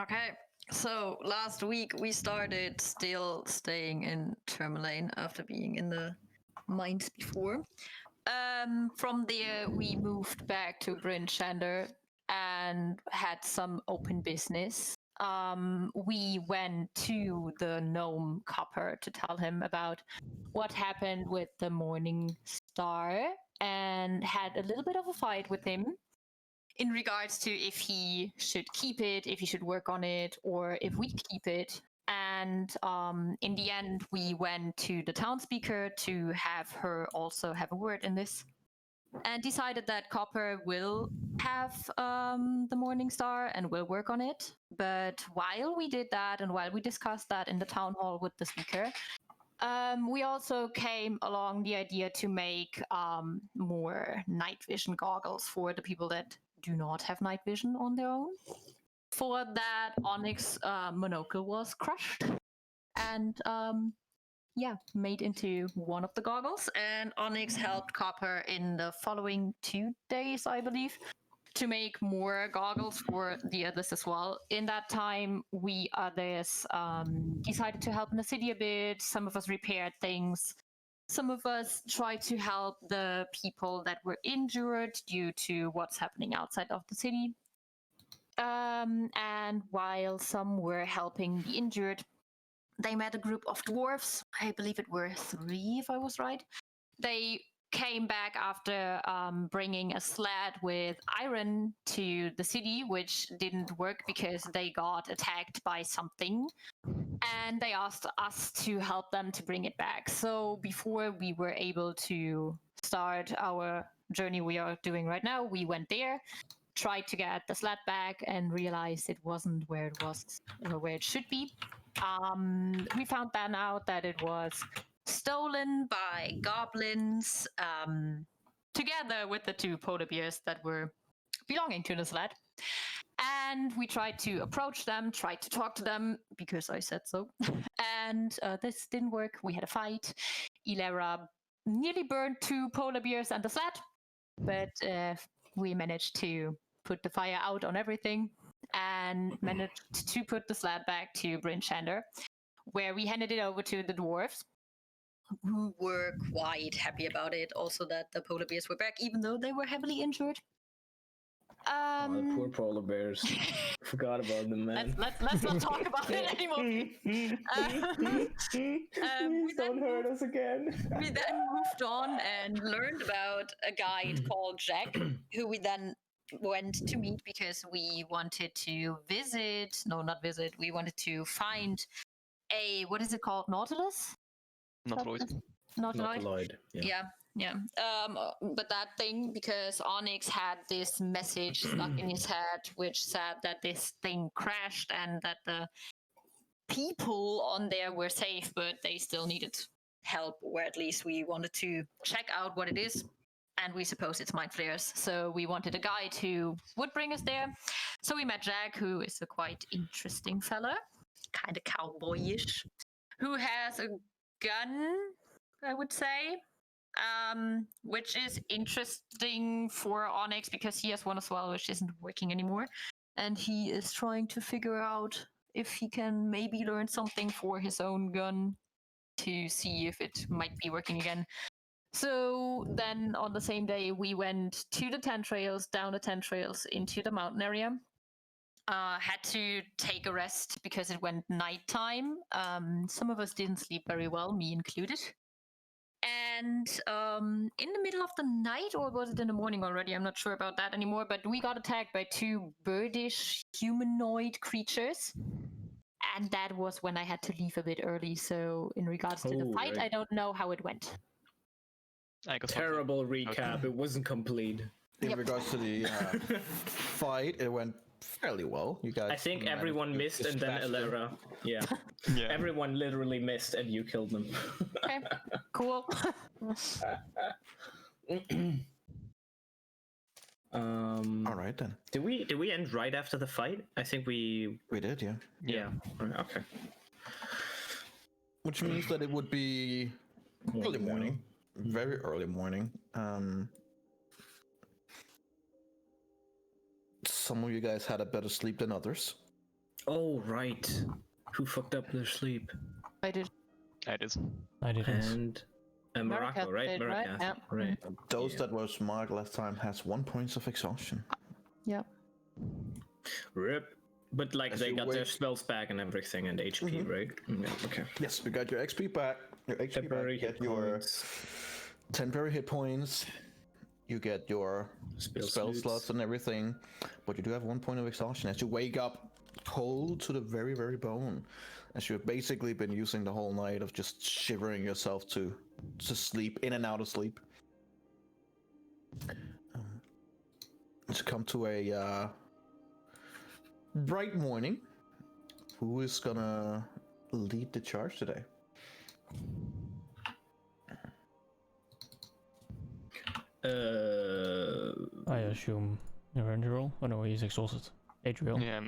Okay, so last week we started still staying in Tourmaline after being in the mines before. From there, we moved back to Bryn Shander and had some open business. We went to the gnome copper to tell him about what happened with the Morning Star and had a little bit of a fight with him in regards to if he should keep it, if he should work on it, or if we keep it. And in the end, we went to the town speaker to have her also have a word in this, and decided that Copper will have the Morning Star and will work on it. But while we did that, and while we discussed that in the town hall with the speaker, we also came along the idea to make more night vision goggles for the people that do not have night vision on their own. For that, Onyx monocle was crushed and made into one of the goggles. And Onyx helped Copper in the following 2 days, I believe, to make more goggles for the others as well. In that time, we others decided to help in the city a bit. Some of us repaired things. Some of us tried to help the people that were injured due to what's happening outside of the city. And while some were helping the injured, they met a group of dwarves. I believe it were 3, if I was right. They came back after bringing a sled with iron to the city, which didn't work because they got attacked by something. And they asked us to help them to bring it back. So before we were able to start our journey we are doing right now, we went there, tried to get the sled back, and realized it wasn't where it was, or where it should be. We found then out that it was stolen by goblins, together with the 2 polar bears that were belonging to the sled. And we tried to approach them, tried to talk to them, because I said so. And this didn't work. We had a fight. Ilera nearly burned 2 polar bears and the sled, but we managed to put the fire out on everything and managed to put the sled back to Bryn Shander, where we handed it over to the dwarves, who were quite happy about it. Also that the polar bears were back, even though they were heavily injured. The poor polar bears. Forgot about them, man. Let's not talk about it anymore. Please don't hurt us again. We then moved on and learned about a guide called Jack, who we then went to meet because we wanted to we wanted to find a, what is it called, Nautilus? Nautiloid. Yeah. But that thing, because Onyx had this message stuck in his head, which said that this thing crashed and that the people on there were safe, but they still needed help, or at least we wanted to check out what it is. And we suppose it's mind flayers. So we wanted a guide who would bring us there. So we met Jack, who is a quite interesting fella, kind of cowboyish, who has a gun, I would say, which is interesting for Onyx because he has one as well, which isn't working anymore. And he is trying to figure out if he can maybe learn something for his own gun to see if it might be working again. So then on the same day, we went to the 10 trails, down the 10 trails into the mountain area. Had to take a rest because it went nighttime. Some of us didn't sleep very well, me included. And in the middle of the night, or was it in the morning already? I'm not sure about that anymore, but we got attacked by 2 birdish humanoid creatures. And that was when I had to leave a bit early. So in regards to the fight, I don't know how it went. Terrible recap. Okay. It wasn't complete. In regards to the fight, it went fairly well. You guys. I think everyone missed, and then Ilera. Yeah. Everyone literally missed, and you killed them. Okay. Cool. All right then. Did we end right after the fight? I think we did. Yeah. Yeah. Okay. Which means that it would be early morning. Very early morning. Some of you guys had a better sleep than others. Oh, right. Who fucked up their sleep? I did. I did. I didn't. And Morocco, right? did, right? Maracas, Yeah. right. Those Yeah. that was marked last time has 1 point of exhaustion. Yep. Rip. But like As they you got their wake- spells back and everything and HP, right? Yeah, okay. Yes, you got your XP back. Your XP Temporary back. You hit get your points. temporary hit points. You get your Spell spell slots. slots and everything, but you do have 1 point of exhaustion as you wake up cold to the very, very bone, as you've basically been using the whole night of just shivering yourself to sleep, in and out of sleep. To come to a bright morning. Who is gonna lead the charge today? I assume Erangel. Oh no, he's exhausted. Adriel. Yeah,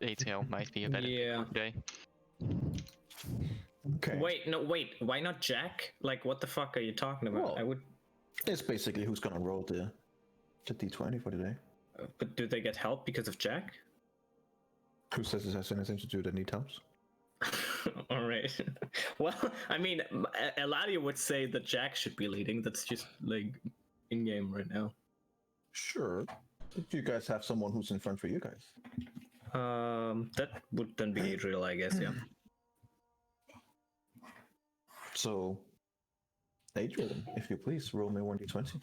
ATL might be a better Yeah. day. Okay. Wait. Why not Jack? Like, what the fuck are you talking about? Well- I would. It's basically who's gonna roll the D20 for today. But do they get help because of Jack? Who says this has anything to do that need helps? All right. Well, I mean, Eladia would say that Jack should be leading. That's just like in game right now. Sure. You guys have someone who's in front for you guys. That would then be Adriel, I guess. Yeah. So, Adrian, if you please, roll me 1d20.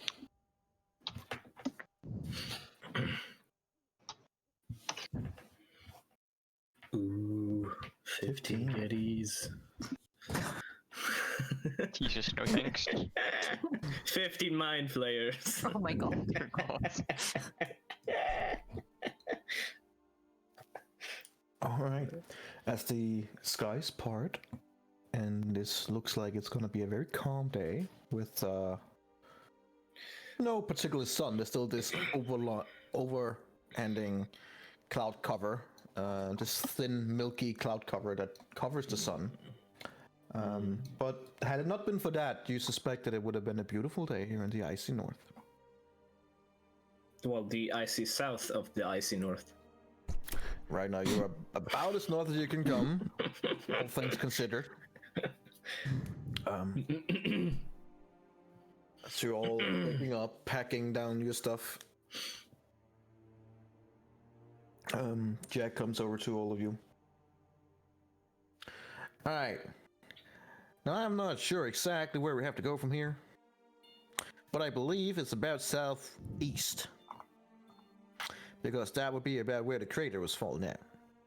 Ooh, 15 Yetis. Jesus, no thanks. 15 mind flayers. Oh my god. Dear God. All right. As the skies part, and this looks like it's gonna be a very calm day with no particular sun. There's still this overhanging cloud cover, this thin, milky cloud cover that covers the sun. But had it not been for that, you suspect that it would have been a beautiful day here in the icy north. Well, the icy south of the icy north. Right now, you're about as north as you can come, all things considered. So you're all waking up, packing down your stuff. Jack comes over to all of you. All right. Now, I'm not sure exactly where we have to go from here, but I believe it's about southeast. Because that would be about where the crater was falling at.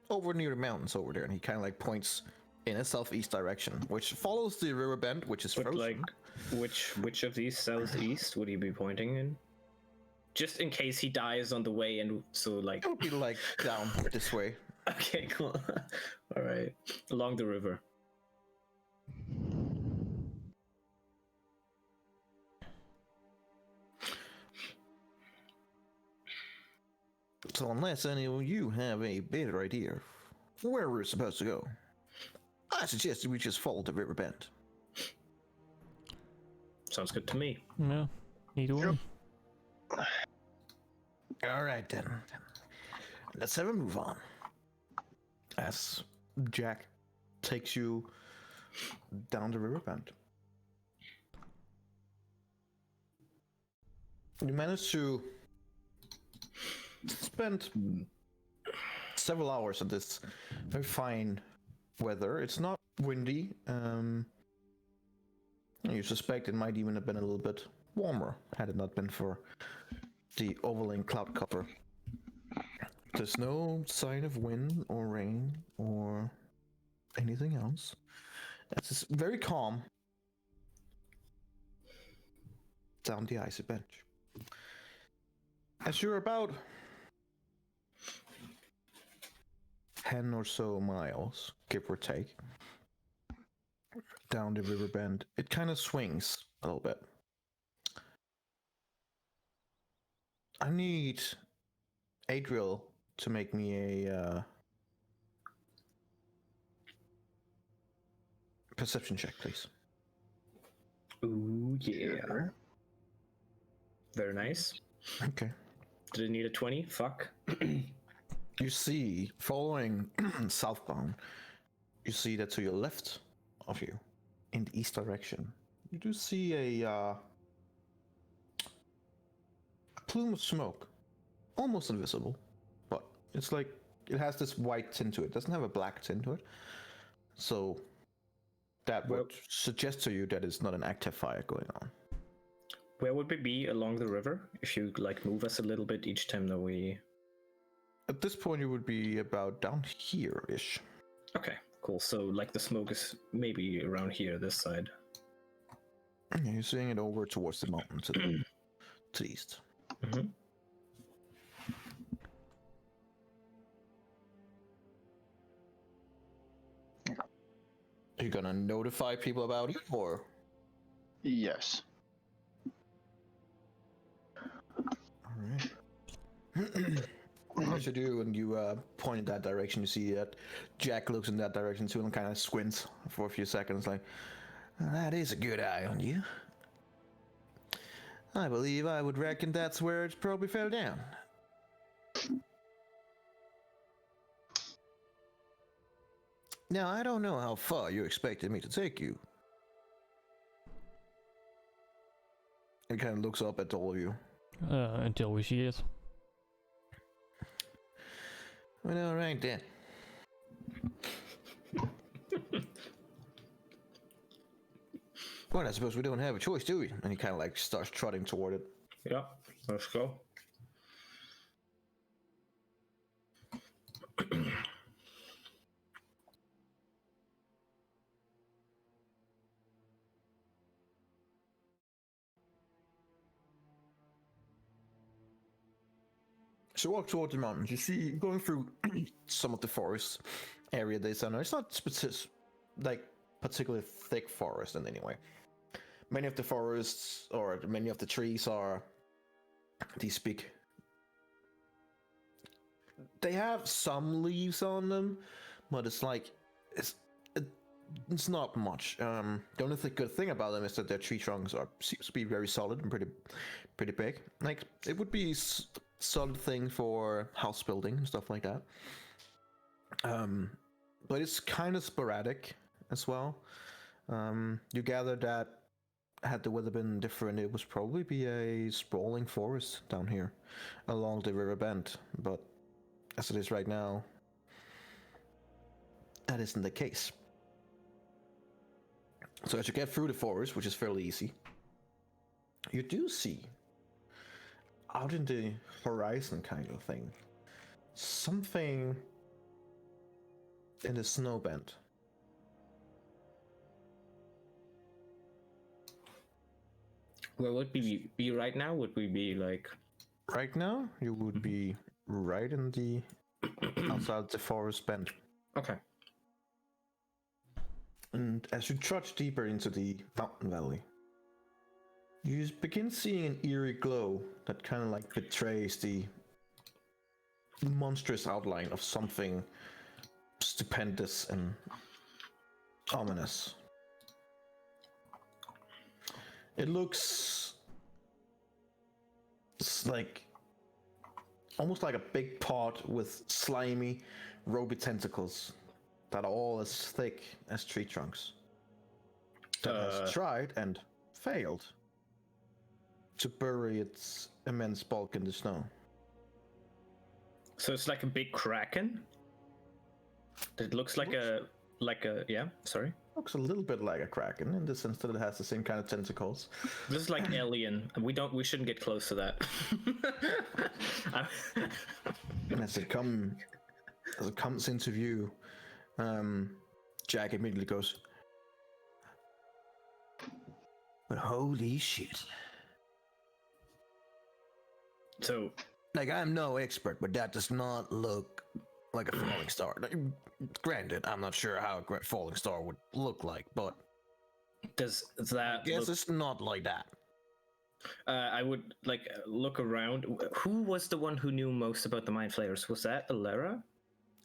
Over near the mountains over there. And he kind of like points in a southeast direction, which follows the river bend, which is But frozen. like, which of these southeast would he be pointing in? Just in case he dies on the way, and so like. It would be like down this way. Okay, cool. All right, along the river. So unless any of you have a better idea of where we're supposed to go, I suggest we just follow the river bend. Sounds good to me. Yeah. Either way. All right then. Let's have a move on. As Jack takes you down the river bend. You manage to spend several hours in this very fine weather. It's not windy. You suspect it might even have been a little bit warmer had it not been for the overlaying cloud cover. There's no sign of wind or rain or anything else. It's very calm down the icy bench. As you're about 10 or so miles, give or take, down the river bend, it kind of swings a little bit. I need Adriel to make me a perception check, please. Ooh yeah. Very nice. Okay. Did it need a 20? Fuck. You see, following southbound, you see that to your left of you, in the east direction, you do see a plume of smoke, almost invisible, but it's like it has this white tint to it. It doesn't have a black tint to it, so that would suggest to you that it's not an active fire going on. Where would we be along the river if you like move us a little bit each time that we? At this point, you would be about down here-ish. Okay, cool. So like the smoke is maybe around here, this side. Yeah, you're seeing it over towards the mountain to the east. Mm-hmm. Are you gonna notify people about it, or? Yes. Alright. As you do, and you point in that direction, you see that Jack looks in that direction too and kind of squints for a few seconds, like, that is a good eye on you. I believe I would reckon that's where it probably fell down. Now, I don't know how far you expected me to take you. It kind of looks up at all of you. Until we see it. Well, alright then. Well, I suppose we don't have a choice, do we? And he kind of like starts trotting toward it. Yeah, let's go. So walk toward the mountains. You see, going through some of the forest area they said, it's not specific, like particularly thick forest in any way. Many of the forests or many of the trees are these big. They have some leaves on them, but it's like it's not much. The only good thing about them is that their tree trunks seems to be very solid and pretty big. Like it would be solid thing for house building and stuff like that. But it's kind of sporadic as well. You gather that had the weather been different, it would probably be a sprawling forest down here along the river bend. But as it is right now, that isn't the case. So as you get through the forest, which is fairly easy, you do see out in the horizon kind of thing something in the snow band. Where would we be right now? Would we be like... Right now, you would be right in the outside the forest bend. Okay. And as you trudge deeper into the mountain valley, you begin seeing an eerie glow that kind of like betrays the monstrous outline of something stupendous and ominous. It looks like almost like a big pot with slimy, ropey tentacles that are all as thick as tree trunks. That has tried and failed to bury its immense bulk in the snow. So it's like a big kraken? It looks like a yeah, sorry. Looks a little bit like a kraken in the sense that it has the same kind of tentacles. This is like alien. We shouldn't get close to that. And as it comes into view, Jack immediately goes, "But holy shit." So, like, I'm no expert, but that does not look like a falling star. Granted, I'm not sure how a falling star would look like, but does that I guess look... it's not like that. I would like look around. Who was the one who knew most about the mind flayers? Was that Alera?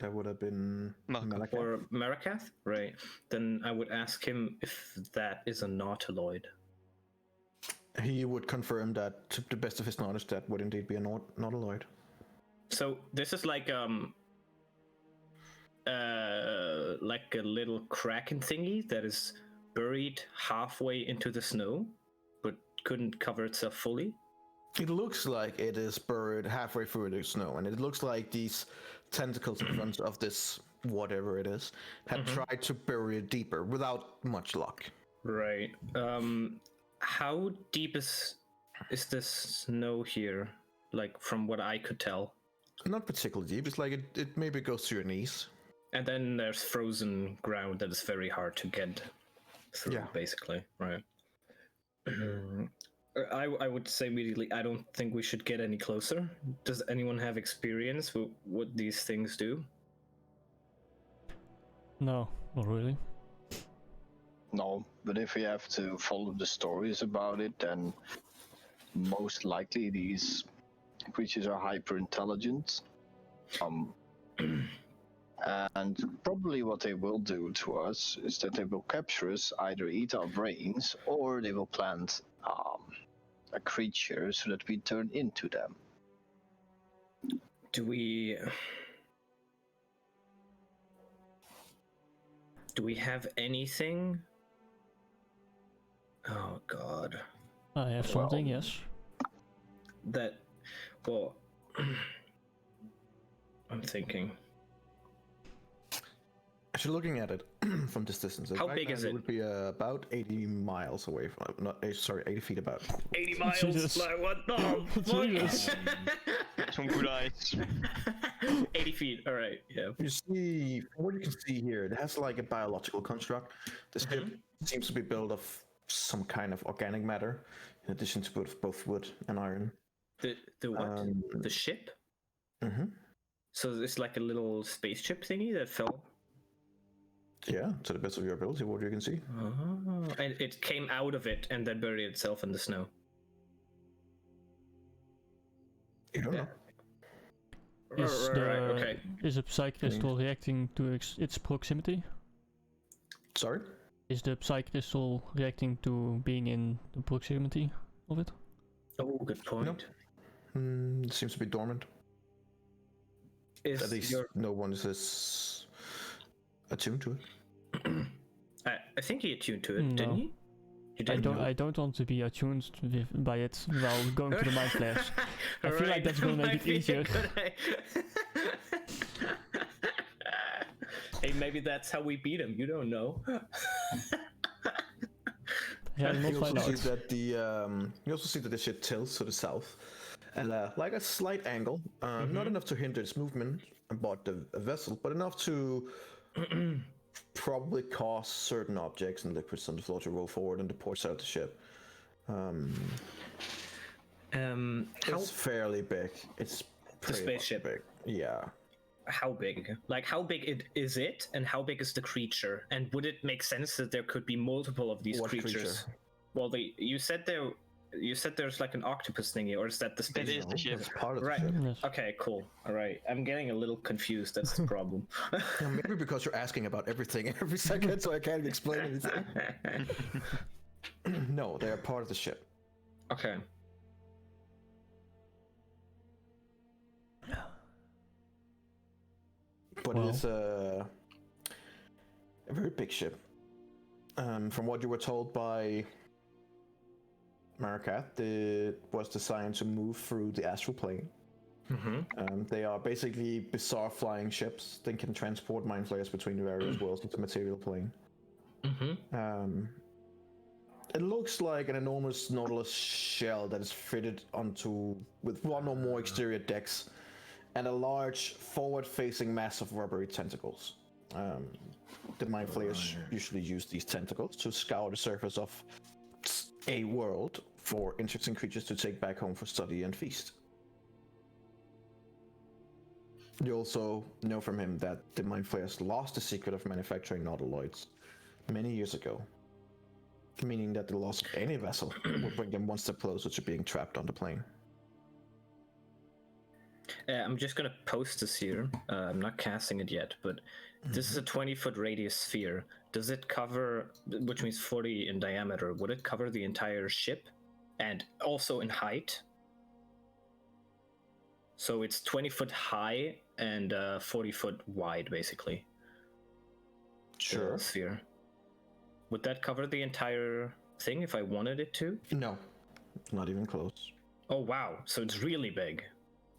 That would have been Malakath. Or Marakath? Right. Then I would ask him if that is a nautiloid. He would confirm that, to the best of his knowledge, that would indeed be a nautiloid. So this is like like a little kraken thingy that is buried halfway into the snow, but couldn't cover itself fully? It looks like it is buried halfway through the snow, and it looks like these tentacles in front of this whatever it is had tried to bury it deeper without much luck. Right. How deep is this snow here? Like from what I could tell. Not particularly deep. It's like it maybe goes to your knees. And then there's frozen ground that is very hard to get through, basically. Right. I would say immediately, I don't think we should get any closer. Does anyone have experience with what these things do? No, not really. No, but if we have to follow the stories about it, then most likely these creatures are hyper intelligent. And probably what they will do to us is that they will capture us, either eat our brains, or they will plant a creature so that we turn into them. Do we have anything? Oh God. I have something, yes. That, well, I'm thinking. Actually, looking at it from this distance, How big is it? It would be about 80 miles away from, 80 feet about. 80 miles? Jesus. Like, what the Jesus. fuck? Some good eyes. 80 feet, alright, yeah. You see, from what you can see here, it has like a biological construct. The ship seems to be built of some kind of organic matter, in addition to both wood and iron. The what? The ship? Mm-hmm. So it's like a little spaceship thingy that fell? Yeah, to the best of your ability, what you can see. Oh, and it came out of it and then buried itself in the snow. You don't know. Is okay. Is a psych crystal reacting to its proximity? Sorry? Is the psych crystal reacting to being in the proximity of it? Oh, good point. Nope. It seems to be dormant. Is At least no one is attuned to it. I think he attuned to it, No. didn't he? You I didn't? don't want to be attuned by it while going to the mind flares. I feel like that's gonna make Might it be a easier. good idea. Hey, maybe that's how we beat him. You don't know. Yeah, You not also find see out. that you also see that the ship tilts to the south, and like a slight angle, not enough to hinder its movement about the vessel, but enough to probably cause certain objects and liquids on the floor to roll forward and to port side of the ship. How It's fairly big. It's pretty spaceship. big. Yeah. how big? Like how big is it, and how big is the creature? And would it make sense that there could be multiple of these What creatures? creature? Well, you said there's like an octopus thingy, or is that the space? That is the ship. It's part of Right. the ship. Yes. Okay, cool. All right. I'm getting a little confused. That's the problem. Yeah, maybe because you're asking about everything every second, so I can't explain anything. No, they are part of the ship. Okay. But Well. it is a very big ship. From what you were told by Marikath, it was designed to move through the astral plane. They are basically bizarre flying ships that can transport mind flayers between the various worlds of the material plane. It looks like an enormous Nautilus shell that is fitted onto with one or more exterior decks and a large forward-facing mass of rubbery tentacles. The mind flayers usually use these tentacles to scour the surface of a world for interesting creatures to take back home for study and feast. You also know from him that the mind flayers lost the secret of manufacturing nautiloids many years ago, meaning that the loss of any vessel would bring them one step closer to being trapped on the plane. I'm just gonna post this here. I'm not casting it yet, but this is a 20-foot radius sphere. Does it cover, which means 40 in diameter, would it cover the entire ship? And also in height? So it's 20 foot high and 40 foot wide, basically. Sure. sphere. Would that cover the entire thing if I wanted it to? No, not even close. Oh wow, so it's really big.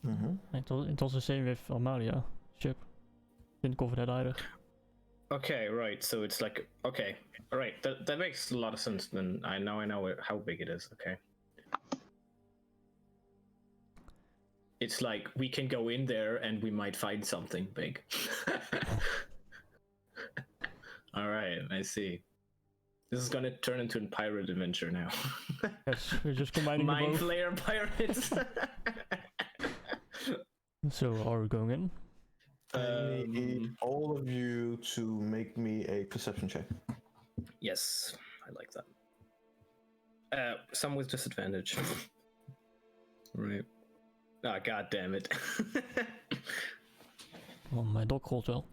Mm-hmm. It was the same with Amalia ship. Didn't cover that either. Okay, right. So it's like okay, all right. That makes a lot of sense. Then I know how big it is. Okay. It's like we can go in there and we might find something big. All right, I see. This is gonna turn into a pirate adventure now. Yes, we're just combining the Mind both. Flayer pirates. So are we going in? I need all of you to make me a perception check. Yes, I like that. Some with disadvantage. Right. Ah, god damn it. Well, my dog rolled well.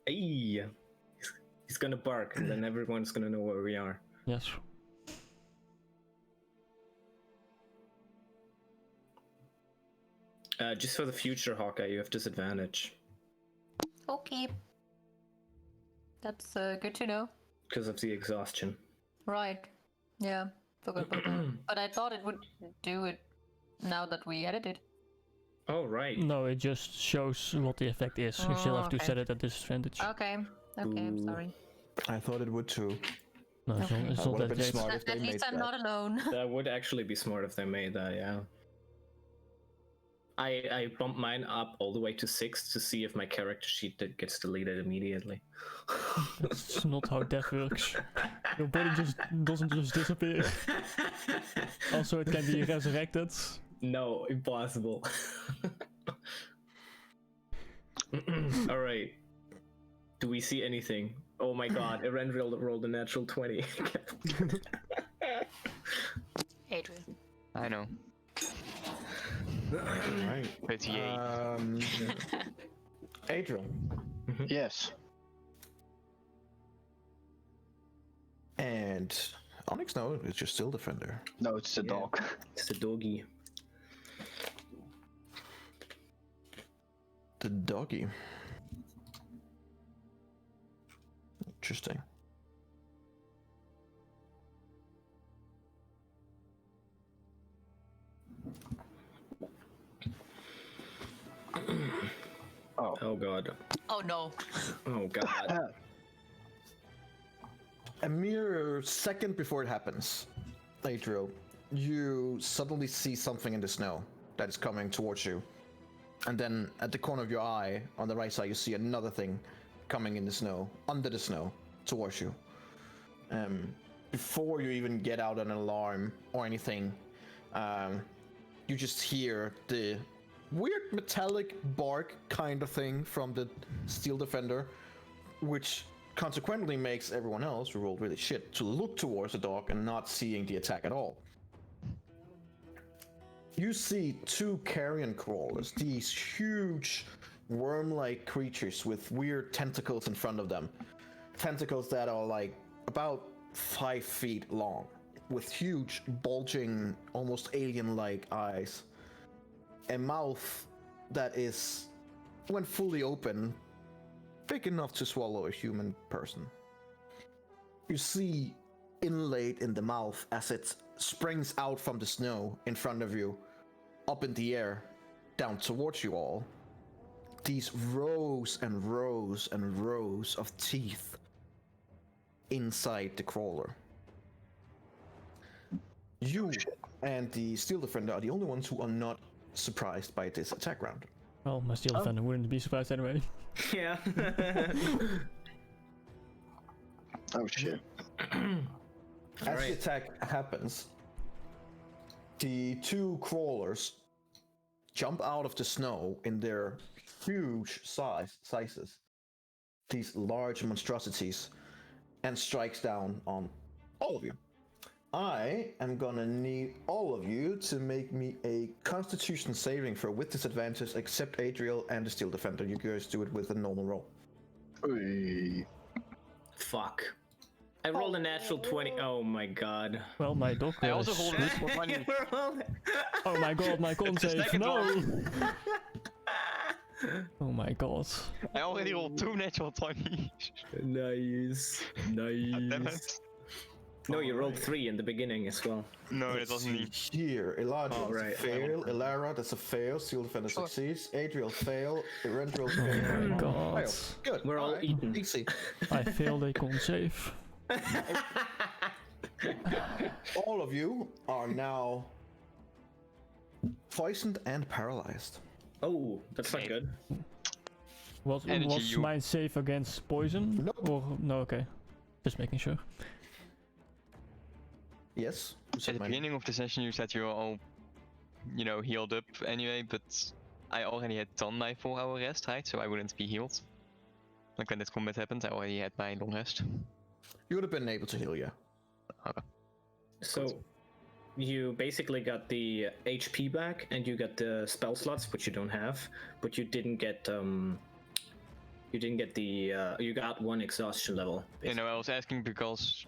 Hey, he's gonna bark, and then everyone's gonna know where we are. Yes. Just for the future, Hawkeye, you have disadvantage Okay. That's good to know. because of the exhaustion. Right. Yeah. Forgot about that. But I thought it would do it now that we edited. Oh right. No, it just shows what the effect is. You still have to okay. set it at disadvantage. Okay. Okay, I'm Ooh. sorry. I thought it would too. No, it's Okay. not, it's I not would have that been great. smart if they At made least I'm that. not alone. That would actually be smart if they made that, yeah. I bumped mine up all the way to 6 to see if my character sheet gets deleted immediately. That's not how death works. Your body just doesn't just disappear. Also, it can be resurrected. No, impossible. Alright. Do we see anything? Oh my god, Eberron rolled a natural 20. Adrian. I know. Right. 38. Adrian. Yes. And Onyx, no, it's just still defender. No, it's the Yeah. dog. It's a doggy. The doggy. Interesting. Oh. Oh god. Oh no. Oh god. A mere second before it happens, Adriel, you suddenly see something in the snow that is coming towards you. And then at the corner of your eye, on the right side, you see another thing coming in the snow, under the snow, towards you. Before you even get out an alarm or anything, you just hear the weird metallic bark kind of thing from the steel defender, which consequently makes everyone else who rolled really shit to look towards the dog and not seeing the attack at all. You see two carrion crawlers, these huge worm-like creatures with weird tentacles in front of them. Tentacles that are like about 5 feet long, with huge, bulging, almost alien-like eyes. A mouth that is, when fully open, big enough to swallow a human person. You see inlaid in the mouth as it springs out from the snow in front of you, up in the air, down towards you all, these rows and rows and rows of teeth inside the crawler. You and the steel defender are the only ones who are not surprised by this attack round. Well, my steel defender wouldn't be surprised anyway. Yeah. Oh shit. As the attack happens, the two crawlers jump out of the snow in their huge sizes, these large monstrosities, and strikes down on all of you. I am gonna need all of you to make me a Constitution saving throw with disadvantage, except Adriel and the Steel Defender. You guys do it with a normal roll. Oy. Fuck. I rolled a natural 20. Oh my god. Well, my dog I also is- rolled a natural 20. Oh my god, my con It's the save, second no! one. Oh my god. I already rolled 2 natural 20s. Nice. Damn Nice. it. No, you rolled 3 in the beginning as well. No, it Let's wasn't see me. here. Elijah, Oh, right. that's a fail. Elara, that's a fail. Steel Defender Sure. succeeds. Adriel, fail. Erendril, Oh fail. my god. Fail. Good. We're all alright. eaten. Easy. I failed a con save. All of you are now poisoned and paralyzed. Oh, that's not Okay. good. Was Energy, you- mine safe against poison? Nope. Or no? Okay, just making sure. Yes. At the beginning of the session, you said you were all, healed up anyway, but I already had done my 4-hour rest, right? So I wouldn't be healed. Like when that combat happened, I already had my long rest. You would have been able to heal, yeah. Okay. So, you basically got the HP back, and you got the spell slots, which you don't have, but you didn't get you got 1 exhaustion level. I was asking because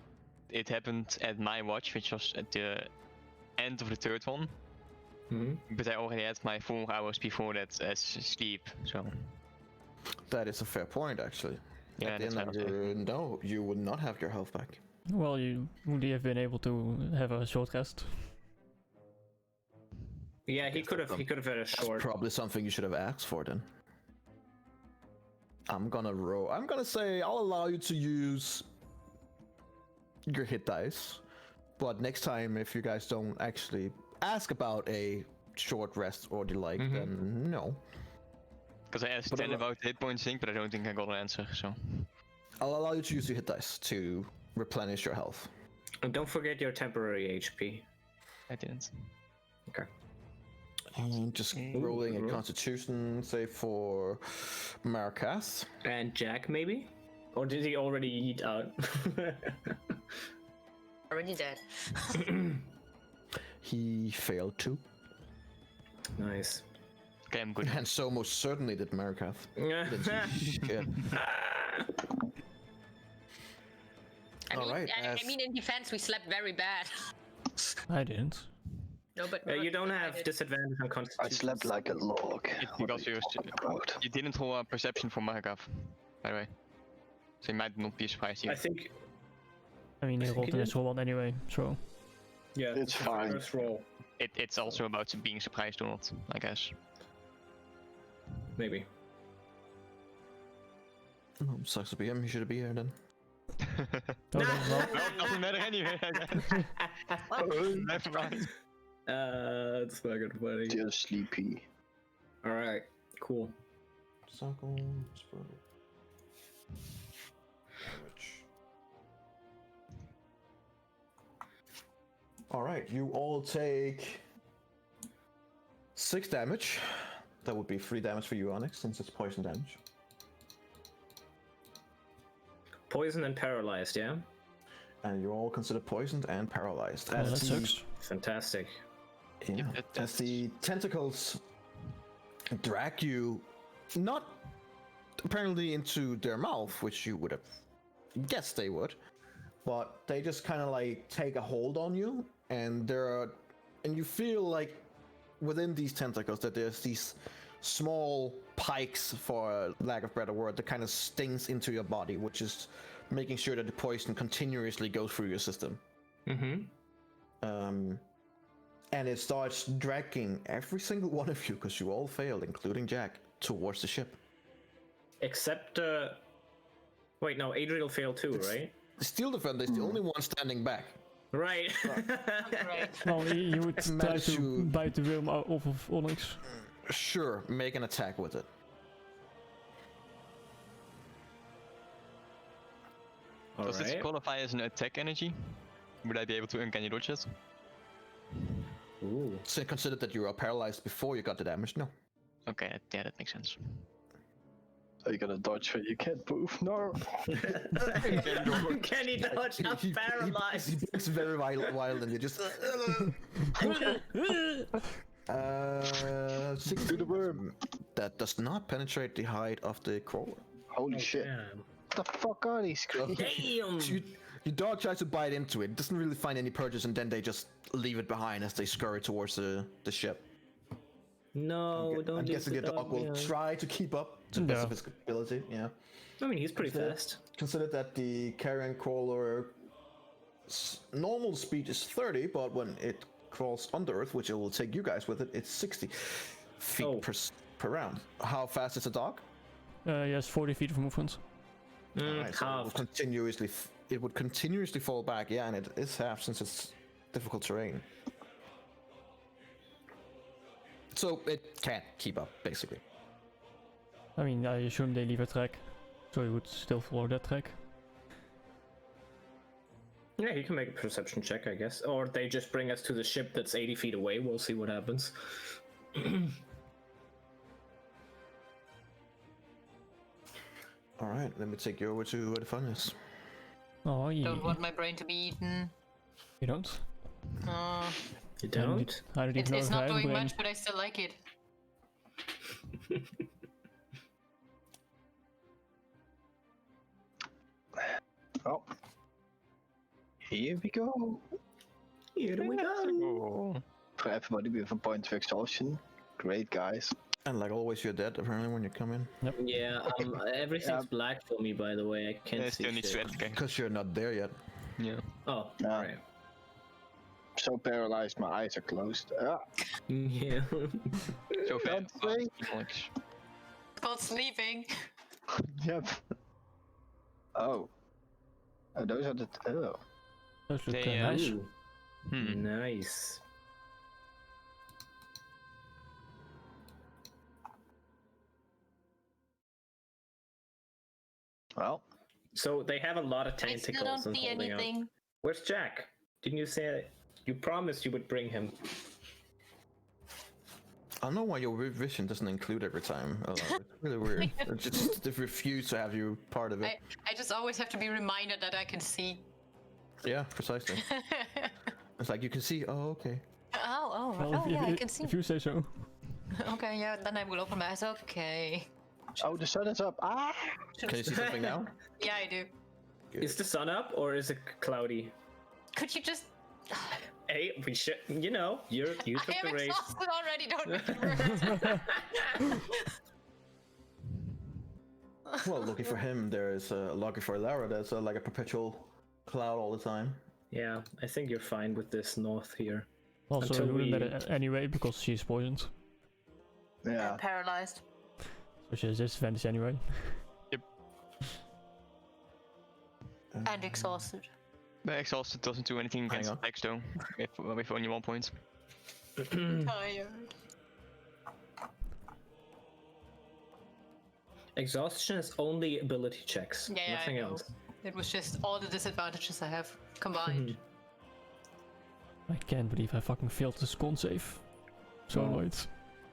it happened at my watch, which was at the end of the 3rd one. Hmm. But I already had my 4 hours before that as sleep, so That is a fair point, actually. yeah, At the that's end what of I was saying. your... No, you would not have your health back. Well, you would have been able to have a short rest. Yeah, he could have had a That's short. probably something you should have asked for then. I'm gonna say I'll allow you to use your hit dice, but next time if you guys don't actually ask about a short rest or the like, then no. Because I asked But 10 I- about hit point sync, but I don't think I got an answer, so. I'll allow you to use your hit dice to replenish your health. And don't forget your temporary HP. I didn't. Okay. And just rolling a roll. Constitution save for Marakath. And Jack, maybe? Or did he already eat out? Already dead. He failed too, Nice. Okay, I'm good. and so most certainly did Marakath. Didn't see shit. Alright, I mean, in defense, we slept very bad. I didn't. No, but You don't I have did. disadvantage on Constitution. I slept like a log. It's What are because you you talking about? You didn't roll a perception for Markov, by the way. So you might not be surprised I here. think. I mean, you think rolled he the did. natural one anyway, so. Yeah, It's the fine. First roll, It's also about being surprised or not, I guess. maybe. Oh, sucks to be him. He should be here then. Oh, no, well, No, it doesn't matter anyway, I guess. Never mind. It's fucking funny. Still sleepy. All right, cool. Circle, spell. Damage. Alright, you all take 6 damage. That would be 3 damage for you, Onyx, since it's poison damage. Poison and paralyzed, yeah? And you're all considered poisoned and paralyzed. well, that the, sucks. Fantastic. Yeah, that- as the tentacles drag you, not apparently into their mouth, which you would have guessed they would, but they just kind of like take a hold on you, and you feel like within these tentacles that there's these small pikes, for lack of a better word, that kind of stings into your body, which is making sure that the poison continuously goes through your system. Mm-hmm. And it starts dragging every single one of you, because you all failed, including Jack, towards the ship. Except, wait, no, Adriel failed too, right? The Steel Defender is the only one standing back. Right. Right. Well, you would try Managed to to- bite the worm off of Onyx. Sure, make an attack with it. All Does this right. qualify as an attack energy? Would I be able to uncanny dodge it? Ooh. So consider that you are paralyzed before you got the damage. No. Okay, yeah, that makes sense. Are you gonna dodge when you can't move? No. Can he dodge? I'm paralyzed. He breaks very wild, and you just. 6 To the worm. That does not penetrate the hide of the crawler. Holy shit. Damn. What the fuck are these creatures? Damn. Your dog tries to bite into it, doesn't really find any purchase, and then they just leave it behind as they scurry towards the ship. No, don't I'm leave guessing the dog will behind. try to keep up to the best Yeah. of his ability. Yeah. I mean, he's pretty Consider- fast. Consider that the carrion crawler normal speed is 30, but when it crawls under Earth, which it will take you guys with it, it's 60 feet Oh. per round. How fast is a dog? Yes, 40 feet of movement. Alright, so Halved. it would continuously fall back. Yeah, and it is half since it's difficult terrain. So it can't keep up, basically. I mean, I assume they leave a track, so you would still follow that track. Yeah, he can make a perception check, I guess. Or they just bring us to the ship that's 80 feet away. We'll see what happens. Alright, let me take you over to where the fun is. Oh, you Don't want my brain to be eaten. don't? Uh, You I don't don't? I don't even it's know it's if I not have a doing brain. much, but I still like it. Oh. Here we go. Here we go. Oh. For everybody with a point of exhaustion. Great, guys. And like always, you're dead apparently when you come in. Yeah, everything's black for me, by the way. I can't Yeah, see still needs to shit. add again. Because you're not there yet. Yeah. Oh, Ah. right. So paralyzed, my eyes are closed. Ah, Yeah. So fair. Don't wait. Alex. It's called sleeping. Yep. Oh. Oh, those are the. Oh. Those look They, nice. Ooh, Hmm. nice. Well, So they have a lot of I still tentacles don't and see holding out. anything. Where's Jack? Didn't you say you promised you would bring him? I don't know why your vision doesn't include every time. It's really weird. It's just they refuse to have you part of it. I just always have to be reminded that I can see. Yeah, precisely. It's like you can see. Oh, okay. Well, yeah, I can see. If you say so. Okay, yeah, then I will open my eyes. Okay. oh, the sun is up. Ah! Can you see something now? Yeah, I do. Is the sun up or is it cloudy? Could you just... Hey, we should. You know, you I took am the race. exhausted already, don't make it worse. Well, lucky for him, there is lucky for Lara. There's like a perpetual cloud all the time. Yeah, I think you're fine with this north here. Also, Until it wouldn't we- matter anyway because she's poisoned. Yeah. I'm paralyzed. So she has disadvantage anyway. And exhausted. But exhausted doesn't do anything Hang against on. attacks though. With only 1 point. Tired. Exhaustion is only ability checks, Yeah, nothing I know. else. It was just all the disadvantages I have combined. I can't believe I fucking failed this con save. So Oh. annoyed.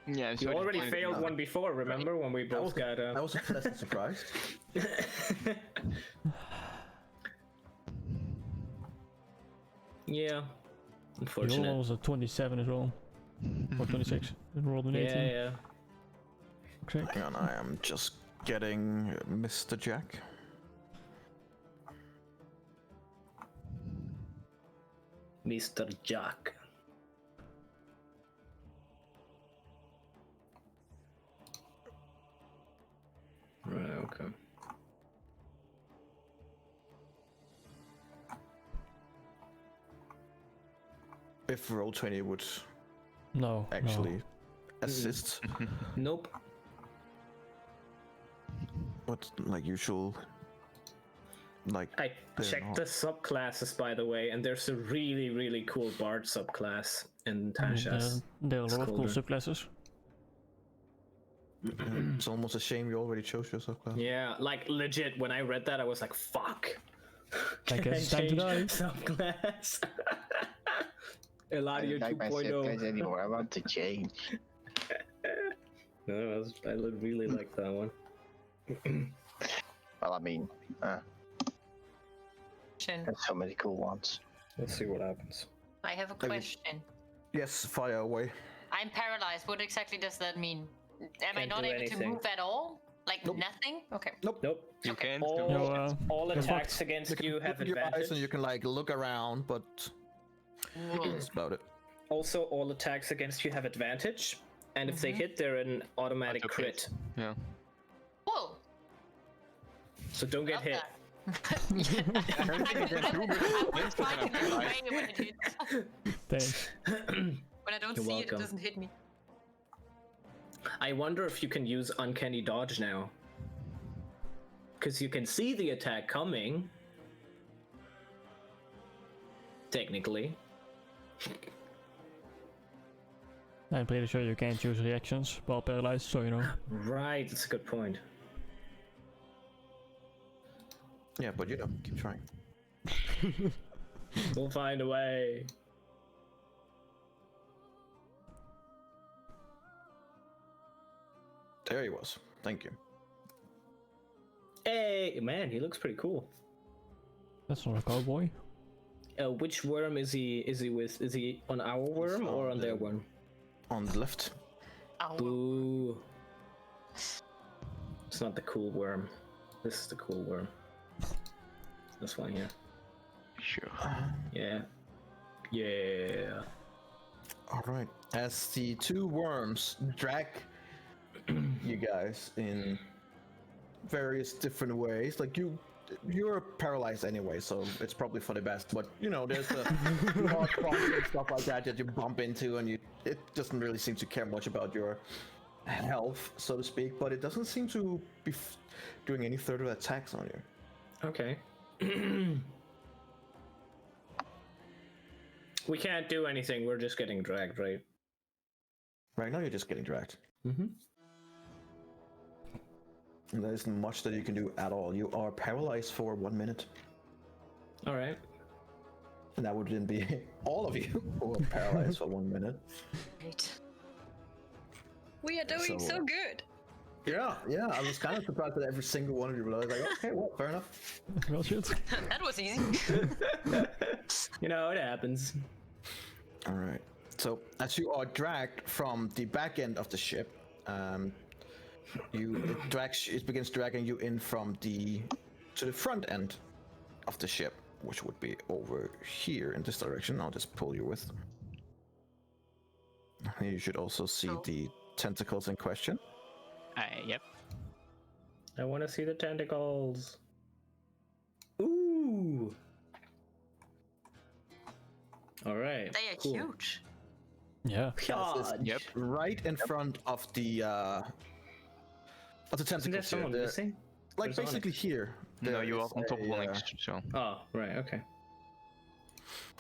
Yeah, I'm You so already disappointed. failed one before, remember when we both got I was a pleasant surprise. Yeah, Your unfortunate. roll was a 27 as well. Or 26. It rolled an 18. Yeah. Okay. Hang on, I am just getting Mr. Jack. Mr. Jack. Right, okay. If roll 20 would No. actually assist, Nope. what like usual, like I They're checked not. the subclasses, by the way, and there's a really, really cool Bard subclass in No. Tasha's. There are a lot of cool Scolder. subclasses. it's almost a shame you already chose your subclass. Yeah, like legit, when I read that, I was like, fuck. I guess it's time to die. Subclass. Eladio I don't like my 2.0. subclass anymore. I want to change. No, I really like that one. Well, I mean, there's so many cool ones. Let's see what happens. I have a question. Yes, fire away. I'm paralyzed. What exactly does that mean? Am I Can't not do able anything. to move at all? Like Nope. nothing? Okay. Nope. You Okay. can't All, do No, all you're attacks fucked. against you have Open your eyes advantage. and you can like look around, but Whoa. that's about it. Also, all attacks against you have advantage. and if they hit, they're an automatic Auto crit. Yeah. Whoa! So don't get Love hit. that. I was trying to move away when it hits. Thanks. When I don't You're see welcome. it doesn't hit me. I wonder if you can use uncanny dodge now. Because you can see the attack coming. Technically. I'm pretty sure you can't use reactions while paralyzed, so you know. Right, that's a good point. Yeah, but you know, keep trying. We'll find a way. There he was. Thank you. Hey, man, he looks pretty cool. That's not a cowboy. Which worm is he with? Is he on our worm or on their worm? On the left. Ow. Boo. It's not the cool worm. This is the cool worm. This one here. Sure. Yeah. Yeah. All right. As the two worms drag you guys in various different ways, like you're paralyzed anyway, so it's probably for the best. But you know, there's a hard bumps and stuff like that you bump into, and it doesn't really seem to care much about your health, so to speak. But it doesn't seem to be doing any further attacks on you. Okay. We can't do anything. We're just getting dragged, right? Right now, you're just getting dragged. Mm-hmm. And there isn't much that you can do at all. You are paralyzed for 1 minute. All right. And that would then be all of you who are paralyzed for 1 minute. Right. We are doing so good. Yeah, I was kind of surprised that every single one of you were like, okay, well, fair enough. Well, shit. That was easy. You know, it happens. All right. So as you are dragged from the back end of the ship, it begins dragging you in to the front end of the ship, which would be over here in this direction. I'll just pull you with. You should also see the tentacles in question. Yep. I want to see the tentacles. Ooh. All right. They are cool. huge. Yeah. God. Yep. Right in front of the Isn't there tentacles someone here. missing? Like There's basically here. No, there you are is on top of one a, next, so. Oh, right. Okay.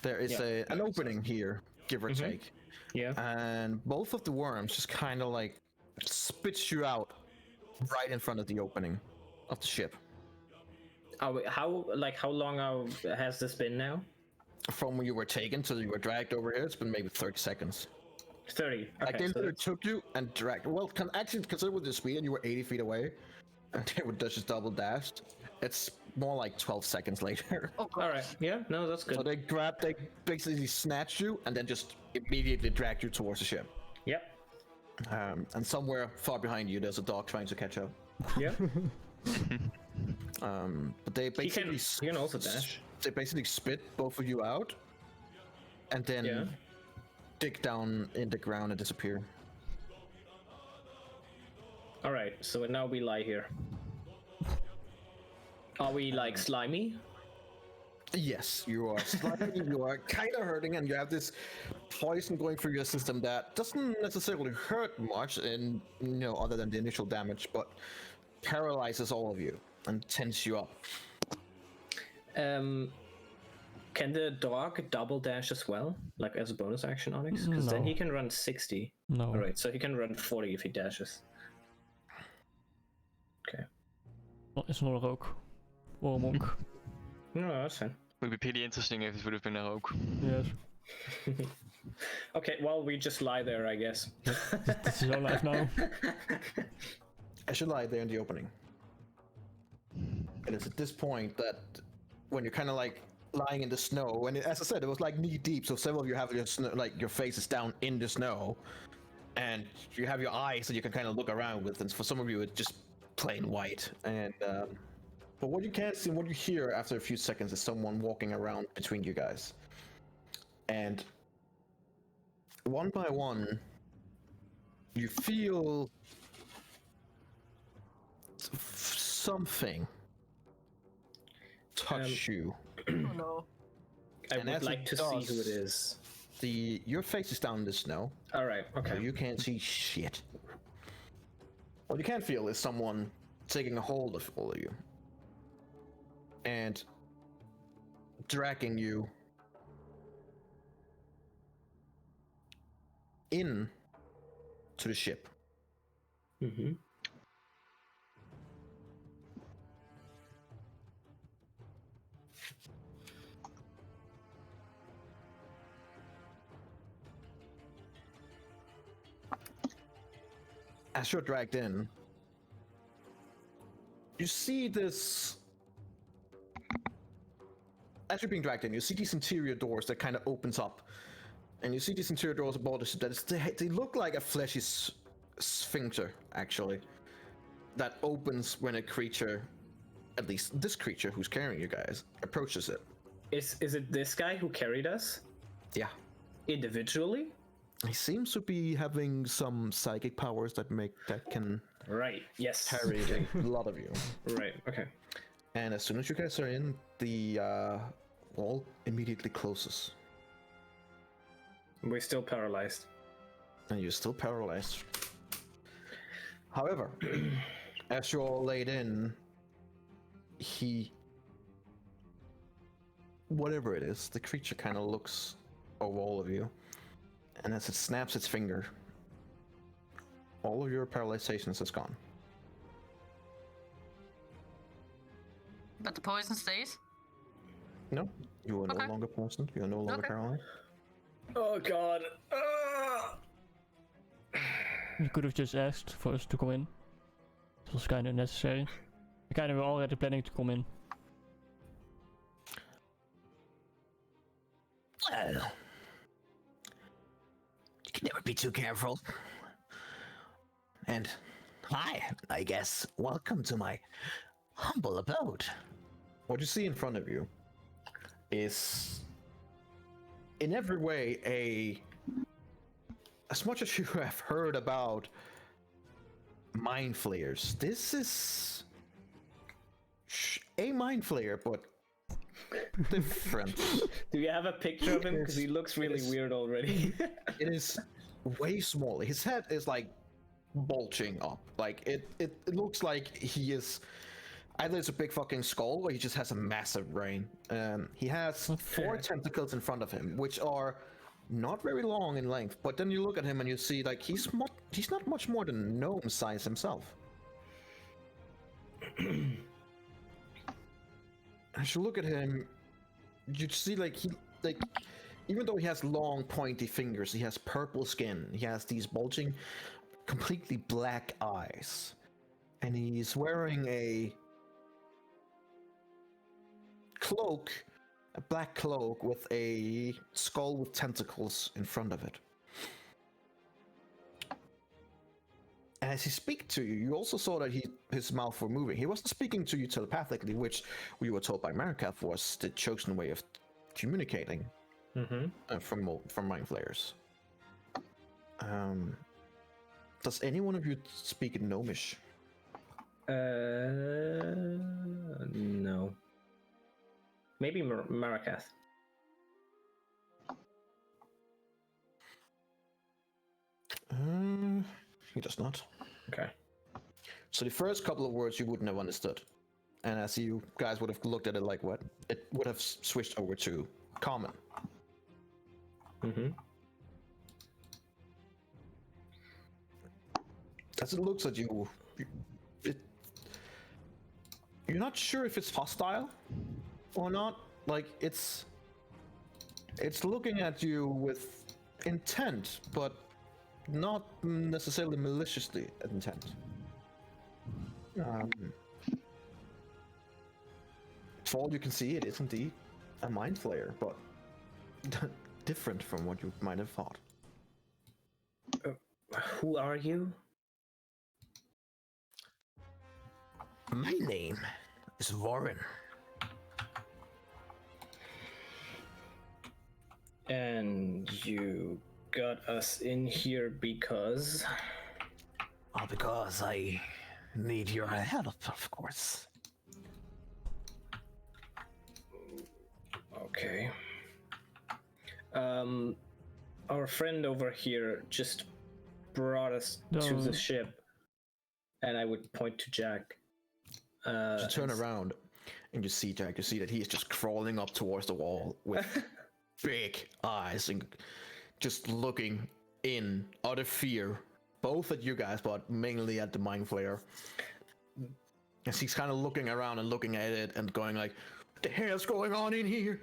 There is Yeah. an opening here, give or take. Yeah. And both of the worms just kind of like spits you out right in front of the opening of the ship. How long has this been now? From when you were taken till you were dragged over here, it's been maybe 30 seconds. 30. Like Okay, they so literally that's- took you and dragged. Well, actually consider with the speed, and you were 80 feet away, and they would just double dashed. It's more like 12 seconds later. Oh god. all right. Yeah. No, that's good. So they basically snatched you and then just immediately dragged you towards the ship. Yep. And somewhere far behind you, there's a dog trying to catch up. Yeah. But they basically He can also dash. They basically spit both of you out, and then Yeah. dig down in the ground and disappear. All right. So now we lie here. Are we like slimy? Yes, you are slimy, you are kind of hurting, and you have this poison going through your system that doesn't necessarily hurt much, and other than the initial damage, but paralyzes all of you and tense you up. Can the dog double dash as well, like as a bonus action, Onyx? Because then No. he can run 60. No. All right, so he can run 40 if he dashes. Okay. Well, it's not a rogue. Or a monk. No, that's fine. Would be pretty interesting if it would have been a rogue. Yes. Okay, well, we just lie there, I guess. This is our life now. I should lie there in the opening. And it's at this point that when you're kind of like lying in the snow, and as I said, it was like knee deep, so several of you have your your faces down in the snow, and you have your eyes that you can kind of look around with, and for some of you it's just plain white. And but what you can't see, what you hear after a few seconds is someone walking around between you guys, and one by one you feel something touch you. Oh no. I And would as like it to see who it does- is. Your face is down in the snow, All right. so Okay. you can't see shit. What you can feel is someone taking a hold of all of you and dragging you in to the ship. Mm-hmm. As you're dragged in, you see this. As you're being dragged in, you see these interior doors that kind of opens up, and you see these interior doors aboard the ship they look like a fleshy sphincter, actually, that opens when a creature, at least this creature who's carrying you guys, approaches it. Is it this guy who carried us Yeah. individually? He seems to be having some psychic powers that can Right. Yes. carry a lot of you. Right. Okay. And as soon as you guys are in, the wall immediately closes, We're still paralyzed. and you're still paralyzed. However, as you're all laid in, whatever it is, the creature kind of looks over all of you, and as it snaps its finger, all of your paralyzations is gone. But the poison stays? No, you are Okay. no longer poisoned. You are no longer Okay. paralyzed. Oh God. Ah! You could have just asked for us to come in. It was kind of necessary. We kind of were already planning to come in. Well, you can never be too careful. And hi, I guess. Welcome to my humble abode. What you see in front of you is, in every way, as much as you have heard about mind flayers, this is a mind flayer, but different. Do you have a picture of him? Because he looks really weird already. It is way smaller. His head is like bulging up. Like it looks like he is either it's a big fucking skull or he just has a massive brain. He has 4 tentacles in front of him, which are not very long in length. But then you look at him and you see like he's not much more than gnome size himself. As you look at him, you see like even though he has long pointy fingers, he has purple skin. He has these bulging, completely black eyes, and he's wearing a cloak, a black cloak with a skull with tentacles in front of it. And as he speaks to you, you also saw that his mouth were moving. He wasn't speaking to you telepathically, which we were told by Marikath was the chosen way of communicating from mind flayers. Does any one of you speak in Gnomish? No. Maybe Marikath. He does not. Okay. So the first couple of words you wouldn't have understood. And as you guys would have looked at it like what? It would have switched over to common. As it looks at you, you're not sure if it's hostile or not. Like it's looking at you with intent, but not necessarily maliciously intent. For all you can see, it is indeed a mind flayer, but different from what you might have thought. Who are you? My name is Warren. And you got us in here because... All because I need your help, of course. Okay. Our friend over here just brought us to the No. ship, and I would point to Jack. You turn around and you see Jack. You see that he is just crawling up towards the wall with big eyes and just looking in utter fear, both at you guys, but mainly at the mind flayer. As he's kind of looking around and looking at it and going like, "What the hell's going on in here?"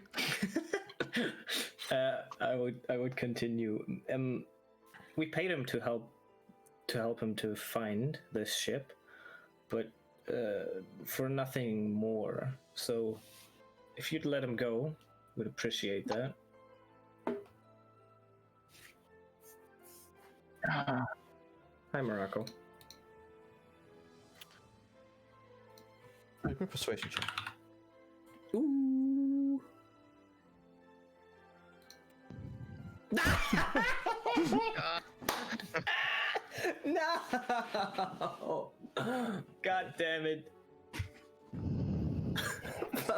I would continue. We paid him to help him to find this ship, but for nothing more. So, if you'd let him go, we'd appreciate that. Hi, Morocco. Make me a persuasion check. Ooh. No! God damn it.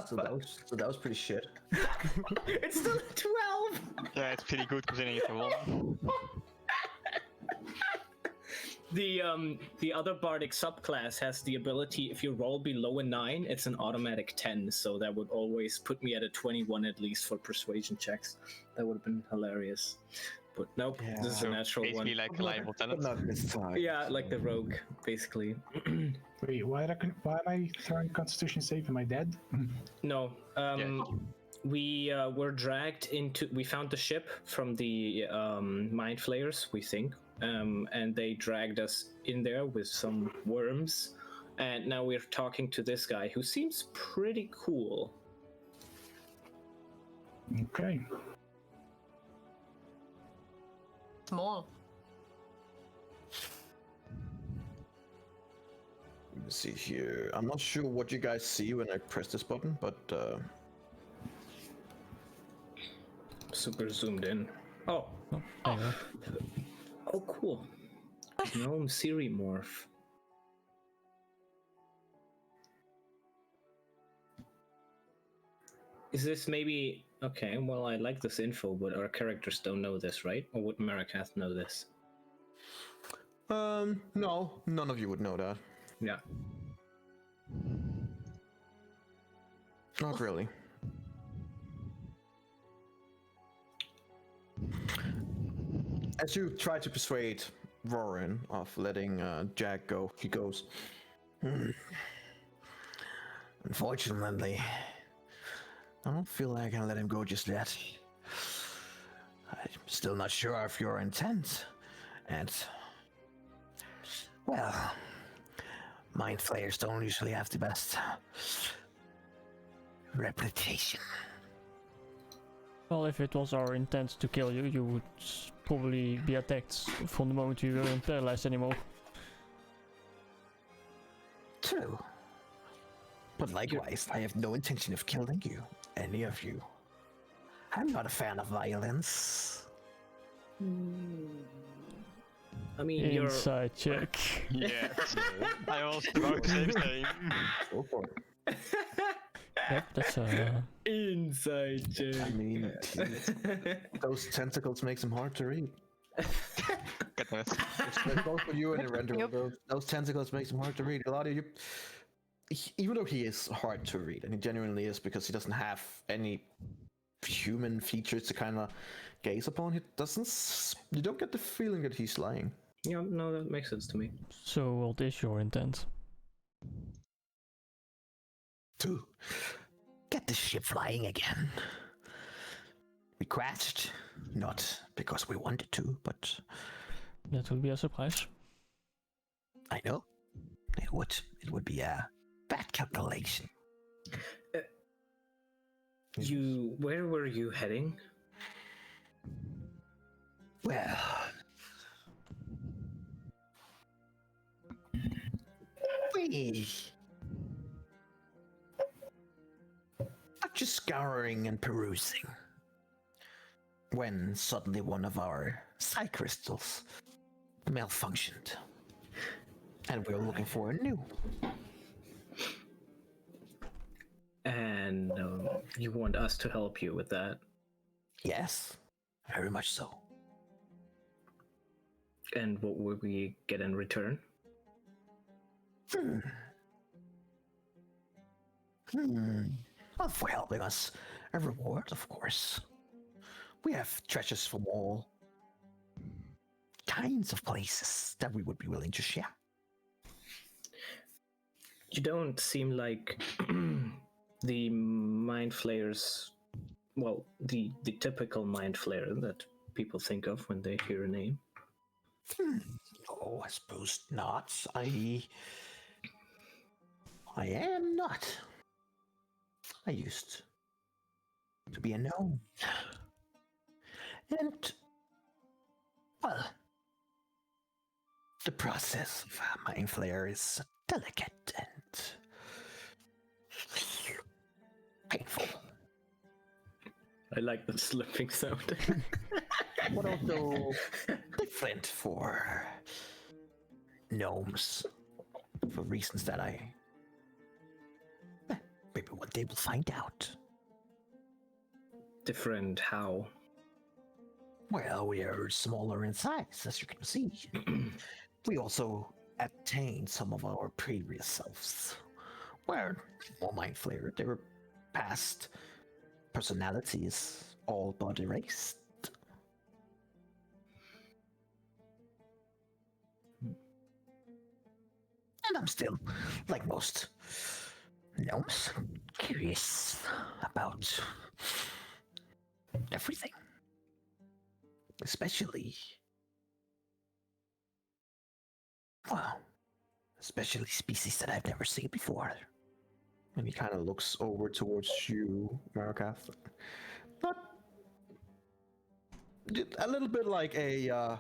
So that was pretty shit. It's still a 12! Yeah, it's pretty good considering it's a 1. The other bardic subclass has the ability, if you roll below a 9, it's an automatic 10, so that would always put me at a 21 at least for persuasion checks. That would have been hilarious. But nope, this is a natural Basically one. like a liable talent. Not this time. Yeah, like the rogue, basically. Wait, why am I throwing Constitution save? Am I dead? No, we were dragged into. We found the ship from the mind flayers, we think, and they dragged us in there with some worms. And now we're talking to this guy who seems pretty cool. Okay. Small. Let me see here. I'm not sure what you guys see when I press this button, but Super zoomed in. Oh, Oh, there you go. oh, cool. Gnome Siri morph. Is this maybe okay? Well, I like this info, but our characters don't know this, right? Or would Marikath know this? no, none of you would know that. Yeah. Not really. As you try to persuade Roran of letting Jack go, he goes, "Unfortunately, I don't feel like I can let him go just yet. I'm still not sure of your intent, and, well, mind flayers don't usually have the best reputation." Well, if it was our intent to kill you, you would probably be attacked from the moment you weren't paralyzed anymore. True. But likewise, I have no intention of killing you, any of you. I'm not a fan of violence. I mean, you're. Inside check. Yeah. I was about to say the same. Go for it. Yep, that's Inside joke. I mean, those tentacles makes him hard to read. Goodness. It's both for you and the render. Those tentacles makes him hard to read. A lot of you, even though he is hard to read, and he genuinely is because he doesn't have any human features to kind of gaze upon, he doesn't. You don't get the feeling that he's lying. Yeah, no, that makes sense to me. So what is your intent? To get the ship flying again. We crashed, not because we wanted to, but That would be a surprise. I know it would be a bad calculation. Where were you heading? Well, we are just scouring and perusing when suddenly one of our psi crystals malfunctioned. And we're looking for a new. And you want us to help you with that? Yes, very much so. And what would we get in return? Well, for helping us, a reward, of course. We have treasures from all kinds of places that we would be willing to share. You don't seem like the mind flayers, well, the typical mind flayer that people think of when they hear a name. Oh, I suppose not. I am not. I used to be a gnome. And, well, the process of mind flayer is delicate and painful. I like the slipping sound. But also different for gnomes, for reasons that maybe one day we'll find out. Different how? Well, we are smaller in size, as you can see. We also attained some of our previous selves. Were more mind flayer. They were past personalities, all but erased. And I'm still, like most gnomes, curious about everything. Especially, well, especially species that I've never seen before. And he kind of looks over towards you, Marikath. Not a little bit like a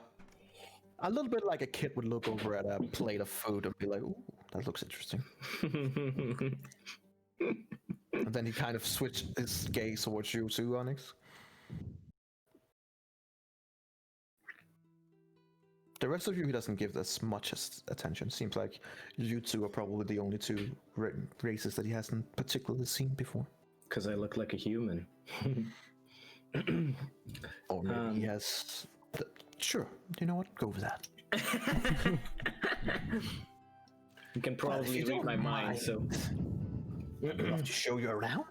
kid would look over at a plate of food and be like, "Ooh, that looks interesting." And then he kind of switched his gaze towards you too, Onyx. The rest of you, he doesn't give this much attention. Seems like you two are probably the only two races that he hasn't particularly seen before. Because I look like a human. Or maybe he has... Sure, you know what? Go with that. You can probably read my mind, so... I'd love to show you around.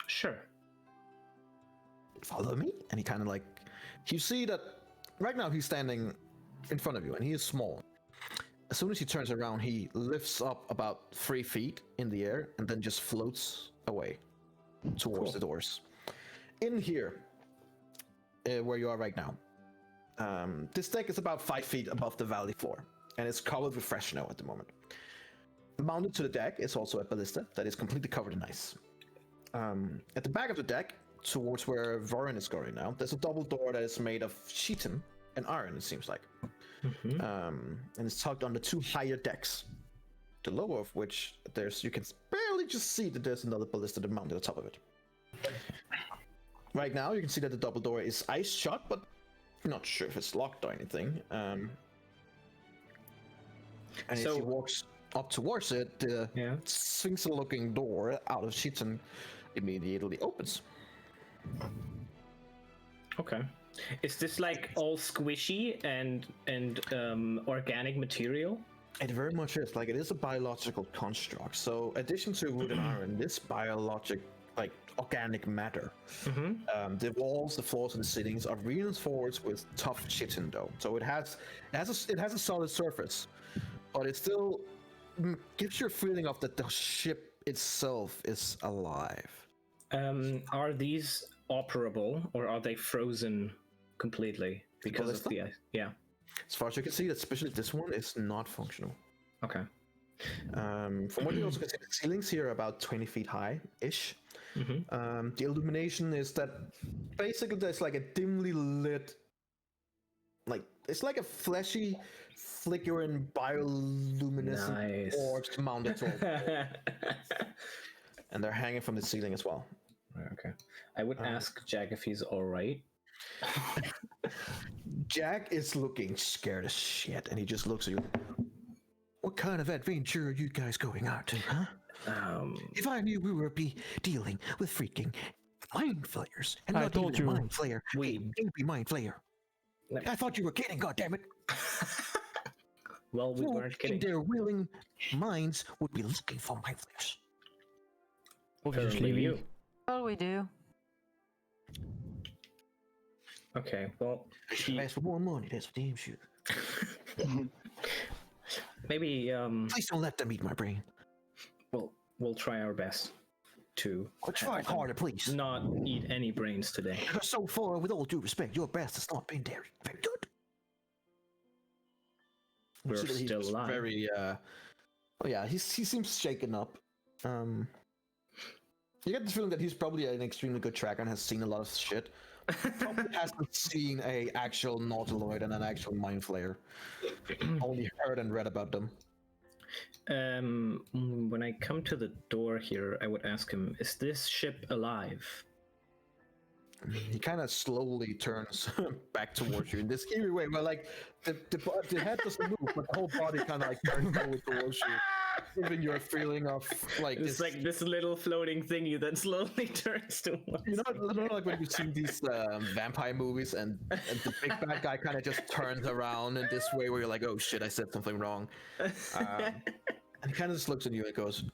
Sure. Follow me. And he kind of like... You see that right now he's standing in front of you, and he is small. As soon as he turns around, he lifts up about 3 feet in the air, and then just floats away towards the doors. In here, where you are right now, this deck is about 5 feet above the valley floor, and it's covered with fresh snow at the moment. Mounted to the deck is also a ballista that is completely covered in ice. At the back of the deck, towards where Vorin is going now, there's a double door that is made of chitin and iron, it seems like. And it's tucked on the 2 higher decks, the lower of which you can barely just see that there's another ballista that mounted on top of it. Right now, you can see that the double door is ice shut, but I'm not sure if it's locked or anything. And as he walks up towards it, the sphinx-looking door out of chitin immediately opens. Okay. Is this like all squishy and organic material? It very much is. Like, it is a biological construct. So, addition to wood and iron, this organic matter. The walls, the floors, and the ceilings are reinforced with tough chitin dough. So it has a solid surface, but it still gives you a feeling of that the ship itself is alive. Are these operable, or are they frozen completely because of the ice? Yeah. As far as you can see, especially this one is not functional. Okay. From what you also can see, the ceilings here are about 20 feet high-ish. The illumination is that basically there's like a dimly lit, like it's like a fleshy, flickering bioluminescent orbs mounted to all. And they're hanging from the ceiling as well. Okay. I would ask Jack if he's all right. Jack is looking scared as shit, and he just looks at you. What kind of adventure are you guys going out to, huh? If I knew we would be dealing with freaking mind flayers, and I not told even a you. mind flayer, a baby mind flayer. I thought you were kidding, goddammit. Well, we Who weren't in kidding. their willing minds would be looking for mind flayers? Apparently you. Well, we do. Okay, well, Ask for more money, that's for damn sure. maybe Please don't let them eat my brain. we'll try our best to Or try harder, please. not eat any brains today. Because so far, with all due respect, your best has not been very good. We're So he's still alive. Very, oh yeah, he seems shaken up. You get the feeling that he's probably an extremely good tracker and has seen a lot of shit. Probably hasn't seen a actual Nautiloid and an actual Mind Flayer. Only heard and read about them. When I come to the door here, I would ask him, is this ship alive? He kind of slowly turns back towards you in this eerie way, where like the head doesn't move, but the whole body kind of like turns over towards you, giving you a feeling of like It's like this little floating thingy that slowly turns to one. You know, like when you've seen these vampire movies, and the big bad guy kind of just turns around in this way, where you're like, oh shit, I said something wrong. And he kind of just looks at you and goes,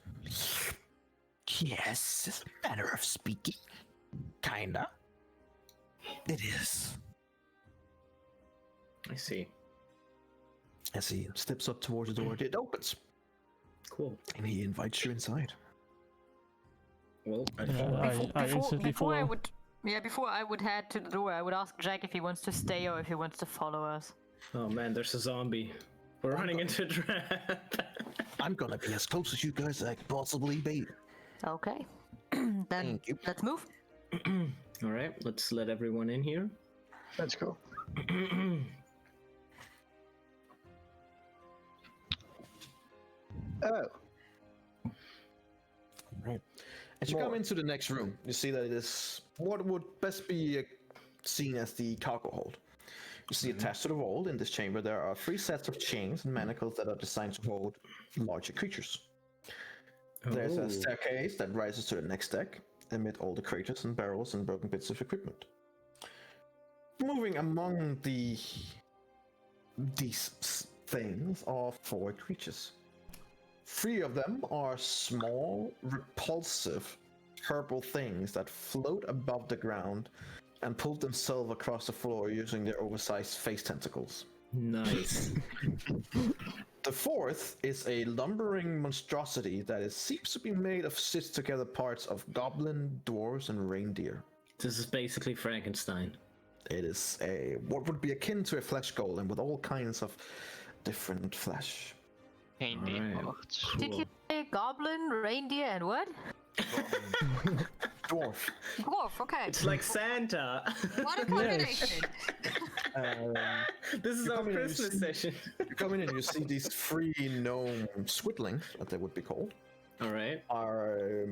yes, it's a matter of speaking. Kinda. It is. I see. As he steps up towards the door, it opens, Cool. and he invites you inside. Well, I instantly Before I follow. before I would head to the door, I would ask Jack if he wants to stay or if he wants to follow us. oh man, there's a zombie. We're running into a trap. I'm gonna be as close as you guys as I can possibly be. Okay. Then Thank you. let's move. All right, let's let everyone in here. Let's go. Oh, Right. As you come into the next room, you see that it is what would best be seen as the cargo hold. You see attached to the wall in this chamber there are 3 sets of chains and manacles that are designed to hold larger creatures. There's a staircase that rises to the next deck, amid all the craters and barrels and broken bits of equipment. Moving among these things are 4 creatures. 3 of them are small, repulsive, purple things that float above the ground and pull themselves across the floor using their oversized face tentacles. Nice. The 4th is a lumbering monstrosity that seems to be made of stitched together parts of goblin, dwarves, and reindeer. This is basically Frankenstein. It is what would be akin to a flesh golem with all kinds of different flesh. Reindeer Alright. parts. Did you say goblin, reindeer, and what? Dwarf. Dwarf, okay. It's like Santa. What a combination. This is You our come in and you Christmas see- session. You come in and you see these 3 gnome squitlings, what they would be called, All right. are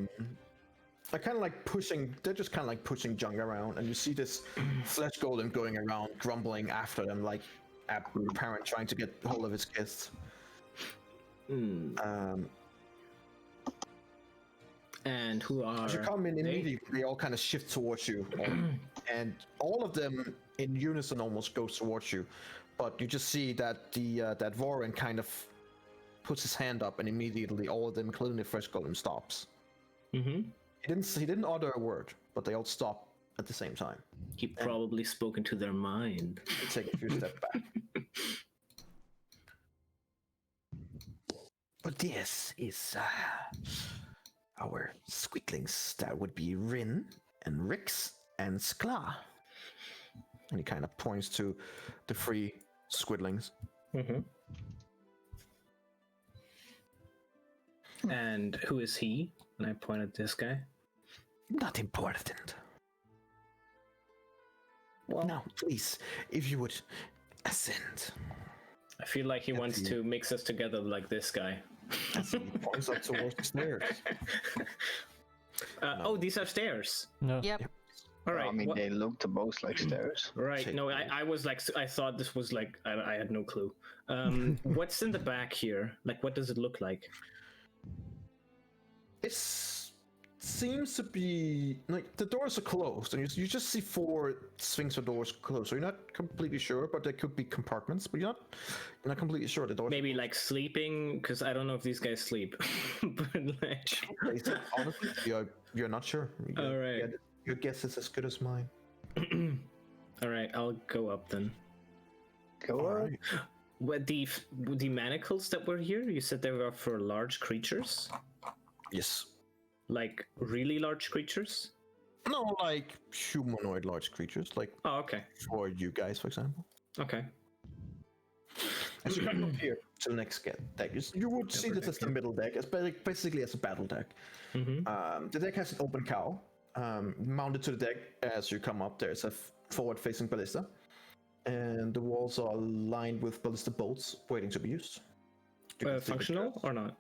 kind of like pushing. They're just kind of like pushing junk around, and you see this flesh golem going around, grumbling after them, like a parent trying to get hold of his kids. And who are As you come in they? immediately, they all kind of shift towards you, and all of them in unison almost goes towards you. But you just see that that Vorin kind of puts his hand up, and immediately all of them, including the fresh golem, stops. Mm-hmm. He didn't utter a word, but they all stop at the same time. He probably spoke into their mind. They take a few steps back. But this is our squeaklings. That would be Rin and Rix and Skla. And he kind of points to the 3 squidlings. Mm-hmm. And who is he? And I point at this guy. Not important. Well, Now, please, if you would ascend. I feel like he wants to mix us together like this guy. As he points up towards the stairs. Oh, these are stairs. No. Yep. All right. I mean, they look the most like stairs. Right. Check No, those. I was like, I thought this was like, I had no clue. What's in the back here? Like, what does it look like? It seems to be like the doors are closed, and you just see 4 sphinx doors closed. So you're not completely sure, but there could be compartments, but you're not completely sure the doors. Maybe like sleeping, because I don't know if these guys sleep. But like, Honestly, you're not sure. All right. Your guess is as good as mine. all right, I'll go up then. Go on. What the manacles that were here? You said they were for large creatures, Yes. like really large creatures. No, like humanoid large creatures, like Oh, okay, for you guys, for example. okay. As you come up here to the next deck, you would see this as the middle deck, as basically as a battle deck. The deck has an open cow. Mounted to the deck as you come up, there's a forward-facing ballista, and the walls are lined with ballista bolts waiting to be used. You can see the Functional traps. or not?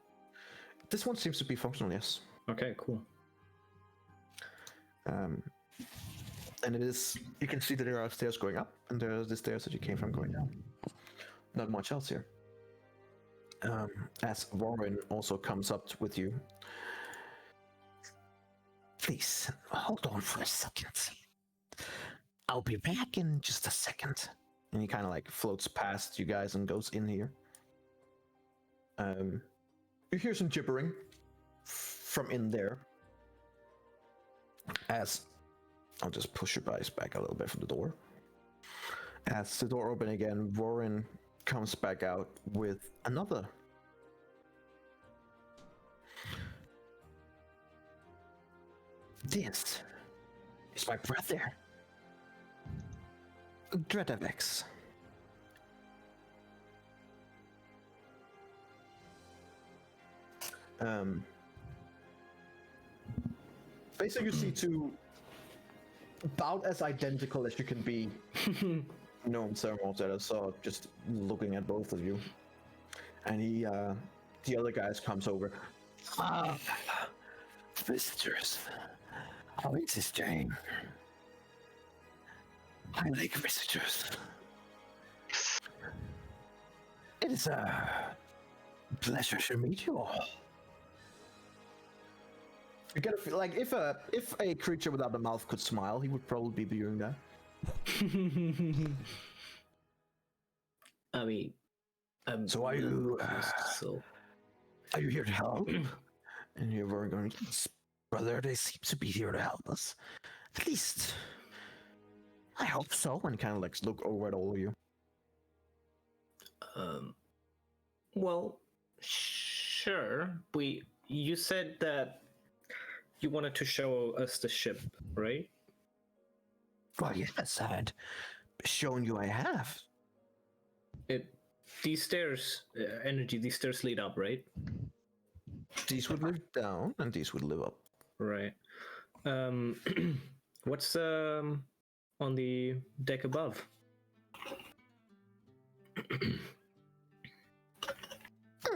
This one seems to be functional, yes. Okay, cool. And it is, you can see that there are stairs going up, and there are the stairs that you came from going down. Not much else here. As Warren also comes up with you. Please, hold on for a second. I'll be back in just a second. And he kind of like floats past you guys and goes in here. You hear some gibbering from in there. As I'll just push your guys back a little bit from the door. As the door opens again, Warren comes back out with another. This is my brother, Dredavex. Basically, you see 2 about as identical as you can be gnome ceremonials that I saw just looking at both of you. And he, the other guy comes over. Visitors. How is this, Jane? I like visitors. It is a pleasure to meet you all. You get a feel like if a creature without a mouth could smile, he would probably be doing that. I mean, So are you? So Are you here to help? And you're very going, yes, brother, they seem to be here to help us. At least, I hope so. And kind of like look over at all of you. well, sure. You said that you wanted to show us the ship, right? Well, yes, I had shown you I have. These stairs, these stairs lead up, right? These would live down, and these would live up. Right. What's on the deck above?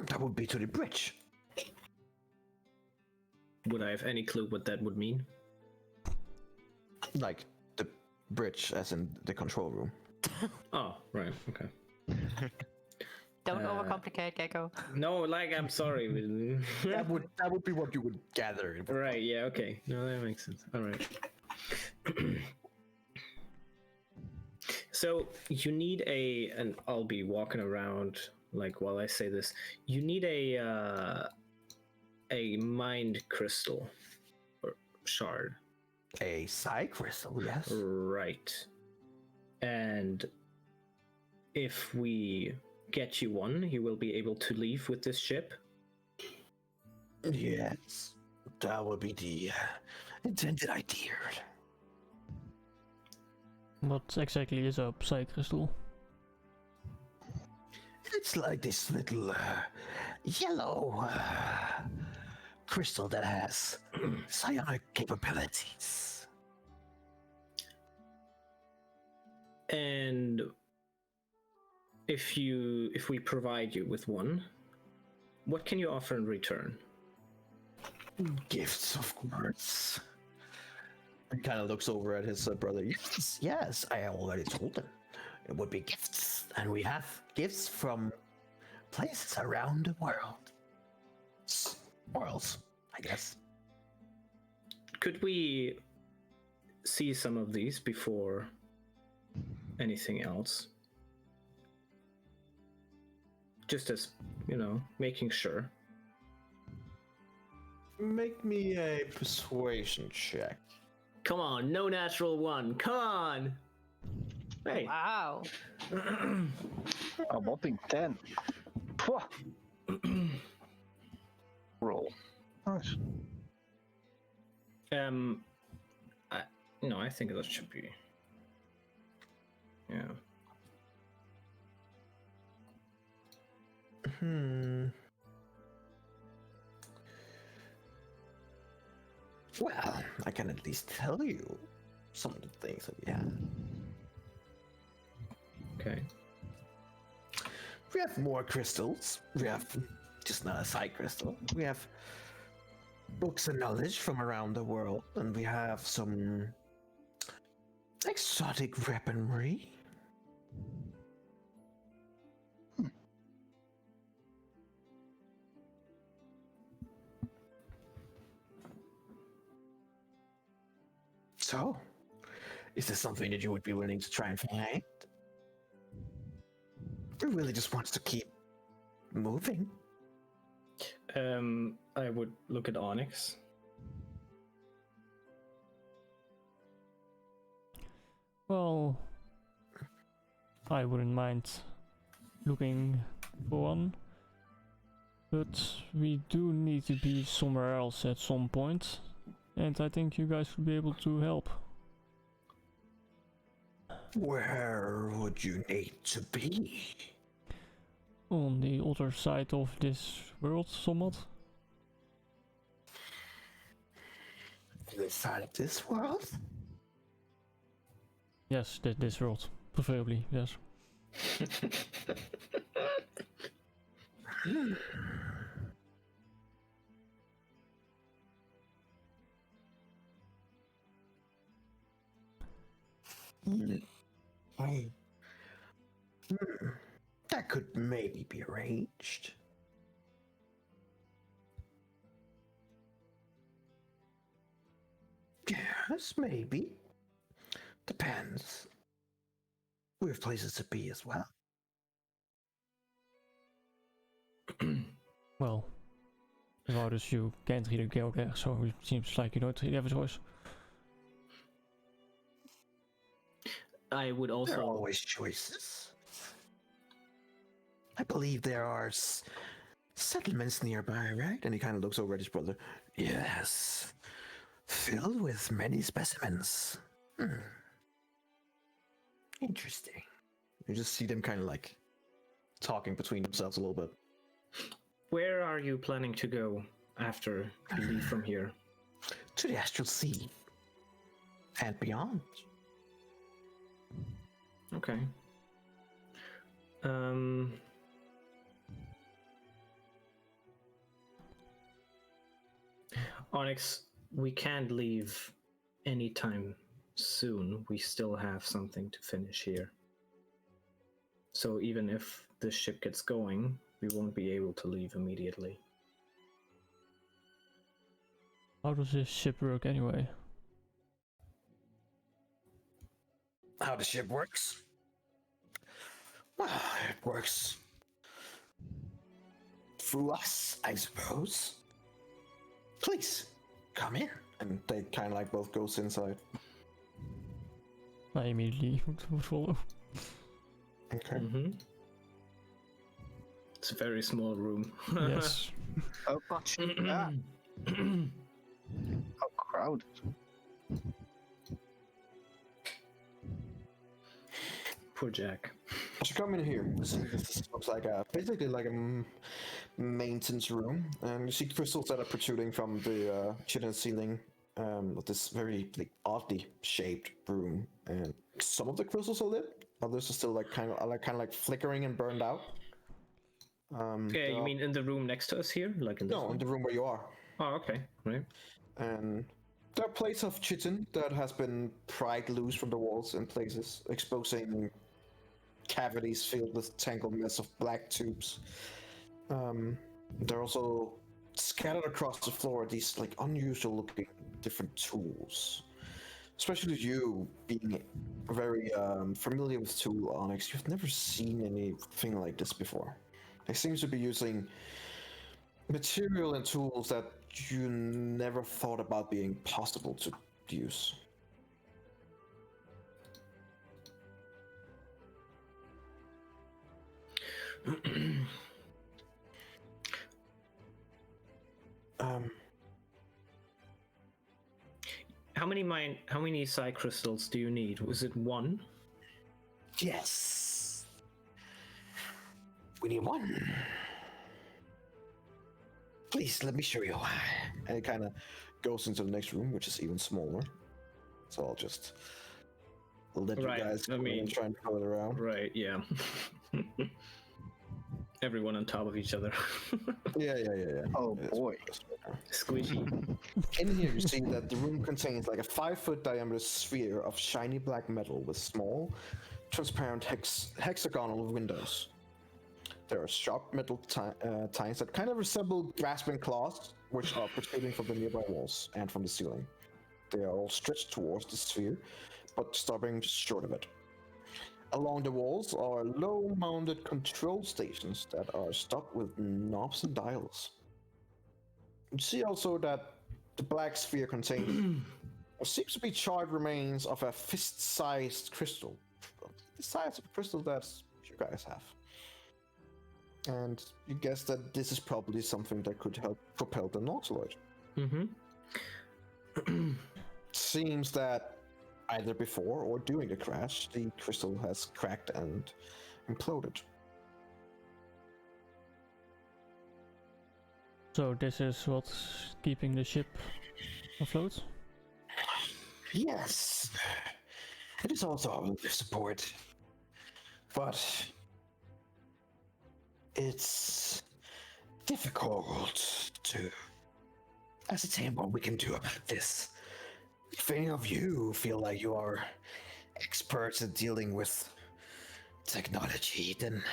That would be to the bridge. Would I have any clue what that would mean? Like the bridge, as in the control room. Oh, right. Okay. Don't overcomplicate, Gecko. No, like I'm sorry. That would be what you would gather. Right. Yeah. Okay. No, that makes sense. All right. So you need and I'll be walking around like while I say this. You need a mind crystal or shard. A psi crystal, yes. Right. And if we get you one, you will be able to leave with this ship. Yes, that would be the intended idea. What exactly is a psi crystal? It's like this little yellow crystal that has psionic capabilities. And if we provide you with one, what can you offer in return? Gifts, of course. He kind of looks over at his brother. Yes, I already told him. It would be gifts, and we have gifts from places around the world. Worlds, I guess. Could we see some of these before anything else? Just as, making sure. Make me a persuasion check. Come on, no natural one. Come on. Hey. Wow. A whopping 10. Pwah. Roll. Nice. I think that should be. Yeah. Well, I can at least tell you some of the things that we have. Okay. We have more crystals. We have just not a side crystal. We have books and knowledge from around the world, and we have some exotic weaponry. So, is this something that you would be willing to try and find? Or really just wants to keep moving? I would look at Onyx. Well, I wouldn't mind looking for one, but we do need to be somewhere else at some point, and I think you guys would be able to help. Where would you need to be? On the other side of this world, somewhat. This side of this world? Yes, this world, preferably, yes. That could maybe be arranged. Yes, maybe. Depends. We have places to be as well. Well, without us you can't really go there, so it seems like you don't really have a choice. I would There are also. always choices. I believe there are settlements nearby, right? And he kind of looks over at his brother. Yes. Filled with many specimens. Interesting. You just see them kind of like talking between themselves a little bit. Where are you planning to go after you leave from here? To the astral sea. And beyond. Okay. Onyx, we can't leave anytime soon. We still have something to finish here. So even if the ship gets going, we won't be able to leave immediately. How does this ship work anyway? How the ship works? Well, it works through us, I suppose. Please, come in. And they kind of like both goes inside. I immediately would follow. Okay. Mm-hmm. It's a very small room. Yes. Oh, gosh. Yeah. How crowded. Poor Jack. So come in here. This looks like basically like a maintenance room, and you see crystals that are protruding from the hidden ceiling of this very like oddly shaped room. And some of the crystals are lit, others are still like kind of flickering and burned out. Yeah, you mean in the room next to us here, like in this no, one? in the room where you are. Oh, okay, right. And There are plates of chitin that has been pried loose from the walls in places, exposing cavities filled with tangled mess of black tubes. There are also scattered across the floor these like unusual looking different tools. Especially you being very familiar with tool Onyx, you've never seen anything like this before. They seem to be using material and tools that you never thought about being possible to use. How many psi crystals do you need? Was it one? Yes. We need one. Please, let me show you. And it kind of goes into the next room, which is even smaller. So I'll just let you guys go and try and pull it around. Right, yeah. Everyone on top of each other. Yeah. Oh boy. Squishy. In here, you see that the room contains like a 5-foot diameter sphere of shiny black metal with small, transparent hexagonal windows. There are sharp metal tines that kind of resemble grasping claws, which are protruding from the nearby walls and from the ceiling. They are all stretched towards the sphere, but stopping just short of it. Along the walls are low-mounted control stations that are stocked with knobs and dials. You see also that the black sphere contains what seems to be charred remains of a fist-sized crystal. The size of a crystal that you guys have. And you guess that this is probably something that could help propel the Nautiloid. Seems that either before or during the crash, the crystal has cracked and imploded. So this is what's keeping the ship afloat? Yes. It is also our life support. But it's difficult to ascertain what we can do about this. If any of you feel like you are experts at dealing with technology, then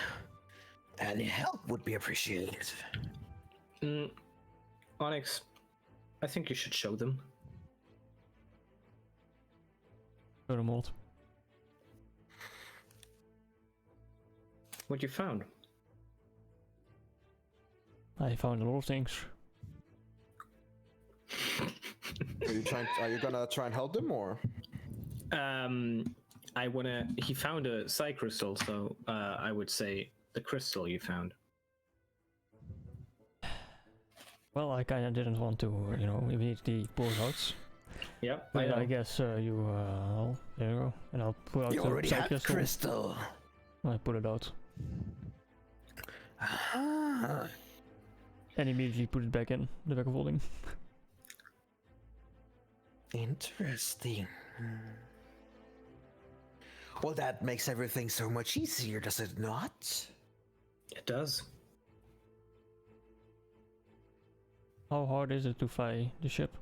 any help would be appreciated. Onyx, I think you should show them. Show them what? What you found? I found a lot of things. Are you gonna try and help them, or? He found a psi crystal, so I would say the crystal you found. Well, I kinda didn't want to, immediately pull it out. Yep. But I guess you, well, there you go. And I'll pull out You the already psi have crystal. I pull it out. Ah. And immediately put it back in the back of holding. Interesting. Well, that makes everything so much easier, does it not? It does. How hard is it to fly the ship?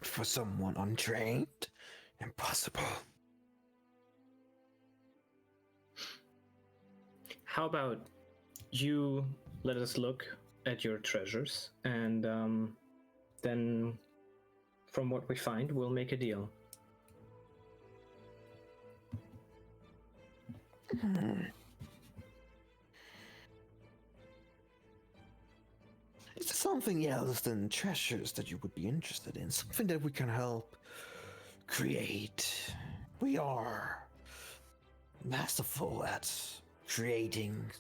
For someone untrained? Impossible. How about you let us look at your treasures, and then from what we find, we'll make a deal. Is there something else than treasures that you would be interested in? Something that we can help create? We are masterful at creating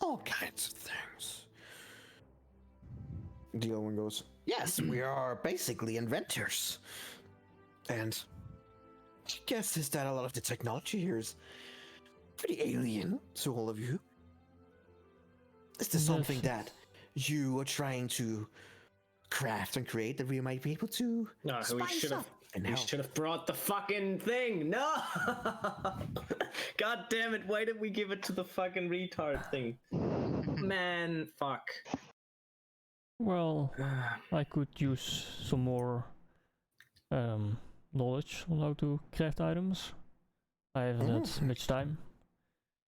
all kinds of things. The Owen goes, yes, we are basically inventors. And my guess is that a lot of the technology here is pretty alien to all of you. Is there something that you are trying to craft and create that we might be able to spice up? We should have brought the fucking thing. No! God damn it, why did we give it to the fucking retard thing? Man, fuck. Well, I could use some more knowledge on how to craft items. I haven't had much time.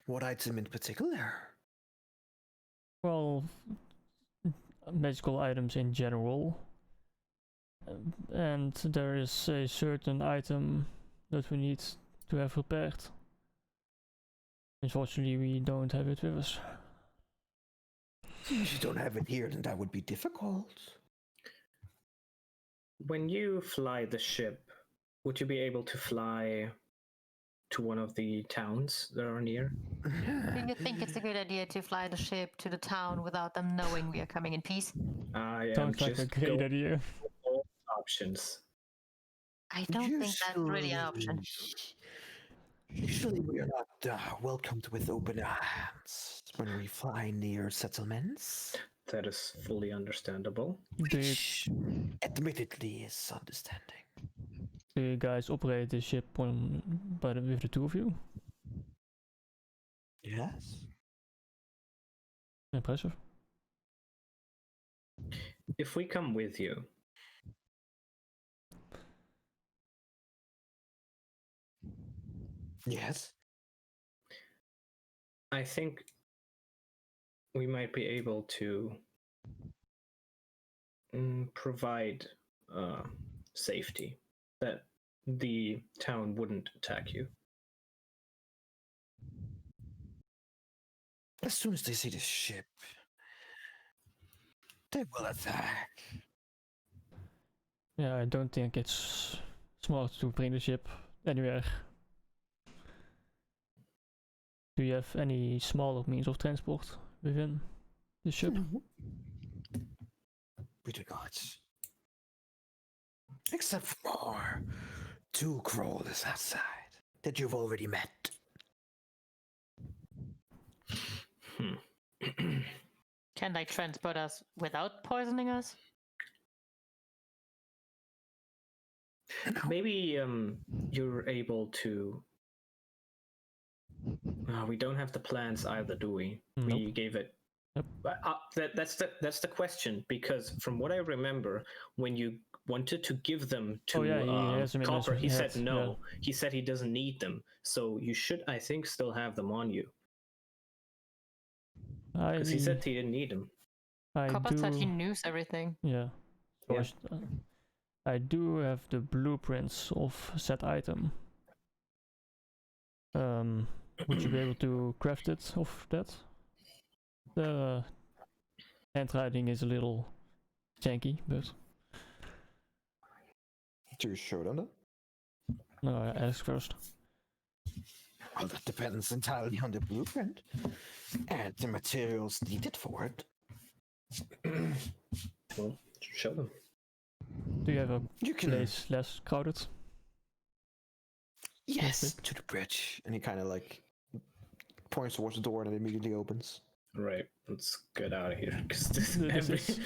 What item in particular? Well, magical items in general. And there is a certain item that we need to have prepared. Unfortunately, we don't have it with us. If you don't have it here, then that would be difficult. When you fly the ship, would you be able to fly to one of the towns that are near? Do you think it's a good idea to fly the ship to the town without them knowing we are coming in peace? I am Sounds like a just great going idea. for all options. I don't think that's really an option. Usually we are not welcomed with open arms when we fly near settlements. That is fully understandable. Which, admittedly, is understanding. Do you guys operate the ship with the two of you? Yes. Impressive. If we come with you, Yes. I think we might be able to provide safety, that the town wouldn't attack you. As soon as they see the ship, they will attack. Yeah, I don't think it's smart to bring the ship anywhere. Do you have any smaller means of transport within the ship? With regards. Except for two crawlers outside that you've already met. Can they transport us without poisoning us? Maybe you're able to. We don't have the plans either, do we? Nope. We gave it. Yep. That's the question, because from what I remember, when you wanted to give them to he has them in Copper, his he said head, no. yeah. He said he doesn't need them. So you should, I think, still have them on you, because he said he didn't need them. Copper said he knows everything. Yeah. So Yeah. I do have the blueprints of said item. Would you be able to craft it of that? The handwriting is a little janky, but Do you show them that? no, I ask first. Well, that depends entirely on the blueprint and the materials needed for it. Well, show them. Do you have a You can. place less crowded? Yes, to the bridge. And he kind of like points towards the door and it immediately opens. Right, let's get out of here, because This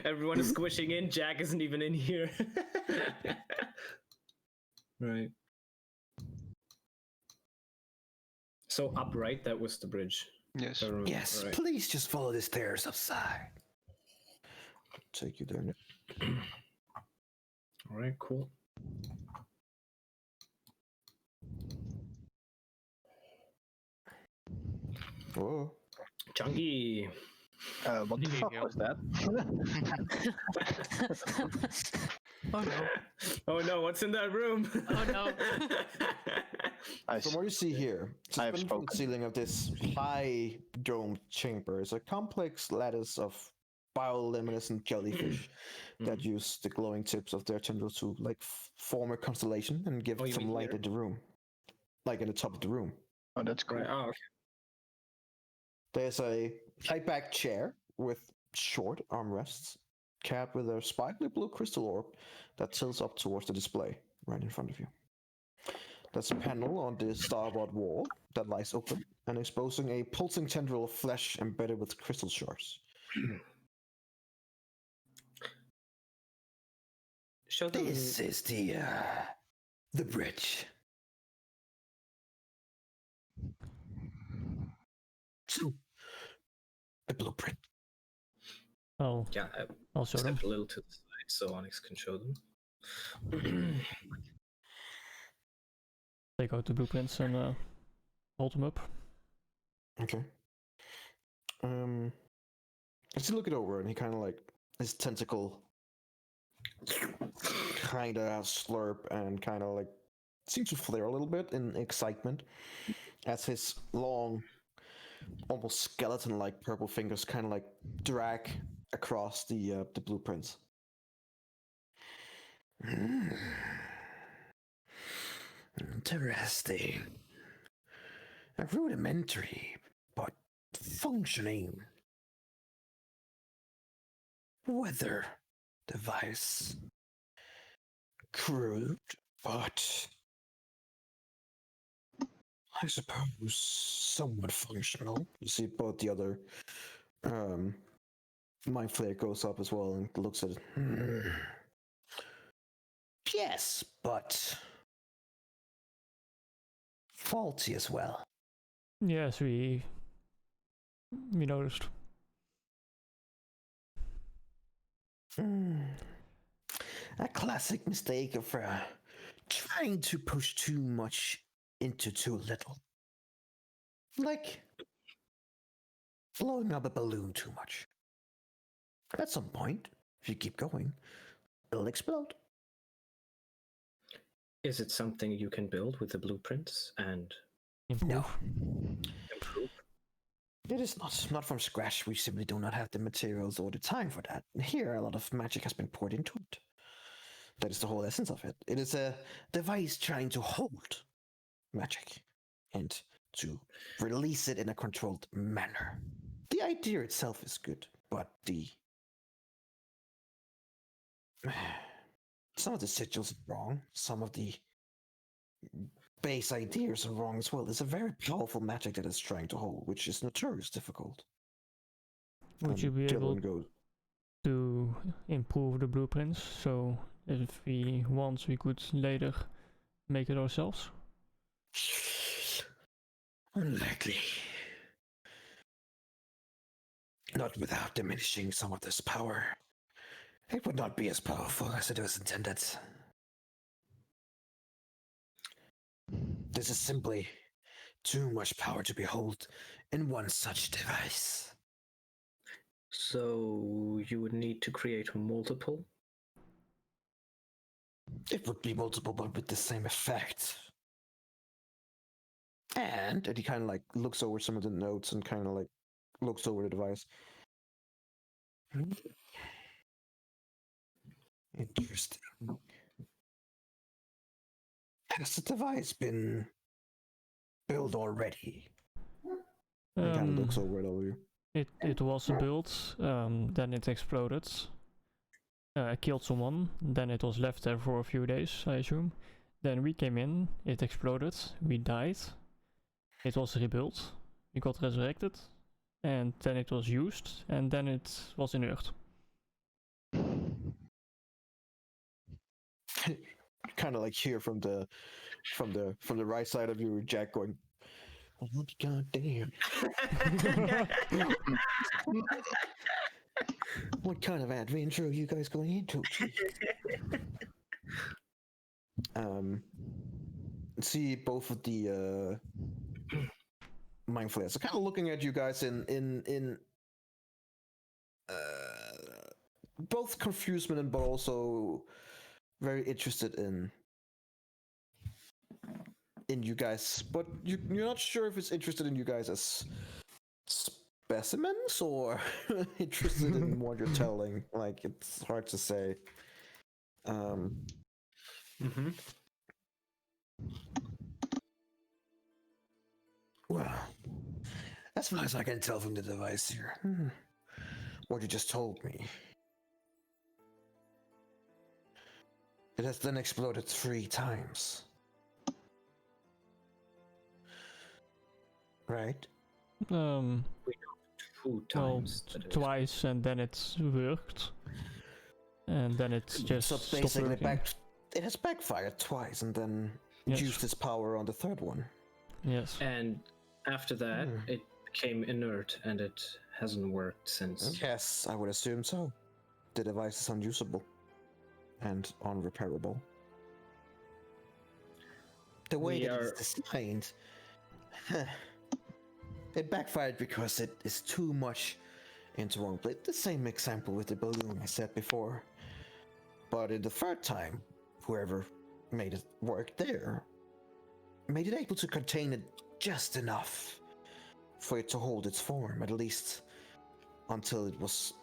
everyone is squishing in. Jack isn't even in here. Right. So up, right? That was the bridge. Yes. I remember, Yes, right. please just follow the stairs outside. Take you there now. All right, cool. Whoa. Chunky. What the Here you fuck go. was that? Oh no. Oh no, what's in that room? Oh no. From what you see here, I have suspended from the spoken. ceiling of this high domed chamber is a complex lattice of bioluminescent jellyfish that use the glowing tips of their tendrils to like form a constellation and give Oh, you some mean light here? in the room, like in the top of the room. Oh, that's cool. Right. Oh, okay. There's a high-backed chair with short armrests, capped with a sparkly blue crystal orb that tilts up towards the display right in front of you. There's a panel on the starboard wall that lies open and exposing a pulsing tendril of flesh embedded with crystal shards. Show them. This is the bridge. So, the blueprint. Yeah, I'll show them. step a little to the side so Onyx can show them. Take out the blueprints and hold them up. Okay. Let's look it over, and he kind of like his tentacle kind of slurp and kind of like seems to flare a little bit in excitement as his long, almost skeleton-like purple fingers kind of like drag across the blueprints. Interesting. A rudimentary but functioning weather device. Crude, but I suppose somewhat functional. You see both the other mind flare goes up as well and looks at it. Yes, but faulty as well. Yes, we noticed. A classic mistake of trying to push too much into too little. Like blowing up a balloon too much. At some point, if you keep going, it'll explode. Is it something you can build with the blueprints and Improve. No, improve? it is not from scratch. We simply do not have the materials or the time for that. Here, a lot of magic has been poured into it. That is the whole essence of it. It is a device trying to hold magic and to release it in a controlled manner. The idea itself is good, but some of the sigils are wrong. Some of the base ideas are wrong as well. It's a very powerful magic that it's trying to hold, which is notoriously difficult. Would you be able goes, to improve the blueprints so if we want, we could later make it ourselves? unlikely. Not without diminishing some of this power. It would not be as powerful as it was intended. This is simply too much power to behold in one such device. So you would need to create multiple? It would be multiple, but with the same effect. And he kind of like looks over some of the notes and kind of like looks over the device. Interesting. Has the device been built already? He kind of looks over it over you. It was built, then it exploded. Killed someone, then it was left there for a few days, I assume. Then we came in, it exploded, we died. It was rebuilt, we got resurrected, and then it was used, and then it was inert. Kind of like hear from the right side of you, Jack going, "Oh, God damn! What kind of adventure are you guys going into?" See both of the mind flares. So kind of looking at you guys in both confusement but also very interested in you guys, but you're not sure if it's interested in you guys as specimens or interested in what you're telling. Like, it's hard to say. Well, as far as I can tell from the device here, what you just told me, it has then exploded 3 times. Right? We know 2 times. Twice, and then it worked. And then it's just so stopped basically working. it has backfired twice and then used its power on the 3rd one. Yes. And after that, it became inert and it hasn't worked since. Yes, I would assume so. The device is unusable and unrepairable. The way We that are- it's designed, it backfired because it is too much into one place. The same example with the balloon I said before. But in the third time, whoever made it work there made it able to contain it just enough for it to hold its form, at least until it was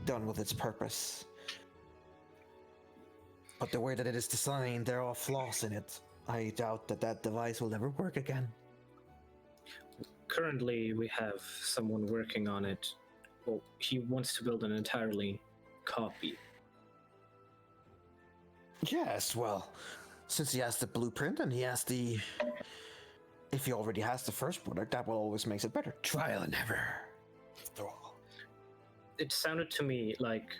done with its purpose. But the way that it is designed, there are flaws in it. I doubt that that device will ever work again. Currently, we have someone working on it. Well, he wants to build an entirely copy. Yes, well, since he has the blueprint and he has the... If he already has the first product, that will always makes it better. Trial and error, after all. It sounded to me like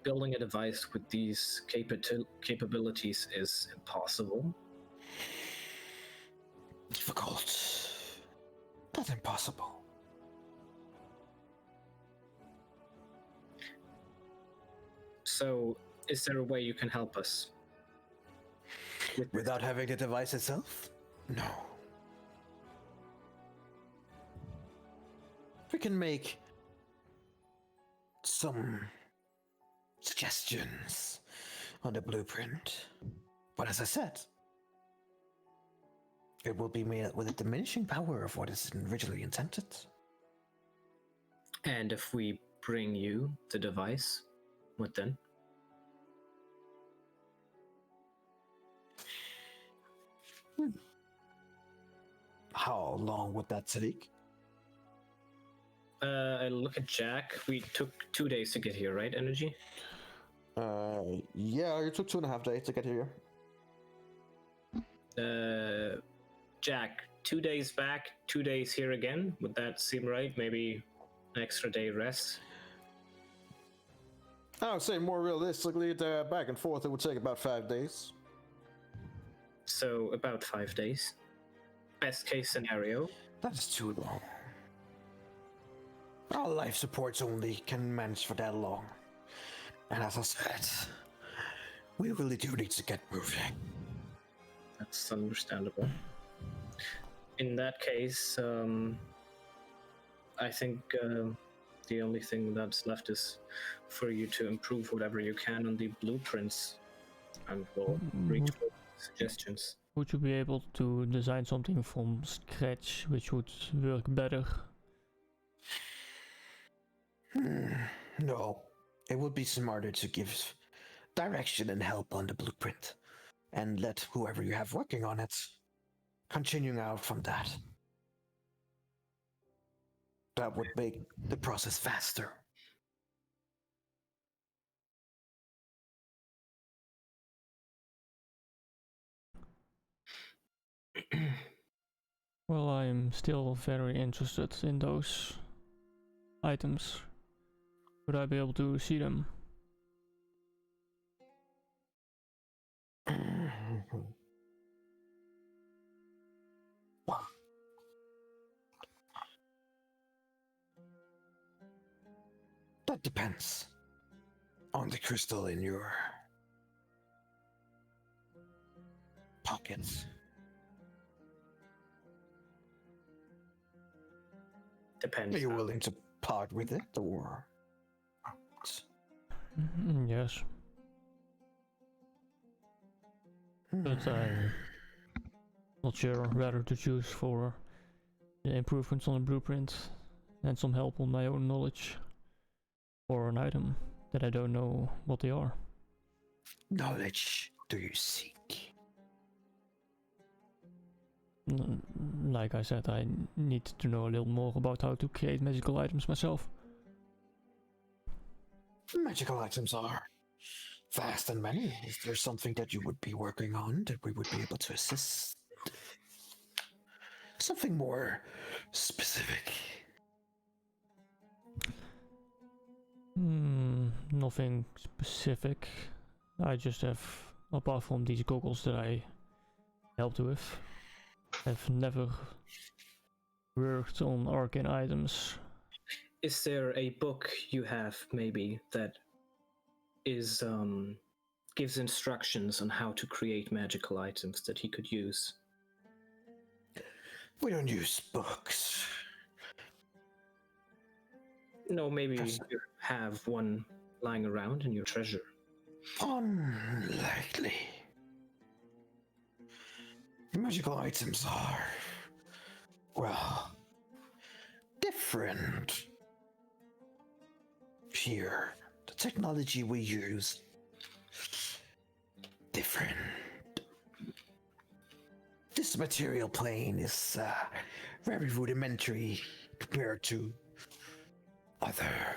building a device with these capabilities is impossible. Difficult. Not impossible. So, is there a way you can help us? Without having the device itself? No. We can make some suggestions on the blueprint. But as I said, it will be made with a diminishing power of what is originally intended. And if we bring you the device, what then? How long would that take? I look at Jack. We took 2 days to get here, right, Energy? Yeah, it took 2.5 days to get here. Jack, 2 days back, 2 days here again. Would that seem right? Maybe an extra day rest? I would say more realistically, the back and forth, it would take about 5 days. So, about 5 days. Best case scenario. That is too long. Our life supports only can manage for that long. And as I said, we really do need to get moving. That's understandable. In that case, I think the only thing that's left is for you to improve whatever you can on the blueprints, and we'll reach for suggestions. Would you be able to design something from scratch which would work better? No, it would be smarter to give direction and help on the blueprint, and let whoever you have working on it continuing out from that. That would make the process faster. Well, I'm still very interested in those items. Would I be able to see them? That depends on the crystal in your pockets. Depends. Are you willing to part with it, or? Yes. But I'm not sure whether to choose for the improvements on the blueprint and some help on my own knowledge, or an item that I don't know what they are. Knowledge do you seek? Like I said, I need to know a little more about how to create magical items myself. Magical items are vast and many. Is there something that you would be working on that we would be able to assist? Something more specific. Nothing specific. I just have, apart from these goggles that I helped with, I've never worked on arcane items is there a book you have maybe that is gives instructions on how to create magical items that he could use? We don't use books. No, maybe Yes. you have one lying around in your treasure. Unlikely. Magical items are, well, different. Here, the technology we use, different. This material plane is very rudimentary compared to other.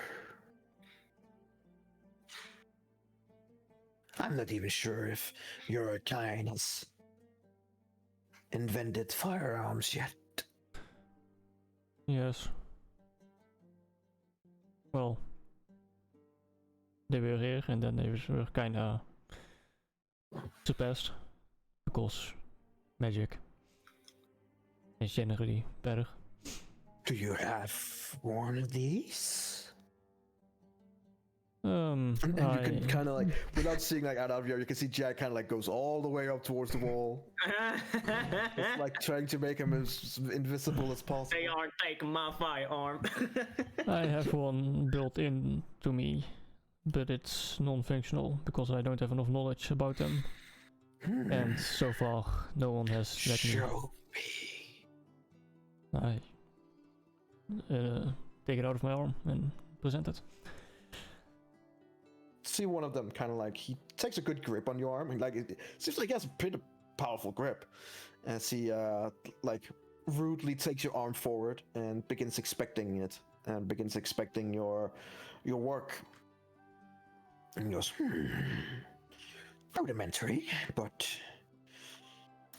I'm not even sure if your kind has invented firearms yet. Yes. Well, they were here and then they were kinda surpassed because magic is generally better. Do you have one of these? And you can kind of like, without seeing like out of here, you can see Jack kind of like goes all the way up towards the wall. It's like trying to make him as invisible as possible. They aren't taking my firearm. I have one built in to me, but it's non-functional because I don't have enough knowledge about them. And so far, no one has let me. Show me. I take it out of my arm and present it. See one of them kind of like, he takes a good grip on your arm, and like it seems like he has a pretty powerful grip, as he like rudely takes your arm forward and begins inspecting it and begins inspecting your work, and he goes, rudimentary, but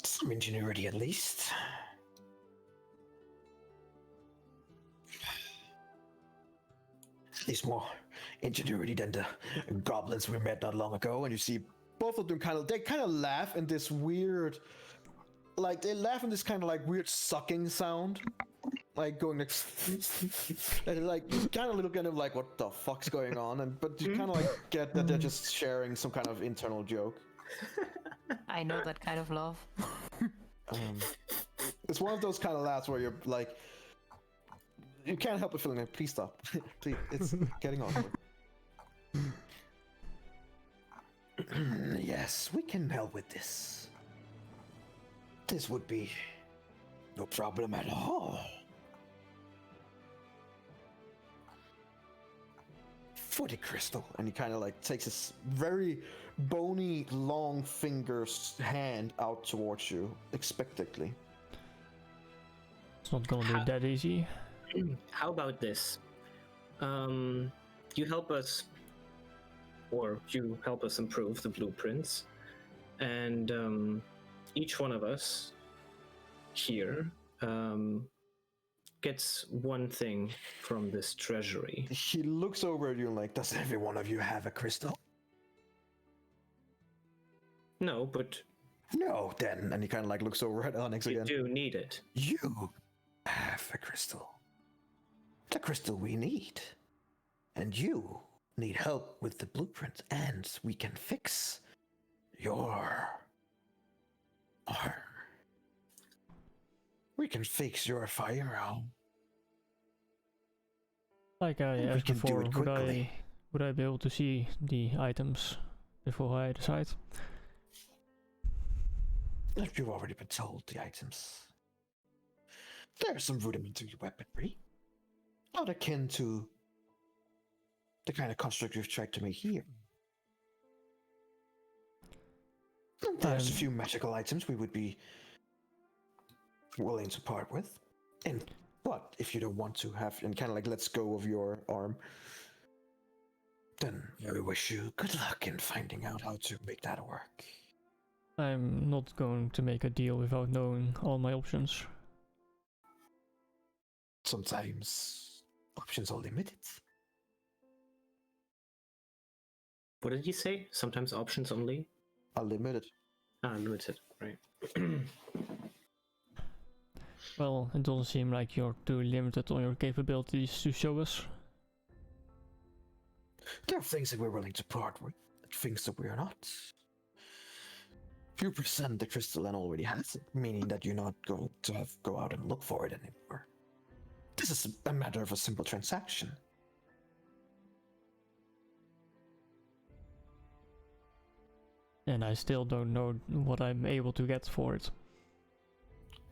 some ingenuity at least. At least more ingenuity than the goblins we met not long ago. And you see both of them they kind of laugh in this weird, like they laugh in this kind of like weird sucking sound, like going like, and like kind of little kind of like what the fuck's going on, and but you kind of like get that they're just sharing some kind of internal joke. I know that kind of love. It's one of those kind of laughs where you're like, you can't help but feeling like, please stop. Please, it's getting awkward. Yes, we can help with this. This would be no problem at all. For the crystal. And he kind of like takes his very bony, long hand out towards you, expectantly. It's not gonna be that easy. How about this? You help us, or you help us improve the blueprints, and each one of us here gets one thing from this treasury. He looks over at you and like, does every one of you have a crystal? No, but No, then. And he kind of like looks over at Onyx you again. do need it. You have a crystal. The crystal we need. And you need help with the blueprint, and we can fix your arm. We can fix your firearm. Like I And we asked can do before, it quickly. would I be able to see the items before I decide? If you've already been told the items. There's some rudimentary weaponry. Not akin to the kind of construct you've tried to make here. And there's a few magical items we would be willing to part with. But if you don't want to have and kind of like lets go of your arm, then I wish you good luck in finding out how to make that work. I'm not going to make a deal without knowing all my options. Sometimes options are limited. What did you say? Sometimes options only? Are limited. Ah, limited, right. Well, it doesn't seem like you're too limited on your capabilities to show us There are things that we're willing to part with, things that we are not. If you present the crystal and already has it, meaning that you're not going to go out and look for it anymore. This is a matter of a simple transaction. And I still don't know what I'm able to get for it.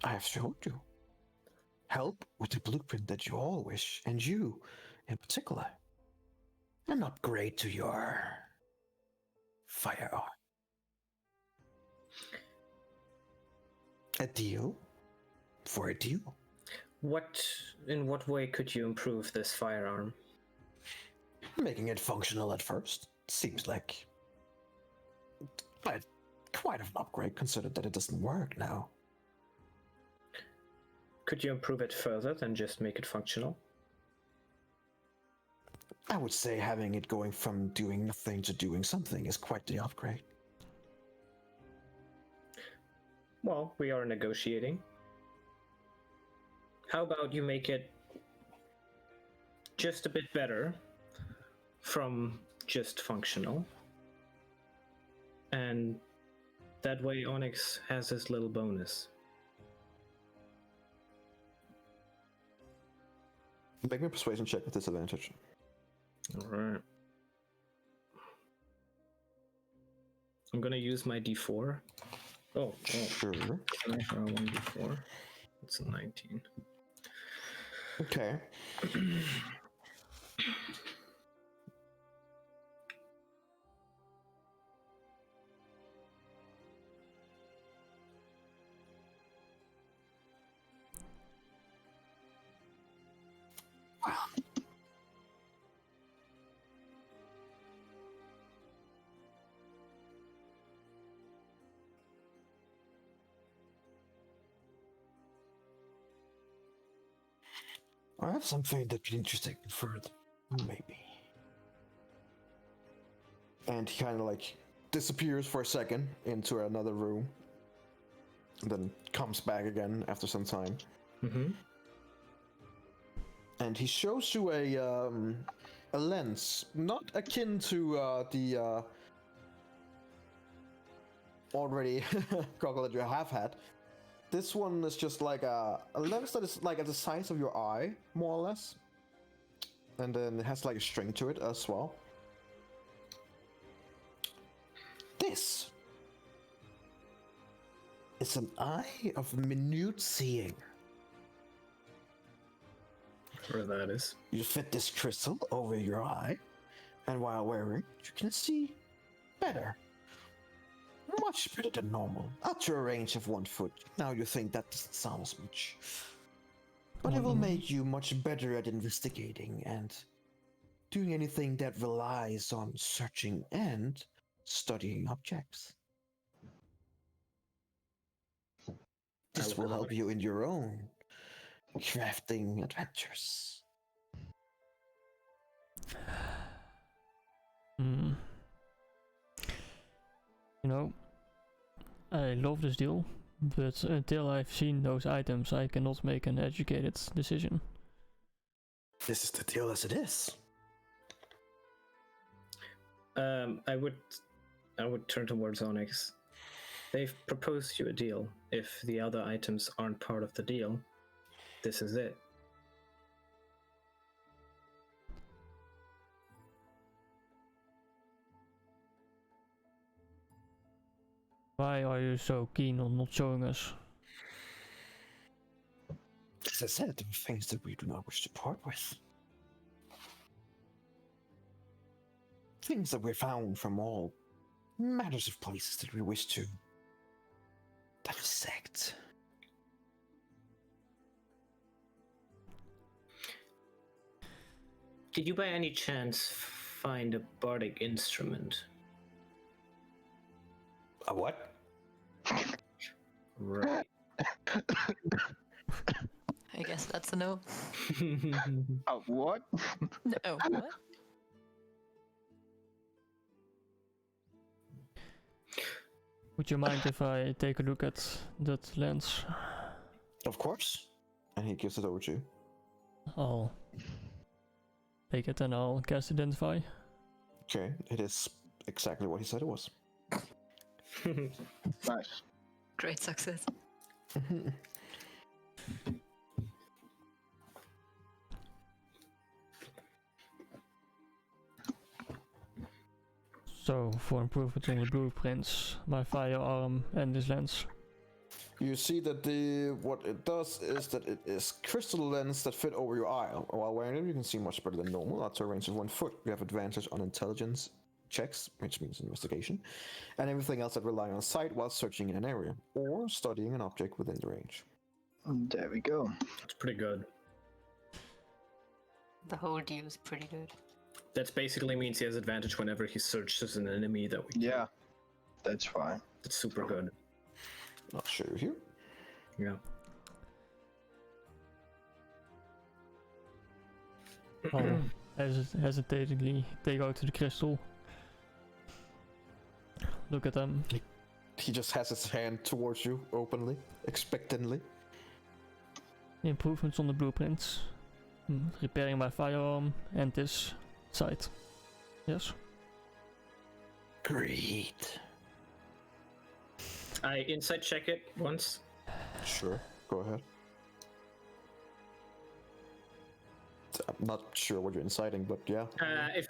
I have showed you. Help with the blueprint that you all wish, and you, in particular, an upgrade to your firearm. A deal for a deal. In what way could you improve this firearm? Making it functional at first seems like quite an upgrade, considered that it doesn't work now. Could you improve it further than just make it functional? I would say having it going from doing nothing to doing something is quite the upgrade. Well, we are negotiating. How about you make it just a bit better from just functional? And that way Onyx has his little bonus. Make me a persuasion check with disadvantage. Alright. I'm gonna use my d4. Oh. Sure. Can I roll 1d4? It's a 19. Okay. I have something that could interest you further, maybe. And he kind of like disappears for a second into another room, and then comes back again after some time. Mm-hmm. And he shows you a lens, not akin to the already goggle that you have had. This one is just like a lens that is like at the size of your eye, more or less. And then it has like a string to it as well. This is an eye of minute seeing. Where that is. You fit this crystal over your eye, and while wearing it, you can see better. Much better than normal. Up to a range of 1 foot. Now you think that doesn't sound as much. But it will make you much better at investigating and doing anything that relies on searching and studying objects. This will help you in your own crafting adventures. You know, I love this deal, but until I've seen those items, I cannot make an educated decision. This is the deal as it is. I would turn towards Onyx. They've proposed you a deal. If the other items aren't part of the deal, this is it. Why are you so keen on not showing us? As I said, there are things that we do not wish to part with. Things that we found from all matters of places that we wish to dissect. Did you by any chance find a bardic instrument? A what? Right. I guess that's a no. What? No, what? Would you mind if I take a look at that lens? Of course. And he gives it over to you. I'll take it and I'll cast Identify. Okay, it is exactly what he said it was. Nice. Great success. So, for improvements on the blueprints, my firearm and this lens. You see that what it does is that it is crystal lens that fit over your eye. While wearing it, you can see much better than normal. Up to a range of 1 foot. You have advantage on intelligence checks, which means investigation, and everything else that rely on sight while searching in an area or studying an object within the range. There we go. It's pretty good. The whole deal is pretty good. That basically means he has advantage whenever he searches an enemy that we kill. Yeah, that's fine. It's super good. I'll show you here. Yeah. I'll hesitatingly take out the crystal. Look at them. He just has his hand towards you openly, expectantly. Improvements on the blueprints. Repairing my firearm and this sight. Yes. Great. I insight check it once. Sure, go ahead. I'm not sure what you're inciting, but yeah. If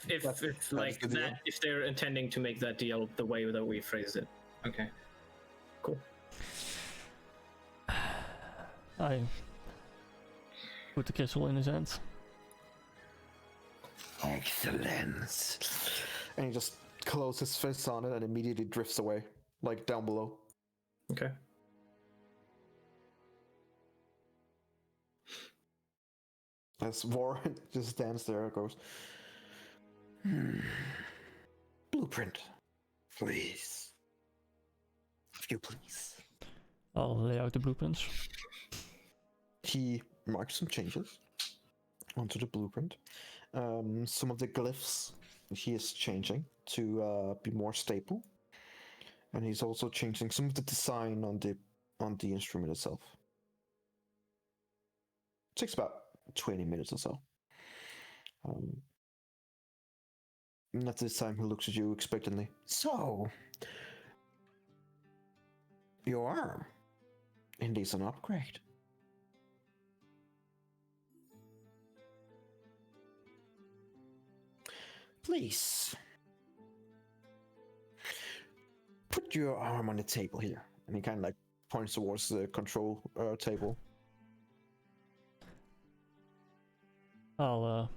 like the deal. that, if they're intending to make that deal the way that we phrase it. Okay. Cool. I put the crystal in his hand. Excellent. And he just closes his fist on it and immediately drifts away, like down below. Okay. As Warren just stands there and goes, Blueprint, please. If you please. I'll lay out the blueprints. He marks some changes onto the blueprint. Some of the glyphs he is changing to be more stable. And he's also changing some of the design on the instrument itself. Takes about 20 minutes or so. And at this time, he looks at you expectantly. So, your arm. Indeed, an upgrade. Please. Put your arm on the table here. And he kind of like points towards the control table. I'll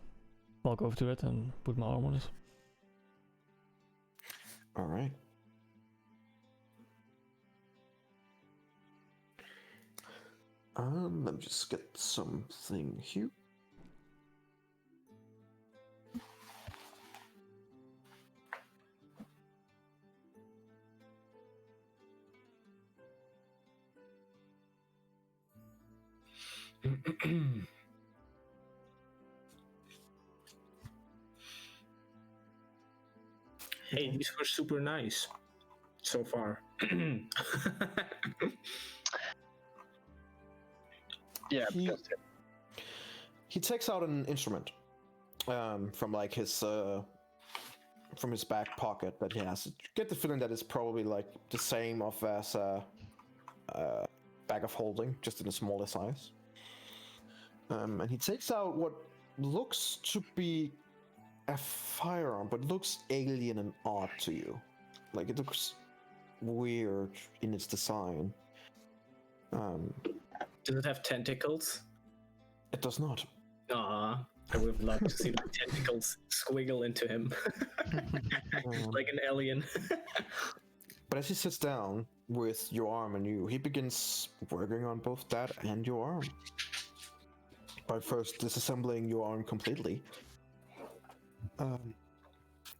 walk over to it and put my arm on it. All right. Let me just get something here. Hey, these were super nice so far. Yeah, He takes out an instrument from like his from his back pocket that he has. You get the feeling that it's probably like the same of as a bag of holding, just in a smaller size. And he takes out what looks to be a firearm, but looks alien and odd to you. Like, it looks weird in its design. Does it have tentacles? It does not. Aw, I would have loved to see the tentacles squiggle into him. Like an alien. But as he sits down with your arm and you, he begins working on both that and your arm. By first disassembling your arm completely. And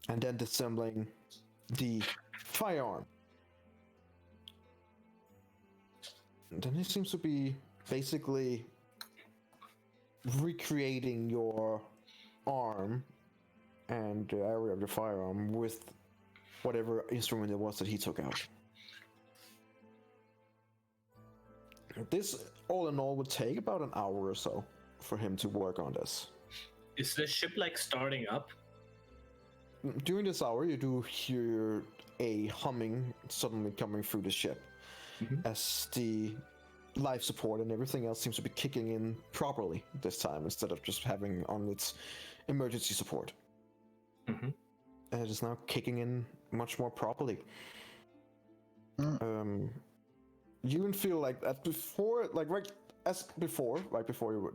then disassembling the firearm. And then he seems to be basically recreating your arm and the area of your firearm with whatever instrument it was that he took out. This, all in all, would take about an hour or so for him to work on this. Is the ship like starting up? during this hour, you do hear a humming suddenly coming through the ship as the life support and everything else seems to be kicking in properly this time instead of just having on its emergency support. And it is now kicking in much more properly. You even feel like that before, like right before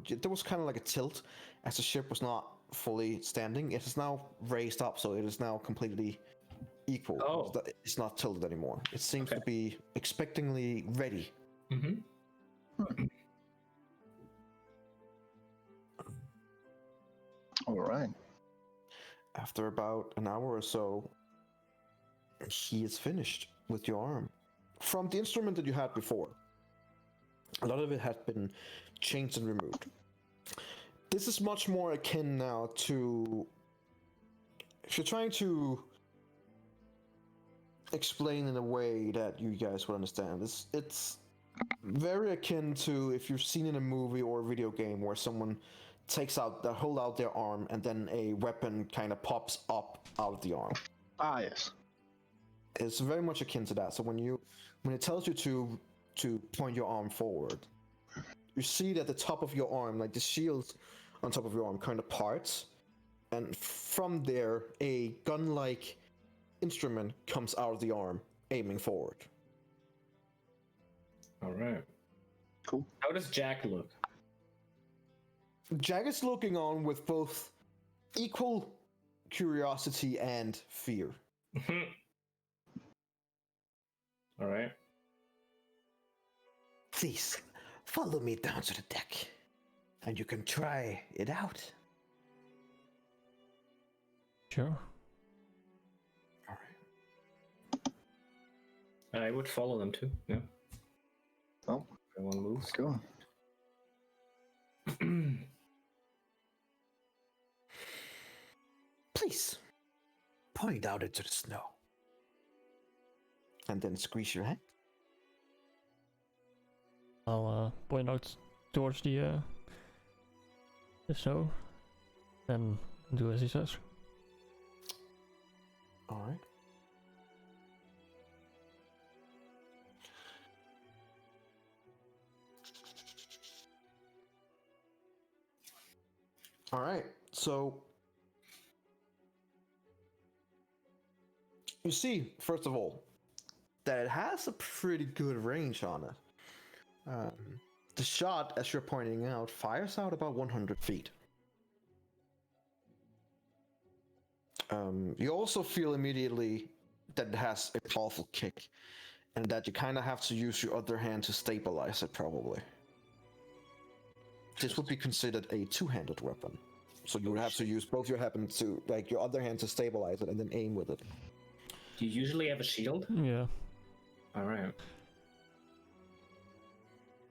there was kind of like a tilt as the ship was not fully standing. It is now raised up, so it is now completely equal. Oh. It's not tilted anymore. It seems to be expectingly ready. All right. After about an hour or so, he is finished with your arm. From the instrument that you had before, a lot of it had been changed and removed. This is much more akin now to, if you're trying to explain in a way that you guys would understand, it's very akin to if you've seen in a movie or a video game where someone hold out their arm and then a weapon kind of pops up out of the arm. Ah, yes. It's very much akin to that. So when it tells you to point your arm forward, you see that the top of your arm, like the shield on top of your arm, kind of parts, and from there a gun-like instrument comes out of the arm, aiming forward. All right. Cool. How does Jack look? Jack is looking on with both equal curiosity and fear. All right. Please, follow me down to the deck, and you can try it out. Sure. All right. I would follow them too. Yeah. Oh, Everyone moves. let's go. Please, point out into the snow. And then squeeze your hand. I'll point out towards the snow, and do as he says. All right. All right. So you see, first of all, that it has a pretty good range on it. The shot, as you're pointing out, fires out about 100 feet. You also feel immediately that it has a powerful kick, and that you kind of have to use your other hand to stabilize it, probably. This would be considered a two-handed weapon. So you would have to use both your hands to, like, your other hand to stabilize it and then aim with it. Do you usually have a shield? Yeah. All right.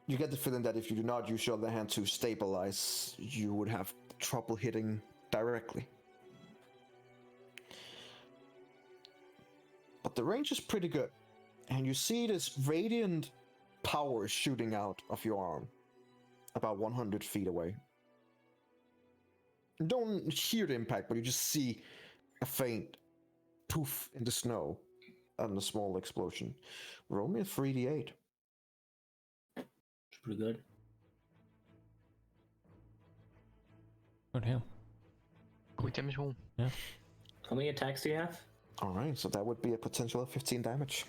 You get the feeling that if you do not use your other hand to stabilize, you would have trouble hitting directly. But the range is pretty good. And you see this radiant power shooting out of your arm, about 100 feet away. You don't hear the impact, but you just see a faint poof in the snow and a small explosion. Roll me a 3d8. It's pretty good. Good hell. Goed damage roll. Yeah. How many attacks do you have? Alright, so that would be a potential of 15 damage.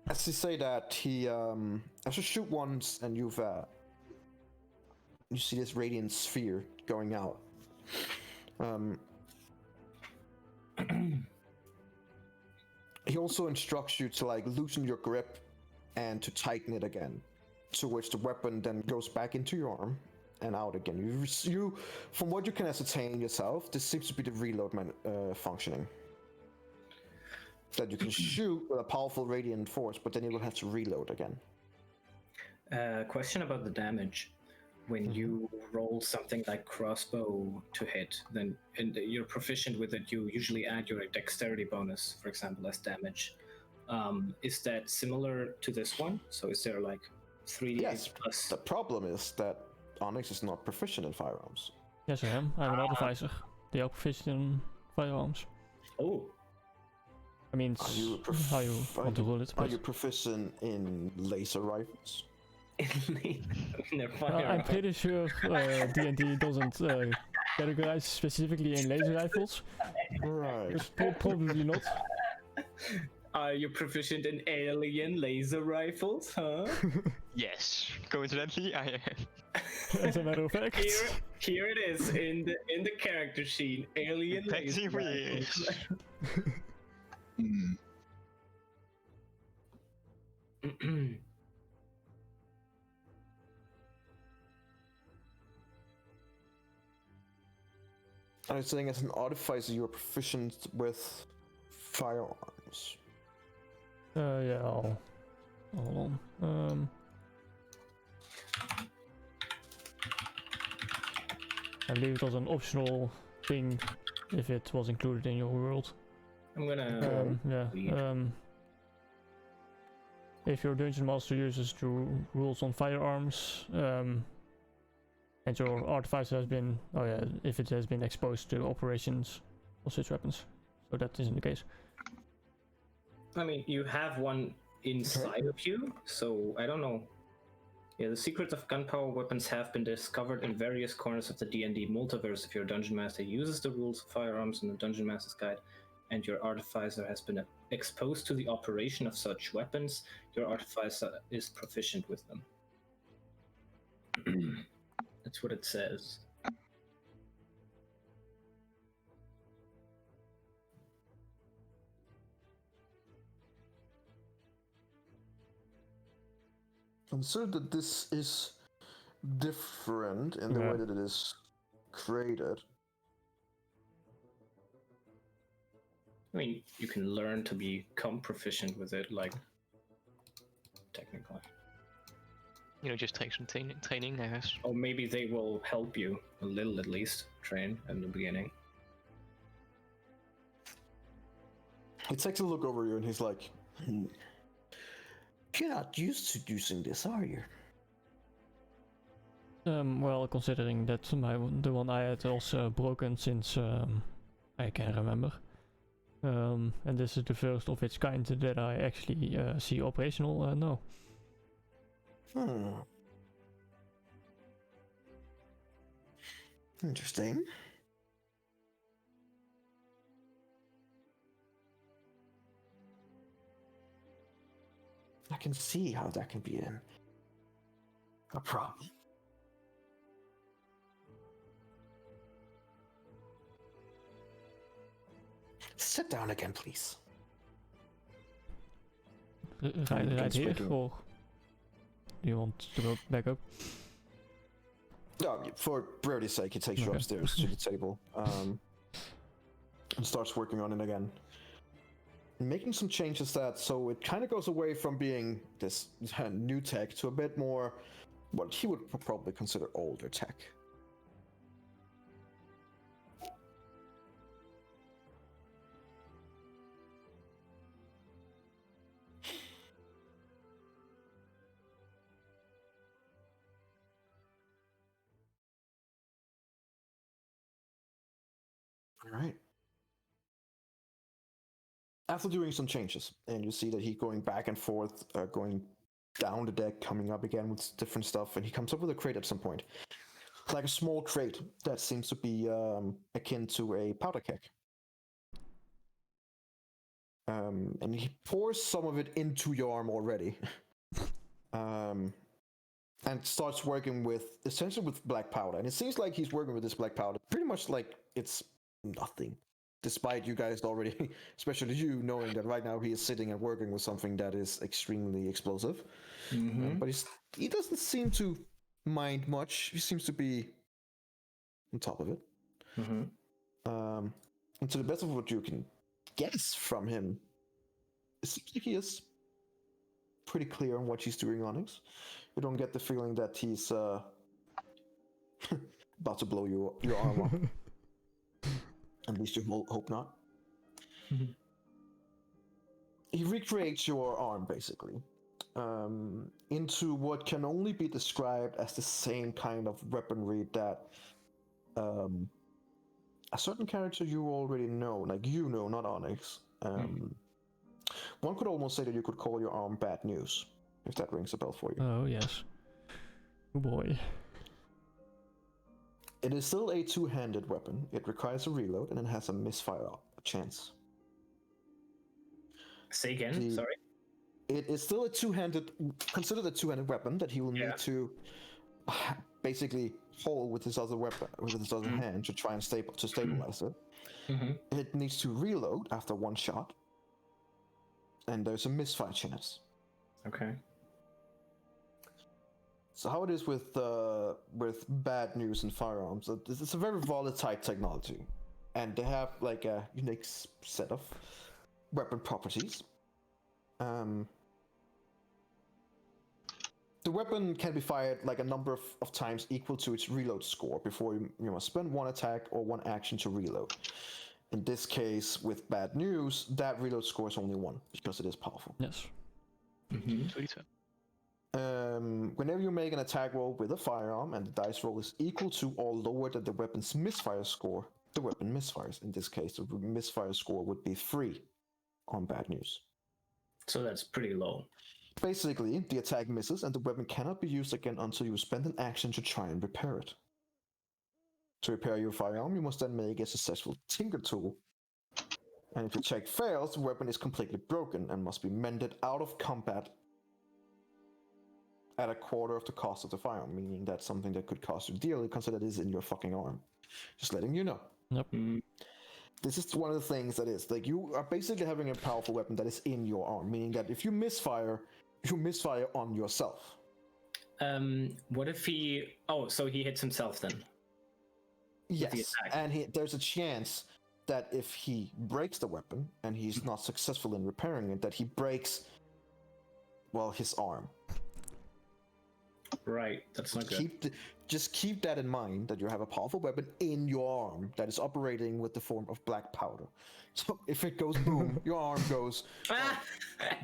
As you say that, he as you shoot once and you see this radiant sphere going out. He also instructs you to, like, loosen your grip and to tighten it again, to which the weapon then goes back into your arm and out again. You from what you can ascertain yourself, this seems to be the reload functioning. That you can shoot with a powerful radiant force, but then you will have to reload again. Question about the damage. When you roll something like crossbow to hit, then you're proficient with it, you usually add your dexterity bonus, for example, as damage. Is that similar to this one? So is there like 3d8 Yes, plus? the problem is that Onyx is not proficient in firearms. Yes, I am. I'm an artificer. They are proficient in firearms. Oh, I mean, Are you how you want to roll it. Are but- you proficient in laser rifles? in their I'm firearm. pretty sure D&D doesn't categorize specifically in laser rifles. Right. Probably not. Are you proficient in alien laser rifles, huh? Yes, coincidentally, I am. As a matter of fact. Here it is in the character sheet. Alien laser Taxi rifles. I was saying, as an artificer, you are proficient with firearms. Yeah, hold on. I believe it was an optional thing if it was included in your world. I'm gonna. Yeah. If your dungeon master uses the rules on firearms, and your artificer has been, if it has been exposed to operations of such weapons, so that isn't the case. I mean, you have one inside of you, so I don't know. Yeah, the secrets of gunpowder weapons have been discovered in various corners of the D&D multiverse. If your dungeon master uses the rules of firearms in the Dungeon Master's Guide, and your artificer has been exposed to the operation of such weapons, your artificer is proficient with them. That's what it says. Consider that this is different in the way that it is created. I mean, you can learn to become proficient with it, like, technically. You know, just take some training, I guess. Or maybe they will help you a little, at least, train in the beginning. He takes a look over you and he's like, You're not used to using this, are you? Well, considering that the one I had also broken since I can remember. And this is the first of its kind that I actually see operational, no. Interesting. I can see how that can be a problem. Sit down again, please. Right here, or do you want to go back up? No, for brevity's sake, he takes you upstairs to the table and starts working on it again. Making some changes so it kind of goes away from being this new tech to a bit more what he would probably consider older tech. All right. After doing some changes, and you see that he's going back and forth, going down the deck, coming up again with different stuff, and he comes up with a crate at some point. Like a small crate that seems to be akin to a powder keg. And he pours some of it into your arm already. And starts working essentially with black powder. And it seems like he's working with this black powder pretty much like it's nothing. Despite you guys already, especially you, knowing that right now he is sitting and working with something that is extremely explosive. But he doesn't seem to mind much. He seems to be on top of it. And to the best of what you can guess from him, it seems like he is pretty clear on what he's doing on it. You don't get the feeling that he's about to blow your arm up. At least you hope not. He recreates your arm, basically, into what can only be described as the same kind of weaponry that a certain character you already know, like you know, not Onyx. One could almost say that you could call your arm Bad News, if that rings a bell for you. Oh yes. Oh boy. It is still a two-handed weapon. It requires a reload and it has a misfire chance. Say again. Sorry. It is still a two-handed, considered a two-handed weapon that he will need to basically hold with his other weapon, with his other hand to try and stabilize it. It needs to reload after one shot, and there's a misfire chance. Okay. So how it is with Bad News and firearms? It's a very volatile technology, and they have like a unique set of weapon properties. The weapon can be fired like a number of times equal to its reload score before you must spend one attack or one action to reload. In this case, with Bad News, that reload score is only 1 because it is powerful. Yes. Whenever you make an attack roll with a firearm and the dice roll is equal to or lower than the weapon's misfire score, the weapon misfires. In this case, the misfire score would be 3 on Bad News. So that's pretty low. Basically, the attack misses and the weapon cannot be used again until you spend an action to try and repair it. To repair your firearm, you must then make a successful tinker tool. And if the check fails, the weapon is completely broken and must be mended out of combat at a quarter of the cost of the firearm, meaning that's something that could cost you dearly, consider it is in your fucking arm. Just letting you know. Yep. This is one of the things that is, like, you are basically having a powerful weapon that is in your arm, meaning that if you misfire on yourself. What if he... Oh, so he hits himself then? Yes, and there's a chance that if he breaks the weapon and he's not successful in repairing it, that he breaks, well, his arm. Right, that's not good. Just keep that in mind, that you have a powerful weapon in your arm that is operating with the form of black powder. So if it goes boom, your arm goes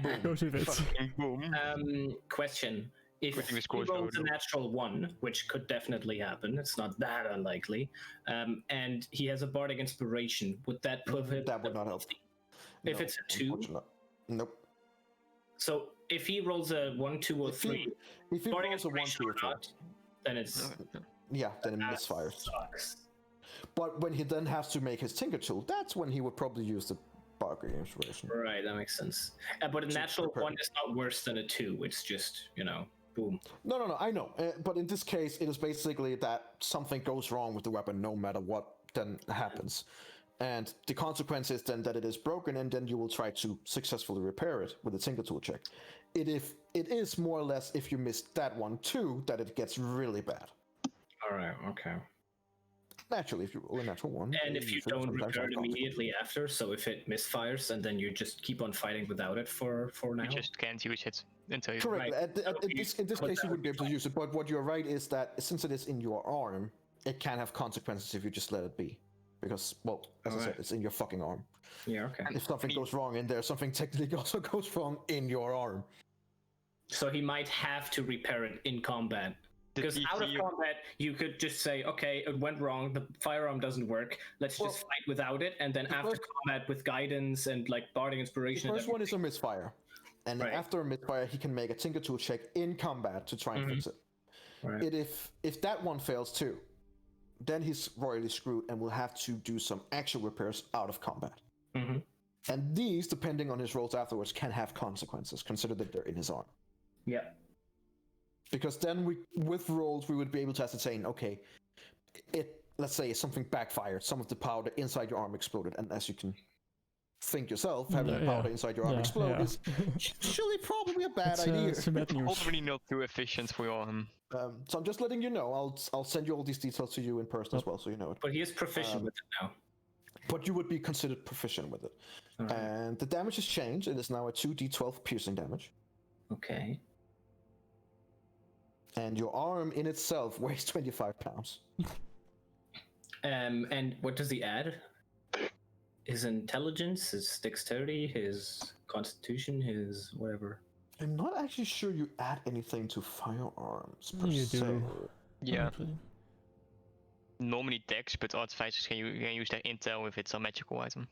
boom. Goes with it. Boom. Question. If he rolls a natural 1, which could definitely happen, it's not that unlikely, and he has a bardic inspiration, would that put him... That would not help. If it's a 2? Nope. So if he rolls a 1, 2, or 3, if he rolls a 1, 2, or 3, then it's... Yeah, then it misfires. Sucks. But when he then has to make his tinker tool, that's when he would probably use the bardic inspiration. Right, that makes sense. But a natural 1 is not worse than a 2, it's just, boom. No, I know. But in this case, it is basically that something goes wrong with the weapon no matter what then happens. And the consequence is then that it is broken, and then you will try to successfully repair it with a tinker tool check. It is more or less, if you miss that one too, that it gets really bad. Alright, okay. Naturally, if you roll a natural 1. And if you don't repair it immediately after, so if it misfires and then you just keep on fighting without it for now? You just can't use it until you... Correct. Right. In this case, you wouldn't be able to use it, but what you're right is that since it is in your arm, it can have consequences if you just let it be. Because, well, as I said, it's in your fucking arm. Yeah, okay. If something goes wrong in there, something technically also goes wrong in your arm. So he might have to repair it in combat. Because out of combat, you could just say, okay, it went wrong, the firearm doesn't work, let's just fight without it, and then after combat with guidance and like bardic inspiration... The first one is a misfire. And after a misfire, he can make a tinker tool check in combat to try and fix it. Right. If that one fails too, then he's royally screwed and will have to do some actual repairs out of combat. And these, depending on his rolls afterwards, can have consequences, consider that they're in his arm. Yeah. Because then with rolls, we would be able to ascertain, okay, let's say something backfired, some of the powder inside your arm exploded, and as you can think yourself, having powder inside your arm explode is usually probably a bad idea. It's bad news. Probably not too efficient for your arm. So I'm just letting you know. I'll send you all these details to you in person as well, so you know it. But he is proficient with it now. But you would be considered proficient with it. Right. And the damage has changed. It is now a 2d12 piercing damage. Okay. And your arm in itself weighs 25 pounds. And what does he add? His intelligence, his dexterity, his constitution, his whatever. I'm not actually sure you add anything to firearms per You se. do. Yeah. normally Dex, but artificers can use their intel if it's a magical item.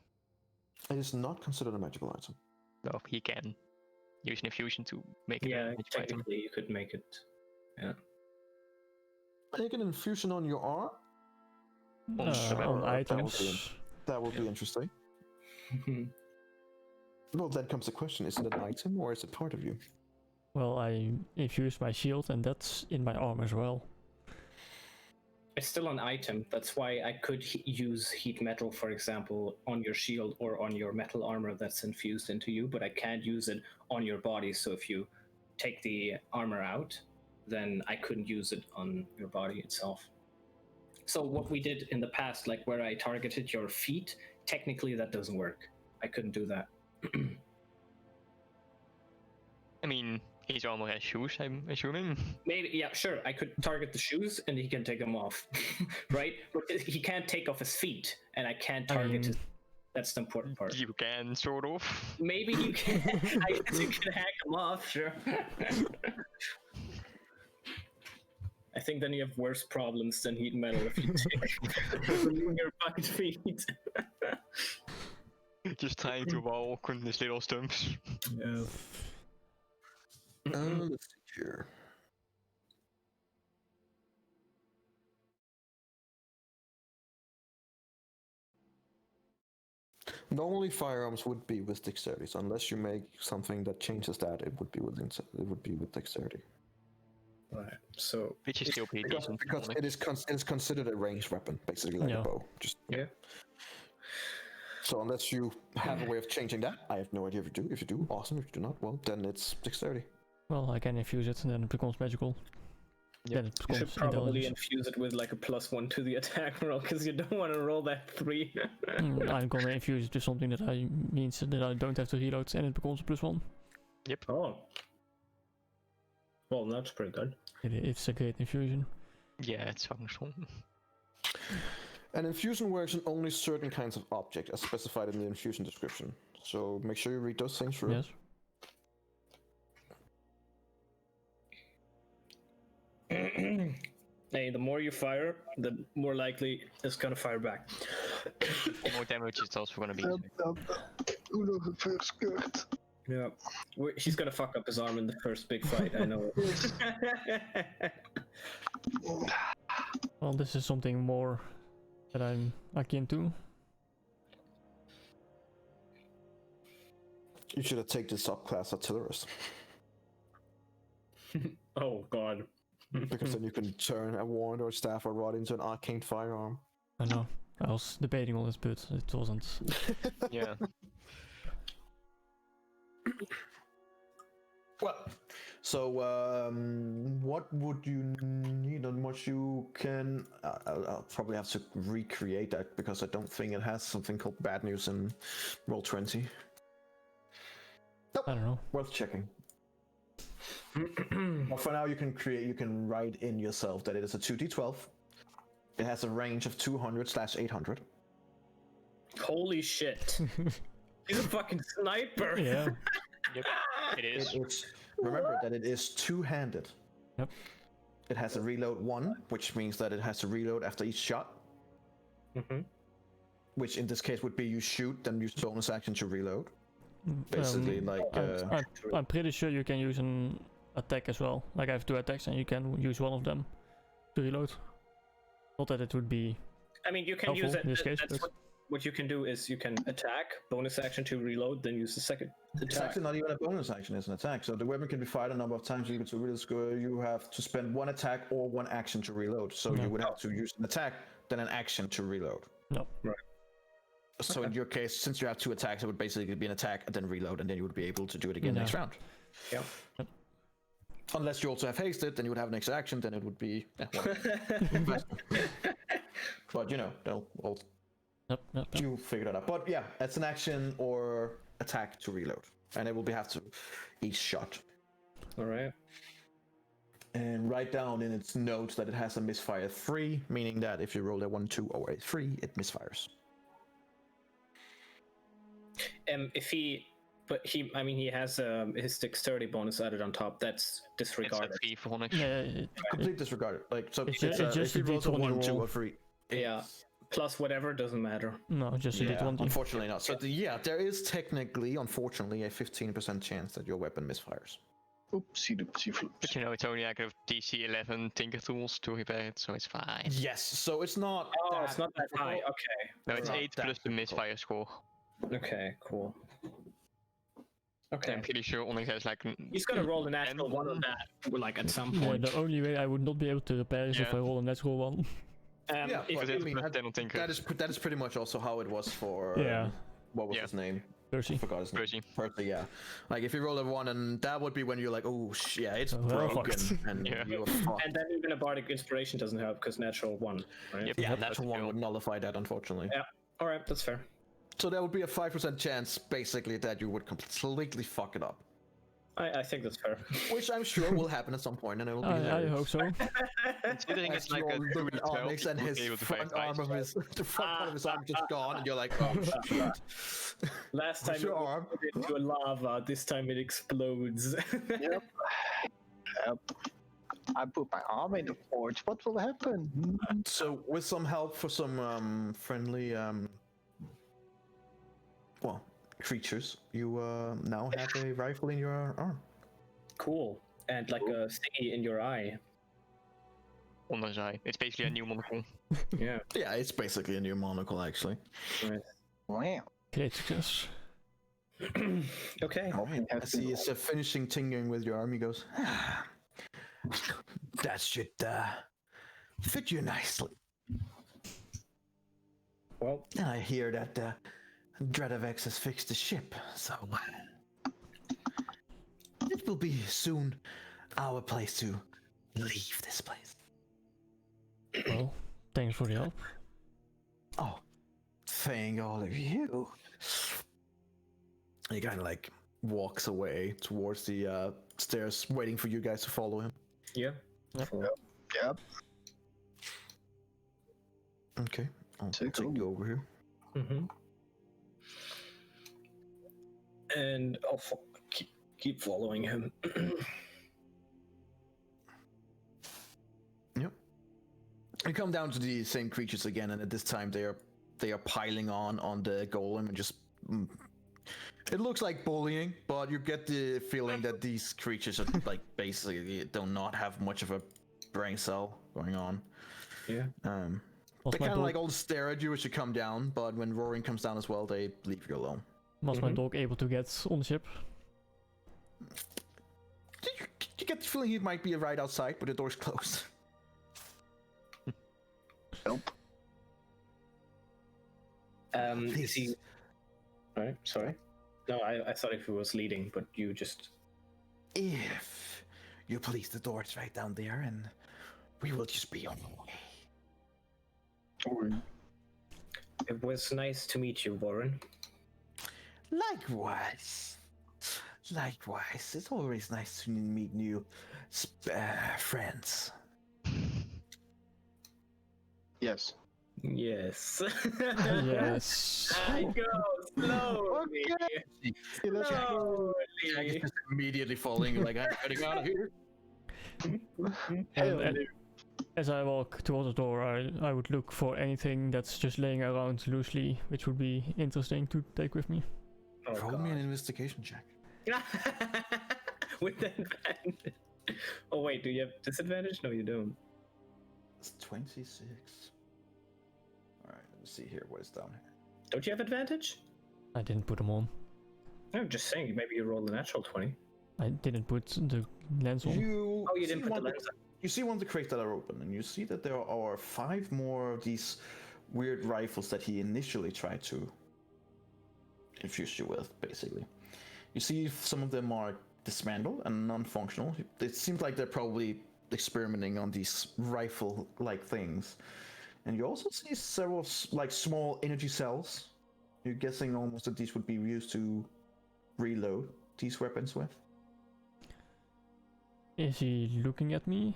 It is not considered a magical item. No, he can use an infusion to make it a Yeah, magic item. technically you could make it. Yeah. Make an infusion on your arm? On items. That would be interesting. Well, then comes the question, is it an item or is it part of you? Well, I infused my shield and that's in my arm as well. It's still an item. That's why I could use heat metal, for example, on your shield or on your metal armor that's infused into you, but I can't use it on your body. So if you take the armor out, then I couldn't use it on your body itself. So what we did in the past, like where I targeted your feet, technically that doesn't work. I couldn't do that. I mean, his armor has shoes, I'm assuming. Maybe, yeah, sure. I could target the shoes and he can take them off, right? But he can't take off his feet, and I can't target his. That's the important part. You can, sort of. Maybe you can. I guess you can hack them off, sure. I think then you have worse problems than heat metal if you take remove your fucking feet. Just trying to walk on these little stumps. Yeah. Let's see here. Normally firearms would be with dexterity, so unless you make something that changes that, it would be with dexterity. Right. So Which is still pretty decent. Because it is considered a ranged weapon, basically like a bow. Just yeah. So unless you have a way of changing that, I have no idea if you do. If you do, awesome. If you do not, well, then it's dexterity. Well, I can infuse it and then it becomes magical. Yep. Then it You should becomes probably intelligence. infuse it with like a +1 to the attack roll, because you don't want to roll that 3. I'm gonna infuse it to something that means that I don't have to reload and it becomes a +1. Oh. Well, that's pretty good. It's a great infusion. Yeah, it's fucking strong. An infusion works on only certain kinds of objects, as specified in the infusion description. So make sure you read those things through. Yes. Hey, the more you fire, the more likely it's gonna fire back. The more damage it's also gonna be. Yeah, he's gonna fuck up his arm in the first big fight. I know. Well, this is something more that I'm akin to. You should have taken the subclass artillerist, Oh god. because then you can turn a wand or staff or rod into an arcane firearm. I know. I was debating on this, but it wasn't. Yeah. Well, so what would you need and what you can... I'll probably have to recreate that because I don't think it has something called bad news in Roll20. Nope. I don't know. Worth checking. But for now, you can write in yourself that it is a 2d12. It has a range of 200/800. Holy shit. He's a fucking sniper. Yeah. Yep. It is. Remember that it is two-handed. Yep. It has a reload 1, which means that it has to reload after each shot. Mm-hmm. Which in this case would be you shoot, then use bonus action to reload. Basically, I'm pretty sure you can use an attack as well. Like I have 2 attacks and you can use one of them to reload. Not that it would be I mean, you can helpful use it. in this case, That's but what you can do is you can attack, bonus action to reload, then use the second it's attack. actually not even a bonus action, it's an attack. So the weapon can be fired a number of times. You to really score, you have to spend 1 attack or 1 action to reload. So Yeah. you would have to use an attack, then an action to reload. no. So in your case, since you have 2 attacks, it would basically be an attack and then reload, and then you would be able to do it again Yeah. next round. Yeah. Unless you also have hasted, then you would have an extra action, then it would be... But you know, Yep. you figure that out. But yeah, it's an action or attack to reload. And it will be have to each shot. Alright. And write down in its notes that it has a misfire 3, meaning that if you roll a 1, 2, or a 3, it misfires. He has his dexterity bonus added on top. That's It's a disregarded. 3 for Onyx. Yeah. Complete disregard. Like so, It's it's just if he a rolls a D20 1, 2, roll. or 3. Yeah. Plus whatever doesn't matter. No, just a Yeah, D20. unfortunately not. So there is technically, unfortunately, a 15% chance that your weapon misfires. Oopsie doopsie floops. But you know, it's only like a DC 11 Tinker Tools to repair it, so it's fine. Yes, so it's not. Oh, it's not that high. difficult. Okay. No, it's not 8 that plus the difficult. misfire score. Okay, cool. I'm Okay. pretty sure Onyx has like. He's gonna roll a natural one on that, like at some Yeah, point. the only way I would not be able to repair is if Yeah. I roll a natural one. Yeah, if but Because I it's mean, plus 10 on Tinker. that is pretty much also how it was for. Yeah. What was Yeah. his name? Percy. I forgot his name. Percy. Percy, yeah. Like if you roll a 1, and that would be when you're like, oh, yeah, it's Oh, well, broken, fucked. and Yeah. you're fucked. and then even a bardic inspiration doesn't help because natural one, right? Yep. Yeah, Yep, natural that's one fail. would nullify that, unfortunately. Yeah. All right, that's fair. So there would be a 5% chance, basically, that you would completely fuck it up. I think that's fair. Which I'm sure will happen at some point, and it will be I hilarious. hope so. Considering it's As like you're a 2 looking to at 12, Onyx and you would his be able to front fight arm of twice. the front part of his arm just gone, and you're like, oh shit. Last time What's it your was arm? put into a lava, this time it explodes. Yep. Yep. I put my arm in the forge. What will happen? So with some help for some friendly well, creatures, you now have a rifle in your arm. Cool. And like a stingy in your eye. Ondanks eye. It's basically a new monocle. Yeah. Yeah, it's basically a new monocle, actually. Right. Wow. Great success. Okay. I see it's finishing tingling with your arm. He goes, that should fit you nicely. Well, And I hear that Dredavex has fixed the ship, so it will be soon our place to leave this place. Well, thanks for the help. Oh, thank all of you. He kind of like walks away towards the stairs, waiting for you guys to follow him. yeah. Yep. Yep. Okay, I'll Take take you over here. Mm-hmm. And I'll keep following him. Yep. You come down to the same creatures again, and at this time they are piling on the golem and just. It looks like bullying, but you get the feeling that these creatures are like basically do not have much of a brain cell going on. Yeah. Was They my kind of dog, like all stare at you as you come down, but when roaring comes down as well, they leave you alone. was my dog able to get on the ship? You get the feeling he might be right outside, but the door's closed. Nope. Is he? Right. Sorry. No, I thought if he was leading, but you just. If you please, the door is right down there, and we will just be on the way. It was nice to meet you, Warren. Likewise. Likewise. It's always nice to meet new friends. Yes. Yes. Yes. I go slowly. Slowly. Just immediately falling, like, I'm getting out of here. And as I walk towards the door, I would look for anything that's just laying around loosely, which would be interesting to take with me. Oh, Roll me an God. investigation check. With advantage. Oh wait, do you have disadvantage? No, you don't. It's 26. Alright, let's see here what is down here. Don't you have advantage? I didn't put them on. I'm just saying, maybe you roll a natural 20. I didn't put the lens on. You Oh, you see didn't put the one- lens on. You see one of the crates that are open, and you see that there are 5 more of these weird rifles that he initially tried to infuse you with, basically. You see some of them are dismantled and non-functional. It seems like they're probably experimenting on these rifle-like things. And you also see several like small energy cells. You're guessing almost that these would be used to reload these weapons with. Is he looking at me?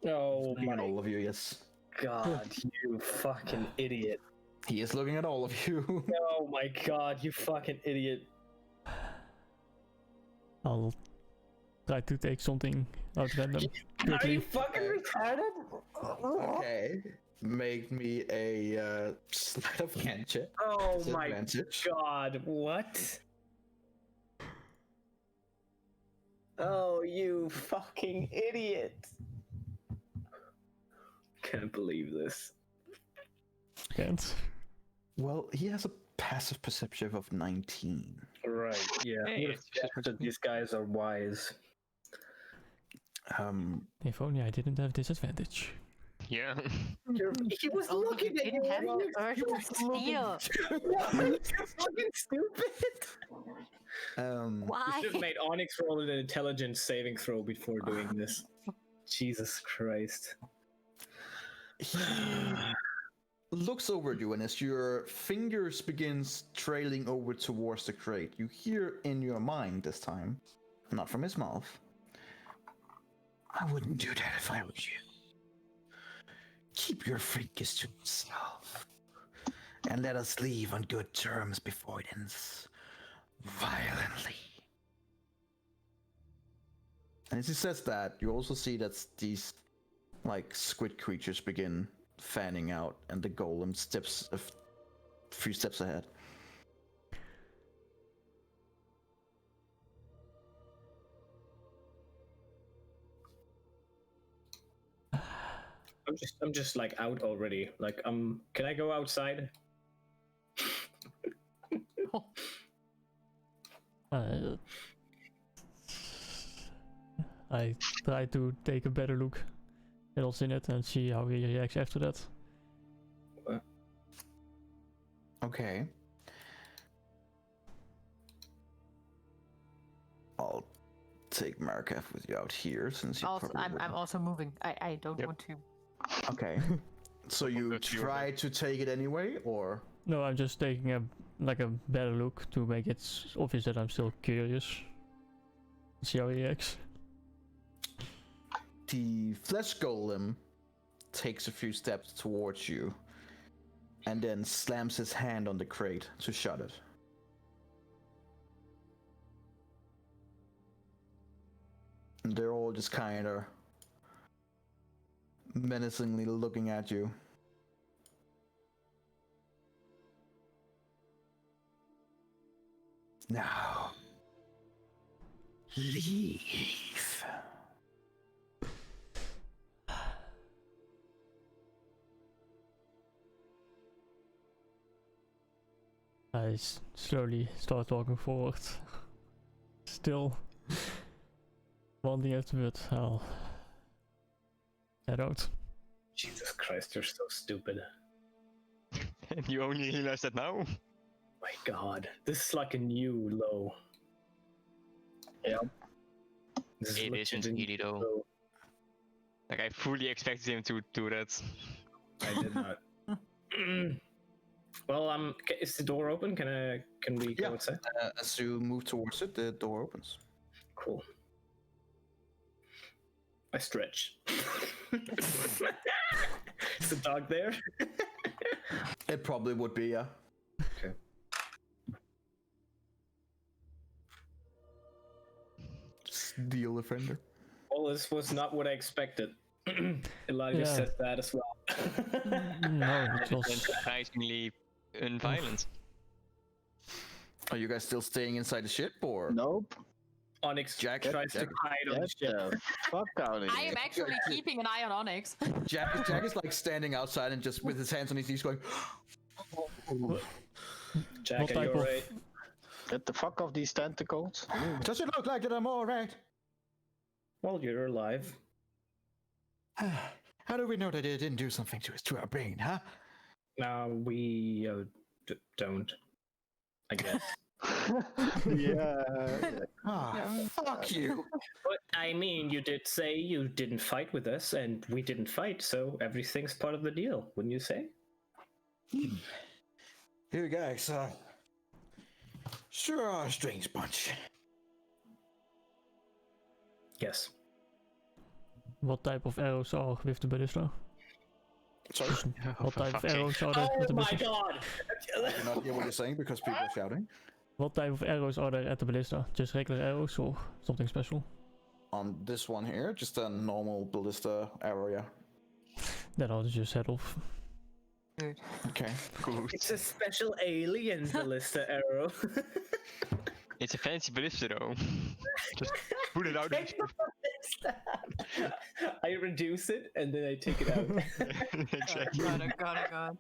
Oh Looking at my all of you, yes. god, you fucking idiot. He is looking at all of you. Oh my god, you fucking idiot. I'll try to take something out random. Are Quickly. you fucking retarded? Okay. make me a sleight of hand check. Oh my Disadvantage. god, what? Oh, you fucking idiot. Can't believe this. Can't. Well, he has a passive perception of 19. Right, yeah. Hey, I would have guessed that these guys are wise. If only I didn't have disadvantage. Yeah. He was Oh, looking you at didn't you. have You're urge to steal. fucking stupid. Why? You should have made Onyx roll an intelligence saving throw before doing this. Jesus Christ. He looks over at you, and as your fingers begins trailing over towards the crate, you hear in your mind this time, not from his mouth, I wouldn't do that if I was you. Keep your fingers to yourself, and let us leave on good terms before it ends violently. And as he says that, you also see that these like squid creatures begin fanning out, and the golem steps a few steps ahead. I'm just like out already. Like, can I go outside? I try to take a better look at Olsinet and see how he reacts after that. Okay. I'll take Markev with you out here since you Also, probably I'm also moving. I don't want to. Okay. So you That's your try to take it anyway, or? No, I'm just taking a better look to make it obvious that I'm still curious. See how he reacts. The flesh golem takes a few steps towards you and then slams his hand on the crate to shut it. And they're all just kind of menacingly looking at you. Now, leave. I slowly start walking forward. Still wanting it, but I'll head out. Jesus Christ, you're so stupid. And you only realize that now? My God, this is like a new low. Yeah. This It legit isn't a new really though. low. Like, I fully expected him to do that. I did not. Well, is the door open? Can we go Yeah. outside? As you move towards it, the door opens. Cool. I stretch. Is the dog there? It probably would be, yeah. Okay. Steel offender. Well, this was not what I expected. Elijah Yeah. said that as well. No, it And was surprisingly unviolent. Are you guys still staying inside the ship, or? Nope. Onyx Jack- tries Jack- to hide on the Get ship. the fuck out of I here. am actually keeping an eye on Onyx. Jack is like standing outside and just with his hands on his knees going, Jack, What are you type of- alright? Get the fuck off these tentacles. does it look like that I'm alright? Well, you're alive. How do we know that it didn't do something to our brain, huh? We don't. I guess. Yeah. Fuck you. But I mean, you did say you didn't fight with us, and we didn't fight, so everything's part of the deal, wouldn't you say? You guys, sure are a strange bunch. Yes. what type of arrows are with the ballista? Sorry, What for type of fuck's sake. arrows are there at Oh the my ballista? God! I do not hear what you're saying because people are shouting. What type of arrows are there at the ballista? Just regular arrows or something special? On this one here, just a normal ballista arrow, yeah. then I'll just head off. Okay. It's a special alien ballista arrow. It's a fancy ballista though. Just put it out. I reduce it and then I take it out. Exactly. God.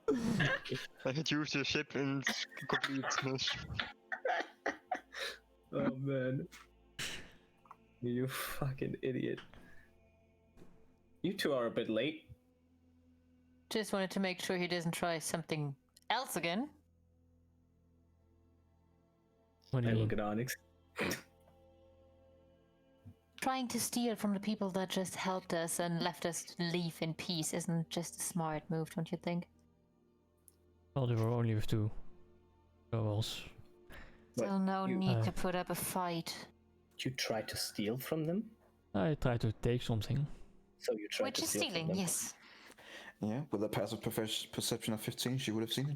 I reduce your ship and it's complete. Oh man. You fucking idiot. You two are a bit late. Just wanted to make sure he doesn't try something else again. What do I you look mean? at Onyx. Trying to steal from the people that just helped us and left us to leave in peace isn't just a smart move, don't you think? Well, they were only with 2. So else. What, So no you- need to put up a fight. You tried to steal from them? I tried to take something. So you tried Which to is steal stealing, from them? yes. Yeah, with a passive perception of 15, she would have seen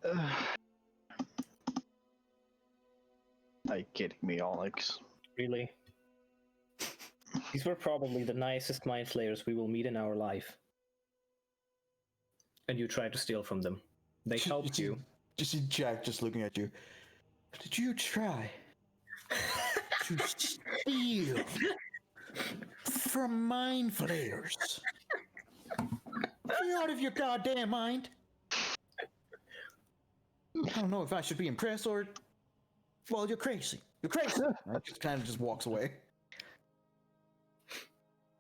it. Are you kidding me, Onyx? Really? These were probably the nicest mind flayers we will meet in our life. And you tried to steal from them. They helped you. You see Jack just looking at you. Did you try to steal from mind flayers? Are you out of your goddamn mind? I don't know if I should be impressed or... Well, you're crazy. You're crazy. I just kind of just walks away.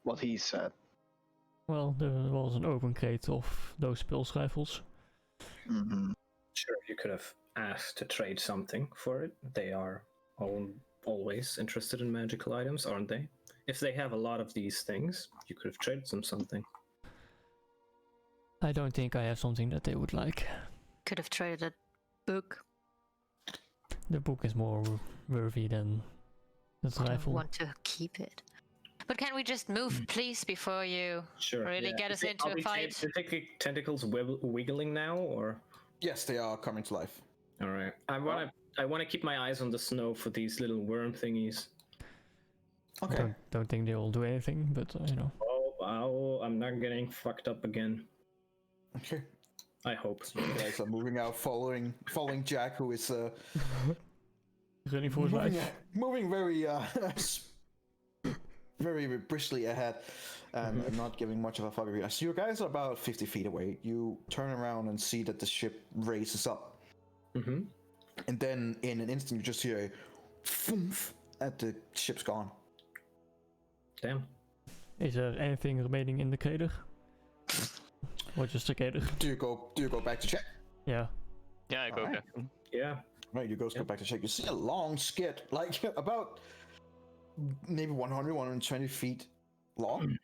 What he said. Well, there was an open crate of those pulse rifles. Mm-hmm. Sure, you could have asked to trade something for it. They are always interested in magical items, aren't they? If they have a lot of these things, you could have traded them something. I don't think I have something that they would like. Could have traded a book. The book is more worthy than the I don't rifle. want to keep it. But can we just move, please, before you Sure. really get us into a fight? The tentacles wiggling now, or? Yes, they are coming to life. All right. I wanna keep my eyes on the snow for these little worm thingies. Okay. Don't think they will do anything, but you know. Oh, I'm not getting fucked up again. Okay. I hope. You guys are moving out, following Jack, who is Running for his life. moving very very briskly ahead, and not giving much of a fuck of you. So you guys are about 50 feet away. You turn around and see that the ship raises up, and then in an instant you just hear a thump, and the ship's gone. Damn. Is there anything remaining in the crater? Or just the crater? Do you go back to check? Yeah. Yeah, I go Alright. back. Yeah. Right, you go back to check. You see a long skid, like about maybe 120 feet long,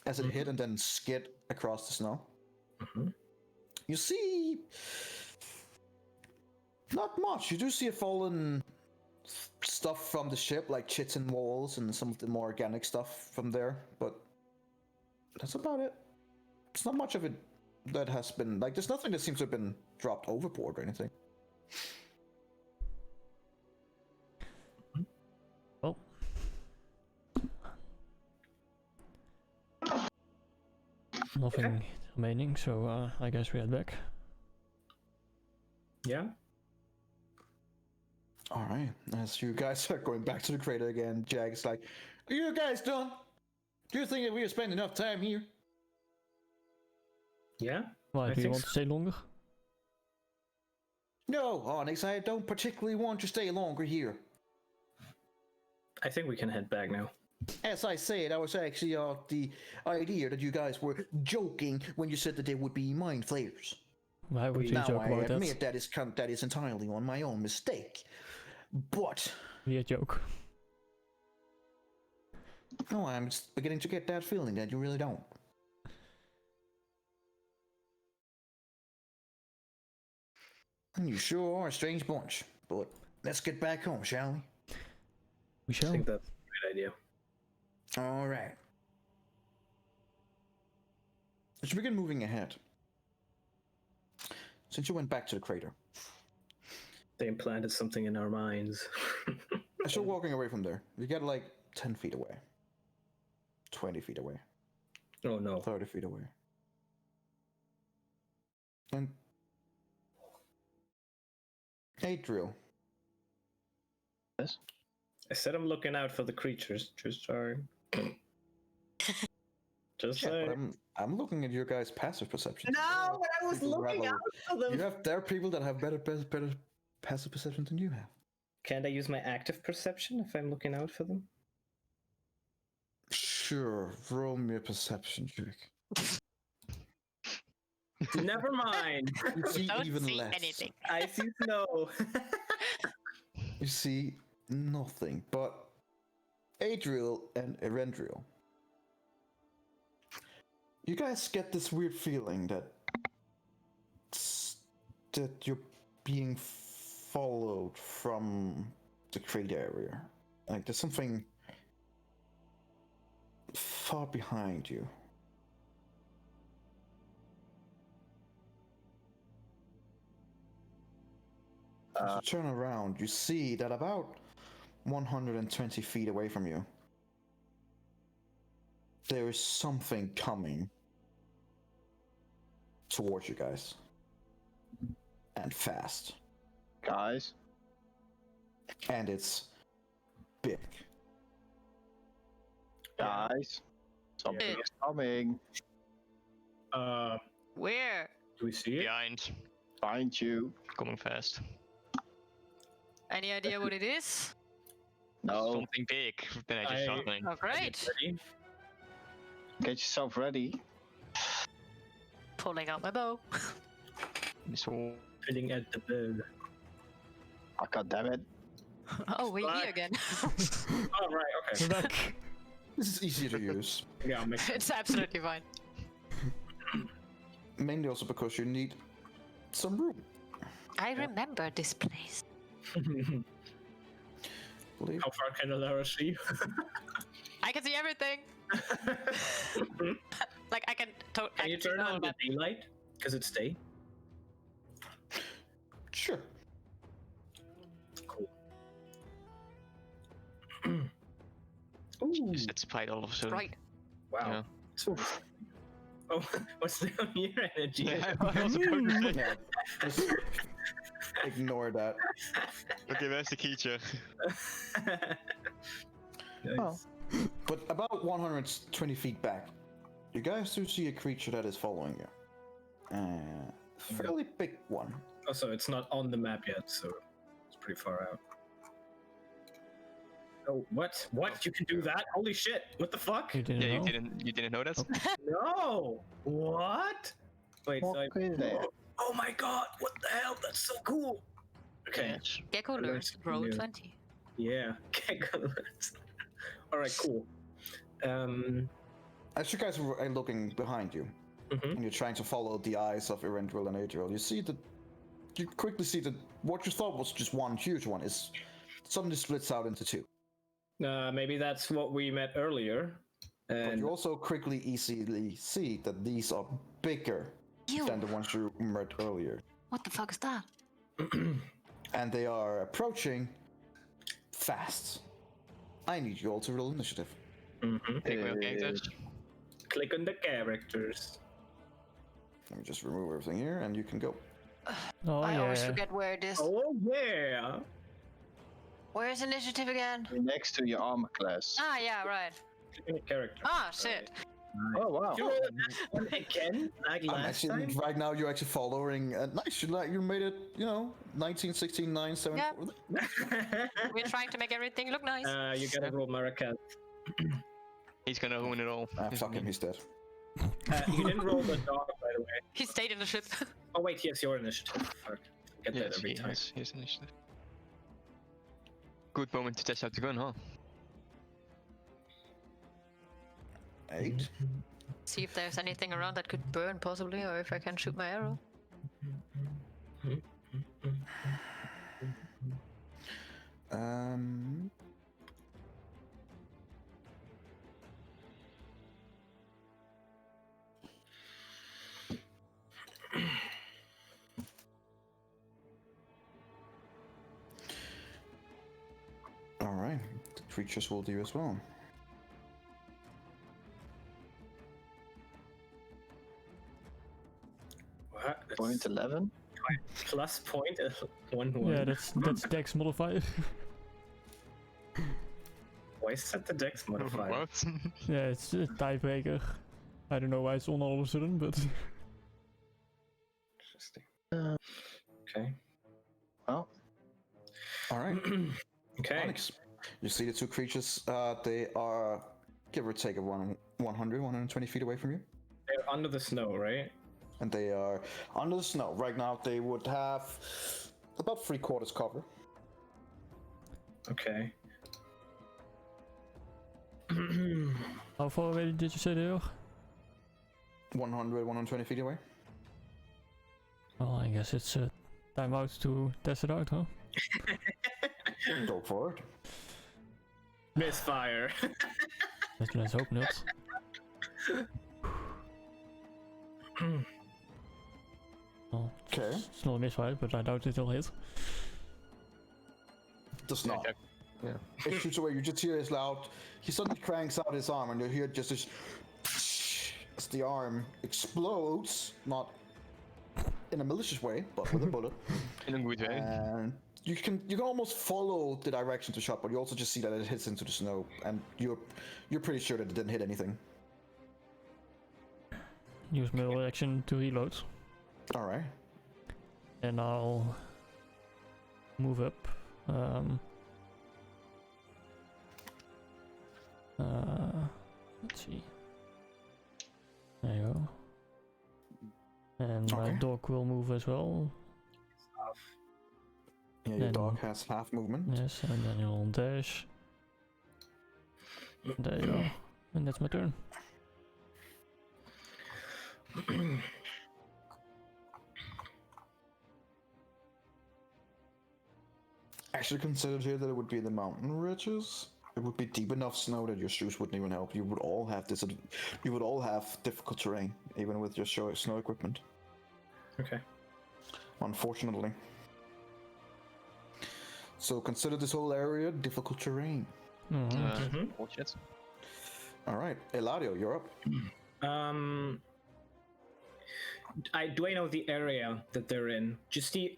as it hit and then skid across the snow. You see not much. You do see a fallen stuff from the ship, like chits and walls and some of the more organic stuff from there, but that's about it. It's not much of it that has been, like, there's nothing that seems to have been dropped overboard or anything. Well. Nothing remaining, so I guess we head back. Yeah. Alright, as you guys are going back to the crater again, Jack's like, are you guys done? Do you think that we have spent enough time here? Yeah. Why, I do you think want to stay longer? No, Onyx, I don't particularly want to stay longer here. I think we can head back now. As I said, I was actually of the idea that you guys were joking when you said that there would be mind flayers. Why would you Now joke I about admit that? that is entirely on my own mistake. But Be a joke. no, I'm just beginning to get that feeling that you really don't. And you sure are a strange bunch. But let's get back home, shall we? We I shall. think that's a great idea. All right. Let's begin moving ahead. Since you went back to the crater, They implanted something in our minds. as you're walking away from there, you get like 10 feet away, 20 feet away, Oh no. 30 feet away. And Adriel. Yes. I said I'm looking out for the creatures. Just sorry. Just Yeah, but saying. I'm looking at your guys' passive perception. No, but I was People looking have out for them. there are people that have better passive perception than you have. Can't I use my active perception if I'm looking out for them? Sure, roll me a perception check. Never mind. You see Don't even see less. anything. I see snow. You see nothing but Adriel and Erendriel. You guys get this weird feeling that you're being followed from the crate area. Like there's something far behind you. As you turn around, you see that about 120 feet away from you, there is something coming towards you guys. And fast. Guys, And it's big. guys, something Yeah. is coming. Where? Do we see it? Behind. Find you. Coming fast. Any idea what it is? No, Something big. Then I just shot mine. Oh, great. Ready? get yourself ready. Pulling out my bow. So Pulling at the bow. Oh, God damn it. Oh, we're Fuck. here again. Oh, right, okay. We're back. This is easier to use. Yeah, makes sense. It's absolutely fine. Mainly also because you need some room. I remember this place. Believe. How far can Alara see? I can see everything. Like I can. Can you turn on the daylight? Because it's day. Sure. Cool. Ooh, it's bright all of a sudden. Right. wow. Yeah. Oh, what's the your energy? Yeah, I was about to say. Yeah, just ignore that. Okay, where's the creature? Nice. Oh. But about 120 feet back, you guys do see a creature that is following you. Fairly big one. Oh, so it's not on the map yet, so it's pretty far out. Oh, what? What? You can do that? Holy shit! What the fuck? You didn't Yeah, know? you didn't know that? No! What? Wait, so I... Walk in there. Oh my god! What the hell? That's so cool! Okay. Yes. Gecko learned learns something roll new. 20. Yeah. Alright, cool. As you guys are looking behind you, Mhm. and you're trying to follow the eyes of Erendril and Adriel, you see that you quickly see that what you thought was just one huge one is suddenly splits out into two. Maybe that's what we met earlier. But And you also quickly easily see that these are bigger Ew. than the ones you met earlier. What the fuck is that? And they are approaching fast. I need you all to roll initiative. Take my characters. click on the characters. Let me just remove everything here and you can go. Oh I always yeah. forget where it is. Oh yeah! Where's initiative again? Next to your armor class. Ah, yeah, right. Click on the character. Ah, shit. Oh, wow. Did you roll a nat one again, like I'm last actually, time? right now you're actually following. Nice, you made it, 19, 16, 9, 7. Yeah. We're trying to make everything look nice. You gotta roll Marakat. He's gonna ruin it all. Fuck him, he's dead. You didn't roll the dog, by the way. He stayed in the ship. Oh wait, yes, your initiative. Fuck. Get that Yes, every he time. has his initiative. Good moment to test out the gun, huh? 8. See if there's anything around that could burn, possibly, or if I can shoot my arrow. Um. All right, the creatures will do as well. What? point 11. Plus point 1 Yeah, that's Dex modifier. Why is that the Dex modifier? What? Yeah, it's a tiebreaker. I don't know why it's on all of a sudden, but Interesting. Okay. Well, All right. Okay. Onyx, you see the two creatures. They are give or take 120 feet away from you, They're under the snow, right? and they are under the snow right now. They would have about 3/4 cover. Okay. how far away did you say they are? 120 feet away. Well, I guess it's time out to test it out, huh? Go for it. Misfire. Let's hope not. Well, Okay. it's not a misfire, but I doubt it'll hit. Does not. Yeah. It shoots away. You just hear this loud. He suddenly cranks out his arm, and you hear just this as the arm explodes, not in a malicious way, but with a bullet. In a good way. And you can almost follow the direction to shot, but you also just see that it hits into the snow, and you're pretty sure that it didn't hit anything. Use middle action to reload, All right. and I'll move up. Let's see. There you go. And my Okay. dog will move as well. Yeah, your Then- dog has half movement. Yes, and then you'll dash. There you go. And that's my turn. Actually considered here that it would be the mountain ridges. It would be deep enough snow that your shoes wouldn't even help. You would all have you would all have difficult terrain, even with your snow equipment. Okay. Unfortunately. So consider this whole area difficult terrain. Oh shit. All right, Eladio, you're up. Do I know the area that they're in? Just the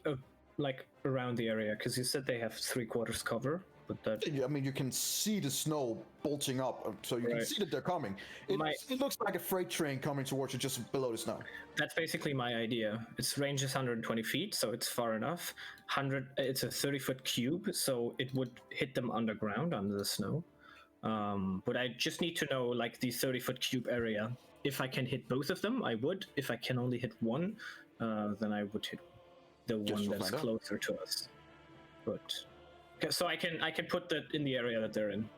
like around the area, because you said they have 3/4 cover, but that I mean, you can see the snow bulging up, so you can Right. see that they're coming. It looks like a freight train coming towards you just below the snow. that's basically my idea. Its range is 120 feet, so it's far enough. It's a 30-foot cube, so it would hit them underground under the snow. But I just need to know like the 30-foot cube area. If I can hit both of them, I would. If I can only hit one, then I would hit the Guess one we'll that's find out. closer to us. But okay, so I can put that in the area that they're in.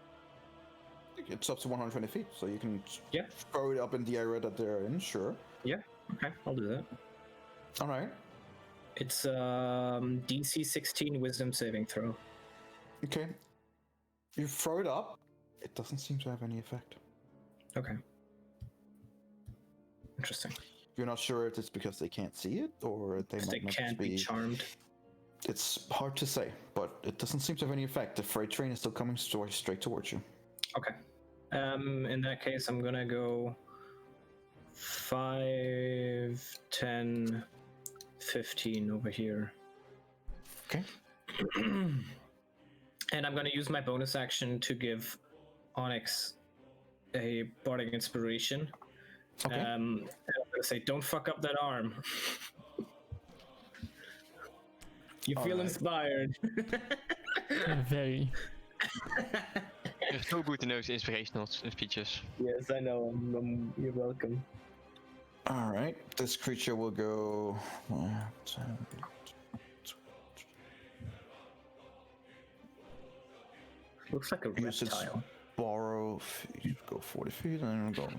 It's up to 120 feet, so you can Yeah. throw it up in the area that they're in, sure. Yeah. Okay, I'll do that. All right. It's DC 16 Wisdom saving throw. Okay. You throw it up. It doesn't seem to have any effect. Okay. Interesting. You're not sure if it's because they can't see it or they They might not can't be charmed. It's hard to say, but it doesn't seem to have any effect. The freight train is still coming straight towards you. Okay. In that case, I'm gonna go 5, 10, 15 over here. Okay. And I'm gonna use my bonus action to give Onyx a bardic inspiration. Okay. And I'm gonna say, "Don't fuck up that arm." You feel Alright. inspired. Very. You're so good in those inspirational speeches. Yes, I know. You're welcome. All right. This creature will go. Looks like a Use its reptile. borrow. Go 40 feet and go.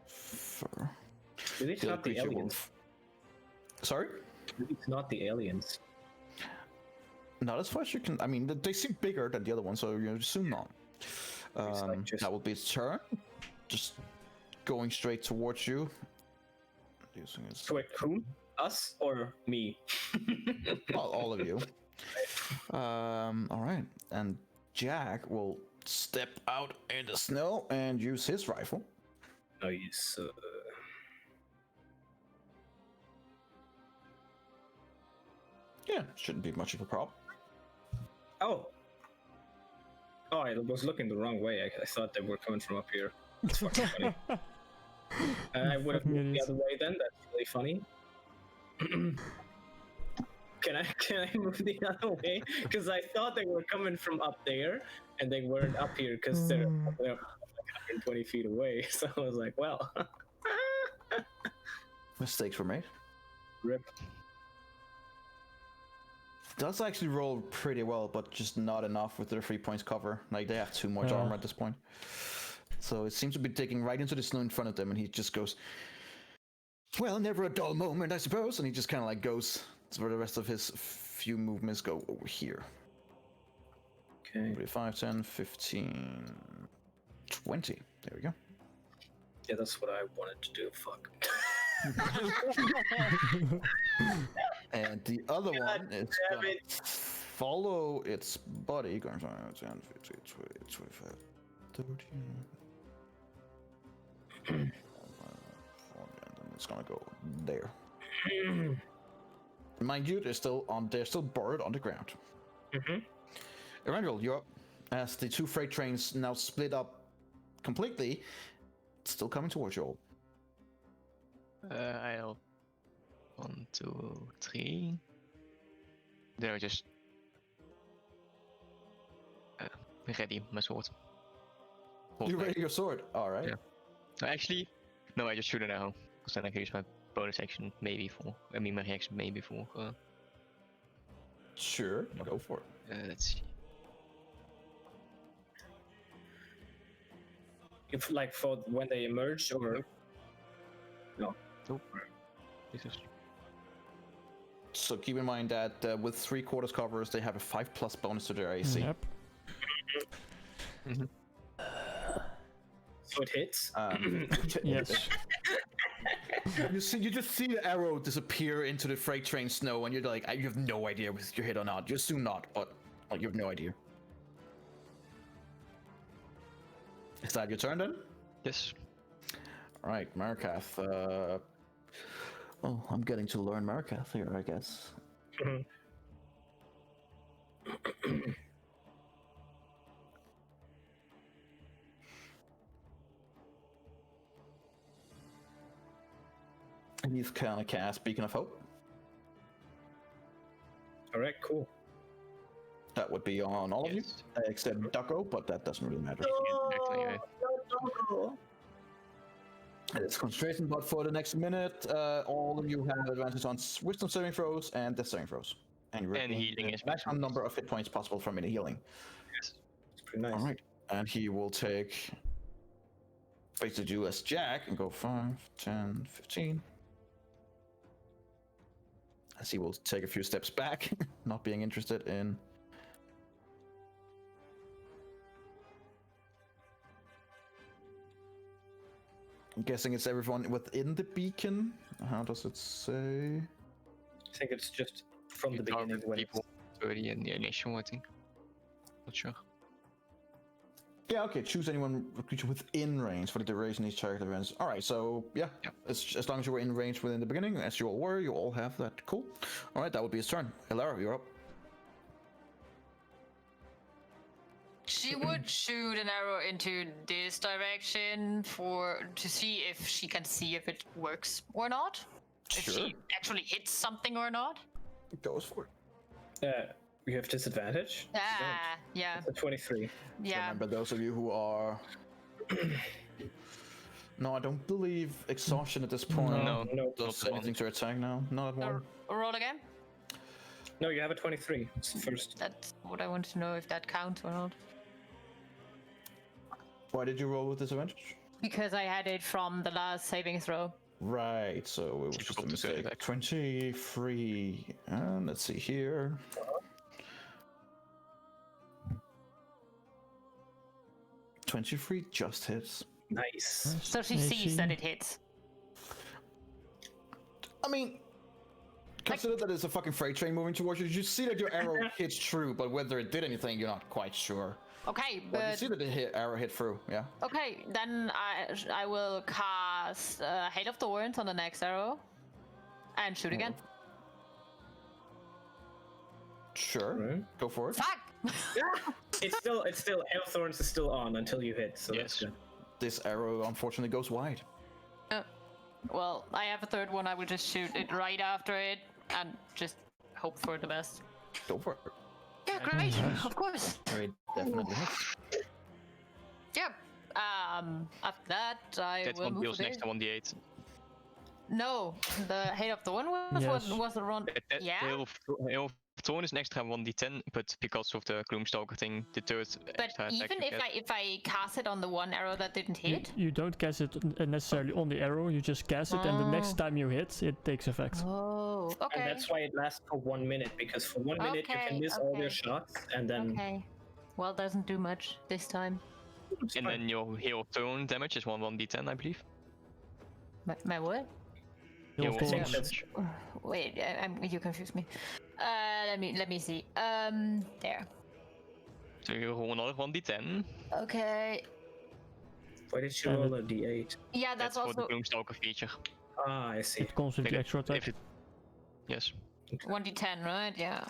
Fur. Maybe it's The not the creature will aliens. Sorry. Maybe it's not the aliens. Not as far as you can. I mean, they seem bigger than the other one, so you assume not. like just- That will be its turn. Just going straight towards you. Using its So wait, whom? Us or me? all of you. All right, and Jack will step out in the snow and use his rifle. Nice. Yeah, shouldn't be much of a problem. Oh, I was looking the wrong way. I thought they were coming from up here. It's fucking funny. I would have Fucking moved the idiots. other way then. That's really funny. Can I move the other way? Because I thought they were coming from up there, and they weren't up here because they're like 120 feet away. So I was like, well, Mistakes were made. rip. Does actually roll pretty well, but just not enough with their 3 points cover. Like, they have too much Yeah. armor at this point. So it seems to be digging right into the snow in front of them, and he just goes, well, never a dull moment, I suppose. And he just kind of like goes, for the rest of his few movements, go over here. Okay. 5, 10, 15, 20. There we go. Yeah, that's what I wanted to do. Fuck. And the other one is damn gonna it. follow its buddy, going from 10, 15, 20, 25, 30. And then it's gonna go there. Mind you, they're still buried on the ground. Emerald, you're up. As the 2 freight trains now split up completely, still coming towards you all. I'll 1, 2, 3. Then I'll just ready my sword. Hold You my- ready your sword? Alright. Yeah. Actually, no, I just shoot an arrow. Because then I can use my bonus action maybe for. I mean, my reaction maybe for. Sure, go for it. Let's see. If like for when they emerge, or no? This is So keep in mind that with 3/4 covers, they have a 5+ bonus to their AC. Yep. So it hits. Yes. You just see the arrow disappear into the freight train snow, and you're like, you have no idea if you're hit or not. You assume not, but like, you have no idea. Is that your turn then? yes. All right, Marikath. Oh, I'm getting to learn Marikath here, I guess. And he's kind of cast Beacon of Hope. All right, cool. That would be on all of you, Yes. except Ducko, but that doesn't really matter. Anyway. And it's concentration, but for the next minute, all of you have advantage on Wisdom saving throws and Death saving throws. And you're And getting healing the is maximum number of hit points possible from any healing. It's pretty nice. All right, and he will take basically do as Jack and go 5, 10, 15. As he will take a few steps back, not being interested in. I'm guessing it's everyone within the beacon. How does it say? I think it's just from the You beginning target when people already in the initial, I think. Not sure. Yeah, okay. Choose anyone creature within range for the duration of each target events. All right, so yeah, as long as you were in range within the beginning, as you all were, you all have that. Cool. All right, that would be his turn. Elara, you're up. She would shoot an arrow into this direction to see if she can see if it works or not. If Sure. she actually hits something or not. Goes for it. you have disadvantage. You Ah, yeah, don't. It's a 23. yeah. Remember, those of you who are. No, I don't believe exhaustion at this point. No, No, Does not the anything to attack now? Not at one. Roll again. no, you have a 23. It's the first. That's what I want to know if that counts or not. Why did you roll with disadvantage? Because I had it from the last saving throw. Right, so it was just a Difficult to say mistake. that. 23. And let's see here. $23 just hits. Nice. So she sees that it hits. I mean, consider that it's a fucking freight train moving towards you. You see that your arrow hits true, but whether it did anything, you're not quite sure. Okay, But you but see that the arrow hit through, yeah? okay, then I will cast Hail of Thorns on the next arrow and shoot again. Sure. Right. Go for it. Fuck! It's still Hail Thorns is still on until you hit, so that's Yes. good. This arrow unfortunately goes wide. Well, I have a third one. I will just shoot it right after it and just hope for the best. Go for it. Yeah, great. Of course. It definitely hits. Yeah. After that, I That will one move deals it next in. to 1d8. No, the Hail of the one was Yes. was the run. Yeah. Hail of Thorn is an extra 1d10, but because of the Gloomstalker thing, the third But extra attack even you if get. I cast it on the one arrow that didn't hit. You don't cast it necessarily on the arrow, you just cast it, and the next time you hit, it takes effect. Oh, okay. And that's why it lasts for 1 minute, because for 1 minute you Okay, can miss all okay. your shots, and then Okay. Well, doesn't do much this time. it's And fine. then your Hail of Thorn damage is 1d10, I believe. My what? Hail of Hail of think Thorns. that's- Wait, you confused me. Let me see. There. So you roll another 1d10. Okay. Why did you And roll a d8? Yeah, that's for the also Gloomstalker feature. Ah, I see. It comes with the Like, extra attack. if it- Yes. 1d10, right? Yeah.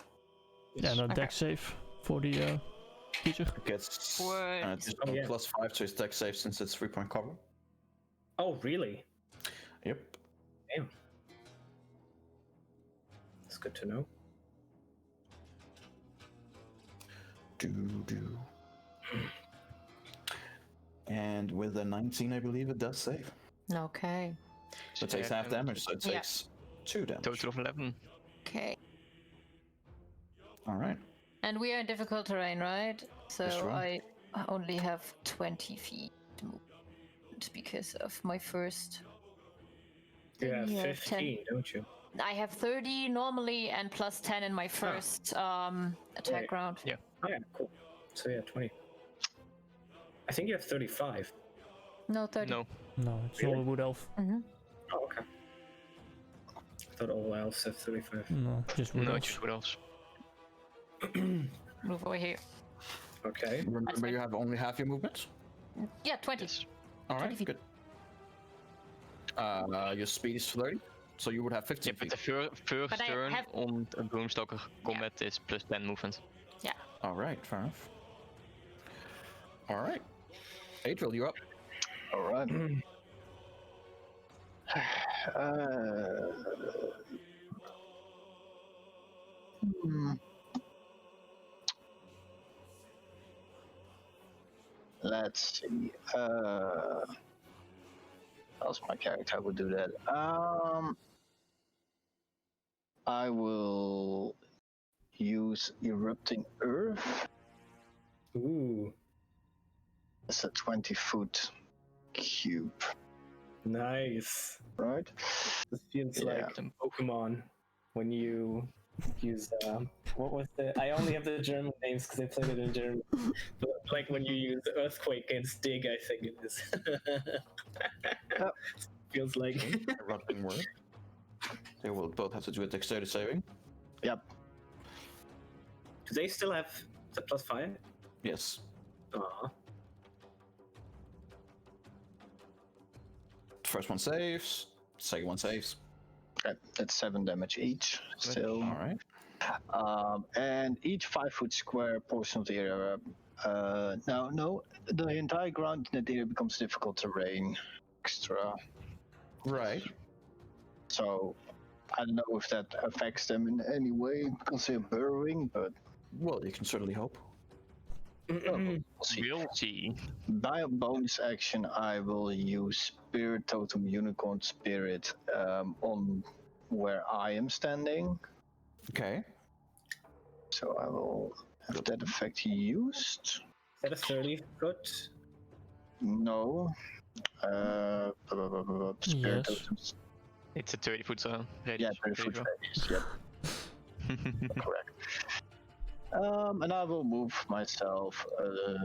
Yeah, and a Okay. dex save for the feature. It gets What? just Oh, yeah. +5 to his deck save since it's 3-point cover. Oh, really? Yep. Damn. That's good to know. Do. And with a 19, I believe it does save. Okay. So it takes half damage, so it Yeah. takes 2 damage. Total of 11. Okay. Alright. And we are in difficult terrain, right? So Yes, you are. I only have 20 feet movement because of my first. You have Yeah, 15, don't you? I have 30 normally and plus 10 in my first attack Right. round. Yeah. Oh, yeah, cool. So yeah, 20. I think you have 35. No, 30. No. No, it's Really? not a wood elf. Mm-hmm. Oh, okay. I thought all elves have 35. No, just wood No, elves. just what else? Move over here. Okay. Remember, you have only half your movement? Yeah, 20. Yes. 20 Alright, feet. good. Your speed is 30, so you would have 15 Yeah, but feet. the first But I turn have- on a Gloomstalker combat is plus 10 movement. Alright, fair enough. Alright. Adriel, you're up. All right. Hmm. Let's see. How's my character would do that? I will use erupting earth. Ooh, It's a 20-foot cube, nice. right? This feels Yeah. like Pokemon when you use what was the? I only have the German names because I played it in German. But like when you use Earthquake against Dig, I think it is. Feels like. Erupting word. They will both have to do a dexterity saving. Yep. Do they still have the +5? Yes. Aw. First one saves. Second one saves. Okay, that's 7 damage each. Still. Alright. And each 5-foot square portion of the area. No, the entire ground in that area becomes difficult terrain. Extra. Right. So I don't know if that affects them in any way because they're burrowing, but Well, you can certainly hope. we'll see. We'll see. By a bonus action, I will use Spirit Totem Unicorn Spirit on where I am standing. Okay. So I will have that effect used. Is that a 30-foot? No. Spirit Yes. Totems. It's a 30-foot Yeah, radius. 30-foot radius. Yep, correct. And I will move myself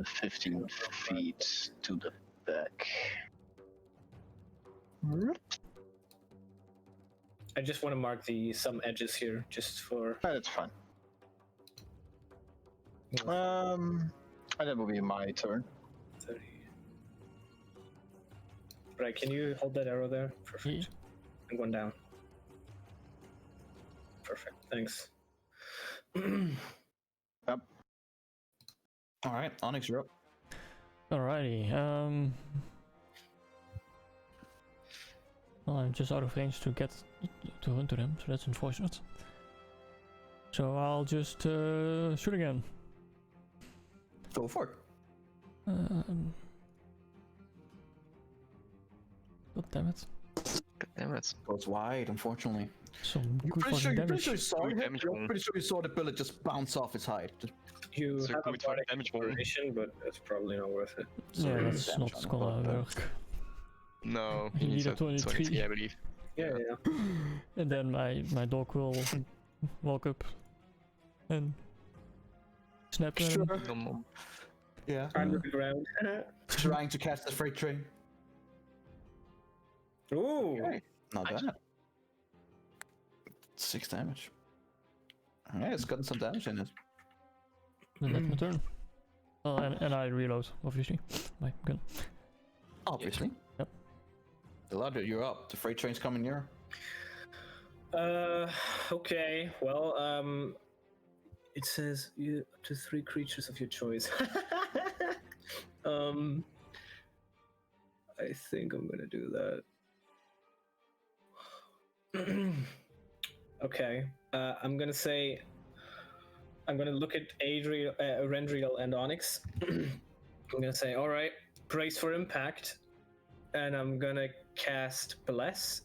15 feet to the back. I just want to mark some edges here, just for. That's fine. And that will be my turn. 30. Right, can you hold that arrow there? Perfect. Yeah. And one down. Perfect, thanks. Yep. All right, Onyx, you're up. Alrighty. Well, I'm just out of range to get to run to them, so that's unfortunate. So I'll just shoot again. Go for it. God damn it. God damn it. Goes wide, unfortunately. Some You're good pretty sure, fucking you're pretty damage. sure you saw Good it. damage You're roll. pretty sure you saw the bullet just bounce off its hide. Just You It's a have a good bardic damage roll. inspiration, but it's probably not worth it. Yeah, that's damage not on gonna the work. No, You he need needs a a 23. 23, I believe. Yeah, yeah. And then my dog will walk up and snap at him. sure. Normal. Yeah. Under the ground. Trying to catch the freight train. Ooh. Okay. Not bad. 6 damage. Yeah, it's gotten some damage in it. Then that's my turn. And I reload, obviously. My gun. Obviously. Yep. Eladio, you're up. The freight train's coming near. Okay. Well, it says you up to 3 creatures of your choice. I think I'm gonna do that. Okay. I'm gonna say. I'm gonna look at Rendriel and Onyx. I'm gonna say, all right, brace for impact, and I'm gonna cast Bless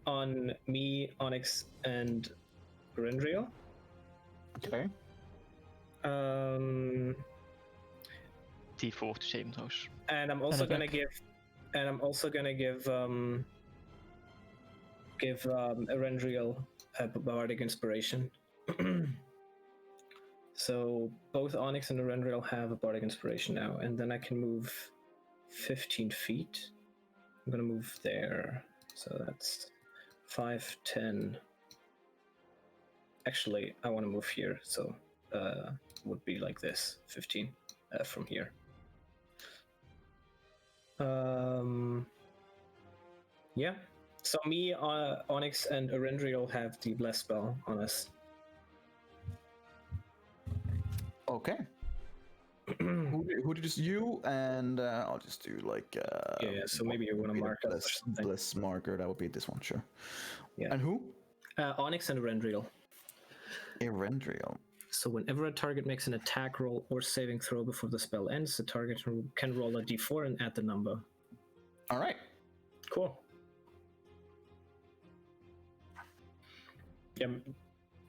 on me, Onyx, and Rendriel. Okay. D4 to saving throws. And I'm also And gonna attack. give Rendriel a bardic inspiration. So both Onyx and Rendriel have a bardic inspiration now, and then I can move 15 feet. I'm gonna move there, so that's 5, 10. Actually, I want to move here, so would be like this, 15 from here. Yeah. So me, Onyx, and Erendriel have the bless spell on us. Okay. who did this? You and I'll just do like. Yeah. So maybe you want to mark us or bliss, something. bliss marker. That would be this one, sure. Yeah. And who? Onyx and Erendriel. Erendriel. So whenever a target makes an attack roll or saving throw before the spell ends, the target can roll a d4 and add the number. All right. Cool. Yeah,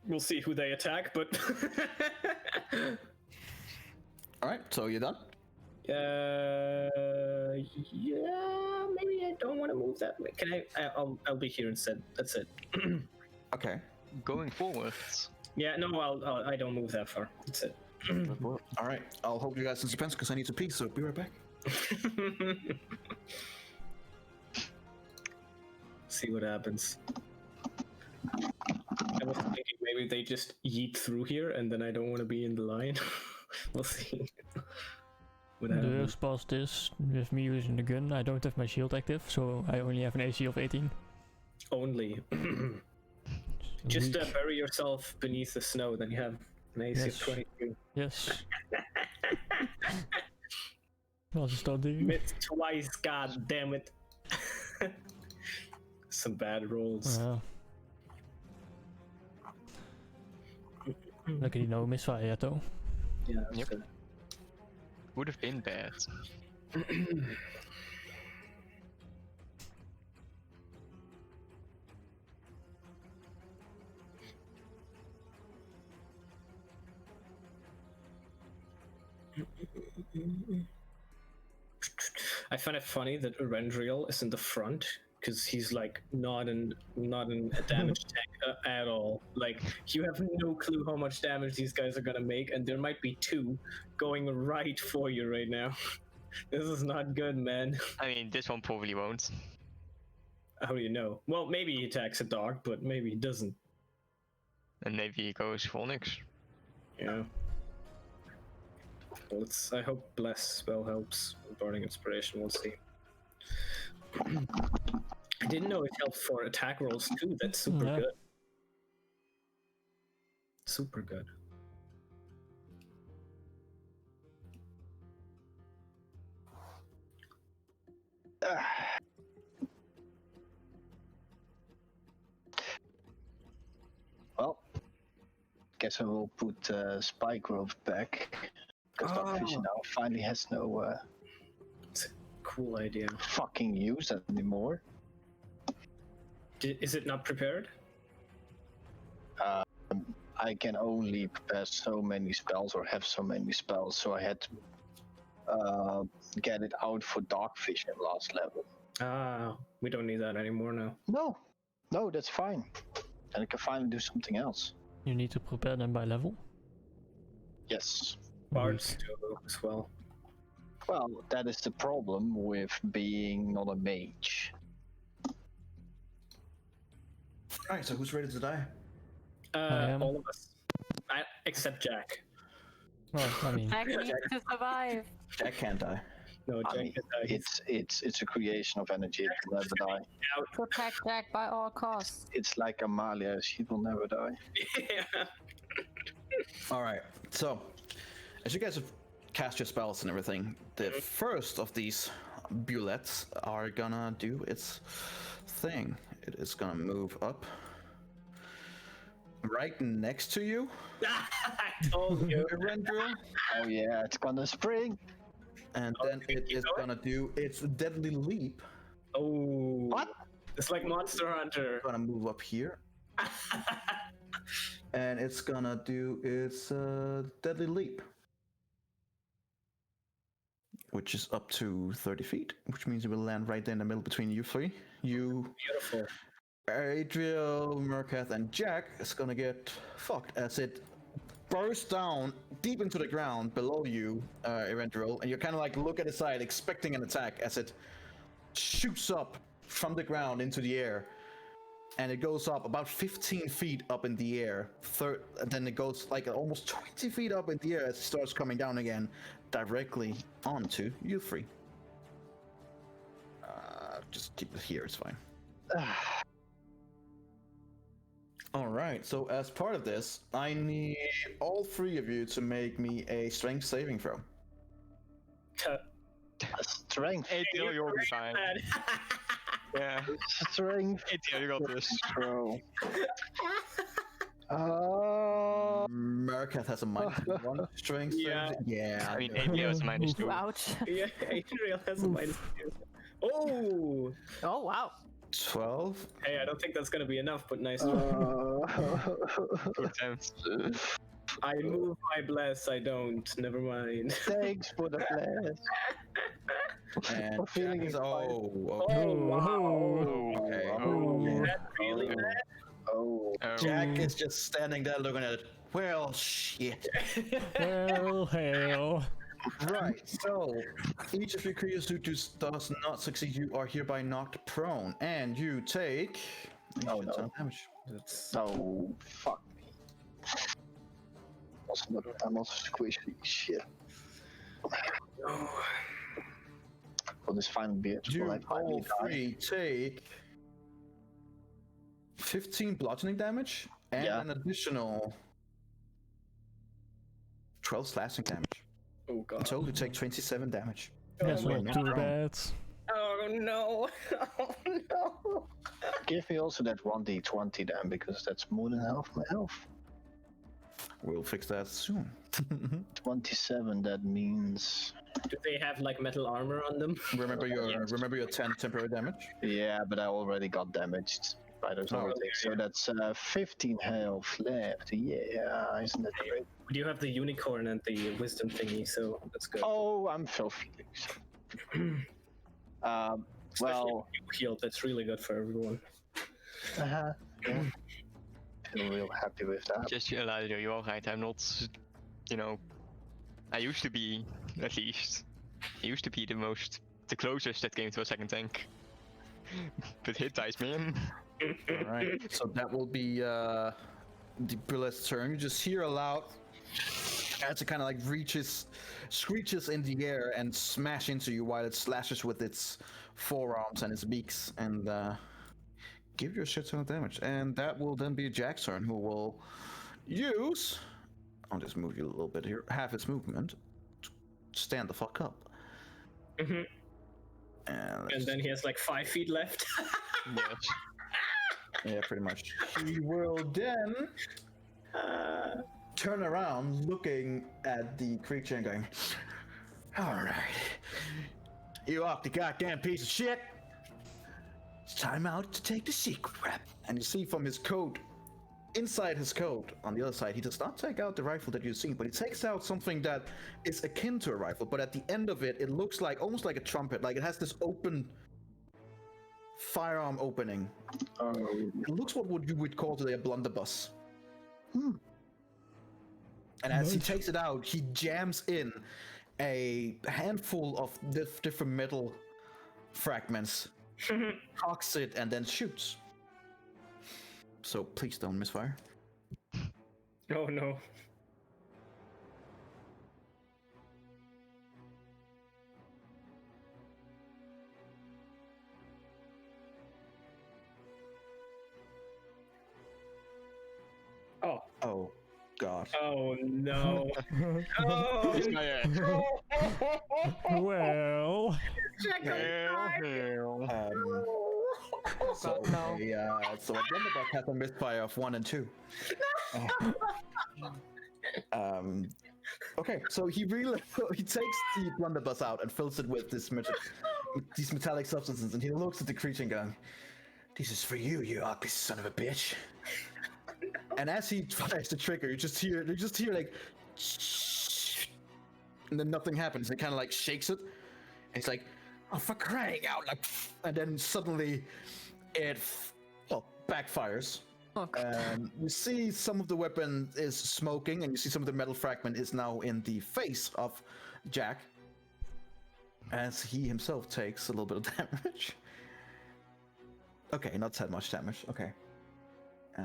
we'll see who they attack, but All right. So you're done. yeah, maybe I don't want to move that way. Can I'll be here instead. That's it. Okay. Going forwards. Yeah, no, I don't move that far. That's it. All right. I'll hold you guys in suspense because I need to pee. So be right back. See what happens. I was thinking maybe they just yeet through here, and then I don't want to be in the line. We'll see. What The happens. worst part is, with me using the gun, I don't have my shield active, so I only have an AC of 18. Only. Just Weak. bury yourself beneath the snow, then you have an AC Yes. of 22. Yes. I'll just start digging. Missed twice, god damn it. Some bad rolls. Luckily no misfire yet though. Yeah, that's Yep. good. Would have been bad. I find it funny that Erendriel is in the front because he's like not in a damage tank at all. Like you have no clue how much damage these guys are gonna make, and there might be 2 going right for you right now. This is not good, man. I mean, this one probably won't. How do you know? Well, maybe he attacks a dog, but maybe he doesn't. And maybe he goes for Onyx. Yeah. Well, I hope Bless spell helps. Burning Inspiration, we'll see. I didn't know it helped for attack rolls too. That's super Yeah. good. Super good. Well, guess I will put spike growth back because Dogfish now finally has no It's a cool idea. fucking use anymore. Is it not prepared? I can only prepare so many spells or have so many spells, so I had to get it out for Dogfish at last level. We don't need that anymore now. No, that's fine. And I can finally do something else. You need to prepare them by level. Yes. Bards do as well. Well, that is the problem with being not a mage. Alright, so who's ready to die? am. All of us. Except Jack. Well, I mean, Jack needs to survive. Jack can't die. No, I Jack mean, can die. it's a creation of energy. It will never die. Protect Jack by all costs. It's like Amalia. She will never die. Yeah. Alright, so as you guys have cast your spells and everything, the first of these bullets are gonna do its thing. It is gonna move up right next to you, I told you. Erendril, Oh yeah, it's gonna spring. and then it is gonna do its deadly leap. Oh. What? It's like Monster Hunter. Gonna move up here, and it's gonna do its deadly leap, which is up to 30 feet, which means it will land right there in the middle between you three. You, Beautiful. Adriel, Murkath, and Jack is gonna get fucked as it bursts down deep into the ground below you, Erendril, and you kind of like look at the side expecting an attack as it shoots up from the ground into the air, and it goes up about 15 feet up in the air. Then it goes like almost 20 feet up in the air as it starts coming down again, directly onto you three. Just keep it here, it's fine. Alright, so as part of this, I need all three of you to make me a strength saving throw. Strength. ATL, you'll be fine. Yeah. Strength. ATL, you got this. Throw. Murkath has a -1 strength Yeah. saving. Yeah. I mean, ATL is minus 2. Ouch. Yeah, Adriel has a minus 2. Oh! Oh, wow. 12. Hey, I don't think that's gonna be enough, but nice. Good attempts. I move my bless, I don't. Never mind. Thanks for the bless. And I'm feeling Jack is, inspired. Oh, wow. Okay. Is that really bad? Oh. Jack is just standing there looking at it. Well, shit. well, hell. Right, so each of your creatures who does not succeed, you are hereby knocked prone, and you take. Oh, no. Damage. That's... Oh, fuck me. I'm also squishy. Shit. Oh. For this final bit, You will I finally all die? three take 15 bludgeoning damage and Yeah. an additional 12 slashing damage. Oh god. In total, you take 27 damage. That's my not God. too bad. Oh no. Oh no. Give me also that 1d20 then, because that's more than half my health. We'll fix that soon. 27, that means... Do they have like metal armor on them? remember your 10 temporary damage. Yeah, but I already got damaged by those Oh, other things. So that's 15 health left. Yeah, isn't that great? But you have the unicorn and the wisdom thingy, so that's good. Oh, I'm filthy. Especially Well, if you healed, that's really good for everyone. yeah. Feel real happy with that. Just Elijah, you're right. I'm not, I used to be, at least, the closest that came to a second tank. But hit dice, man. Alright, so that will be the bullet's turn. You just hear a loud as it kind of like screeches in the air and smash into you while it slashes with its forearms and its beaks and give you a shit ton of damage. And that will then be Jack's turn, who will use, I'll just move you a little bit here, half its movement to stand the fuck up. Mhm. And then he has like 5 feet left. Yes. Yeah, pretty much. He will then turn around, looking at the creature and going, "All right, you ugly goddamn piece of shit. It's time out to take the secret." And you see from his coat, inside his coat, on the other side, he does not take out the rifle that you've seen, but he takes out something that is akin to a rifle, but at the end of it, it looks like almost like a trumpet. Like it has this open firearm opening. It looks what you would call today a blunderbuss. And as he takes it out, he jams in a handful of different metal fragments, cocks it, and then shoots. So please don't misfire. Oh no. Oh. Oh, God. Oh no. Oh. He's my ass. Well, So so a blunderbuss has a misfire of 1 and 2. Okay, so he takes the blunderbuss out and fills it with these metallic substances, and he looks at the creature and goes, "This is for you, you ugly son of a bitch." And as he fires the trigger, you just hear like, and then nothing happens. It kind of like shakes it. And it's like, "Oh, for crying out!" Like, and then suddenly, it backfires. And you see some of the weapon is smoking, and you see some of the metal fragment is now in the face of Jack, as he himself takes a little bit of damage. Okay, not that much damage. Okay.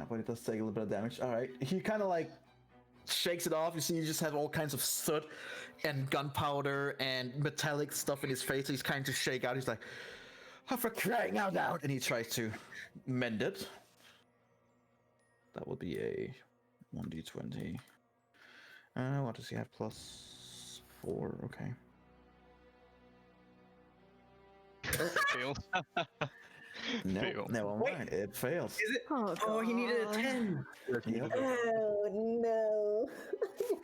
But it does take a little bit of damage. Alright, he kind of like shakes it off. You see, he just has all kinds of soot and gunpowder and metallic stuff in his face. He's kind of shake out. He's like, "Oh, for crying out loud!" And he tries to mend it. That would be a 1d20. What does he have? +4. Okay. Fail. No, Fail. never mind. It fails. Is it? Oh, he needed a 10. Oh no.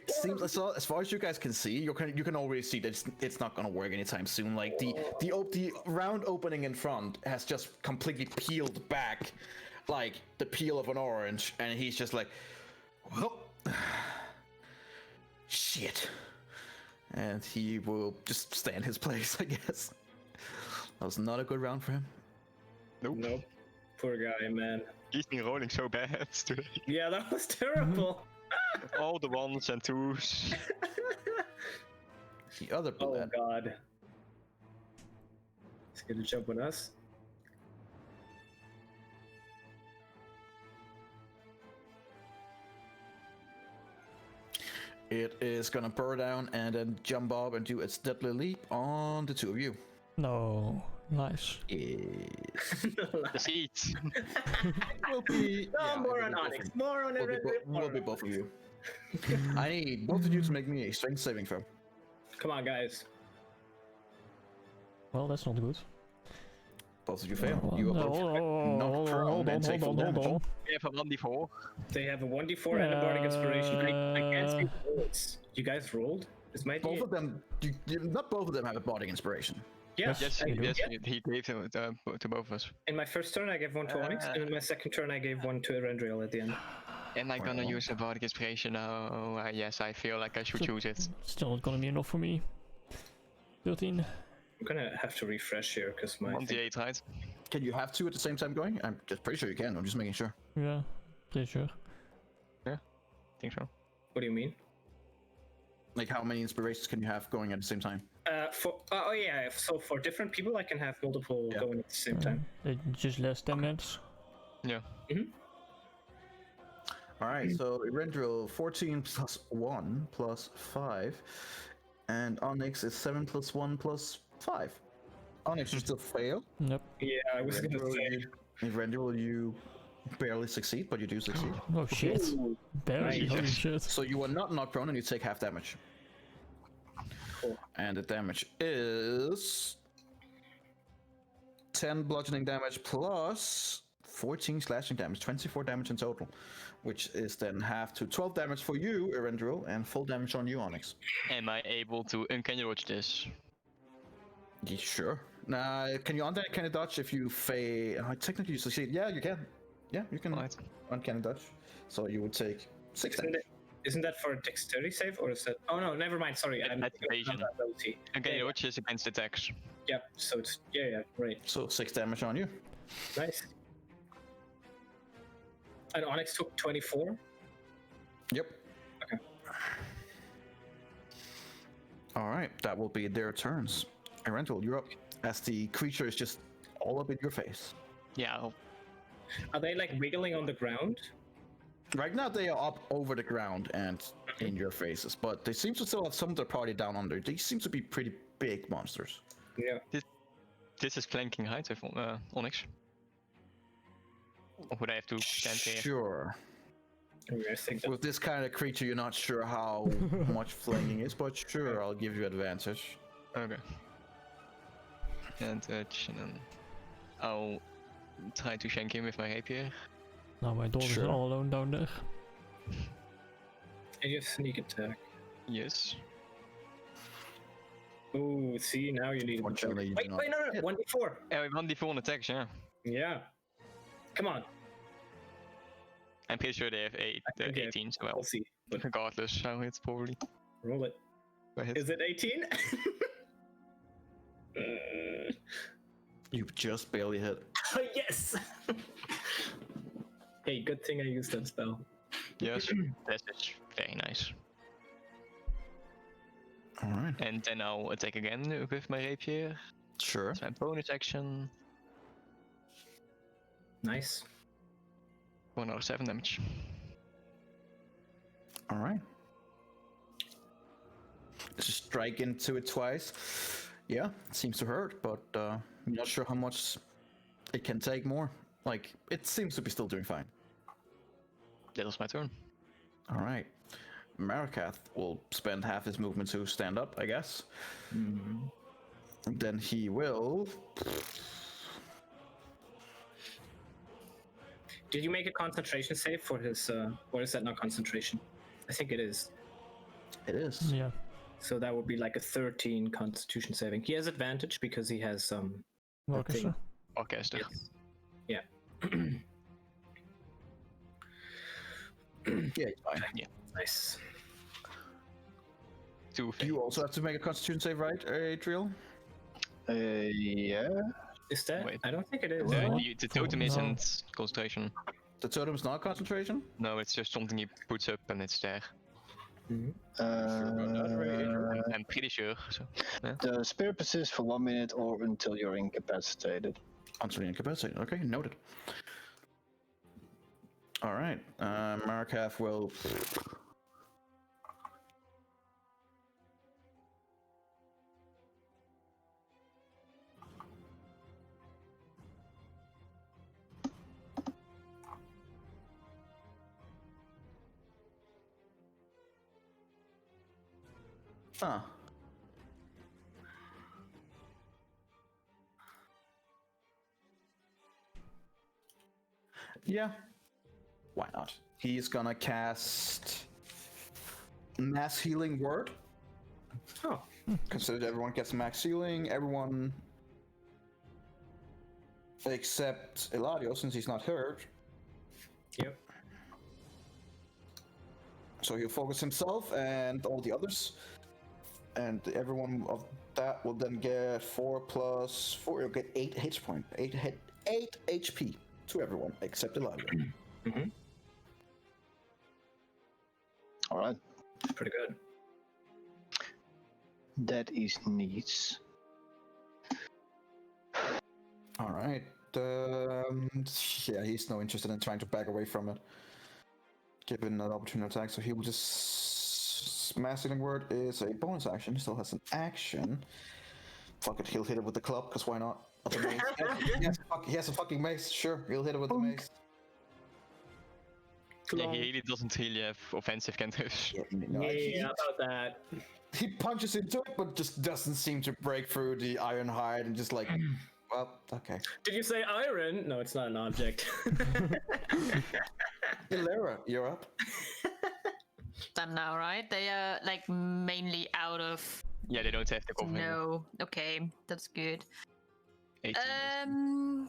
Seems so. As far as you guys can see, you can already see that it's not gonna work anytime soon. Like the round opening in front has just completely peeled back, like the peel of an orange, and he's just like, "Well, shit," and he will just stay in his place, I guess. That was not a good round for him. Nope. Poor guy, man. He's been rolling so bad today. Yeah, that was terrible. All the 1s and 2s. The other Oh bullet. god. He's gonna jump on us. It is gonna burr down and then jump up and do its deadly leap on the two of you. no. Nice. Yes. The seats. Will be. More it on will be Onyx. both More on of- it. will be both of you. I need both of you to make me a strength saving throw. Come on, guys. Well, that's not good. Both of you fail. Well, You are no, both knocked prone and take full damage. We have a 1d4. They have a 1d4 and a bardic inspiration. I can't see the rolls. You guys rolled? This might be. Both of them. Not both of them have a bardic inspiration. Yeah. Yes, you do. yes, he gave it to both of us. In my first turn, I gave one to Onyx, and in my second turn, I gave one to Erendriel at the end. Am I gonna use a bardic inspiration now? Yes, I feel like I should choose it. Still not gonna be enough for me. 13. I'm gonna have to refresh here because my. 1d8, right? Can you have two at the same time going? I'm just pretty sure you can. I'm just making sure. Yeah, pretty sure. I think so. What do you mean? Like, how many inspirations can you have going at the same time? Oh yeah. So for different people, I can have multiple Yeah. going at the same time. Just less damage. Yeah. All right. So Erendriel 14 plus 1 plus 5, and Onyx is 7 plus 1 plus 5. Onyx, you still fail. Nope. Yeah, I was gonna say. Erendriel, you barely succeed, but you do succeed. Oh shit. Barely. Nice. Holy shit. So you are not knocked prone, and you take half damage. Cool. And the damage is 10 bludgeoning damage plus 14 slashing damage, 24 damage in total, which is then half to 12 damage for you, Erendril, and full damage on you, Onyx. Am I able to uncanny dodge this? Yeah, sure. Now, can you uncanny dodge if you fail? Technically, you succeed. Yeah, you can. Yeah, you can Right. uncanny dodge. So you would take 6 Isn't damage. Isn't that for a dexterity save, or is that? Oh no, never mind. Sorry, I'm That's evasion. ability. Uncanny Yeah, dodge is against attacks. yeah. So it's right. So 6 damage on you. Nice. And Onyx took 24. Yep. Okay. All right, that will be their turns. Erendril, you're up. As the creature is just all up in your face. Yeah, I'll Are they like wiggling on the ground? Right now they are up over the ground and in your faces, but they seem to still have some of their party down under. They seem to be pretty big monsters. Yeah. This is flanking height with Onyx. Or would I have to stand here? Sure. I think that. With this kind of creature, you're not sure how much flanking is, but sure, I'll give you advantage. Okay. And touch, and then I'll try to shank him with my rapier. Now my dog is Sure. all alone down there. And you have sneak attack. Yes. Oh, see, now you need. Fortunately, you do Wait, not wait, no, hit. 1d4. Yeah, we 1d4 on attacks, yeah. Yeah. Come on. I'm pretty sure they have 18, so We'll well, see. But regardless, how it's probably. roll it. Go ahead. Is it 18? You just barely hit. Yes. Hey, good thing I used that spell. Yes, that is very nice. All right. And then I'll attack again with my rapier. Sure. So my bonus action. Nice. For another 7 damage. All right. Just strike into it twice. Yeah, it seems to hurt, but I'm not sure how much it can take more. Like, it seems to be still doing fine. That was my turn. All right. Marikath will spend half his movement to stand up, I guess. Then he will. Did you make a concentration save for his, or is that not concentration? I think it is. It is. Yeah. So that would be like a 13 constitution saving. He has advantage because he has, Orchestra. Orchestra. Yeah. Yeah, it's fine. Nice. 2 You also have to make a constitution save, right, Adriel? Yeah. Is that? Wait. I don't think it is. Well, The totem no. isn't concentration. The totem's not concentration? No, it's just something he puts up and it's there. I'm pretty sure. So, yeah. The spirit persists for 1 minute or until you're incapacitated. Until incapacitated. Okay, noted. All right. Marikath will. Huh. Yeah. Why not? He's gonna cast Mass Healing Word. Oh. Consider everyone gets max healing. Everyone except Eladio, since he's not hurt. Yep. So he'll focus himself and all the others. And everyone of that will then get 4 plus 4. You'll get 8 hit point. 8 HP to everyone except Eladio. All right. Pretty good. That is neat. All right. Yeah, he's no interested in trying to back away from it. Given an opportunity attack, so he will just. Mass Healing Word is a bonus action. He still has an action. Fuck it, he'll hit it with the club, because why not? The mace. He has a fucking mace. Sure, he'll hit it with the mace. Yeah, he really doesn't really have offensive cantrips. Yeah, about that. He punches into it, but just doesn't seem to break through the iron hide and just like well, okay. Did you say iron? No, it's not an object. Ilera, you're up. Done now, right? They are like mainly out of. Yeah, they don't have to cover. No. Okay, that's good. 18.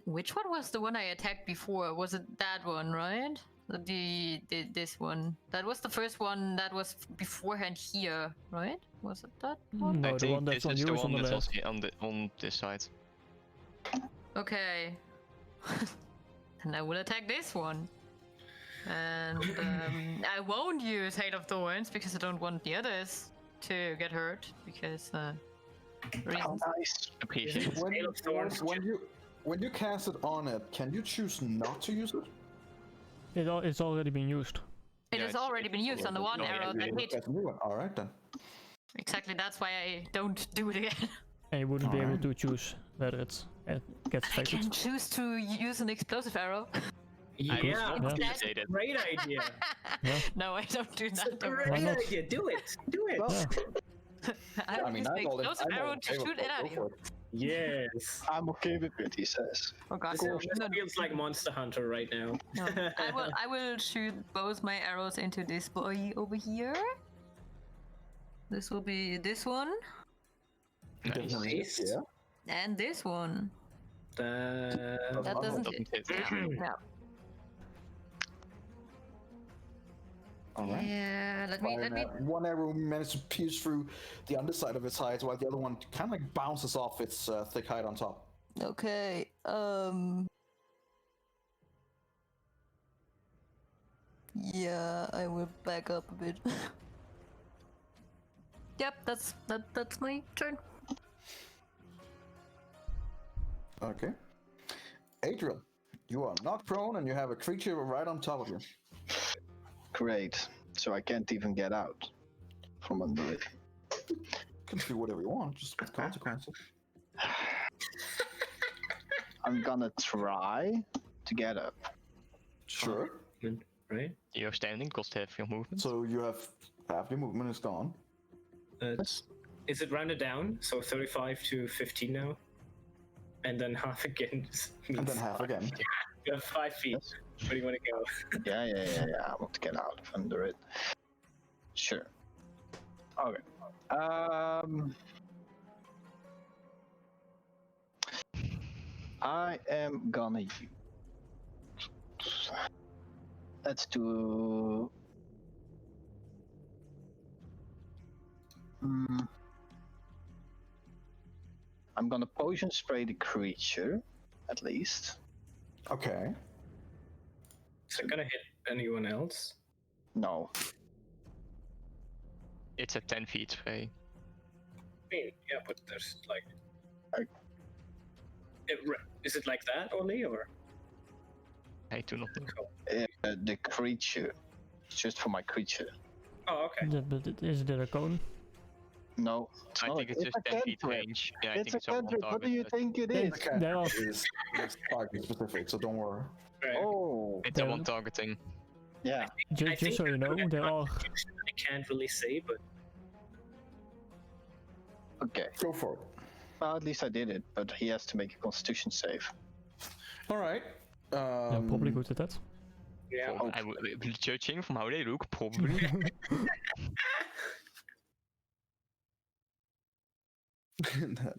Which one was the one I attacked before? Was it that one, right? This one. That was the first one that was beforehand here, right? Was it that one? No, I the think one that's this on is you the is on one the that's left. also on this side. Okay. And I will attack this one. And I won't use Hail of Thorns because I don't want the others to get hurt because How reasons. nice. Appreciate it. When, Hail of Thorns. when you cast it on it, can you choose not to use it? It's already been used. It Yeah, has already been used on the one no, arrow yeah, that hit. That's a new one. All right then. Exactly, that's why I don't do it again. And you wouldn't be able Alright. to choose whether it gets I affected. can choose to use an explosive arrow. Yeah, Yeah. Appreciate great idea. No, I don't do It's a that. Don't worry. great not? idea. Do it. Do it. Yeah. I will use the explosive arrow to shoot it at you. Yes. I'm okay with it, he says. Oh god, This no, feels like Monster Hunter right now. no. I will shoot both my arrows into this boy over here. This will be this one Nice. Yeah. and this one. That doesn't Doesn't hit. hit. Yeah. All right. Yeah, let me. One arrow managed to pierce through the underside of its hide, while the other one kind of like bounces off its thick hide on top. Okay. Yeah, I will back up a bit. Yep, that's my turn. Okay. Adriel, you are knocked prone and you have a creature right on top of you. Great. So I can't even get out from under it. You can do whatever you want, just with consequences. I'm gonna try to get up. Sure. Right. You're standing, cost half your movement. So you have half your movement is gone. Is it rounded down? So 35 to 15 now? And then half again. And then half again. You have 5 feet. Where do you want to go? Yeah. I want to get out of under it. Sure. Okay. I am gonna use. Let's do. I'm gonna poison spray the creature, at least. Okay. Is it gonna hit anyone else? No. It's a 10 feet spray. I mean, yeah, but there's like. I- Is it like that only, or? I do not know. The creature. It's just for my creature. Oh, okay. But is it a cone? No. It's I not. think it's just a 10 feet cantrip. range. Yeah, I It's think a it's on one cantrip. What do target, you but think it Then- is? There are It's target specific, so don't worry. Right. Oh. It's a Then- one targeting. Yeah. I just think so you know, I there are can't really say, but Okay. Go for it. Well, at least I did it, but he has to make a Constitution save. All right. yeah, probably good at that. yeah. I would, judging from how they look, probably.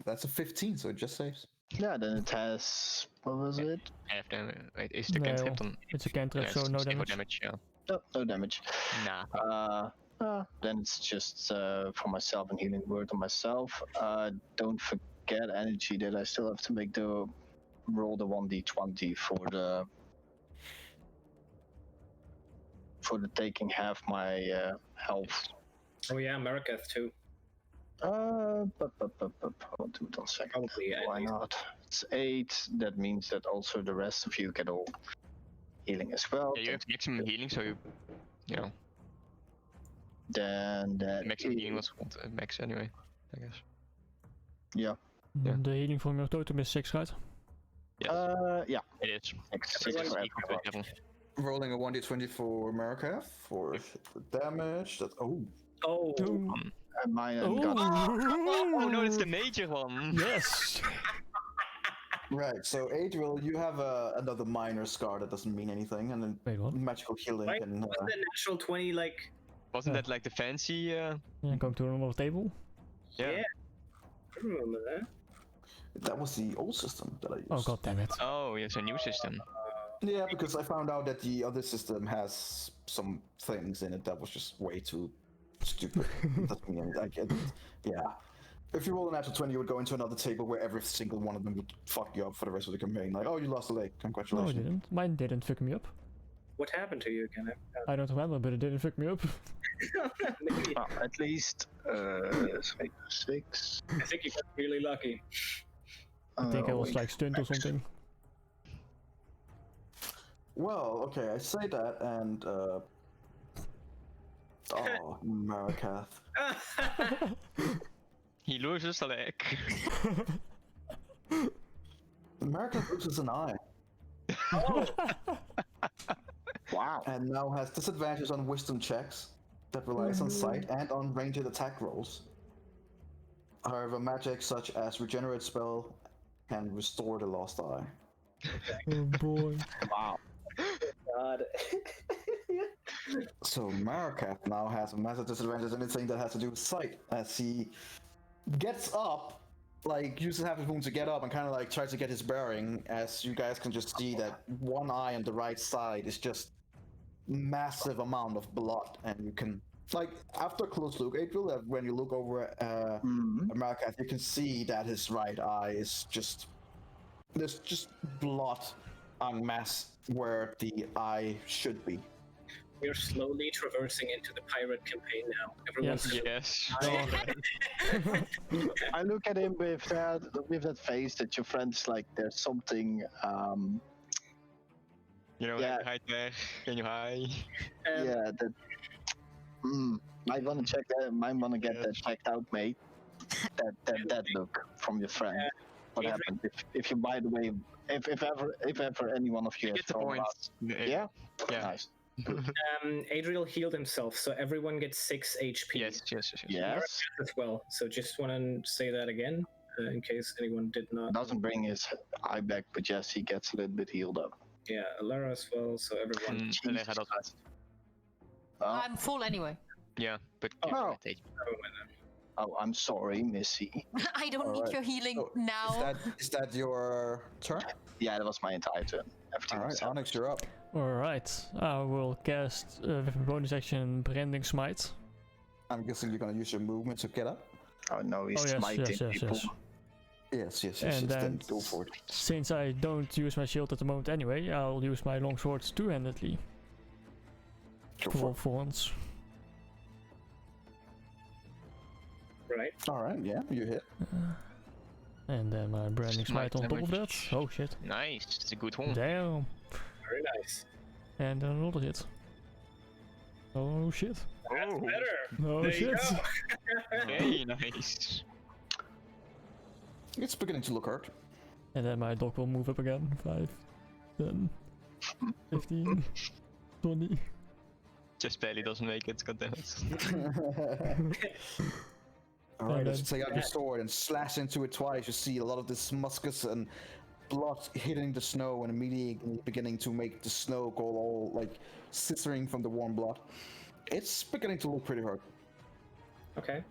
That's a 15, so it just saves. Yeah. Then it has. What was it? Half damage. Wait, is the No, cantrip then? it's a cantrip, Yeah, so no zero damage. Yeah. No, no damage. Nah. Then it's just for myself and healing word on myself. Don't forget energy that I still have to make the roll the 1d20 for the taking half my health. Oh yeah, Marikath too. I'll do it on second. Probably, at Why least. not? It's 8. That means that also the rest of you get all healing as well. Yeah, you have maximum healing, so you know, Then that maximum healing is- was max anyway, I guess. Yeah. Yeah. The healing from your totem is 6, right? Yes, Yeah. it is. Six Everyone for Equal to everyone. 11. Rolling a 1d20 for America for damage. That Oh, And mine Oh, got Oh no, it's the major one! yes! Right. So Adriel, you have another minor scar that doesn't mean anything, and then Wait, what? magical healing Right? can. Wasn't the natural 20 like? Wasn't Yeah. that like the fancy? Yeah, going to another table. Yeah. I remember that. That was the old system that I used. Oh god damn it. Oh, yes, a new system. Yeah, because I found out that the other system has some things in it that was just way too stupid. Doesn't mean yeah. If you roll a natural 20, you would go into another table where every single one of them would fuck you up for the rest of the campaign. Like, oh, you lost a leg. No, it Congratulations. didn't. Mine didn't fuck me up. What happened to you again? I don't remember, but it didn't fuck me up. Maybe. Well, at least 6. I think you got really lucky. I think I was wait. like stunned or something. Well, okay, I say that, and oh, Marikath. He loses a leg. Marikath loses an eye, Oh, Wow. and now has disadvantages on wisdom checks that relies on sight and on ranged attack rolls. However, magic such as regenerate spell can restore the lost eye. Oh boy. Wow. God. So Marikath now has a massive disadvantage on anything that has to do with sight, as he gets up, like uses half his wound to get up and kind of like tries to get his bearing, as you guys can just see that one eye on the right side is just massive amount of blood, and you can, like, after a close look, Adriel, when you look over Marikath, you can see that his right eye is just, there's just blood en masse where the eye should be. We're slowly traversing into the pirate campaign now. Everyone's Yes. I look at him with that face that your friend's like, there's something. You know, Yeah. hide there, can you hide? Yeah, that. Might wanna check that. Might wanna get that checked out, mate. That look from your friend. What Adrian- happened? If you, by the way, if ever any one of you You has get the thrown out- points. Yeah. Yeah. Nice. Adriel healed himself, so everyone gets 6 HP. Yes. Yes. As well. So just want to say that again, in case anyone did not. Doesn't bring his eye back, but yes, he gets a little bit healed up. Yeah, Alara as well. So everyone. Lega does that. I'm full anyway. Yeah, but Oh. Everyone. Oh, I'm sorry, Missy. I don't need Alright. your healing So, now. Is that your turn? Yeah, that was my entire turn. Everything All was right, Onyx, you're up. Alright, I will cast with a bonus action Branding Smite. I'm guessing you're gonna use your movement to get up. Oh no, he's Oh, yes, smiting yes, people. Yes. And Then then, go for it. since I don't use my shield at the moment anyway, I'll use my longsword two-handedly Go for for once. Right. it. All right, yeah, you hit. And then my Branding Smite Smite on top of that. damage. Oh shit. Nice, it's a good one. Damn. Very nice. And then another hit. Oh shit. That's Oh. better. Oh There you shit. go. Very nice. It's beginning to look hurt. And then my dog will move up again. 5, 10, 15, 20. Just barely doesn't make it, goddammit. All right, And as you then- take out your sword and slash into it twice, you see a lot of this muscus and blood hitting the snow and immediately beginning to make the snow go all like scissoring from the warm blood. It's beginning to look pretty hard. Okay.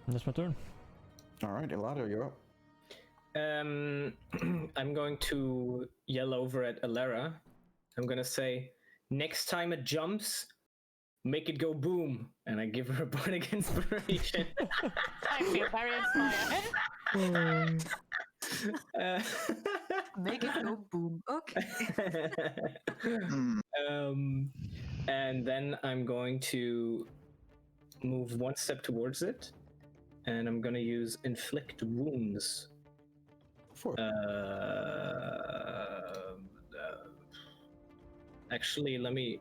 That's my turn. All right, Elado, you're up. I'm going to yell over at Alara. I'm gonna say, next time it jumps, make it go boom, and I give her a bardic inspiration. I feel very inspired. Uh, Make it go boom. Okay. And then I'm going to move one step towards it, and I'm gonna use inflict wounds. For it. Actually, let me.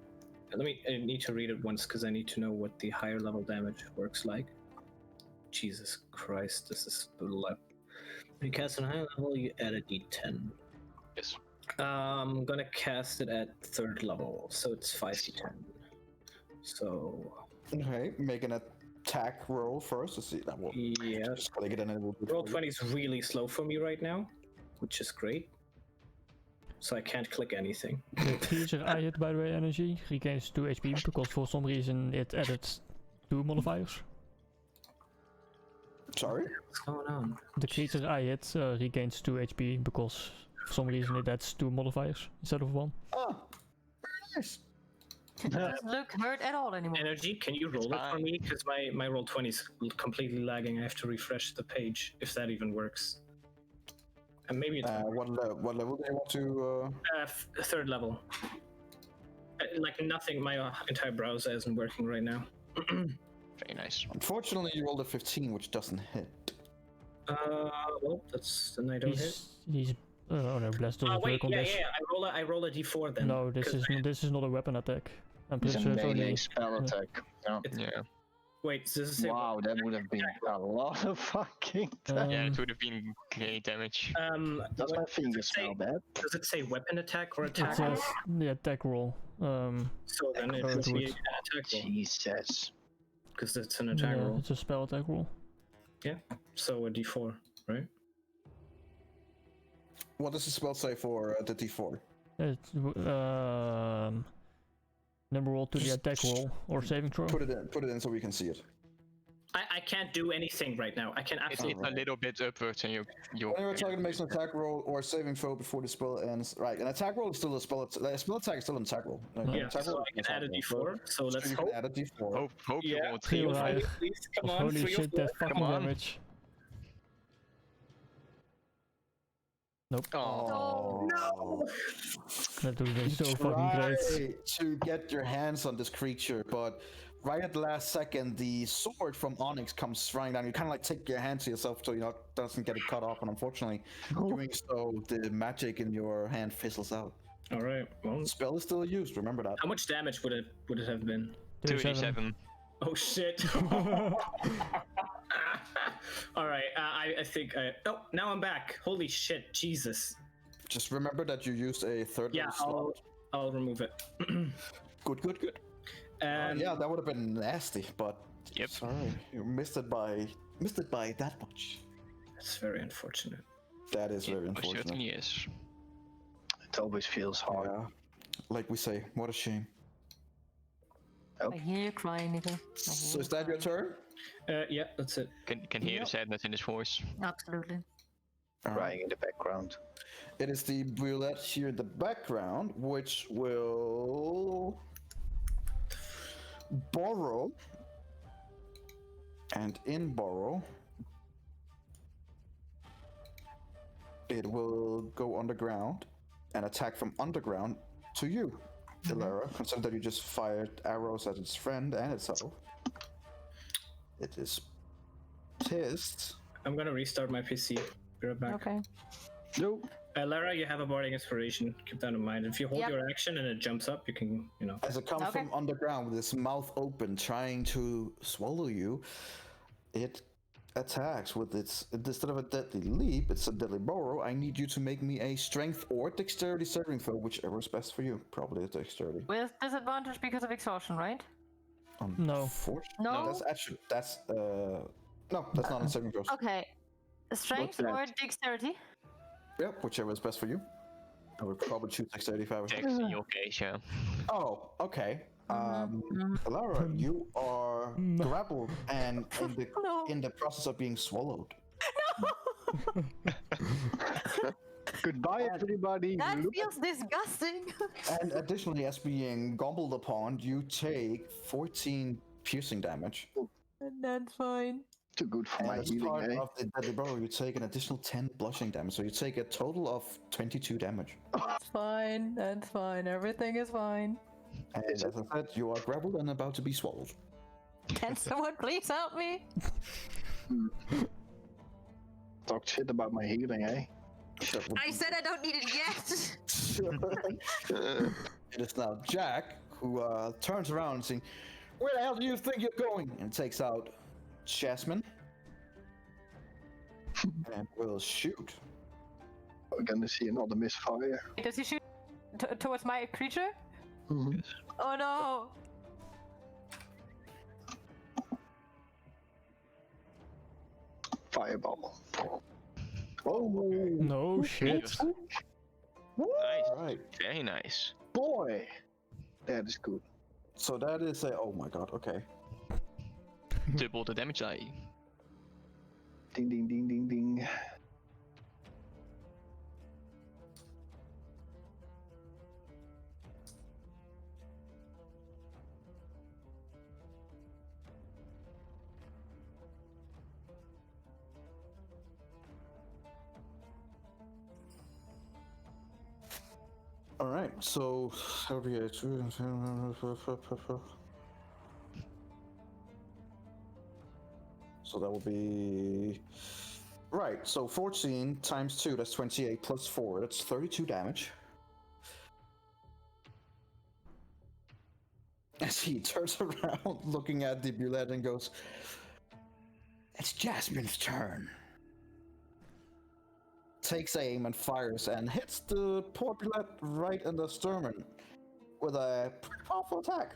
I need to read it once because I need to know what the higher level damage works like. Jesus Christ, this is like. When you cast on a higher level, you add a d10. Yes. I'm gonna cast it at 3rd level, so it's 5d10. So Okay, make an attack roll first to see that will. yeah, Just click it and it will. roll 20 is really slow for me right now, which is great. so I can't click anything. The creature I hit, by the way, energy regains 2 HP because for some reason it added 2 modifiers. Sorry? What's going on? The creature I hit regains 2 HP because for some reason it adds 2 modifiers instead of 1. Oh, nice. It doesn't look hurt at all anymore. Energy, can you roll it for me? Because my roll 20 is completely lagging. I have to refresh the page, if that even works. And maybe it's What level do you want to? third level. Like nothing, my entire browser isn't working right now. Very nice. Unfortunately, you rolled a 15, which doesn't hit. Well, then I don't hit. He's oh no, blast doesn't Wait, work on yeah, this. I roll a d4 then. No, this is not a weapon attack. I'm It's pretty a sure it's melee only. spell attack. Yeah. Yeah. Wait, so this is Wow, that would have been a lot of fucking. Yeah, it would have been great damage. Does my finger does it say- smell bad? Does it say weapon attack or It attack? says the attack roll. So then it Oh, would it be would. an attack roll, Jesus. because it's an attack Yeah, roll. it's a spell attack roll. So a d4, right? What does the spell say for the D4? It's number roll to the attack roll or saving throw. Put it in so we can see it. I can't do anything right now. I can It's absolutely. a little bit upwards, and you. Whenever a target makes an attack roll or saving throw before the spell ends, right? An attack roll is still a spell. A spell attack is still an attack roll. Yeah, attack so roll I is can an add a attack roll. d4. So let's you hope. can add a D4. Hope you Yeah, won't Three heal. of Please, five. please, come on, Holy 3 shit, that fucking Come on. damage. Nope. Oh. no! That would have been so fucking great. Try to get your hands on this creature, but right at the last second, the sword from Onyx comes flying down. You kind of like take your hand to yourself so it doesn't get it cut off, and unfortunately, doing so, the magic in your hand fizzles out. All right. Well, The spell is still used. Remember that. how much damage would it have been? 287. Oh shit! All right. I think. Oh, now I'm back. Holy shit! Jesus. Just remember that you used a third Yeah, level slot. I'll remove it. Good. Yeah, that would have been nasty, but Yep. sorry, you missed it by that much. That's very unfortunate. That is very It unfortunate. certainly is. It always feels hard. Yeah, like we say, what a shame. I hear you crying, Nico. I hear So you is that your crying. turn? Yeah, that's it. Can hear the sadness in his voice. Absolutely. Crying in the background. It is the brulette here in the background, which will borrow, and in borrow, it will go underground and attack from underground to you, Ilara. Consider that you just fired arrows at its friend and itself. It is pissed. I'm gonna restart my PC. Be right back. Okay. No. Lara, you have a bardic inspiration. Keep that in mind. If you hold Yep. your action and it jumps up, you can, As it comes Okay. from underground with its mouth open, trying to swallow you, it attacks with its. Instead of a deadly leap, it's a deadly borrow. I need you to make me a strength or dexterity saving throw, whichever is best for you. Probably a dexterity. With disadvantage because of exhaustion, right? No. Unfortunately, No? That's actually no, that's not a saving throw. Okay. Strength What's or that? dexterity? Yep, whichever is best for you. I would probably choose dexterity if I was. Dex in your case, yeah. Oh, okay. Lara, you are grappled and No. in the process of being swallowed. Goodbye, everybody. That Look feels disgusting. And additionally, as being gobbled upon, you take 14 piercing damage. That's fine. too good for And my as healing, part eh? of the deadly blow, you take an additional 10 blushing damage. So you take a total of 22 damage. That's fine. That's fine. Everything is fine. And as I said, you are grappled and about to be swallowed. Can someone please help me? Talked shit about my healing, eh? That would I said I don't need it yet. It is now Jack, who turns around and saying, "Where the hell do you think you're going?" And takes out Jasmine. And will shoot. We're gonna see another misfire. Does he shoot towards my creature? Mhm. Oh no! Fireball. Oh, No shit. Nice. Right. Very nice. Boy, that is good. So that is a. Oh my god. Okay. Double the damage die. Ding ding ding ding ding. All right. So that'll be a. So that will be. Right. So 14 times 2. That's 28 plus 4. That's 32 damage. As he turns around, looking at the bullet, and goes, "It's Jasmine's turn." Takes aim and fires and hits the poor bullet right in the sternum with a pretty powerful attack.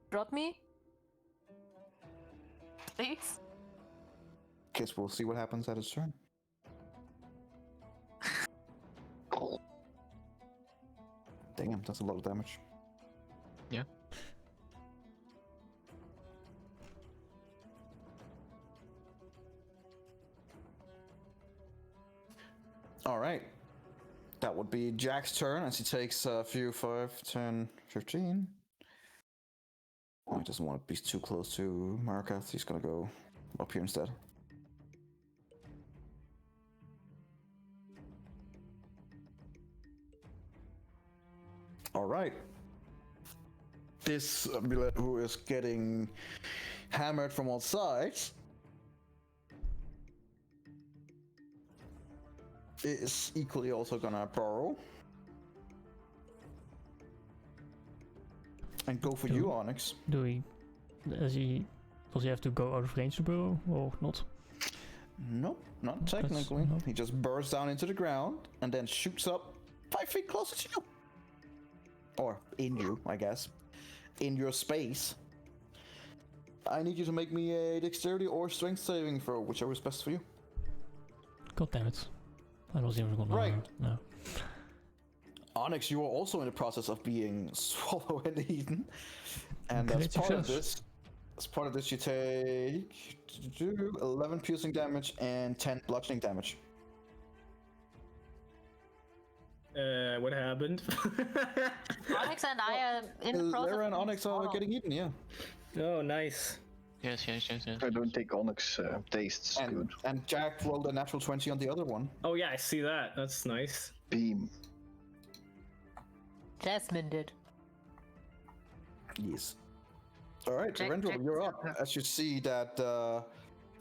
Drop me? Please? Guess we'll see what happens at his turn. Damn, that's a lot of damage. Yeah. All right. That would be Jack's turn as he takes a few 5, 10, 15. Oh, he doesn't want to be too close to Markath. He's going to go up here instead. All right. This Millet, who is getting hammered from all sides, is equally also gonna burrow and go for you, Onyx. Does he have to go out of range to burrow or not? Nope, not technically. nope. He just burrows down into the ground and then shoots up 5 feet closer to you. Or in you, I guess. In your space. I need you to make me a dexterity or strength saving throw, whichever is best for you. God damn it. I was even gonna... Right. No. Onyx, you are also in the process of being swallowed and eaten. And Great as part of success. this, you take 11 piercing damage and 10 bludgeoning damage. What happened? Onyx and I are in the process. Lara and of Onyx are swallowed. getting eaten, yeah. Oh, nice. Yes. I don't think Onyx tastes good. And Jack rolled a natural 20 on the other one. Oh yeah, I see that. That's nice. Beam. Jasmine did. Yes. All right, Jack- Rendrell, Jack- you're up. As you see that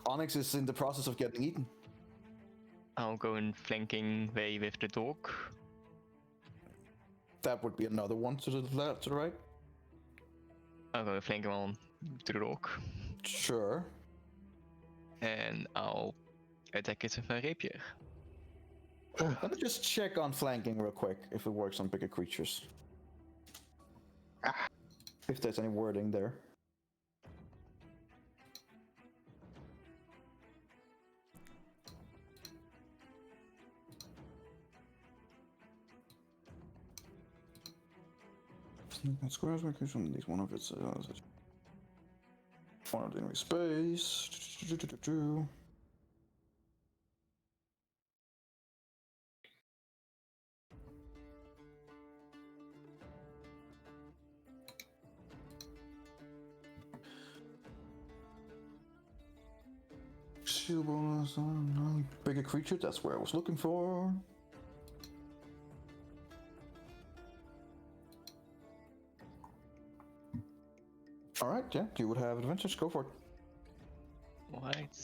Onyx is in the process of getting eaten. I'll go in flanking way with the dog. That would be another one to the left, to the right. I'll go flank him on to the dog. Sure. And I'll attack it with my rapier. Let me just check on flanking real quick if it works on bigger creatures. If there's any wording there. Squares my creature on at least one of its one of the enemy space. Shield bonus on bigger creature, that's where I was looking for. Alright, yeah, you would have advantage, go for it. Alright.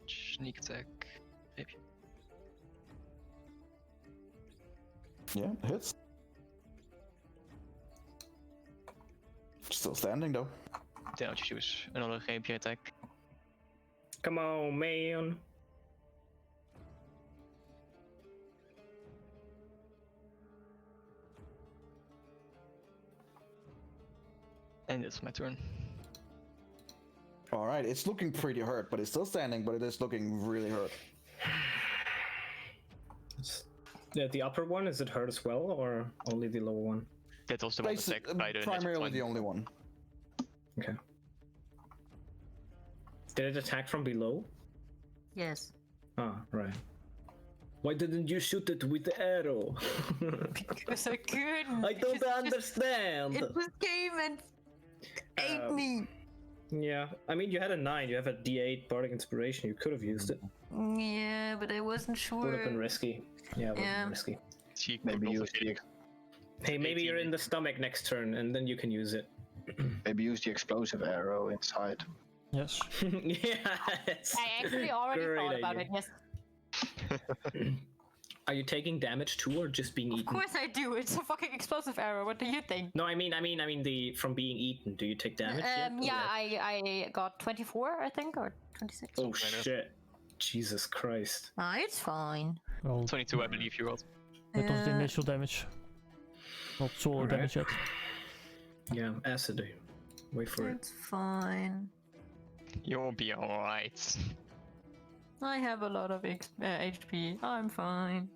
Sneak attack. Rapier. Yeah, it hits. Still standing though. Then I'll just use another rapier attack. Come on, man. And it's my turn. Alright, it's looking pretty hurt, but it's still standing, but it is looking really hurt. The upper one, is it hurt as well, or only the lower one? That was the one attacked by the primarily natural the 20. only one. Okay. Did it attack from below? Yes. Ah, right. Why didn't you shoot it with the arrow? Because I couldn't. I don't It just- understand. It just came and ate me. Yeah, I mean, you had a 9, you have a D8 Bardic Inspiration, you could have used it. Yeah, but I wasn't sure. Would have been risky. Yeah, it would have Yeah. been risky. She could Maybe also use hit the it. Hey, maybe you're 18. in the stomach next turn, and then you can use it. maybe use the explosive arrow inside. Yes. Yes! I actually already Great thought about idea. it. Yes. Are you taking damage too, or just being Of eaten? course I do. It's a fucking explosive arrow. What do you think? No, I mean the from being eaten. Do you take damage yet? or Yeah, what? I got 24, I think, or 26. Oh shit! Jesus Christ! Ah, it's fine. Well, 22, I believe you rolled. that was the Yeah. initial damage. Not solo Alright. damage yet. Yeah, acid. Wait for it. It's fine. You'll be alright. I have a lot of HP. I'm fine.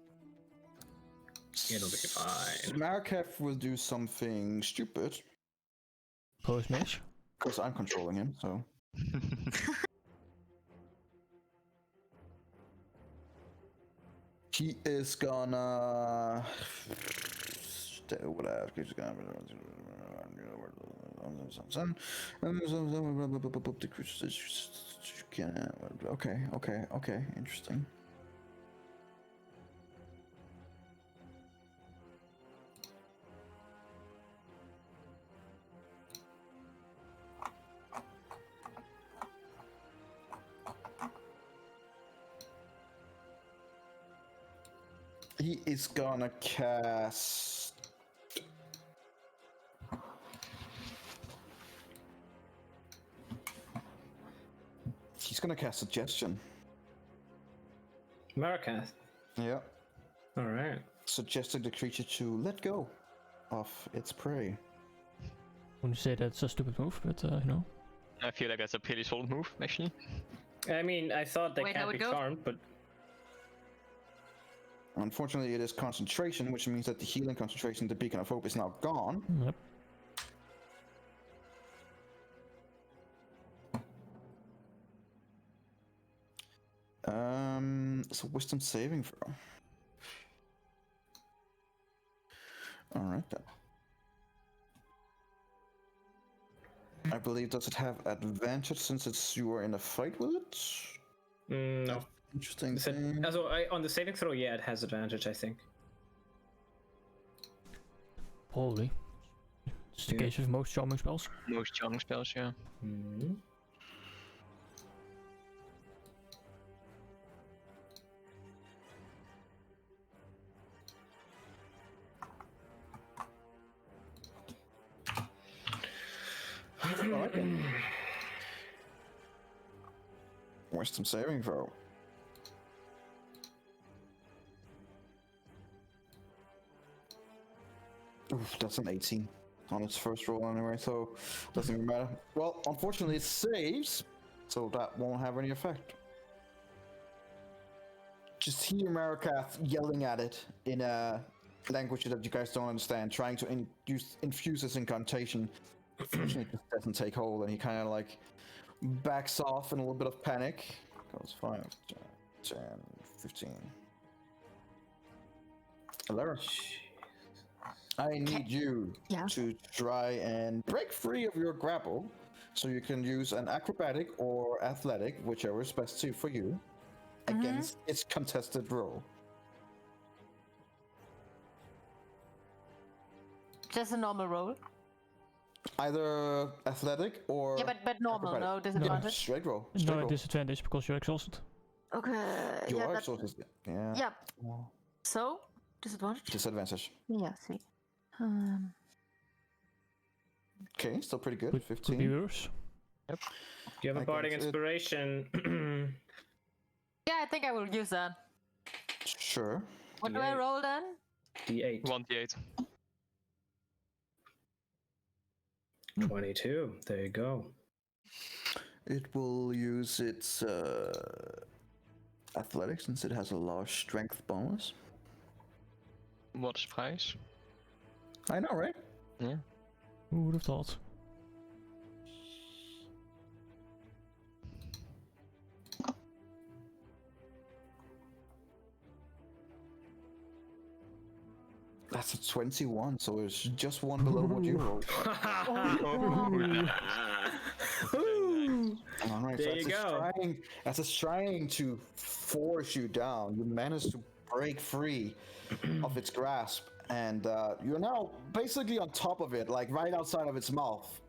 It'll be fine. Markev will do something stupid, Post match. because I'm controlling him, so... He is gonna... Whatever, he's gonna... Okay, interesting. He is gonna cast... He's gonna cast Suggestion. Marakath. Yeah. All right. Suggesting the creature to let go of its prey. Wouldn't say that's a stupid move, but you know. I feel like that's a pretty solid move, actually. I mean, I thought they Wait, how can't it be goes? charmed, but Unfortunately, it is concentration, which means that the healing concentration, the Beacon of Hope, is now gone. Yep. It's a Wisdom saving throw. All right then. I believe, does it have advantage since you are in a fight with it? no. Interesting. Is it- thing. also, on the saving throw, yeah, it has advantage, I think. Probably. It's the Yeah. case with most charming spells. Most charming spells, yeah. Hmm. Wisdom saving throw. Oof, that's an 18 on its first roll anyway, so doesn't even matter. Well, unfortunately, it saves, so that won't have any effect. Just hear Marakath yelling at it in a language that you guys don't understand, trying to infuse this incantation. Unfortunately, it just doesn't take hold, and he kind of like backs off in a little bit of panic. Goes 5, 10, 15, 11. I need you Yeah. to try and break free of your grapple, so you can use an acrobatic or athletic, whichever is best suited for you, against its contested roll. Just a normal roll. Either athletic or Yeah, but normal, acrobatic. no Yeah, disadvantage. straight roll. No Straight roll. disadvantage because you're exhausted. Okay. You yeah, are that's- exhausted. Yeah. Yeah. Well, So disadvantage. disadvantage. Yeah. See. Okay, still pretty good. Could be 15. worse. You have a I bardic guess it- inspiration. Yeah, I think I will use that. Sure. What do I D8. roll then? D8. 1d8. 22. There you go. It will use its athletics since it has a large strength bonus. What a surprise. I know, right? Yeah. Who would have thought? That's a 21, so it's just one below what you rolled. All right, There you go. As it's trying to force you down, you manage to break free of its grasp, and you're now basically on top of it, like right outside of its mouth.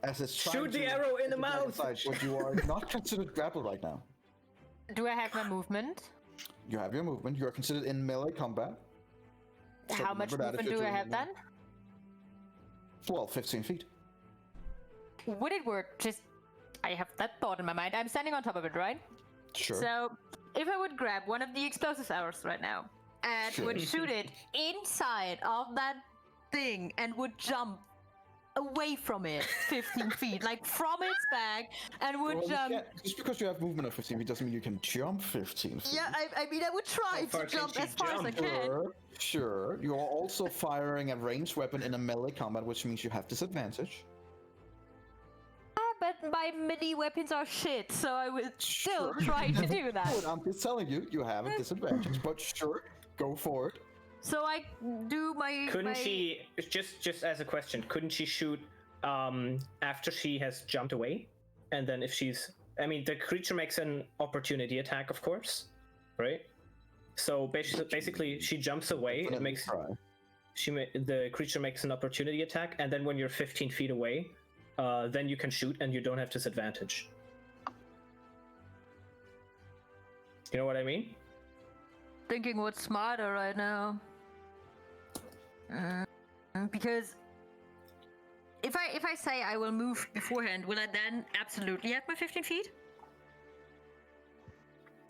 As it's trying Shoot the to arrow in the get back mouth! inside, but you are not considered grappled right now. Do I have my movement? You have your movement. You are considered in melee combat. So How much remember that if movement you're do I doing have it then? Well, 15 feet. Would it work? Just, I have that thought in my mind. I'm standing on top of it, right? Sure. So, if I would grab one of the explosive arrows right now and Sure. would shoot it inside of that thing and would jump away from it 15 feet, like from its back, and would Well, you jump. can't- just because you have movement of 15 feet doesn't mean you can jump 15 feet. Yeah, I mean, I would try How far to can jump she as far as I jump? can. Sure. You are also firing a ranged weapon in a melee combat, which means you have disadvantage. But my melee weapons are shit, so I would still Sure. try to do that. Good, I'm just telling you, you have a disadvantage, but sure, go for it. So I do my. Couldn't my... she just as a question? Couldn't she shoot after she has jumped away? And then if she's, I mean, the creature makes an opportunity attack, of course, right? So basically, she jumps away. It makes the creature makes an opportunity attack, and then when you're 15 feet away, then you can shoot, and you don't have disadvantage. You know what I mean? Thinking what's smarter right now. Because if I say I will move beforehand, will I then absolutely have my 15 feet?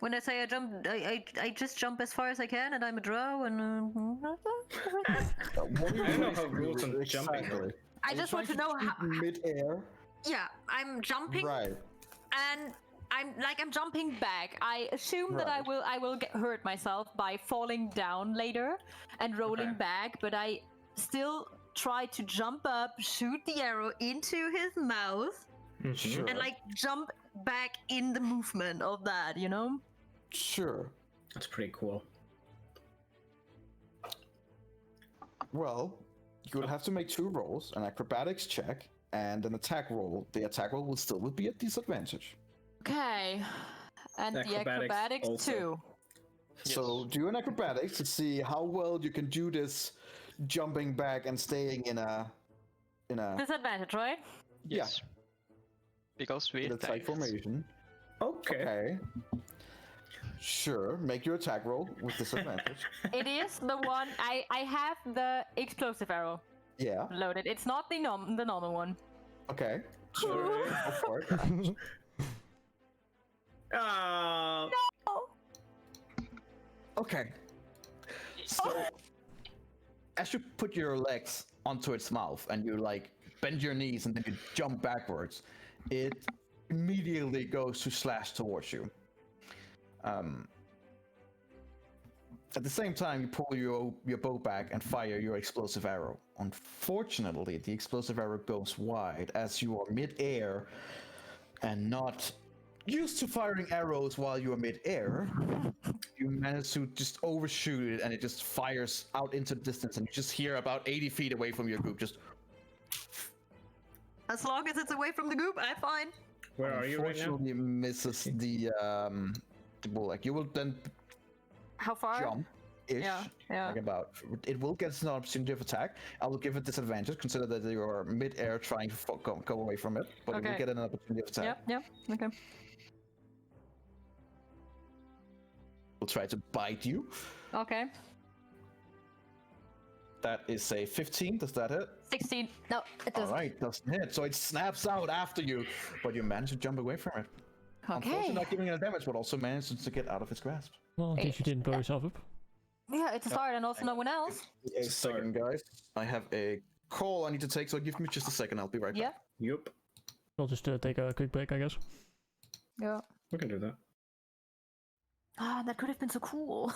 When I say I jump, I just jump as far as I can, and I'm a drow, and What do you I don't know guys how do rules on jumping exactly? work. I just want to know how. Mid-air. Yeah, I'm jumping, Right. and I'm jumping back. I assume that I will hurt myself by falling down later and rolling Okay. back, but I still try to jump up, shoot the arrow into his mouth, Sure. and like jump back in the movement of that, you know? Sure. That's pretty cool. Well, you would have to make 2 rolls, an acrobatics check and an attack roll. The attack roll will still be at disadvantage. Okay. And the Acrobatics acrobatics also. too. So do an acrobatics to see how well you can do this jumping back and staying in a Disadvantage, right? Yes. Because we in a tight formation. Okay. Okay. Sure, make your attack roll with disadvantage. It is the one I have the explosive arrow Yeah. loaded. It's not the normal one. Okay. Sure. Go for it. Okay. So, as you put your legs onto its mouth and you like bend your knees and then you jump backwards, it immediately goes to slash towards you. At the same time, you pull your bow back and fire your explosive arrow. Unfortunately, the explosive arrow goes wide as you are mid-air and not used to firing arrows while you are mid-air. You manage to just overshoot it and it just fires out into the distance and you just hear about 80 feet away from your group just... As long as it's away from the group, I'm fine. Where are you right now? Unfortunately, misses the bullet. You will then How far? jump-ish. Yeah. Like about, it will get an opportunity of attack. I will give it disadvantage. Consider that you are mid-air trying to go away from it, but it will Okay. get an opportunity of attack. Yep. Okay. Will try to bite you. Okay. That is a 15. Does that hit? 16. No, it All doesn't. right, doesn't hit. So it snaps out after you, but you manage to jump away from it. Unfortunately, Okay. not giving it damage, but also manages to get out of its grasp. Well, in case you didn't blow yourself up. Yeah, it's a start, and also no one else. A second, guys. I have a call I need to take, so give me just a second. I'll be right Yeah. back. Yup. We'll just take a quick break, I guess. Yeah. We can do that. Ah, that could have been so cool.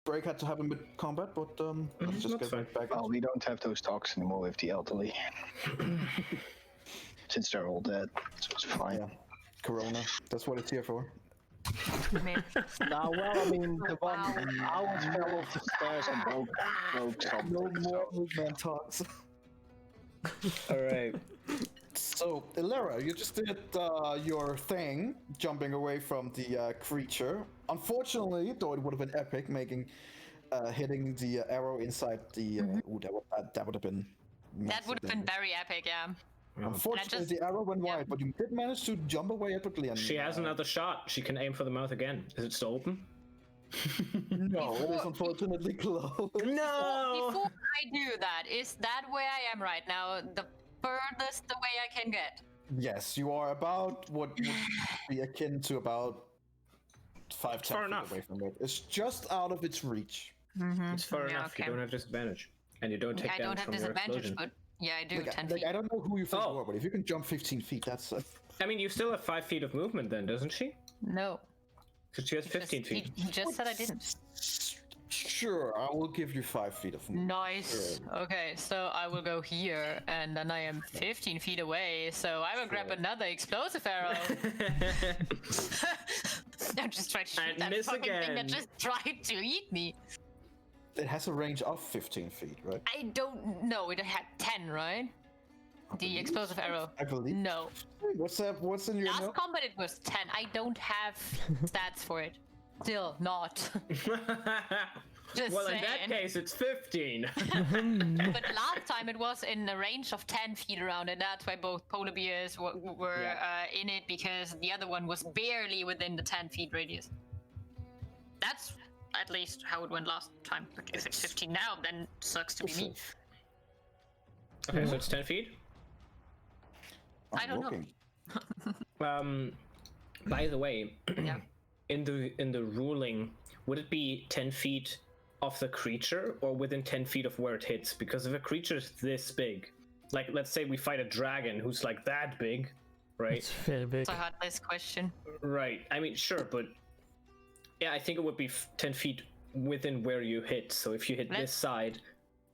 break had to happen with combat, but let's just that's get back. Well, we don't have those talks anymore with the elderly. Since they're all dead, so it's fine. Yeah, Corona. That's what it's here for. Now, well, I mean, the one I almost fell off the stairs and broke something. No more So. movement talks. All right. So, Ilera, you just did your thing, jumping away from the creature. Unfortunately, though it would have been epic, hitting the arrow inside the. Ooh, that would have been. That would have been very epic, yeah. Unfortunately, the arrow went wide, but you did manage to jump away epically. And, She has another shot. She can aim for the mouth again. Is it still open? No, it is unfortunately closed. No. Before I do that, is that where I am right now? The furthest away I can get? Yes, you are about what would be akin to about 5-10 feet enough. away from it. It's just out of its reach. It's far Yeah, enough. okay. You don't have disadvantage, and you don't take I damage don't have from your disadvantage, explosion. but yeah, I do. Like, 10 feet. I don't know who you think Oh. you are, but if you can jump 15 feet, that's. I mean, you still have 5 feet of movement, then, doesn't she? No. Because she has 15 feet. He just said I didn't. Sure, I will give you 5 feet of movement. Nice. Okay, so I will go here, and then I am 15 feet away, so I will grab another explosive arrow. I'm just trying to shoot And that miss fucking thing again. that just tried to eat me. It has a range of 15 feet, right? I don't know, it had 10, right? The explosive arrow. I believe. No. What's up? What's in your Last note? combat it was 10. I don't have stats for it. Still not. Just Well, saying. in that case, it's 15. But last time it was in a range of 10 feet around, and that's why both polar bears were Yeah. in it, because the other one was barely within the 10 feet radius. That's at least how it went last time. But if it's 15 now, then sucks to be me. Okay, so it's 10 feet. I don't know. By the way, Yeah. in the ruling, would it be 10 feet of the creature or within 10 feet of where it hits? Because if a creature is this big, like let's say we fight a dragon who's like that big, right? It's very big. So I had this question. Right. I mean, sure, but yeah, I think it would be 10 feet within where you hit. So if you hit this side,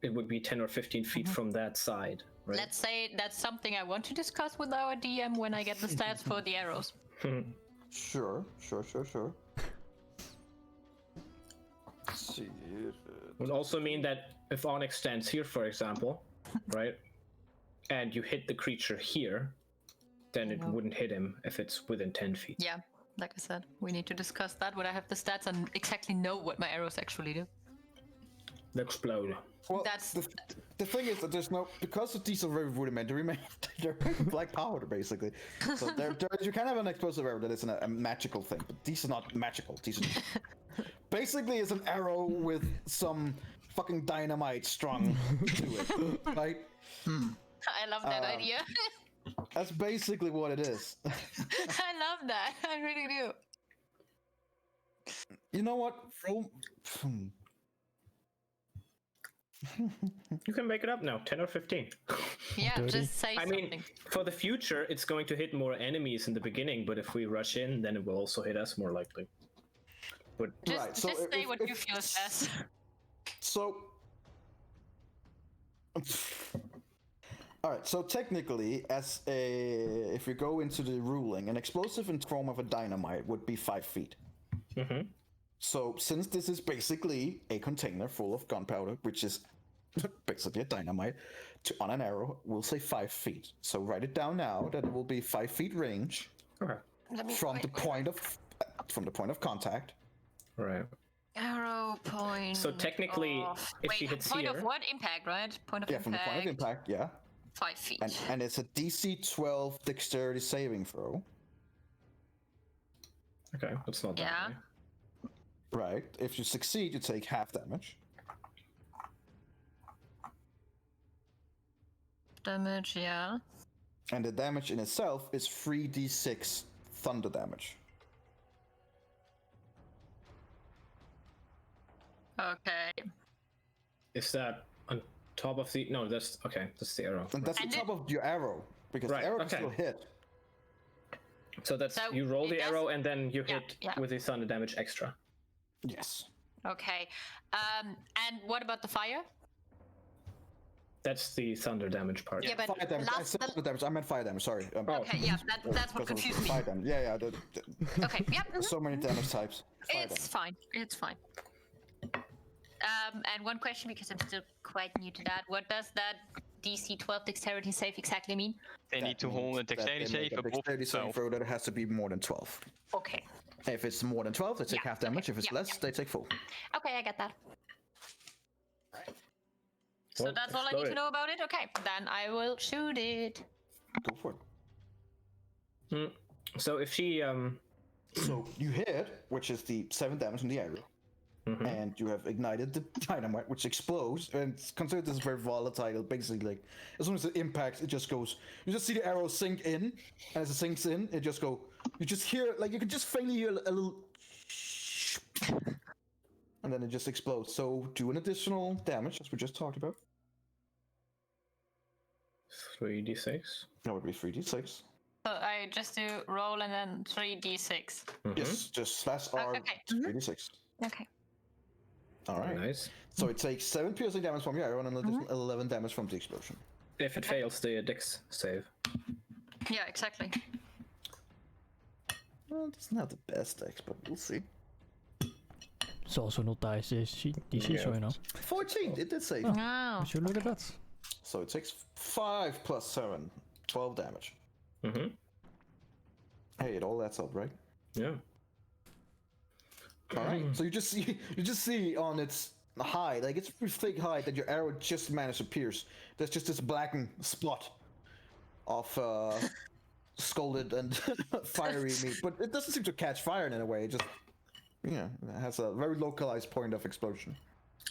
it would be 10 or 15 feet from that side, right? Let's say that's something I want to discuss with our DM when I get the stats for the arrows. Sure. Let's see. Would also mean that if Onyx stands here, for example, right, and you hit the creature here, then it wouldn't hit him if it's within 10 feet. Yeah, like I said, we need to discuss that when I have the stats and exactly know what my arrows actually do. They explode. Well, That's- the thing is that there's no, because these are very rudimentary, they're black powder basically. So you can have an explosive arrow that isn't a magical thing, but these are not magical. These are basically is an arrow with some fucking dynamite strung to it, right? I love that idea. That's basically what it is. I love that. I really do. You know what? You can make it up now, 10 or 15. Yeah, 30. just say I something. mean, for the future, it's going to hit more enemies in the beginning, but if we rush in, then it will also hit us more likely. But Just, Right, so just say if- what you if- feel is best. So, all right. So technically, if we go into the ruling, an explosive in form of a dynamite would be 5 feet. Mhm. So since this is basically a container full of gunpowder, which is basically a dynamite, on an arrow, we'll say 5 feet. So write it down now that it will be 5 feet range okay. Let me from wait, the point of contact. Right. Arrow point. So technically, of... if Wait, she hits point here, of what? Impact, right? Point of Yeah, impact. from the point of impact. Yeah, 5 feet. and it's a DC 12 dexterity saving throw. okay, that's not that Yeah. high. Right. If you succeed, you take half damage. Damage, yeah. And the damage in itself is 3d6 thunder damage. Okay. Is that on top of the? No, that's okay. That's the arrow. And that's And on top of your arrow, because Right, the arrow can okay. still hit. So that's So you roll it the does- arrow and then you Yeah, hit yeah. with the thunder damage extra. Yes. Okay. And what about the fire? That's the thunder damage part. Yeah, but Fire damage. I said thunder damage. I meant fire damage. Sorry. Okay, yeah, that's what because it was confused me. fire damage. Yeah. Okay, yep. So many damage types. Fire It's damage. fine. It's fine. And one question, because I'm still quite new to that. What does that DC 12 dexterity save exactly mean? They need to hold a dexterity save above Dexterity saving 12. throw that has to be more than 12. Okay. If it's more than 12, they take Yeah, half damage. okay, If it's yeah, less, yeah. they take full. Okay, I get that. So Well, that's all I explode need to it. know about it? Okay, then I will shoot it. Go for it. So if she So you hit, which is the 7 damage in the area. And you have ignited the dynamite, which explodes. And consider this very volatile. Basically, like as soon as it impacts, it just goes. You just see the arrow sink in, and as it sinks in, it just go. You just hear, like you can just faintly hear a little, and then it just explodes. So do an additional damage, as we just talked about. 3d6. That would be 3d6. So I just do roll and then 3d6. Yes, just slash R. Okay. 3d6. Okay. All right. Nice. So it takes 7 piercing damage from your arrow and an additional 11 damage from the explosion. If it fails the dex save. Yeah, exactly. Well, it's not the best dex, but we'll see. It's also not DC, so you know. 14, it did save. Oh. We should look at that. So it takes 5 plus 7, 12 damage. Hey, it all adds up, right? Yeah. All right. So you just see on its hide, like it's pretty thick hide that your arrow just managed to pierce. There's just this blackened spot of scalded and fiery meat, but it doesn't seem to catch fire in any way. It just, it has a very localized point of explosion.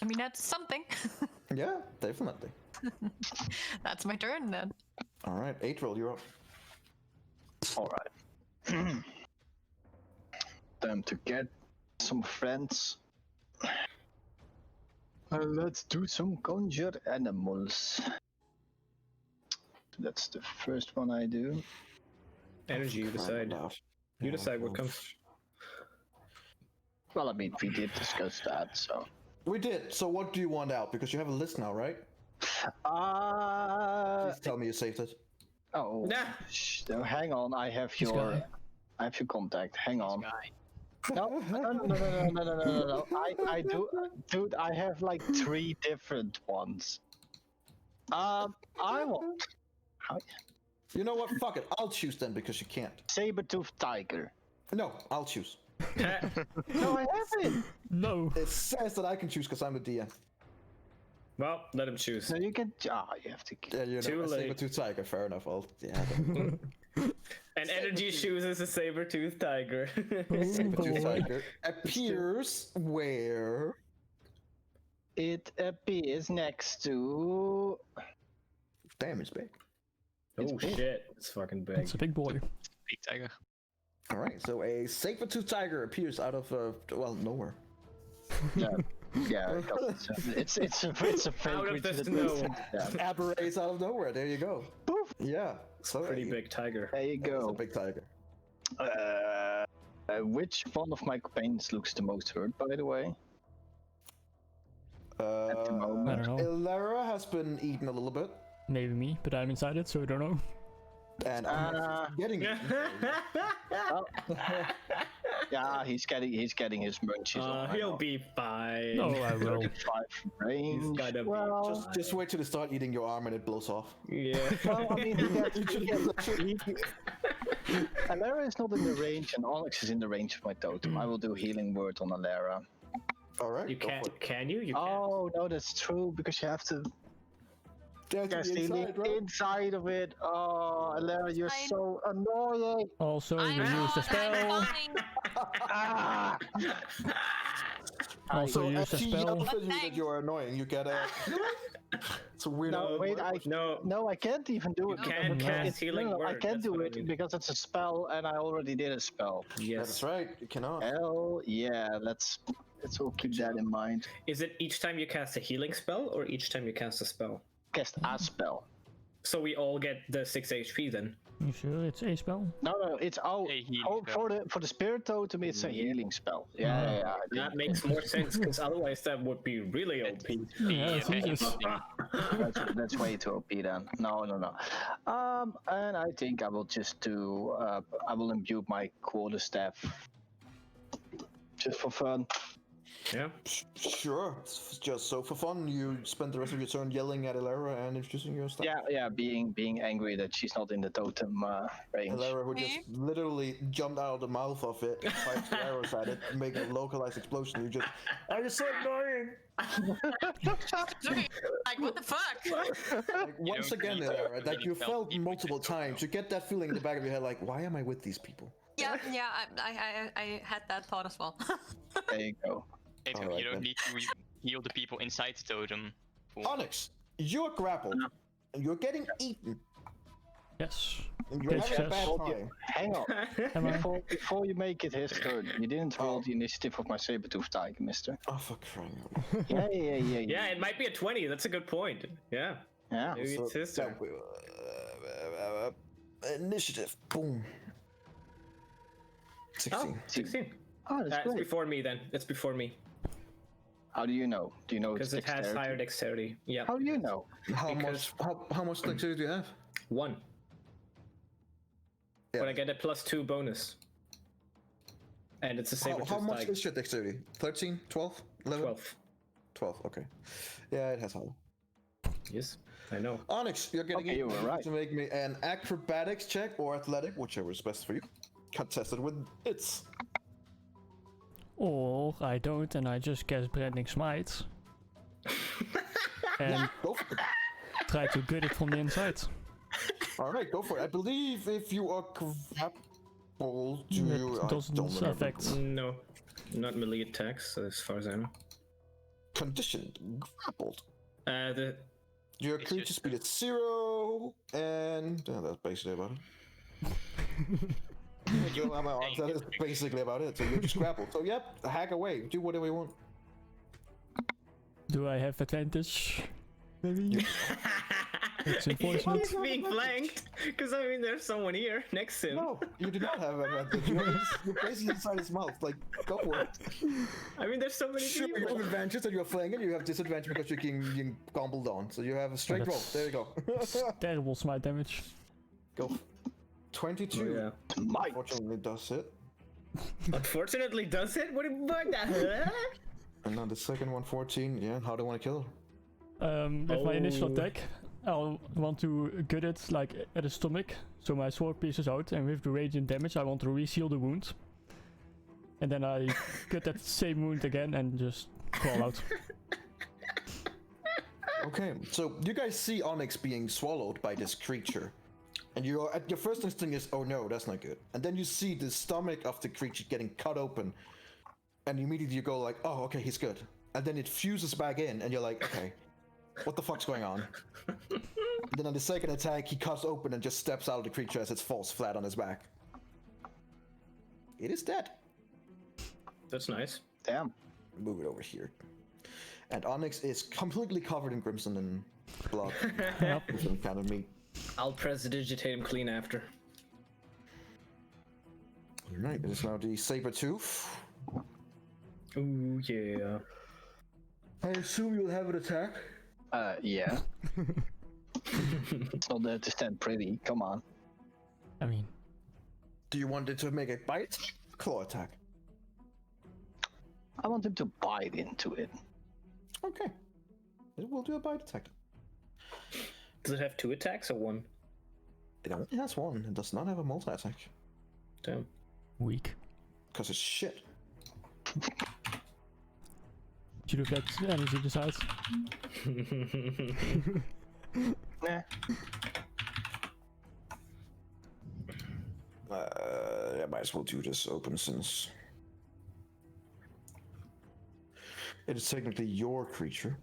I mean, that's something. Yeah, definitely. That's my turn then. All right, April, you're up. All right. Time to get some friends. Let's do some conjure animals. That's the first one I do. Energy, you decide. You decide what comes. Well, I mean, we did discuss that, so. We did. So what do you want out? Because you have a list now, right? Please tell me you saved it. Oh. Nah. No, hang on. I have This your. guy. I have your contact. Hang on. No. I do, dude. I have like 3 different ones. I want. You know what? Fuck it. I'll choose then because you can't. Saber-toothed tiger. No, I'll choose. No, I have it. No. It says that I can choose because I'm the DM. Well, let him choose. No, you can. You have to. Yeah, you know, Too a late. saber-tooth tiger. Fair enough. An energy chooses a saber-toothed tiger. Saber-tooth tiger appears where? It appears next to. Damn, it's big. Oh shit, it's fucking big. It's a big boy. Big tiger. All right, so a saber-tooth tiger appears out of nowhere. Yeah, it's a Out of favorite the that snow. listens to them. Apparates out of nowhere. There you go. Poof. Yeah. So Pretty big tiger. There you It's a go. big tiger. Which one of my companions looks the most hurt, by the way? At the I moment. don't know. Ilera has been eaten a little bit, Maybe me, but I'm inside it, so I don't know. and I'm getting it. Yeah, he's getting his munchies on. He'll be fine. No, I will. 5 range. He's gotta be Well, Just wait till they start eating your arm and it blows off. Yeah. well, I mean, Alara is not in the range, and Onyx is in the range of my totem. I will do healing word on Alara. All right. You go can't. for it. Can you? You can't. Oh no, that's true because you have to Get to cast the healing inside, right? inside of it. Oh, Alara, you're I'm- so annoying. Also, I'm you use the not, I'm spell. fine. Ah! Also, So use as the she spell. yells at you that Thanks. you are annoying, you get a. It's a weird. No, wait, No. No, I can't even do it. You because can it's- cast it's- healing no, I word, can't that's do what I it mean. because it's a spell, and I already did a spell. Yes. That's right. You cannot. Hell yeah, let's all keep that in mind. Is it each time you cast a healing spell or each time you cast a spell? Cast a spell. So we all get the 6 HP then. You sure it's a spell? No, it's all A healing spell. for the spirit totem. It's a healing spell. Yeah, Ah. yeah, I That think makes more sense, because otherwise that would be really OP. Yeah, it's easiest. that's way too OP then. No. And I think I will just do. I will imbue my quarterstaff just for fun. Yeah. Sure. It's just so for fun, you spend the rest of your turn yelling at Elara and introducing your stuff. Yeah, being angry that she's not in the totem range. Elara, who just literally jumped out of the mouth of it, fired 2 arrows at it, make a localized explosion. You just, are you so annoying? Like, what the fuck? Like, once don't again, need to Elara, that really you felt felt deep multiple with this times. You get that feeling in the back of your head, like, why am I with these people? Yeah, I had that thought as well. There you go. Hey, so Alright, you don't then. need to heal the people inside the totem. Onyx, you're grappled, and you're getting eaten. Yes. And you're Yes, having a yes. bad time. Hang on. Am I? Before you make it his turn, you didn't roll the initiative of my saber-tooth tiger, mister. Oh, for crying out loud. Yeah. Yeah, it might be a 20. That's a good point. Yeah. Yeah. Maybe it's his turn. Initiative. Boom. 16. Oh, 16. Oh, that's It's great. before me then. It's before me. How do you know? Do you know it's Because it has dexterity? higher dexterity. Yeah. How do you know? How Because- how much dexterity do you have? 1. Yeah. But I get a +2 bonus. And it's a saber How much tiger. is your dexterity? 13? 12? 11? 12. 12, okay. Yeah, it has higher. Yes, I know. Onyx, you're getting Okay, you were right. to make me an acrobatics check or athletic, whichever is best for you. Contested with its. Or I don't and I just cast Branding Smite. And Go for it. try to get it from the inside. Alright, go for it. I believe if you are grappled, you... I doesn't don't remember. affect. No, not melee attacks, as far as I know. Conditioned. Grappled. The Your It's creature just- speed is 0, and that's basically about it. That is basically about it. So you're just grappled. So yep, hack away. Do whatever you want. Do I have advantage? Maybe? It's unfortunate. He's being flanked, because I mean there's someone here next to him. No, you do not have advantage. You're basically inside his mouth. Like, go for it. I mean there's so many Sure, you people. have advantage and you're flanking. You have disadvantage because you're getting gobbled on. So you have a straight roll. that's- There you go. Terrible smite damage. Go. 22. Oh, yeah. Might. Unfortunately, does it. Unfortunately, does it? What the heck? And now the second one, 14. Yeah, how do I want to kill her? With my initial Oh. attack, I'll want to gut it like at the stomach, so my sword pierces out, and with the radiant damage, I want to reseal the wound. And then I cut that same wound again and just crawl out. Okay, so you guys see Onyx being swallowed by this creature. And your first instinct is, oh no, that's not good. And then you see the stomach of the creature getting cut open. And immediately you go like, oh, okay, he's good. And then it fuses back in, and you're like, okay, what the fuck's going on? Then on the second attack, he cuts open and just steps out of the creature as it falls flat on his back. It is dead. That's nice. Damn. Move it over here. And Onyx is completely covered in crimson and blood. Yep. Different kind of meat. I'll prestidigitate him clean after. Alright, it is now the saber-tooth. Ooh, yeah. I assume you'll have an attack. Yeah. It's not there to stand pretty. Come on. I mean, Do you want it to make a bite? Claw attack. I want him to bite into it. Okay. It will do a bite attack. Does it have 2 attacks or 1? It only has one. It does not have a multi-attack. Damn. weak. Because it's shit. Should have got energy decides. Nah. I might as well do this open since it is technically your creature.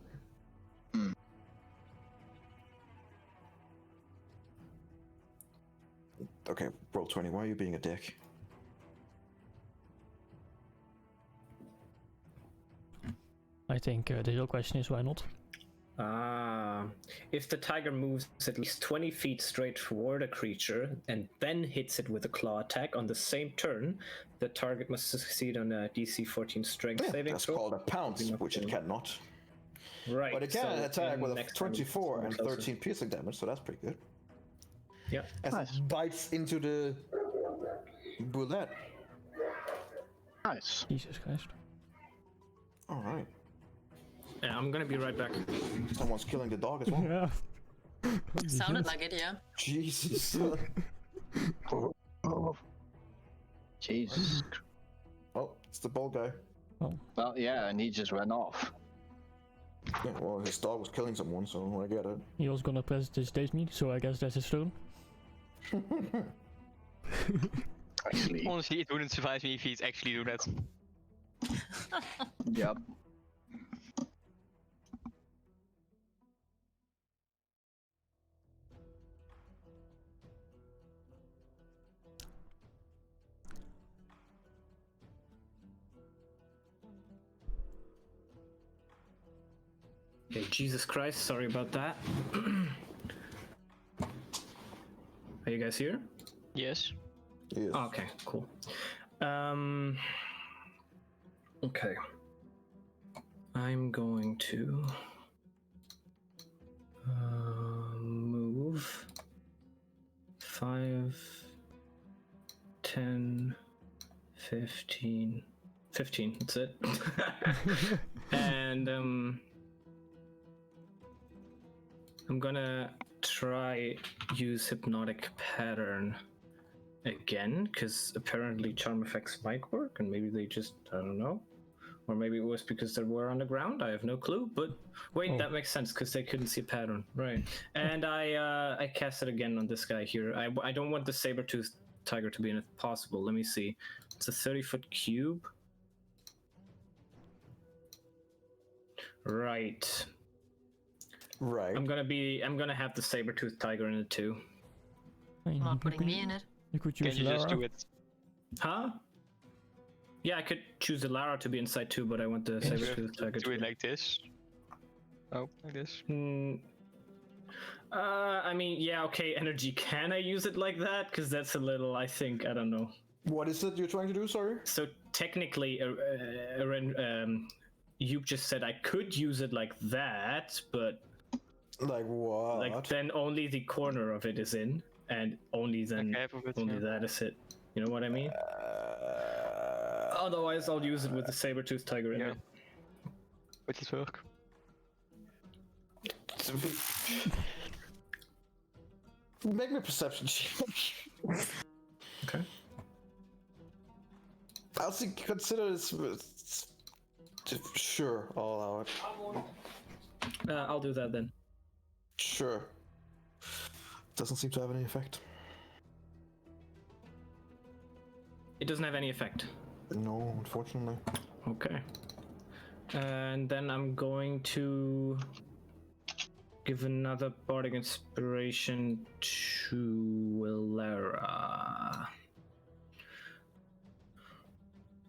Okay, roll 20. Why are you being a dick? I think the real question is why not? Ah. if the tiger moves at least 20 feet straight toward a creature and then hits it with a claw attack on the same turn, the target must succeed on a DC 14 strength Yeah, saving that's throw. called a pounce, which it cannot. Right. But it can so attack in with a next time it's 24 and closer. 13 piercing damage, so that's pretty good. Yeah. As it bites into the bullet. Nice. Jesus Christ. All right. Yeah, I'm gonna be right back. Someone's killing the dog as well. Yeah. Sounded like it, yeah. Jesus. Oh. Jesus. Oh, it's the bald guy. Well, yeah, and he just ran off. Yeah, well, his dog was killing someone, so I get it. He was gonna press this stage meat, so I guess that's his turn. Actually, Honestly, it wouldn't surprise me if he's actually doing that. yep. Okay, Jesus Christ, sorry about that. Are you guys here? Yes. Yes. Okay, cool. Okay. I'm going to move 5, 10, 15, that's it. And I'm gonna try use hypnotic pattern again, because apparently charm effects might work, and maybe they just, I don't know. Or maybe it was because they were on the ground, I have no clue, but wait, that makes sense, because they couldn't see a pattern, right. And I cast it again on this guy here. I don't want the saber-toothed tiger to be in if possible. Let me see. It's a 30-foot cube. Right. Right. I'm gonna have the saber-toothed tiger in it too. I mean, Not putting me in it. You could Can use you just Lara. do it? Huh? Yeah, I could choose the Lara to be inside too, but I want the Can you saber-toothed tiger do to it be. like this? Oh, like this. I mean, yeah, okay, energy. Can I use it like that? Because that's a little, I think, I don't know. What is it you're trying to do, sorry? So technically, you just said I could use it like that, but Like what? like then only the corner of it is in, and only then Like half of it, only yeah. that is it. You know what I mean? Otherwise, I'll use it with the saber-toothed tiger in Yeah. it. Would it work? Make me a perception check. Okay. I'll see, consider this. Sure, I'll allow it. I'll do that then. Sure. Doesn't seem to have any effect. It doesn't have any effect. No, unfortunately. Okay. And then I'm going to give another bardic inspiration to Lara.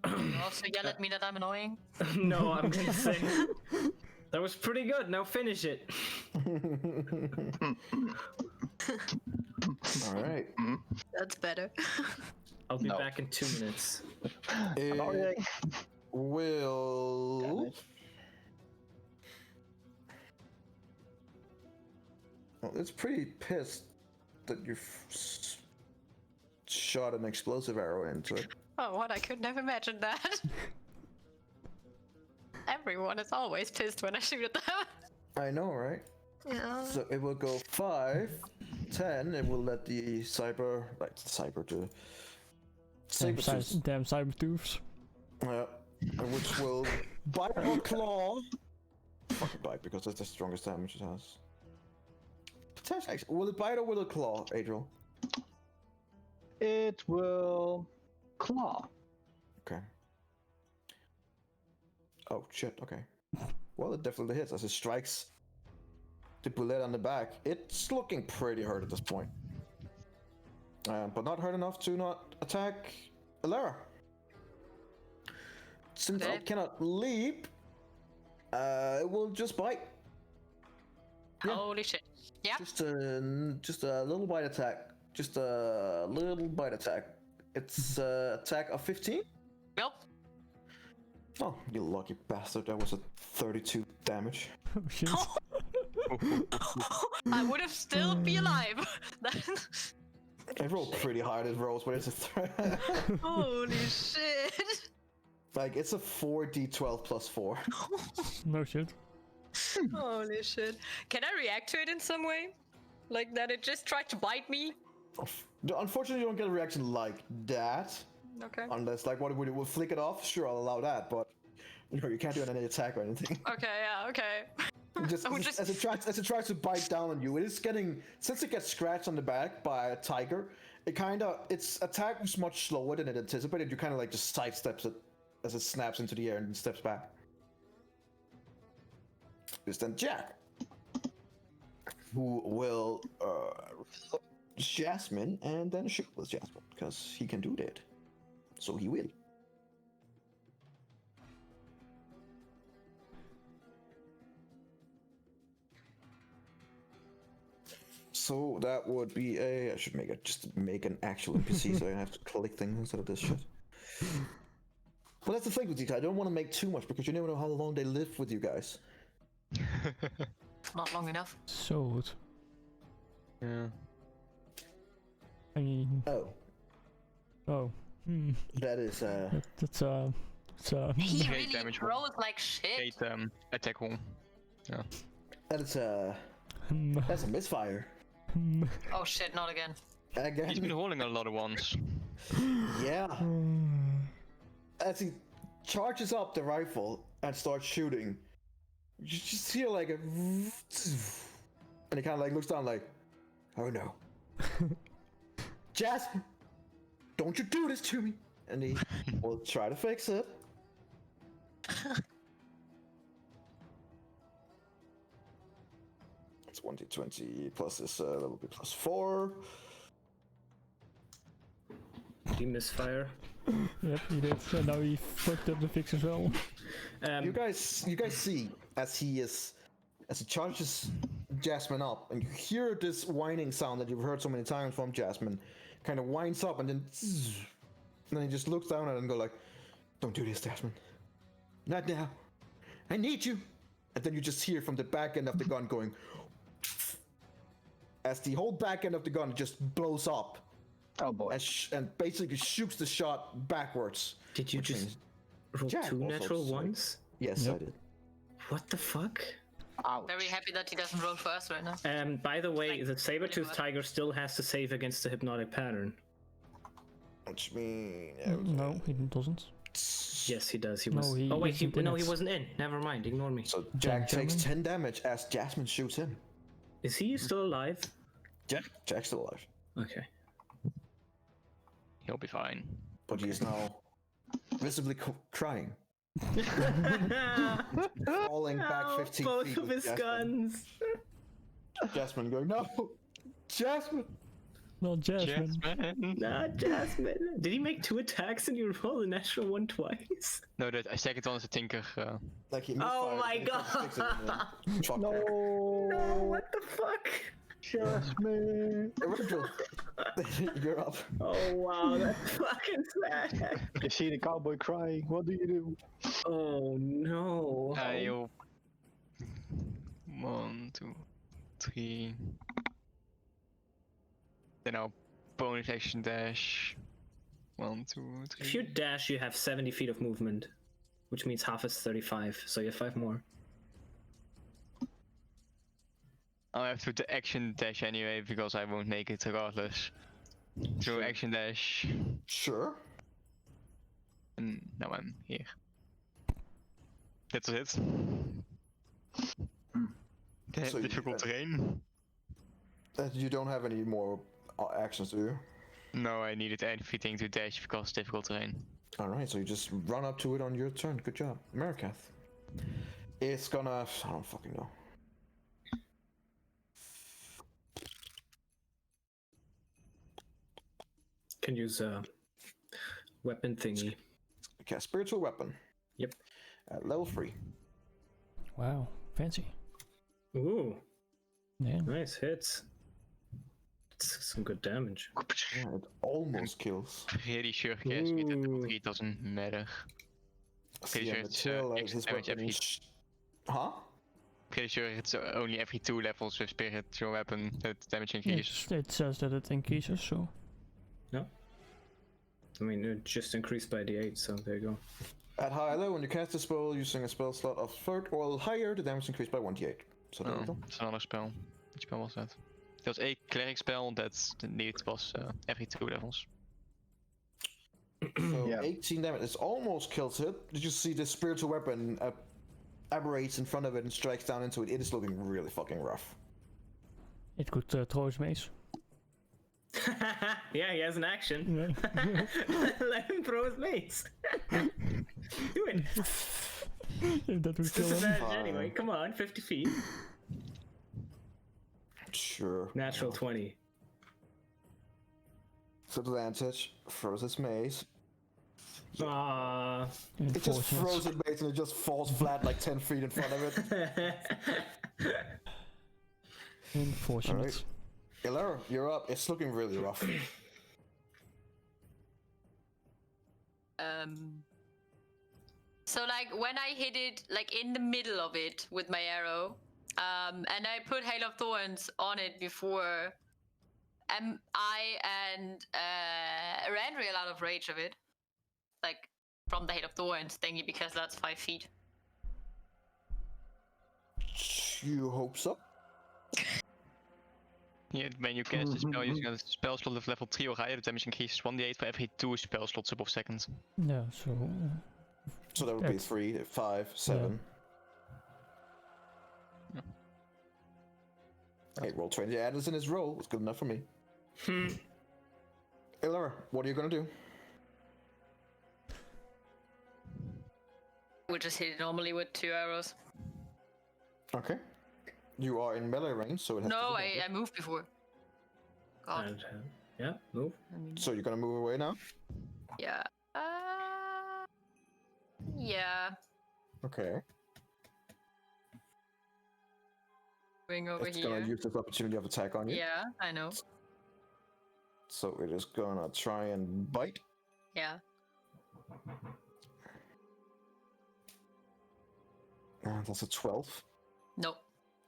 You also yell at me that I'm annoying. No, I'm gonna say that was pretty good. Now finish it. All right. That's better. I'll be No. back in 2 minutes. It will. Well, it's pretty pissed that you shot an explosive arrow into it. Oh, what? I could never imagine that. Everyone is always pissed when I shoot at them. I know, right? Yeah. So it will go 5, 10. It will let the Damn Cybertooths. which will bite or claw. Fucking bite, because that's the strongest damage it has. Potentially, will it bite or will it claw, Adriel? It will claw. Okay. Oh shit. Okay. Well, it definitely hits as it strikes the bullet on the back. It's looking pretty hurt at this point, but not hurt enough to not attack Lara. Since I Okay. cannot leap, it will just bite. Yeah. Holy shit. Yeah. Just a little bite attack. Just a little bite attack. It's attack of 15. Yep. Oh, you lucky bastard! That was a 32 damage. Oh shit. I would have still be alive. I rolled pretty hard at rolls, but it's a threat. Holy shit. Like it's a 4d12 plus 4. No shit. Holy shit. Can I react to it in some way? Like that it just tried to bite me? Unfortunately, you don't get a reaction like that. Okay. Unless, like, what would it will flick it off? Sure, I'll allow that, but you know, you can't do any attack or anything. Okay, yeah, okay. Just, as it tries to bite down on you, it is getting, since it gets scratched on the back by a tiger, its attack was much slower than it anticipated. You kind of like just sidesteps it as it snaps into the air and steps back. It's then Jack, who will Jasmine and then shoot with Jasmine because he can do that. So he will. So that would be a. I should make an actual NPC so I don't have to click things instead of this shit. But that's the thing with these. I don't want to make too much because you never know how long they live with you guys. Not long enough. So. Yeah. I mean. Oh. That is That's He Great really damage rolls like shit. 8 attack roll. Yeah. that's a misfire. Oh shit, not again. He's been Again. rolling a lot of ones. Yeah. As he charges up the rifle and starts shooting, you just hear like a, and he kind of like looks down like, oh no, Jasmine, don't you do this to me? And he will try to fix it. It's 1d20 plus this, that will be plus 4. Did he misfire? Yep, he did. So now he fucked up the fix as well. You guys see as he charges Jasmine up, and you hear this whining sound that you've heard so many times from Jasmine, kind of winds up, and then he just looks down at it and go like, "Don't do this, Jasmine. Not now. I need you." And then you just hear from the back end of the gun going, as the whole back end of the gun just blows up. Oh boy. And basically shoots the shot backwards. Did you Which just means roll Jack 2 also natural saved. ones? Yes, Yep. I did. What the fuck? Ouch. Very happy that he doesn't roll first right now. By the way, Like, the saber-toothed really tiger still has to save against the hypnotic pattern. Which means No, he doesn't. Yes, he does. He No, was. he Oh wait, he isn't in it. wasn't in. Never mind. Ignore me. So Jack takes Gentlemen. 10 damage as Jasmine shoots him. Is he still alive? Jack's still alive, Okay. He'll be fine. but he is now visibly crying, falling back 15 Both feet. of with his Jasmine. guns. Jasmine going, no, Jasmine. Not Jasmine. Jasmine. Not Jasmine. Did he make 2 attacks and you roll a natural one twice? No, that second one is a tinker. Like he Oh misfired, my and he tried to fix it, and then fuck that. No, what the fuck? Jasmine. Virgil, you're up. Oh wow, that's fucking sad. You see the cowboy crying. What do you do? Oh no. You'll 1, 2, 3. Then I'll bonus action dash. 1, 2, 3. If you dash, you have 70 feet of movement, which means half is 35, so you have 5 more. I'll have to the action dash anyway because I won't make it regardless. So action dash, Sure. and now I'm here. That's it. So you- Difficult terrain. You don't have any more actions, do you? No, I needed everything to dash because difficult terrain. Alright, so you just run up to it on your turn. Good job. Marikath. It's gonna... I don't fucking know. Can use a weapon thingy. Okay, spiritual weapon. Yep. At level 3. Wow, fancy. Ooh. Yeah. Nice hits. It's some good damage. Yeah, it almost kills. Pretty sure cast me that level 3 doesn't matter. Pretty Yeah, sure the it's tail, like, extra his damage weapon every. is- Huh? Pretty sure it's only every 2 levels with spiritual weapon that damage increases. It says that it increases, so. I mean, it just increased by the 8, so there you go. At high or low, when you cast a spell using a spell slot of 3rd or higher, the damage increased by 1d8. So there you Oh, go. it's another spell. Which spell was that? There was a cleric spell that the need was every 2 levels. So Yeah. 18 damage. It almost kills it. Did you see the spiritual weapon aberrates in front of it and strikes down into it? It is looking really fucking rough. It could throw its mace. Yeah, he has an action. Yeah. Let him throw his mace. Do it. That would kill him. Disadvantage anyway. Come on, 50 feet. Sure. Natural 20. Disadvantage. Throws his mace. Aww. It just Unfortunate. throws it mace and it just falls flat like 10 feet in front of it. Unfortunate. Alright. Elara, you're up. It's looking really rough. So like when I hit it like in the middle of it with my arrow, and I put Hail of Thorns on it before, I and ran real out of rage of it, like from the Hail of Thorns thingy, because that's 5 feet. You hope so? Yeah, when you cast a spell using a spell slot of level 3 or higher, the damage increases 1d8 for every 2 spell slots above second. Yeah, so. So that would be That's- 3, 5, 7. Yeah. Hey, roll 20. Yeah, this in his roll. It's good enough for me. Elara, what are you gonna do? We just hit it normally with 2 arrows. Okay. You are in melee range, so it has No, to be I moved before. God. And, yeah, move. I mean, So you're gonna move away now? yeah. Yeah. Okay. Going over It's here. gonna use this opportunity of attack on you. Yeah, I know. So it is gonna try and bite. Yeah. That's a 12. No.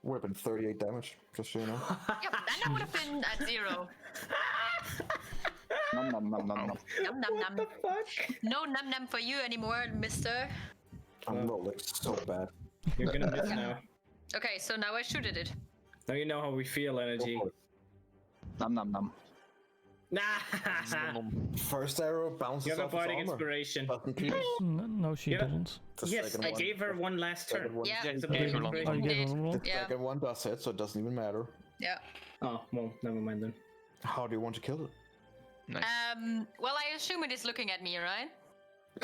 Would have been 38 damage, just so you know. Yeah, but then I would have been at 0. Nom nom nom nom nom. Num num num. No num num for you anymore, mister. I'm rolling so bad. You're gonna miss now. Okay, so now I shoot at it. Now you know how we feel, energy. Nom nom nom. Nah! First arrow bounces You have a off his bardic armor. inspiration. Doesn't pierce. No, she Yeah. doesn't. The Yes, second I one- gave her one last turn. second one- Yeah. It's a Yeah, bardic you long- Oh, you inspiration. gave her a roll? The Yeah. second one does it, so it doesn't even matter. Yeah. Oh, well, never mind then. How do you want to kill it? Nice. Well, I assume it is looking at me, right?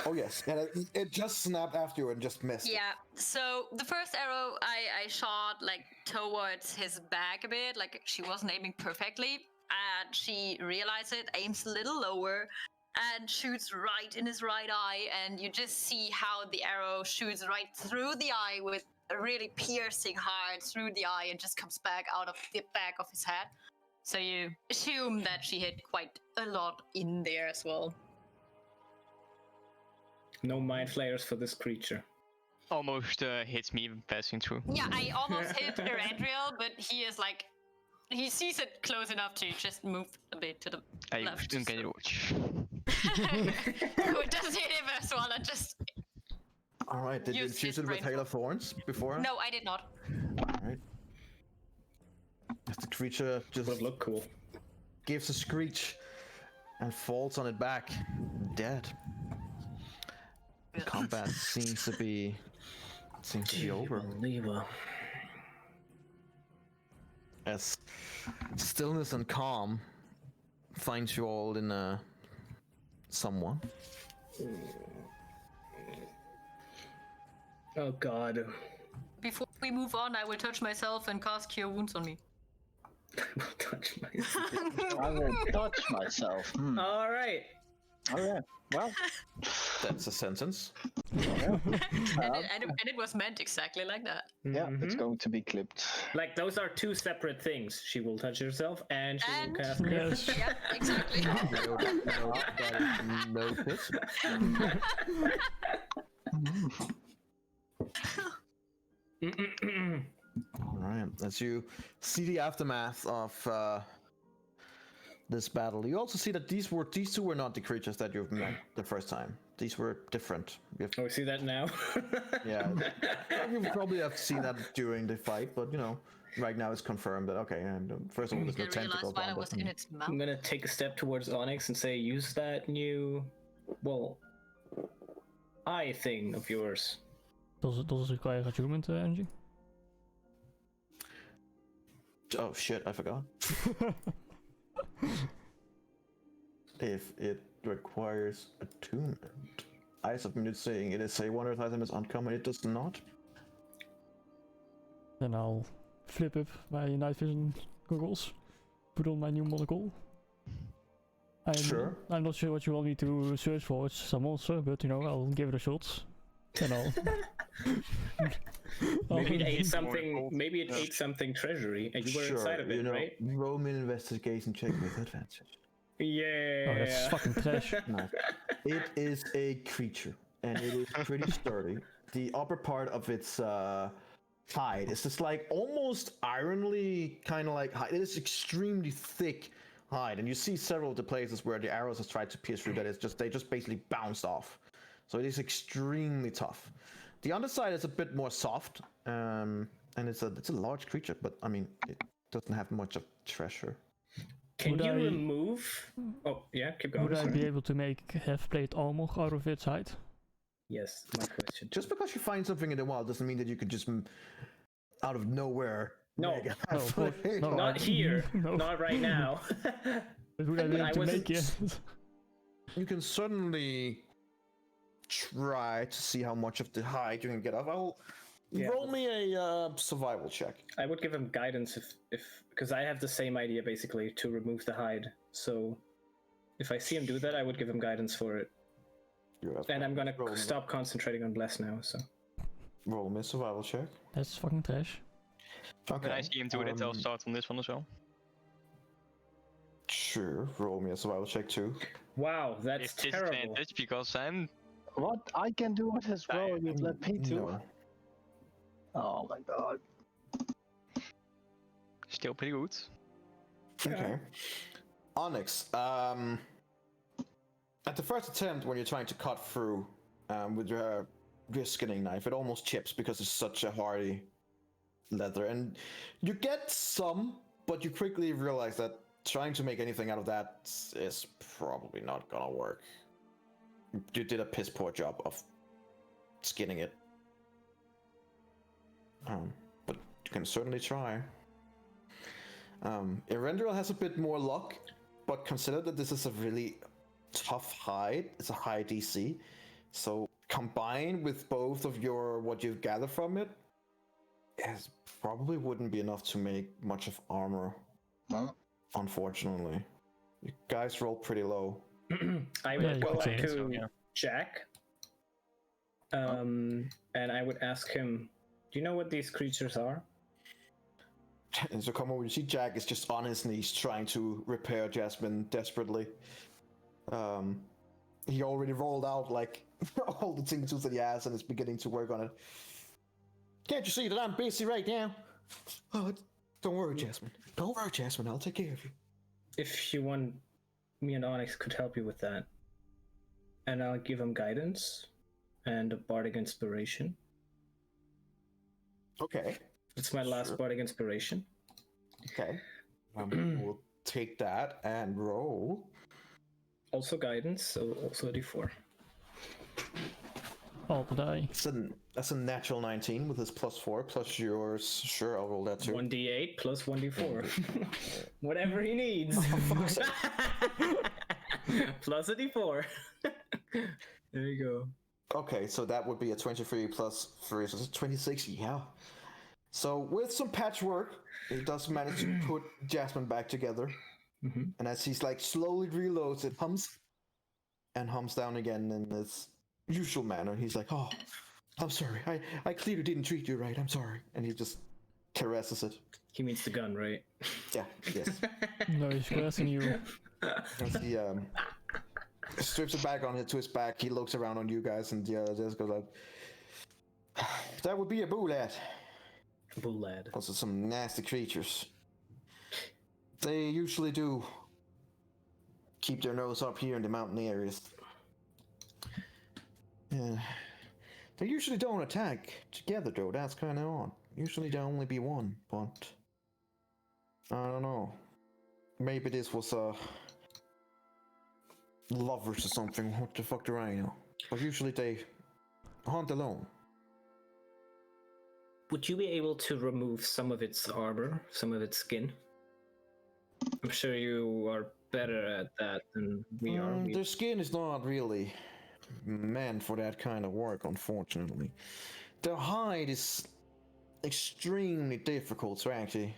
Oh yes, and it just snapped after you and just missed. Yeah. So the first arrow I shot like towards his back a bit, like she wasn't aiming perfectly, and she realized it, aims a little lower, and shoots right in his right eye, and you just see how the arrow shoots right through the eye with a really piercing hard through the eye and just comes back out of the back of his head. So you assume that she hit quite a lot in there as well. No mind flayers for this creature. Almost hits me passing through. Yeah, I almost hit Erandriel, but he is like, he sees it close enough to just move a bit to the I left. don't get it watch. So it doesn't hit him as well, and just... All right. Did you Use infuse his it with brain. Hail of Thorns before? No, I did not. All right. The creature just Would have looked cool. gives a screech and falls on its back, dead. Combat seems to be over. Unbelievable. As stillness and calm finds you all in someone. Oh god. Before we move on, I will touch myself and cast Cure Wounds on me. I will touch myself. I will touch myself. Alright. Oh yeah. Well, That's a sentence. and it was meant exactly like that. yeah, it's Mhm. going to be clipped. Like those are two separate things. She will touch herself and she And- will cast. Yes. Yeah, exactly. Notice. All right. As you see the aftermath of this battle, you also see that these two were not the creatures that you've met the first time. These were different. Oh, we see that now. Yeah, you probably have seen that during the fight, but right now it's confirmed that and first of all, there's no I realized tentacles why on it was it. in its mouth. I'm gonna take a step towards Onyx and say, use that new, eye thing of yours. Does it require attunement energy? Oh shit, I forgot. If it requires attunement. Eyes of Minute saying it is a wonder item is uncommon, it does not. Then I'll flip up my night vision goggles, put on my new monocle. Sure. I'm not sure what you want me to search for. It's a monster, but I'll give it a shot. And I'll. Maybe it I'll- ate something. Maybe it ate something treasury, and you were inside of it, right? Roll me an investigation check with advantage. Yeah. Oh, that's fucking trash. No. It is a creature, and it is pretty sturdy. The upper part of its hide is just like almost ironly kind of like hide. It is extremely thick hide, and you see several of the places where the arrows have tried to pierce through that they just basically bounced off. So it is extremely tough. The underside is a bit more soft, and it's a large creature, but I mean it doesn't have much of treasure. Can Would you I- remove? Oh, yeah. Keep going. Would I sorry. be able to make half-plate armor out of its hide? Yes, my question. Just because you find something in the wild doesn't mean that you could just out of nowhere. No. make a No, of course. half-plate. No. Not here. No. Not right now. But would I be But I able to wasn't- make it? You can certainly try to see how much of the hide you can get off. Yeah. Roll me a survival check. I would give him guidance if because I have the same idea basically to remove the hide. So if I see him do that, I would give him guidance for it. And I'm gonna Roll me. stop concentrating on bless now. So Roll me a survival check. That's fucking trash. Okay. Can I see him do it? I'll start on this one as well. Sure. Roll me a survival check too. wow, that's It's terrible. disadvantage because I'm What? I can do it as well. You'd let me to. No. Oh my god. still pretty good. Okay. Onyx, at the first attempt when you're trying to cut through with your skinning knife, it almost chips because it's such a hardy leather. And you get some, but you quickly realize that trying to make anything out of that is probably not gonna work. You did a piss poor job of skinning it. But you can certainly try. Erendril has a bit more luck, but consider that this is a really tough hide. It's a high DC. So combined with both of what you've gathered from it, it probably wouldn't be enough to make much of armor. Huh? Unfortunately. You guys roll pretty low. I Yeah, would you go could say up it, to so, yeah. Jack. And I would ask him, do you know what these creatures are? And so come over, you see Jack is just on his knees trying to repair Jasmine desperately. He already rolled out like all the things to the ass and is beginning to work on it. Can't you see that I'm busy right now? Oh, don't worry, Jasmine. Don't worry, Jasmine. I'll take care of you. If you want, me and Onyx could help you with that. And I'll give him guidance and a bardic inspiration. Okay. It's my last Sure. bardic inspiration. Okay. We'll take that and roll. Also guidance, so also a d4. All the die. That's a natural 19 with his +4 plus yours. Sure, I'll roll that too. 1d8 plus 1d4. Whatever he needs. Plus a d4. There you go. Okay, so that would be a 23 plus 3, so it's 26, yeah. So with some patchwork, he does manage to put Jasmine back together. Mhm. And as he's like slowly reloads, it hums. and hums down again in his usual manner. He's like, "Oh, I'm sorry. I clearly didn't treat you right. I'm sorry." And he just caresses it. He means the gun, right? Yeah, yes. No, he's caressing you. As he strips it back to his back, he looks around on you guys and just goes like, "That would be a bulad." Bulad. Also, some nasty creatures. They usually do keep their nose up here in the mountain areas. Yeah. They usually don't attack together, though. That's kind of odd. Usually there only be one, but I don't know. Maybe this was lovers or something. What the fuck do I know? But usually they hunt alone. Would you be able to remove some of its armor, some of its skin? I'm sure you are better at that than we are. Their skin is not really meant for that kind of work, unfortunately. Their hide is extremely difficult to actually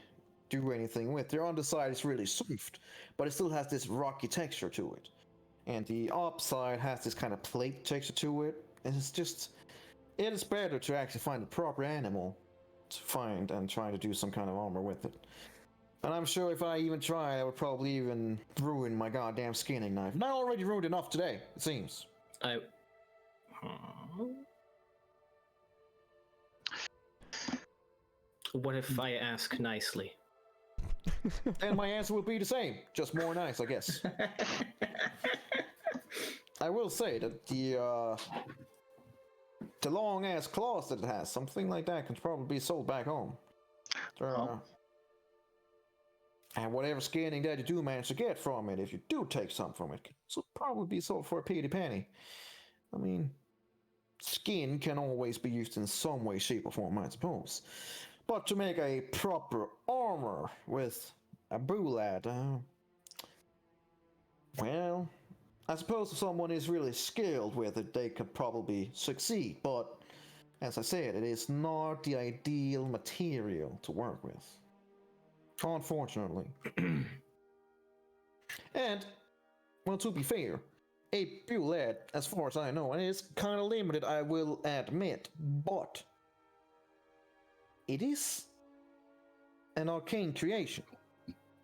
do anything with. Their underside is really soft, but it still has this rocky texture to it. And the upside has this kind of plate texture to it. And it is better to actually find the proper animal to find and try to do some kind of armor with it. And I'm sure if I even tried, I would probably even ruin my goddamn skinning knife. And I already ruined enough today, it seems. What if I ask nicely? And my answer will be the same, just more nice, I guess. I will say that the long ass claws that it has, something like that can probably be sold back home. And whatever skinning that you do manage to get from it, if you do take some from it, will probably be sold for a pretty penny. I mean, skin can always be used in some way, shape, or form, I suppose. But to make a proper armor with a bulad, well, I suppose if someone is really skilled with it, they could probably succeed. But as I said, it is not the ideal material to work with. Unfortunately. And, well, to be fair, a bulad, as far as I know, and it's kind of limited, I will admit, but it is an arcane creation.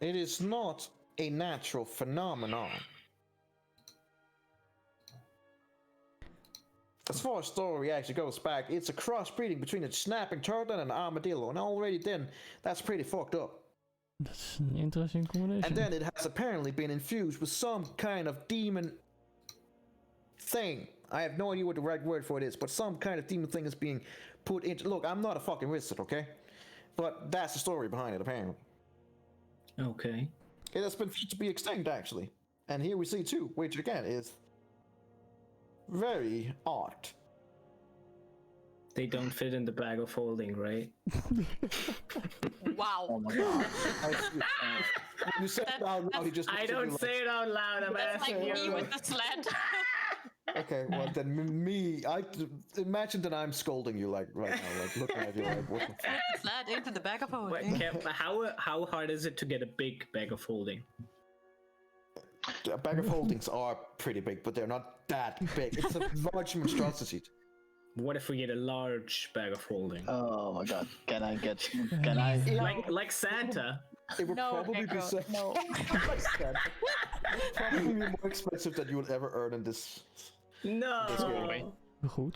It is not a natural phenomenon. As far as story actually goes back, it's a crossbreeding between a snapping turtle and an armadillo, and already then, that's pretty fucked up. That's an interesting combination. And then it has apparently been infused with some kind of demon thing. I have no idea what the right word for it is, but some kind of demon thing is being put into... Look, I'm not a fucking wizard, okay? But that's the story behind it, apparently. Okay. It has been fit to be extinct, actually. And here we see two, which again is very odd. They don't fit in the bag of holding, right? Wow. Oh my god. You said it out loud, he just... I don't say it out loud, I'm That's asking like me you. with the sled. Okay, well then I imagine that I'm scolding you like right now, like looking at you like what the fuck? Slide into the bag of Wait, holding. how hard is it to get a big bag of holding? A bag of holdings are pretty big, but they're not that big. It's a large monstrosity. What if we get a large bag of holding? Oh my god. Can I? Like Santa? It would No, probably be Echo, no. like Santa. Probably be more expensive than you will ever earn in this. No. Goed.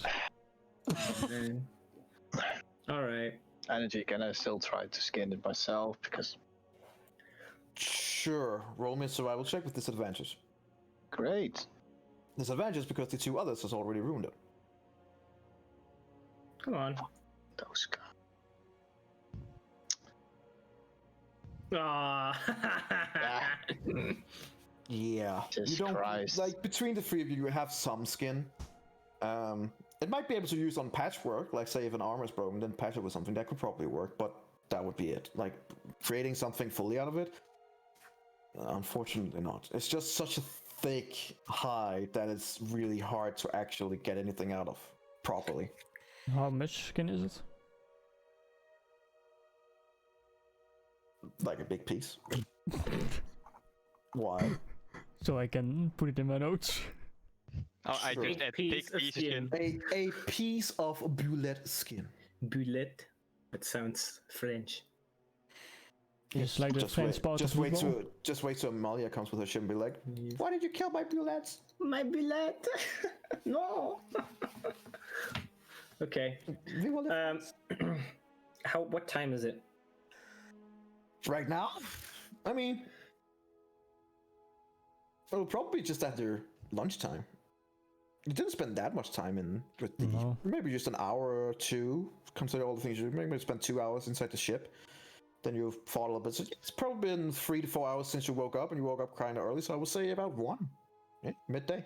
All right. Energy, can I still try to skin it myself? Because... Sure. Roll me a survival check with disadvantage. Great. Disadvantage because the two others has already ruined it. Come on. Those guys. Ah. Yeah. Jesus you don't Christ. like between the three of you have some skin. It might be able to use on patchwork, like say if an armor is broken, then patch it with something that could probably work, but that would be it. Like creating something fully out of it, unfortunately not. It's just such a thick hide that it's really hard to actually get anything out of properly. How much skin is it? Like a big piece. Why? So I can put it in my notes. Oh, I Sure. just add Piece thick of piece of skin. skin. A piece of bullet skin. Bullet. That sounds French. Just like the French part of football. Just wait till Amalia comes with her ship and be like, "Why did you kill my bullets?" My bullet. No. Okay. Viva la France. What time is it? Right now, I mean, it'll probably just after lunchtime. You didn't spend that much time in with the No. maybe just an hour or two. Consider all the things you maybe spend 2 hours inside the ship. Then you fought a little bit. So it's probably been 3 to 4 hours since you woke up, and you woke up kind of early. So I would say about 1, midday.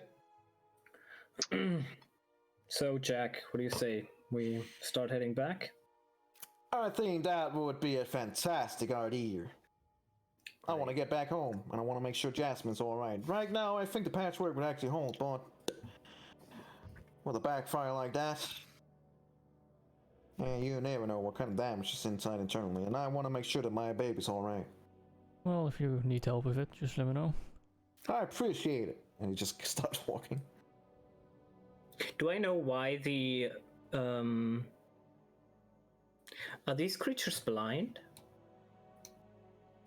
So, Jack, what do you say? We start heading back? I think that would be a fantastic idea. I want to get back home, and I want to make sure Jasmine's all right. Right now, I think the patchwork would actually hold, but with a backfire like that, you never know what kind of damage is inside internally, and I want to make sure that my baby's all right. Well, if you need help with it, just let me know. I appreciate it. And he just starts walking. Do I know why the are these creatures blind?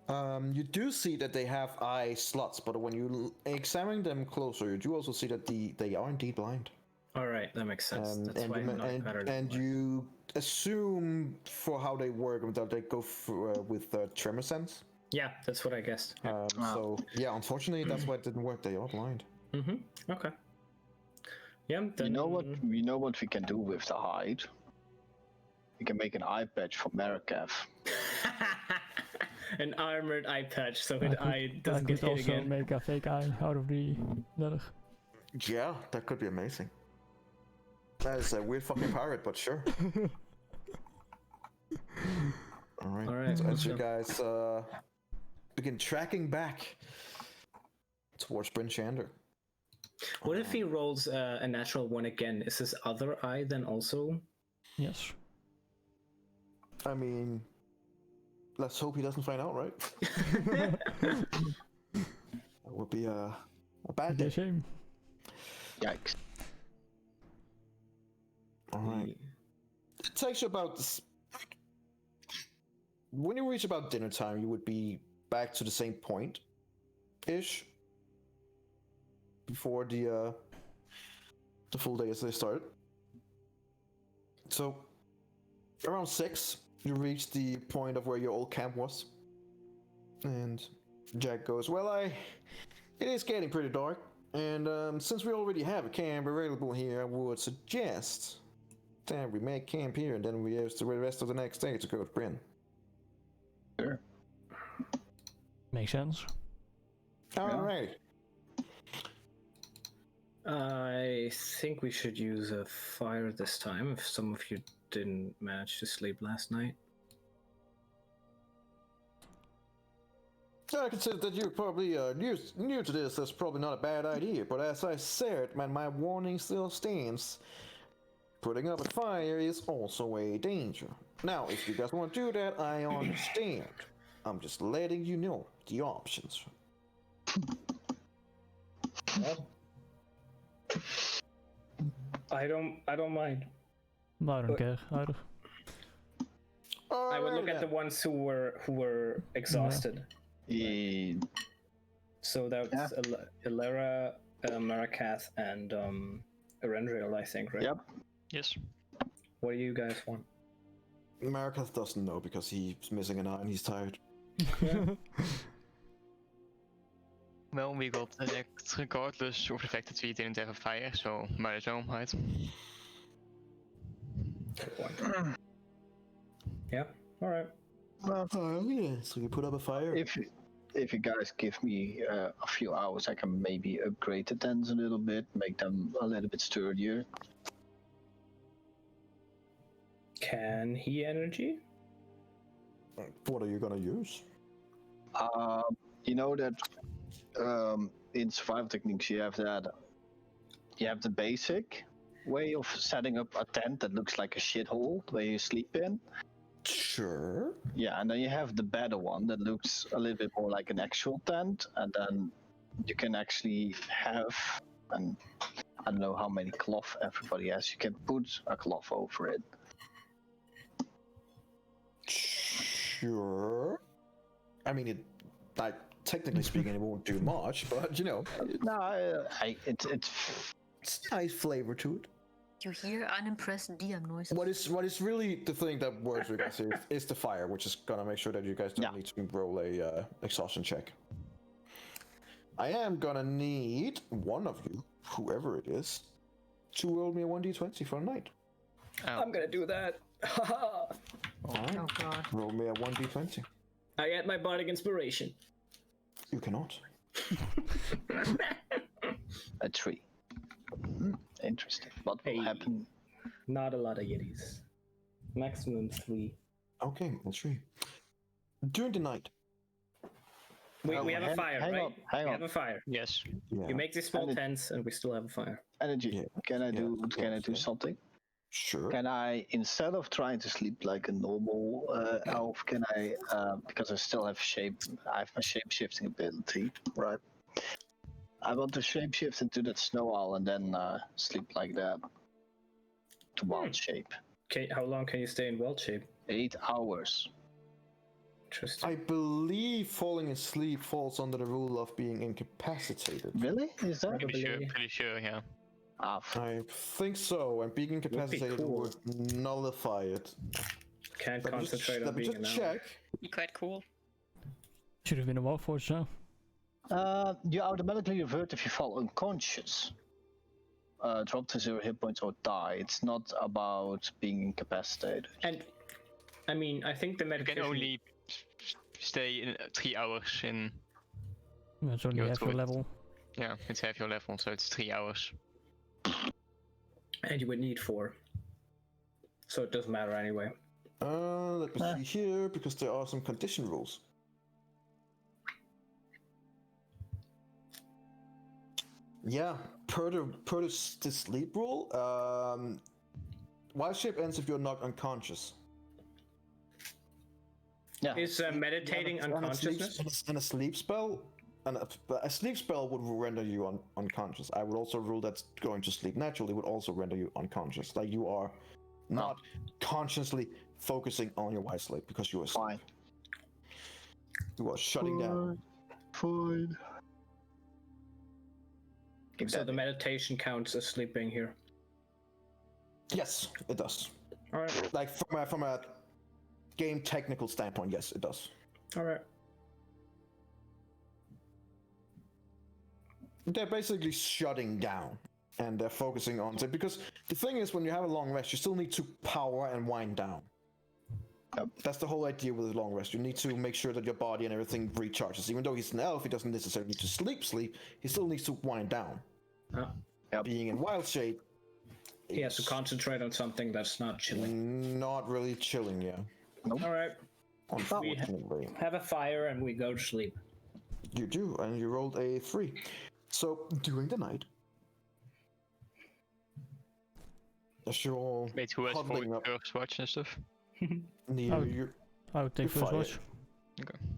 You do see that they have eye slots, but when you examine them closer, you do also see that they are indeed blind. All right, that makes sense. That's why I'm not better than you assume for how they work that they go with tremor sense. Yeah, that's what I guessed. So yeah, unfortunately, that's why it didn't work. They are blind. Mm-hmm. Okay. Yeah. Then... You know what? We know what we can do with the hide. We can make an eye patch for Marikav. An armored eye patch, so the eye I doesn't could get hit also again. make a fake eye out of the leather. Yeah, that could be amazing. That is a weird fucking pirate, but sure. Alright. All right, So as so- you guys begin tracking back towards Bryn Shander. What if he rolls a natural one again? Is his other eye then also? Yes. I mean, let's hope he doesn't find out, right? That would be a bad Be a day. shame. Yikes. Alright. It takes you about this. When you reach about dinner time, you would be back to the same point ish before the full day as they start. So around 6, you reach the point of where your old camp was. And Jack goes, "Well, it is getting pretty dark. And since we already have a camp available here, I would suggest that we make camp here and then we use the rest of the next day to go to Bryn." Sure. Makes sense. Alright. I think we should use a fire this time if some of you didn't manage to sleep last night. I consider that you're probably new to this. That's probably not a bad idea. But as I said, man, my warning still stands. Putting up a fire is also a danger. Now, if you guys want to do that, I understand. I'm just letting you know the options. Well, I don't mind. I don't care either. I would look at the ones who were exhausted. So that's Ilera, Marikath, and Erendriel, I think, right? Yep. Yes. What do you guys want? Marikath doesn't know because he's missing an eye and he's tired. Well, we got elect regardless of the fact that we didn't have a fire, so might as well, right? Good point. Yeah. All right. Well, Yeah, so you put up a fire. if you guys give me a few hours, I can maybe upgrade the tents a little bit, make them a little bit sturdier. Can he energy? What are you gonna use? You know that in survival techniques you have the basic way of setting up a tent that looks like a shithole where you sleep in. Sure. Yeah, and then you have the better one that looks a little bit more like an actual tent, and then you can actually have I don't know how many cloth everybody has. You can put a cloth over it. Sure. I mean, it. Like technically speaking, it won't do much, but you know, No, it's it's a nice flavor to it. You hear unimpressed DM noises. What is really the thing that works with you guys here is the fire, which is gonna make sure that you guys don't need to roll a exhaustion check. I am gonna need one of you, whoever it is, to roll me a 1d20 for a night. Oh. I'm gonna do that. Alright. Oh god. Roll me a 1d20. I get my bardic inspiration. You cannot. a 3. Interesting. What will happen? Not a lot of Yetis. Maximum 3. Okay, that's 3. During the night. We have a fire, hang right? on, hang we on. have a fire. Yes. Yeah. You make these small tents, and we still have a fire. Energy. Yeah. Can I do yeah. something? Sure. Can I, instead of trying to sleep like a normal elf, can I, because I still have I have my shape shifting ability, right? I want to shape shift into that snow owl and then sleep like that. To wild shape. Okay, how long can you stay in wild shape? 8 hours. Interesting. I believe falling asleep falls under the rule of being incapacitated. Really? Is that? Pretty sure, yeah. I think so, and being incapacitated cool. would nullify it. Can't Let me concentrate on let me being just an owl. check. Be quite cool. Should have been a Warforged, huh? You automatically revert if you fall unconscious. Drop to 0 hit points or die. It's not about being incapacitated. And I mean, I think the You medication. can only stay in 3 hours in. That's only You're half your through it. level. Yeah, it's half your level, so it's 3 hours. And you would need 4. So it doesn't matter anyway. Let me see here, because there are some condition rules. Yeah, per the sleep rule, wild shape ends if you're knocked unconscious. Yeah. Is meditating unconsciousness? And a sleep spell, a sleep spell would render you unconscious. I would also rule that going to sleep naturally would also render you unconscious. Like you are not consciously focusing on your wild sleep because you are Fine. You are shutting down. Fine. So the meditation counts as sleeping here. Yes, it does. All right. Like from a game technical standpoint, yes, it does. All right. They're basically shutting down and they're focusing on it because the thing is, when you have a long rest, you still need to power and wind down. That's the whole idea with a long rest. You need to make sure that your body and everything recharges. Even though he's an elf, he doesn't necessarily need to sleep. He still needs to wind down. Being in wild shape, He has to concentrate on something that's not chilling. not really chilling, yeah. All right. Unfortunately. Have a fire and we go to sleep. You do, and you rolled a 3. So, during the night, as you're all Wait, who has huddling up first watch and stuff? near Oh. you, I would take You first fire watch.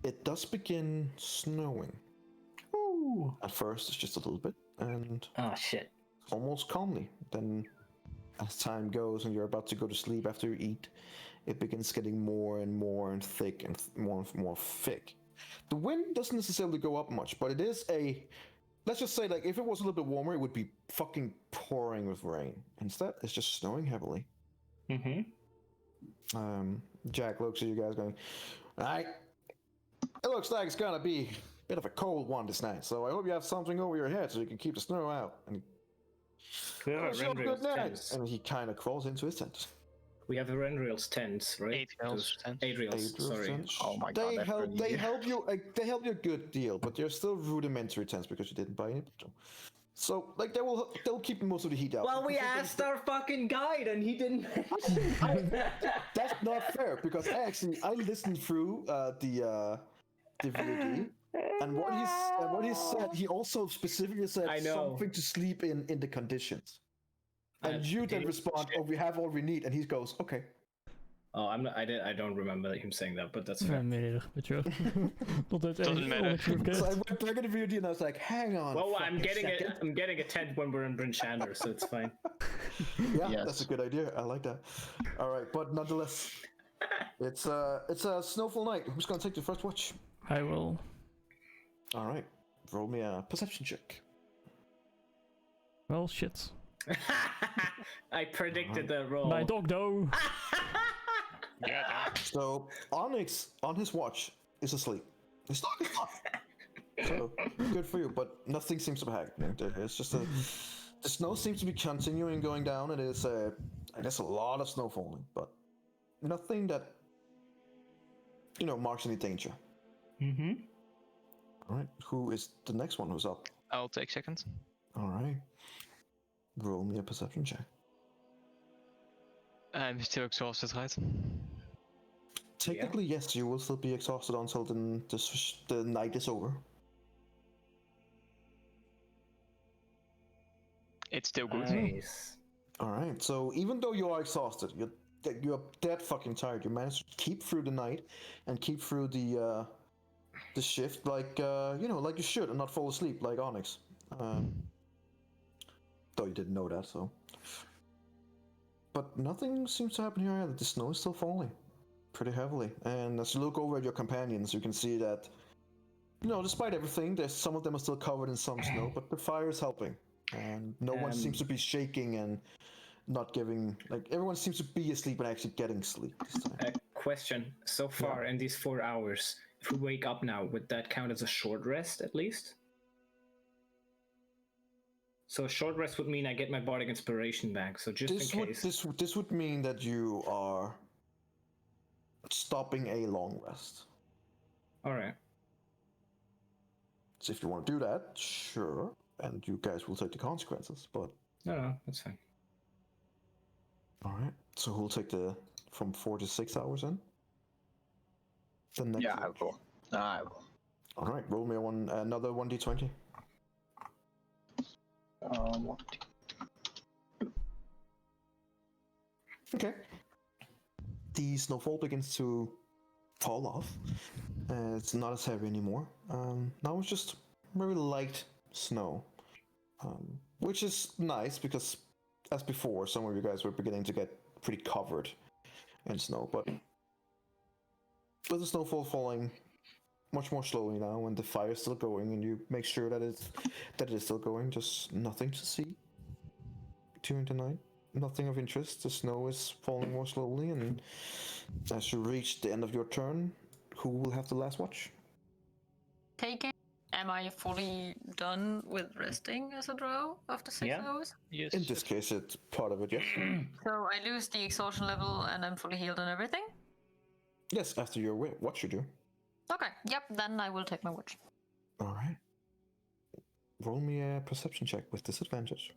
it does begin snowing. Ooh. At first, it's just a little bit, and Oh shit. almost calmly. Then, as time goes and you're about to go to sleep after you eat, it begins getting more and more and thick and more thick. The wind doesn't necessarily go up much, but it is a... Let's just say, like, if it was a little bit warmer, it would be fucking pouring with rain. Instead, it's just snowing heavily. Mm-hmm. Jack looks at you guys going, alright, it looks like it's gonna be a bit of a cold one this night, so I hope you have something over your head so you can keep the snow out. And We have wish you a good night. tents. And he kind of crawls into his tent. We have Renriel's tents, right? Adriel's tents. Adriel's, sorry. Tents. Oh my god, They that's help. really They easy. help you. They help you a good deal, but they're still rudimentary tents because you didn't buy any petrol. So, like, they'll keep most of the heat out. Well, we Because asked our fucking guide and he didn't. That's not fair because I listened through the VOD, and what he said, he also specifically said I know. something to sleep in the conditions. And you then respond, "Oh, we have all we need," and he goes, "Okay." Oh, I don't remember him saying that, but that's Ja, fair. meneer, weet je wel. Dat het Doesn't echt matter. onexpected. So I went back in the video and I was like, hang on. Well, a I'm fucking getting second. I'm getting a tent when we're in Bryn Shander, so it's fine. Yeah, Yes. that's a good idea. I like that. All right, but nonetheless, it's a snowfall night. Who's gonna take the first watch? I will. All right, roll me a perception check. Well, shit. I predicted the roll. My dog, though. So Onyx on his watch is asleep. His dog is not. So good for you, but nothing seems to be happening. It's just the snow seems to be continuing going down. It is I guess a lot of snow falling, but nothing that marks any danger. Mm-hmm. All right, who is the next one who's up? I'll take second. All right, roll me a perception check. I'm still exhausted, right? Technically, yes, you will still be exhausted until the night is over. It's still good. Nice. All right, so even though you are exhausted, you're dead fucking tired. You managed to keep through the night and keep through the shift like like you should, and not fall asleep like Onyx. Though you didn't know that, so. But nothing seems to happen here either. The snow is still falling pretty heavily, and as you look over at your companions, you can see that, despite everything, some of them are still covered in some snow, but the fire is helping, and no one seems to be shaking and not giving, everyone seems to be asleep and actually getting sleep this time. Question. So far in these 4 hours, if we wake up now, would that count as a short rest at least? So a short rest would mean I get my bardic inspiration back. So just in case. This would mean that you are stopping a long rest. All right. So if you want to do that, sure, and you guys will take the consequences. But No, that's fine. all right. So who'll take from 4 to 6 hours in? The next. Yeah, I watch. will. I will. All right. Roll me another 1d20. Okay. The snowfall begins to fall off. It's not as heavy anymore. Now it's just very light snow, which is nice because, as before, some of you guys were beginning to get pretty covered in snow. But with the snowfall falling much more slowly now, and the fire is still going, and you make sure that it is still going, just nothing to see during the night. Nothing of interest. The snow is falling more slowly, and as you reach the end of your turn, who will have the last watch? Taken. Am I fully done with resting as a drow after 6 Yeah. hours? Yes. In this case, it's part of it, yes. So I lose the exhaustion level and I'm fully healed and everything? Yes, after your watch you do. Okay, yep, then I will take my watch. All right. Roll me a perception check with disadvantage.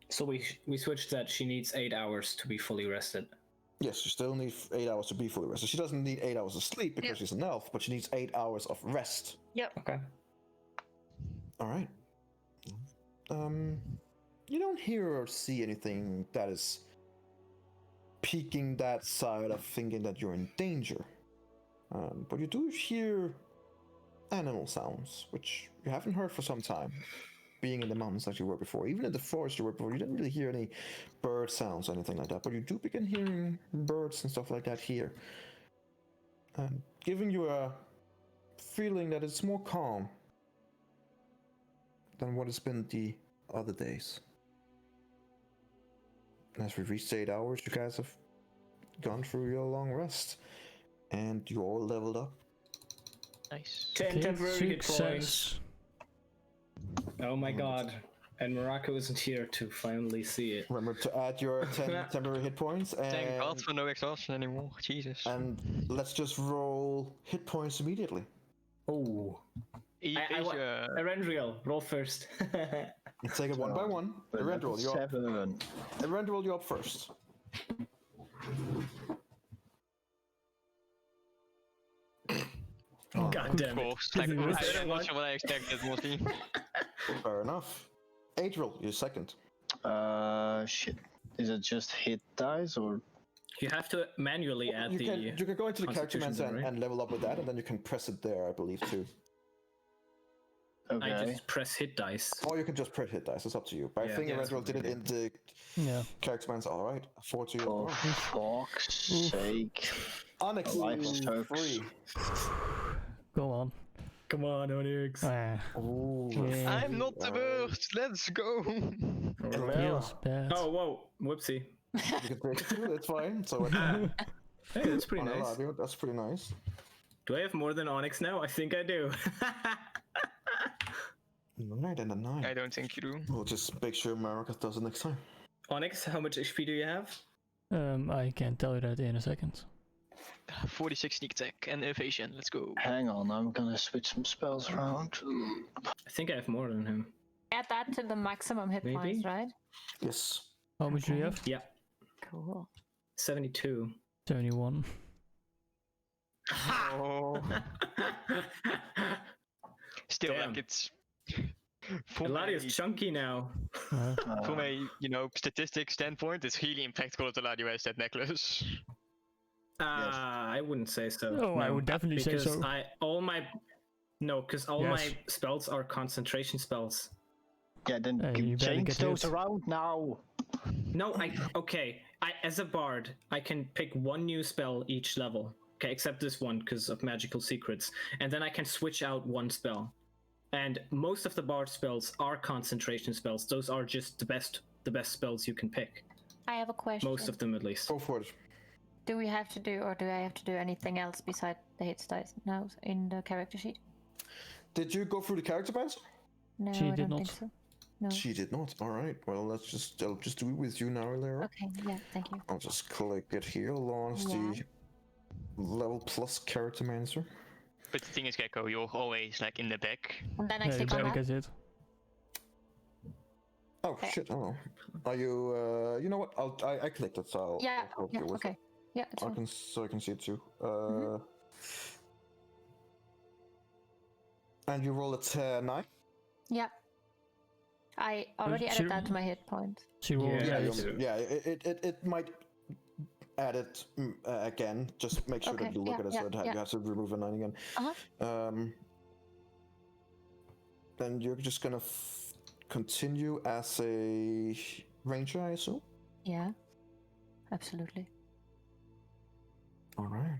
So we switched that. She needs 8 hours to be fully rested. Yes, you still need 8 hours to be fully rested. She doesn't need 8 hours of sleep because Yep. she's an elf, but she needs 8 hours of rest. Yep. Okay. All right. You don't hear or see anything that is piquing that side of thinking that you're in danger. But you do hear animal sounds, which you haven't heard for some time, being in the mountains like you were before. Even in the forest you were before, you didn't really hear any bird sounds or anything like that, but you do begin hearing birds and stuff like that here. Giving you a feeling that it's more calm than what it's been the other days. As we reached 8 hours, you guys have gone through your long rest, and you all leveled up. Nice. 10 temporary hit Success. points. Oh my god. And Morocco isn't here to finally see it. Remember to add your 10 temporary hit points, Thank God and, for no exhaustion anymore. Jesus. and let's just roll hit points immediately. Oh. Erendriel, roll first. Let's take it one by one. Erendriel, you're up. 7. Erendriel, you're up first. God damn Of it. course. Like, I'm not sure what I expected mostly. Fair enough. Adriel, you're second. Shit. Is it just hit dice or? You have to manually add you can go into the character constitution manager though, right? and level up with that, and then you can press it there, I believe, too. Okay. I just press hit dice. Or you can just press hit dice. It's up to you. But I Yeah, think yeah, that's Eberron what did I it in the Yeah. character manager. All right, 4 to you. For fuck's sake. Onyx, Life sucks. free. Go on. Come on, Onyx. Ah, Ooh, yeah. I'm not the worst. Let's go. Feels bad. Oh, whoa. Whoopsie. You can take it too, that's fine. So Hey, that's pretty nice. That's pretty nice. Do I have more than Onyx now? I think I do. 9 and a 9. I don't think you do. We'll just make sure Marcus does it next time. Onyx, how much HP do you have? I can tell you that in a second. 46 sneak attack and evasion. Let's go. Hang on, I'm gonna switch some spells around. I think I have more than him. Add that to the maximum hit Maybe? points, right? Yes. How much do you have? Yeah, Cool. 72. 71. Oh. Still, Damn. like it's. For Eladia's my, chunky now. from a statistics standpoint, it's really impactful that Eladia has that necklace. I wouldn't say so. Oh, I would definitely say because so. because all Yes. my spells are concentration spells. Yeah, then you better change get those hit. around now. No, as a bard, I can pick one new spell each level. Okay, except this one because of magical secrets, and then I can switch out one spell. And most of the bard spells are concentration spells. Those are just the best spells you can pick. I have a question. Most of them, at least. Go for it. Do we have to do, or do I have to do anything else besides the hit dice now in the character sheet? Did you go through the character manager? No, She I did don't not. think so. No. She did not. All right. Well, I'll just do it with you now, Lara. Okay, yeah, thank you. I'll just click it here. Launch the level plus character manager. But the thing is, Gecko, you're always like in the back. And then I Yeah, you click on better that. get it. Oh Okay. shit! Oh, are you? You know what? I clicked it, so I'll Yeah, help yeah, you with okay. it. Yeah, it's fine. I can see it too. And you roll a 9. Yeah. I already added that to my hit point. She rolled Yeah, eight. you- Yeah. It might add it again. Just make sure Okay, that you look yeah, at it yeah, so that yeah. you have to remove a 9 again. Uh-huh. Then you're just gonna continue as a ranger, I assume. Yeah. Absolutely. All right.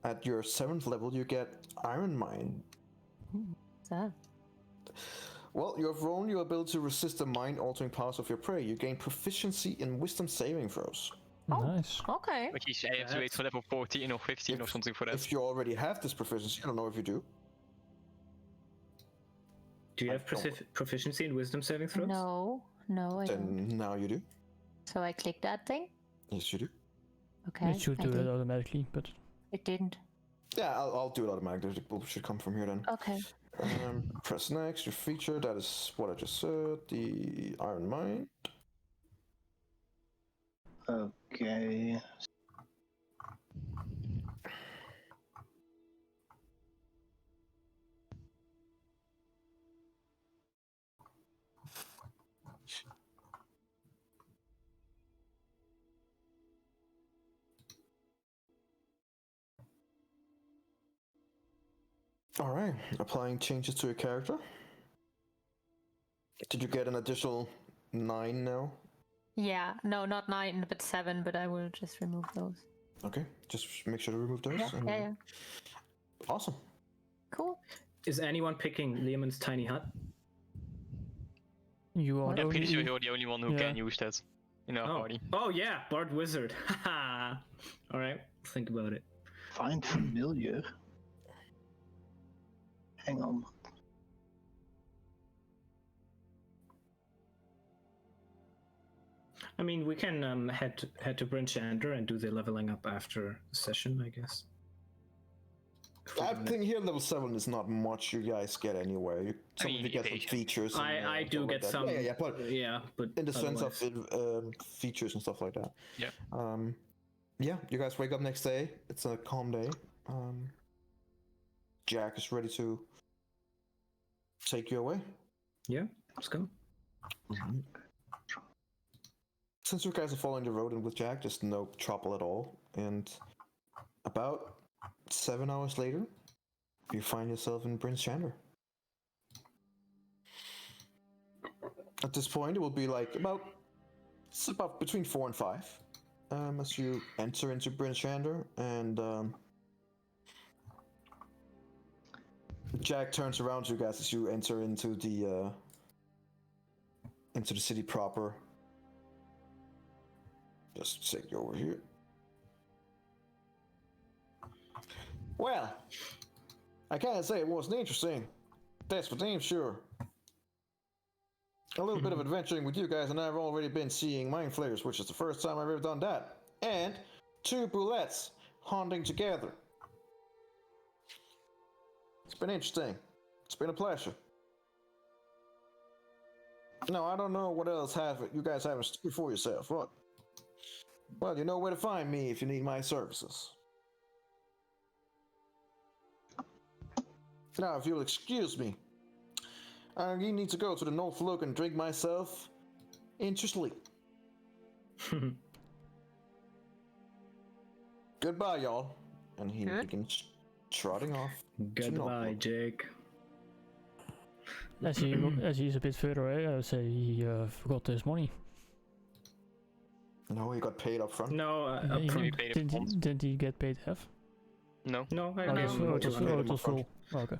At your 7th level, you get Iron Mind. So, Well, you have grown your ability to resist the mind-altering powers of your prey. You gain proficiency in Wisdom saving throws. Nice. okay. Which is, I have to wait for level 14 or 15 or something for that. If you already have this proficiency, I don't know if you do. Do you have proficiency in wisdom saving throws? No, I don't. Then now you do. So I click that thing. Yes, you do. Okay. It should I do did. it automatically, but It didn't. Yeah, I'll do it automatically. It should come from here then. Okay. Press next. Your feature. That is what I just said. The Iron Mind. Okay. All right. Applying changes to your character. Did you get an additional 9 now? Yeah. No, not 9, but 7. But I will just remove those. Okay. Just make sure to remove those. Yeah. and- Yeah. Awesome. Cool. Is anyone picking Lehman's tiny hut? you are I'm pretty sure only... you're the only one who Yeah. can use that in our party. Oh yeah, Bard Wizard. Haha. All right, think about it. Find familiar. Hang on. I mean, we can head to Brinchander and do the leveling up after the session, I guess. I think here level 7 is not much you guys get anyway. Some of mean, you get some evasion. features. and, I do stuff get like that. some. Yeah, but but in the sense of otherwise- features and stuff like that. Yeah. Yeah, you guys wake up next day. It's a calm day. Jack is ready to take you away. Yeah, let's go. since you guys are following the road and with Jack, just no trouble at all. And about 7 hours later, you find yourself in Prince Chandler. At this point, it will be like it's about between 4 and 5 as you enter into Prince Chandler, and Jack turns around to you guys as you enter into the city proper. Just take you over here. Well, I can't say it wasn't interesting. That's for damn sure. A little bit of adventuring with you guys, and I've already been seeing mind flayers, which is the first time I've ever done that. And 2 bullets hunting together. It's been interesting. It's been a pleasure. No, I don't know what else you guys have in store for yourself. What? Well, you know where to find me if you need my services. Now, if you'll excuse me, I need to go to the North Look and drink myself into sleep. Goodbye, y'all. And he begins trotting off. Goodbye, Jake. As he's a bit further away, I would say he forgot his money. No, he got paid up front. No, up He- front. Didn't he get paid half? No. No, I Oh, gave it him was 200. full. Oh, okay.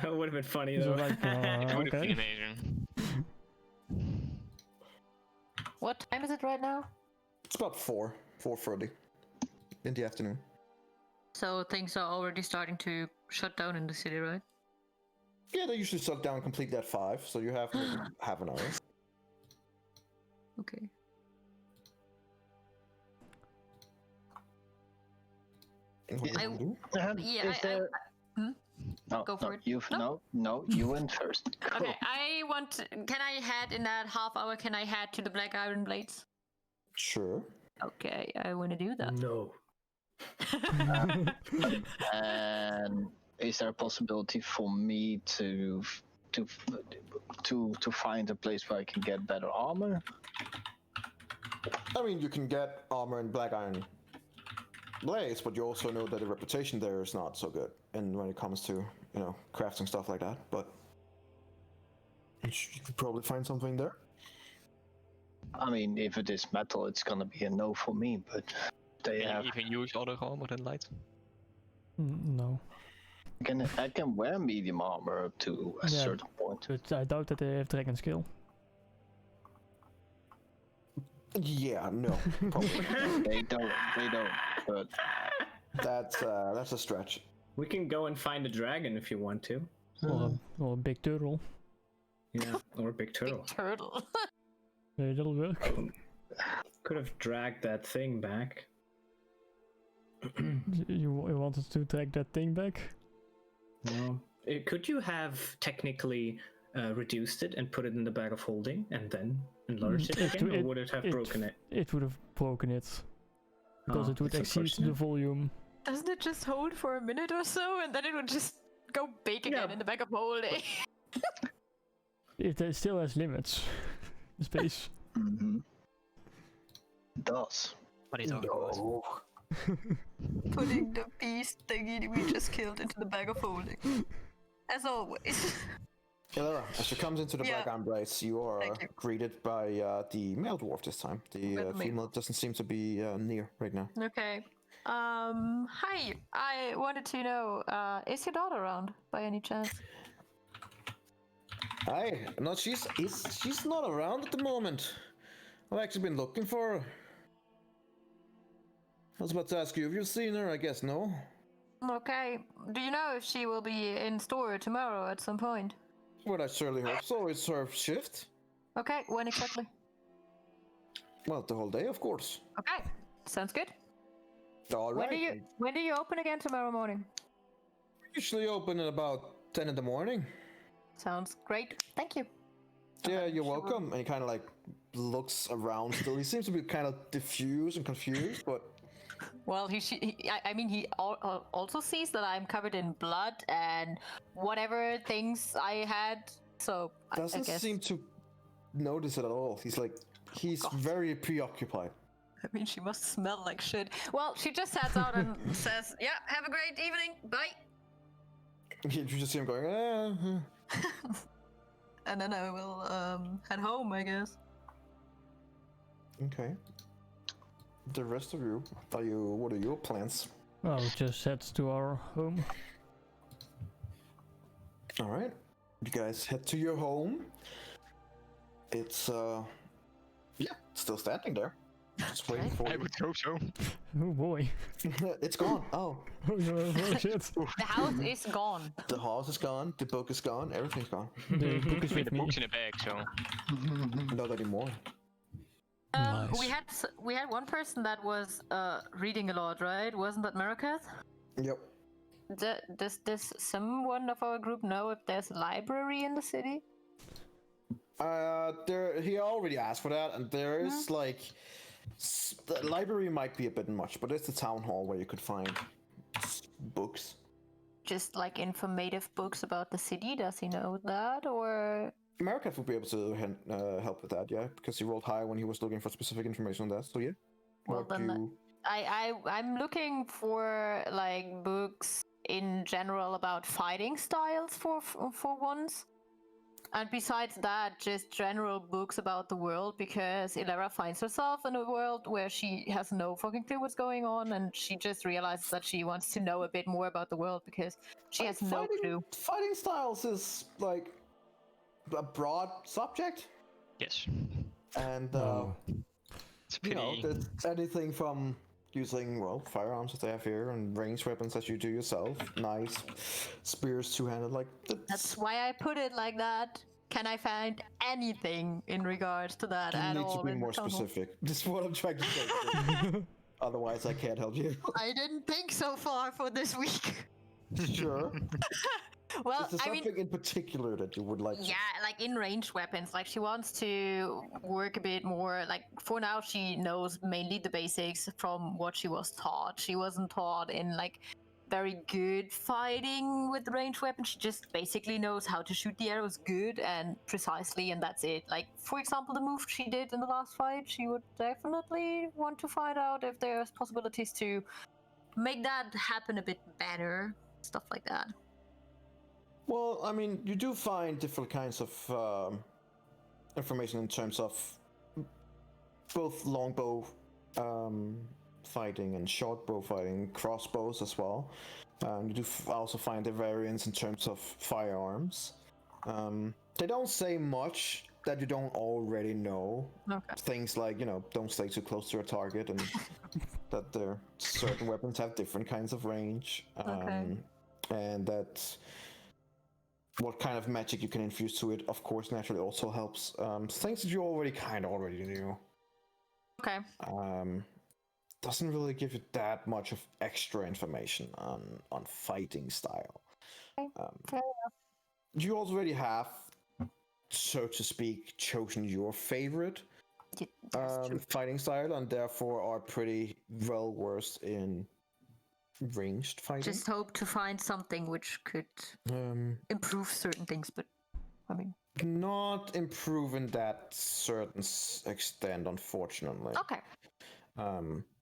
It would have been funny So though. like, It would have okay. been amazing. What time is it right now? It's about 4:30 in the afternoon. So things are already starting to shut down in the city, right? Yeah, they usually shut down completely at 5, so you have maybe half an hour. Okay. What do I- you do? Yeah, Is there... No, Go for no, it. No, you went first. Go. Okay, can I head in that half hour, can I head to the Black Iron Blades? Sure. Okay, I want to do that. No. And is there a possibility for me to find a place where I can get better armor? I mean, you can get armor and black iron blades, but you also know that the reputation there is not so good. And when it comes to, crafting stuff like that, but you could probably find something there. I mean, if it is metal, it's gonna be a no for me, but they Can have... you even use other armor than light? No, I can wear medium armor up to a Yeah. certain point. but I doubt that they have dragon skill. Yeah, no, probably. They don't, but That's a stretch. We can go and find a dragon if you want to. Or a big turtle. Yeah, or a big turtle. Turtle. That'll work. Could have dragged that thing back. You wanted to drag that thing back? No. Could you have technically reduced it and put it in the bag of holding and then enlarged it again, or would it have broken it? It would have broken it. Because Oh, it would that's exceed the unfortunate. volume. Doesn't it just hold for a minute or so, and then it would just go big again Yeah. in the back of holding? It still has limits. Space. it does. What are you talking about? Putting the beast thingy we just killed into the bag of holding. As always. Eberron, as she comes into the Yeah. Black Iron Blades, you are Thank you. greeted by the male dwarf this time. The With me. female doesn't seem to be near right now. Okay. Hi. I wanted to know, is your daughter around by any chance? Hi. No, she's not around at the moment. I've actually been looking for her. I was about to ask you, have you seen her? I guess no. Okay. Do you know if she will be in store tomorrow at some point? Well, I surely hope so. It's her shift. Okay, when exactly? Well, the whole day, of course. Okay, sounds good. All When right. do you open again tomorrow morning? Usually open at about 10 in the morning. Sounds great. Thank you. Yeah, you're welcome. And he kind of like looks around still. He seems to be kind of diffused and confused, but Well, I mean, he also sees that I'm covered in blood and whatever things I had. So I doesn't guess. seem to notice it at all. He's like He's very preoccupied. I mean, she must smell like shit. Well, she just sat out and says, "Yeah, have a great evening. Bye." You just see him going, And then I will head home, I guess. Okay. The rest of you, what are your plans? I'll just head to our home. All right. You guys head to your home. It's still standing there. Just waiting for I you. would hope so. Oh boy. It's gone. Oh. Oh no, oh shit. The house is gone. The house is gone, the book is gone, everything's gone. The book is I mean, with the me. book's in a bag, so. Not anymore. Nice. We had one person that was reading a lot, right? Wasn't that Marikath? Yep. Does someone of our group know if there's a library in the city? He already asked for that, and there is like the library might be a bit much, but it's the town hall where you could find books. Just like informative books about the city. Does he know that, or? Marikath would be able to help with that, yeah, because he rolled high when he was looking for specific information on that. So yeah. Well, What then do you... I'm looking for like books in general about fighting styles for once. And besides that, just general books about the world, because Ilera finds herself in a world where she has no fucking clue what's going on, and she just realizes that she wants to know a bit more about the world because she has no clue. Fighting styles is like a broad subject, Yes. and It's you pretty. know, there's anything from using, well, firearms that they have here and ranged weapons that you do yourself, knives, spears, two-handed, like That's why I put it like that. Can I find anything in regards to that you at need all? to be in more the tunnel? specific. This is what I'm trying to say. Otherwise, I can't help you. I didn't think so far for this week. Sure. Well, Is there I mean, something in particular that you would like to... yeah, like in ranged weapons, like she wants to work a bit more. Like for now, she knows mainly the basics from what she was taught. She wasn't taught in like very good fighting with ranged weapons. She just basically knows how to shoot the arrows good and precisely, and that's it. Like for example, the move she did in the last fight, she would definitely want to find out if there's possibilities to make that happen a bit better, stuff like that. Well, I mean, you do find different kinds of information in terms of both longbow fighting and shortbow fighting, crossbows as well. You do also find the variants in terms of firearms. They don't say much that you don't already know. Okay. Things like, you know, don't stay too close to a target, and that there certain weapons have different kinds of range. And that what kind of magic you can infuse to it, of course, naturally also helps. Things that you already knew. Okay. Doesn't really give you that much of extra information on fighting style. Fair enough. You already have, so to speak, chosen your favorite That's true. fighting style, and therefore are pretty well versed in ranged fighting. Just hope to find something which could improve certain things, but I mean, Not improve in that certain extent, unfortunately. okay.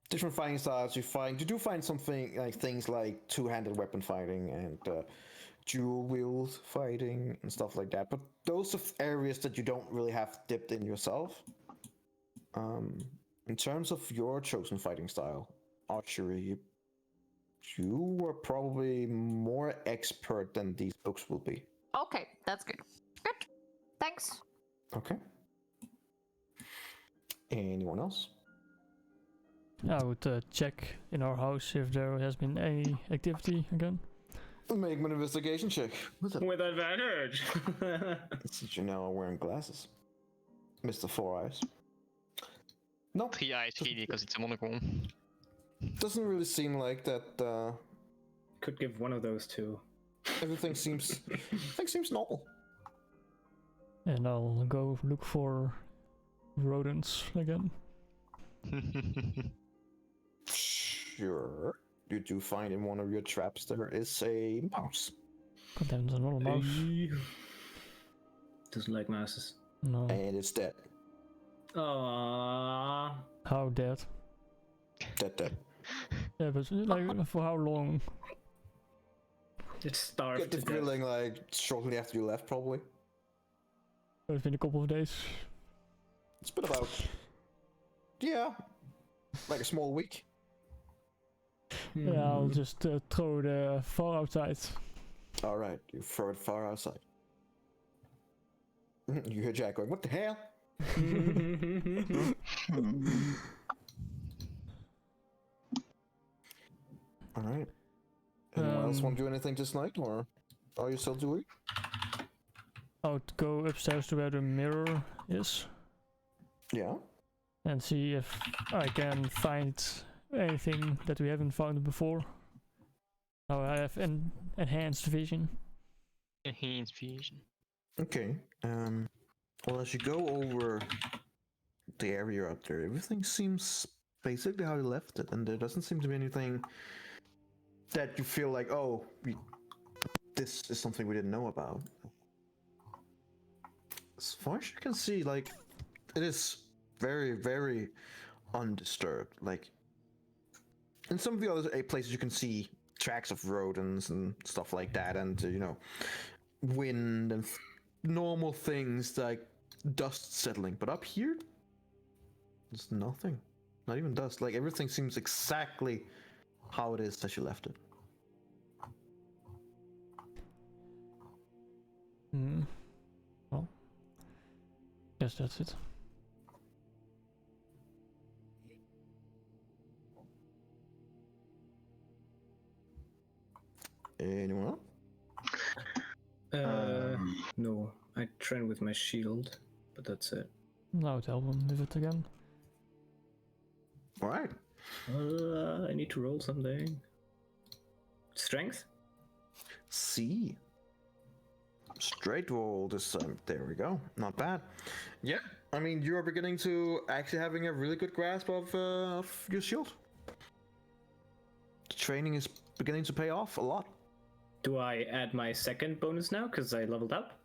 Different fighting styles you do find something like things like two-handed weapon fighting and dual wield fighting and stuff like that, but those are areas that you don't really have dipped in yourself. In terms of your chosen fighting style, archery, you were probably more expert than these books will be. Okay, that's good. Good. Thanks. Okay. Anyone else? I would check in our house if there has been any activity again. Make me an investigation check. With advantage. Since you now are wearing glasses. Mr. Four Eyes. No, 3 eyes really, because it's a monocle. doesn't really seem like that. Could give one of those two. Everything seems normal. And I'll go look for rodents again. Sure. You do find in one of your traps there is a mouse. God damn, there's another mouse. Doesn't like mouses. No. And it's dead. Aww. How dead? Dead. Yeah, but like for how long? It starved Get the to death. feeling like shortly after you left, probably. It's been a couple of days. It's been about, yeah, like a small week. Yeah, I'll just throw the far outside. All right, you throw it far outside. You hear Jack going, "What the hell?" All right. Anyone else want to do anything this night, or are you still doing? I'll go upstairs to where the mirror is Yeah. and see if I can find anything that we haven't found before. Now I have enhanced vision. Enhanced vision. Okay. Well, as you go over the area up there, everything seems basically how you left it, and there doesn't seem to be anything that you feel like, oh, this is something we didn't know about. As far as you can see, like, it is very, very undisturbed. Like, in some of the other places you can see tracks of rodents and stuff like that, and wind and normal things like dust settling. But up here, there's nothing. Not even dust. Like, everything seems exactly how it is as you left it. Well, guess that's it. Anyone else? No, I train with my shield, but that's it. Now tell them with it again. All right. I need to roll something. Strength? See. Straight roll this time. There we go. Not bad. Yeah. I mean, you're beginning to actually having a really good grasp of your shield. The training is beginning to pay off a lot. Do I add my second bonus now because I leveled up?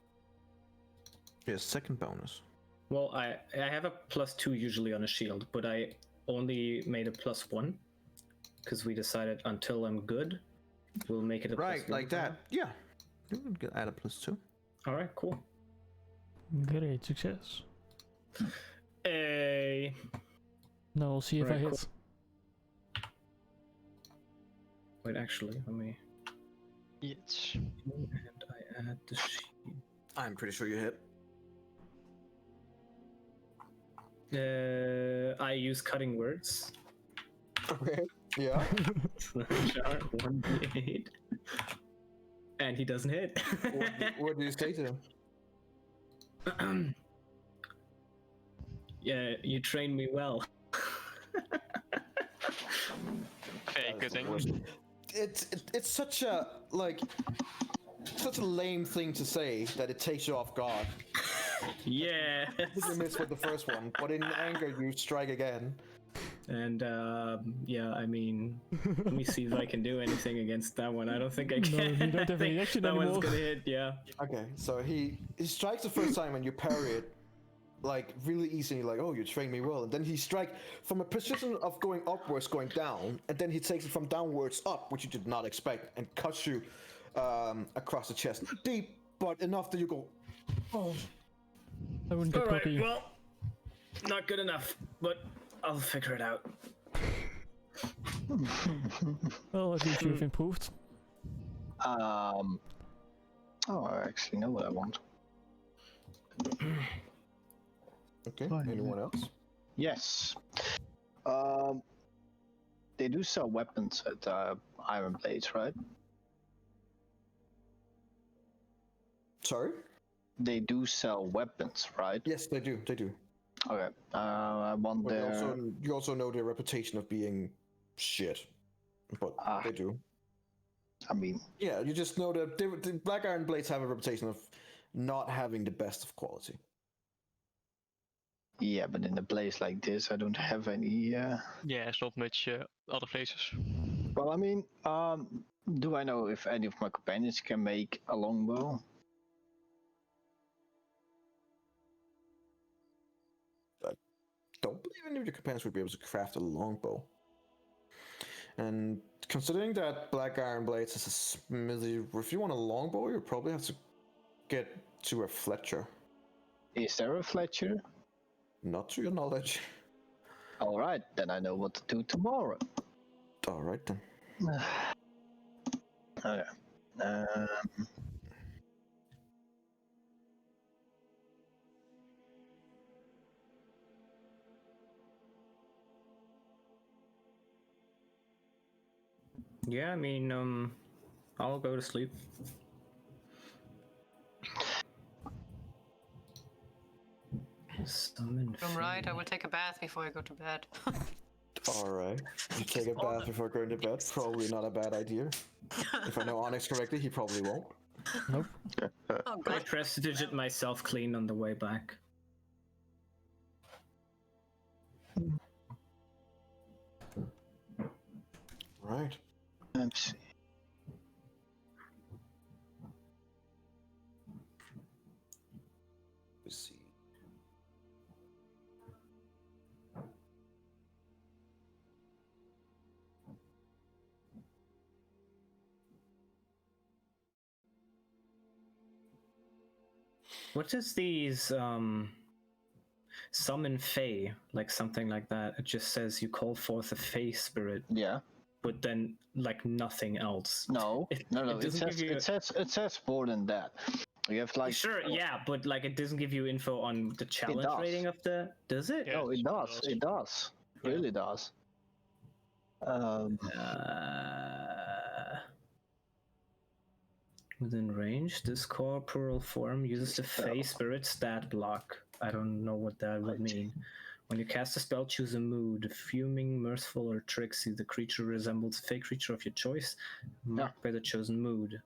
Yes, second bonus. Well, I have a +2 usually on a shield, but I only made a +1 because we decided until I'm good, we'll make it a Right, +1. like that. Yeah. You can add a +2. All right, cool. Great success. Hey. Now we'll see if I Right, hit. Wait, actually, let me. Yes. And I add the shield. I'm pretty sure you hit. I use cutting words. Okay. Yeah. Jar 1d8. And he doesn't hit. What do you say to him? Yeah, you trained me well. Hey, good thing. It's such a such a lame thing to say that it takes you off guard. Yeah. You miss with the first one, but in anger you strike again. And yeah, I mean, let me see if I can do anything against that one. I don't think I can. No, you don't I have any think action that anymore. one's gonna hit. Yeah. Okay, so he strikes the first time and you parry it like really easily, like, oh, you trained me well. And then he strikes from a position of going upwards, going down, and then he takes it from downwards up, which you did not expect, and cuts you across the chest. Not deep, but enough that you go, oh. I wouldn't get All right. cocky. Well, not good enough, but I'll figure it out. Well, at least you've improved. Oh, I actually know what I want. Okay, anyone else? Yes. They do sell weapons at Iron Blades, right? Sorry? They do sell weapons, right? Yes, they do. They do. Okay. I want But their. you also know their reputation of being shit. But they do. I mean, Yeah, you just know that the Black Iron Blades have a reputation of not having the best of quality. yeah, but in a place like this, I don't have any. Yeah, it's not much other places. Well, I mean, do I know if any of my companions can make a longbow? don't believe any of your companions would be able to craft a longbow. And considering that Black Iron Blades is a smithy, if you want a longbow, you probably have to get to a Fletcher. Is there a Fletcher? Not to your knowledge. Alright, then I know what to do tomorrow. Alright then. Okay. Yeah, I mean, I'll go to sleep. Summon I'm right. I Fey. will take a bath before I go to bed. Alright. You take a bath before going to bed. Probably not a bad idea. If I know Onyx correctly, he probably won't. Nope. Oh I god. prestidigit myself clean on the way back. Right. Let's see. Let's see. What is these summon Fey, like something like that? It just says you call forth a Fey spirit, Yeah. but then like nothing else. No. No. It doesn't give you. It says more than that. You have like. Sure, yeah, but like it doesn't give you info on the challenge does. rating of the. Does it? No, it does. It does. Really does. Within range, this corporal form uses the Fey Spirit stat block. I don't know what that would mean. When you cast a spell, choose a mood. Fuming, Merciful, or Tricksy. The creature resembles a Fey creature of your choice, marked by the chosen mood,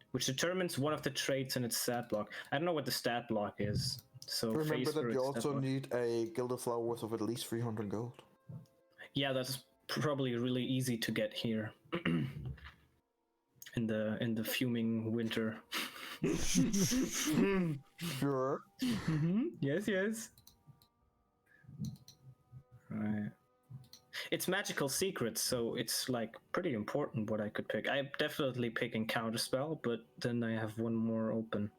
which determines one of the traits in its stat block. I don't know what the stat block is. So Fey Remember that Spirit you stat also block. need a Gilded Flower worth of at least 300 gold. Yeah, that's probably really easy to get here. in the fuming winter. Sure. Yes. Right. It's magical secrets, so it's like pretty important what I could pick. I'm definitely picking Counterspell, but then I have one more open.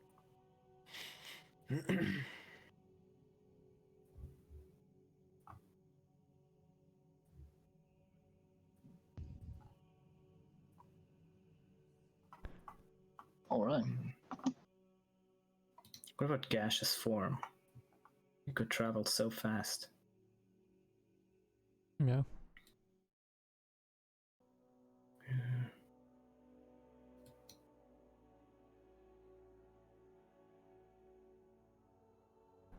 Alright. What about gaseous form? You could travel so fast. Yeah.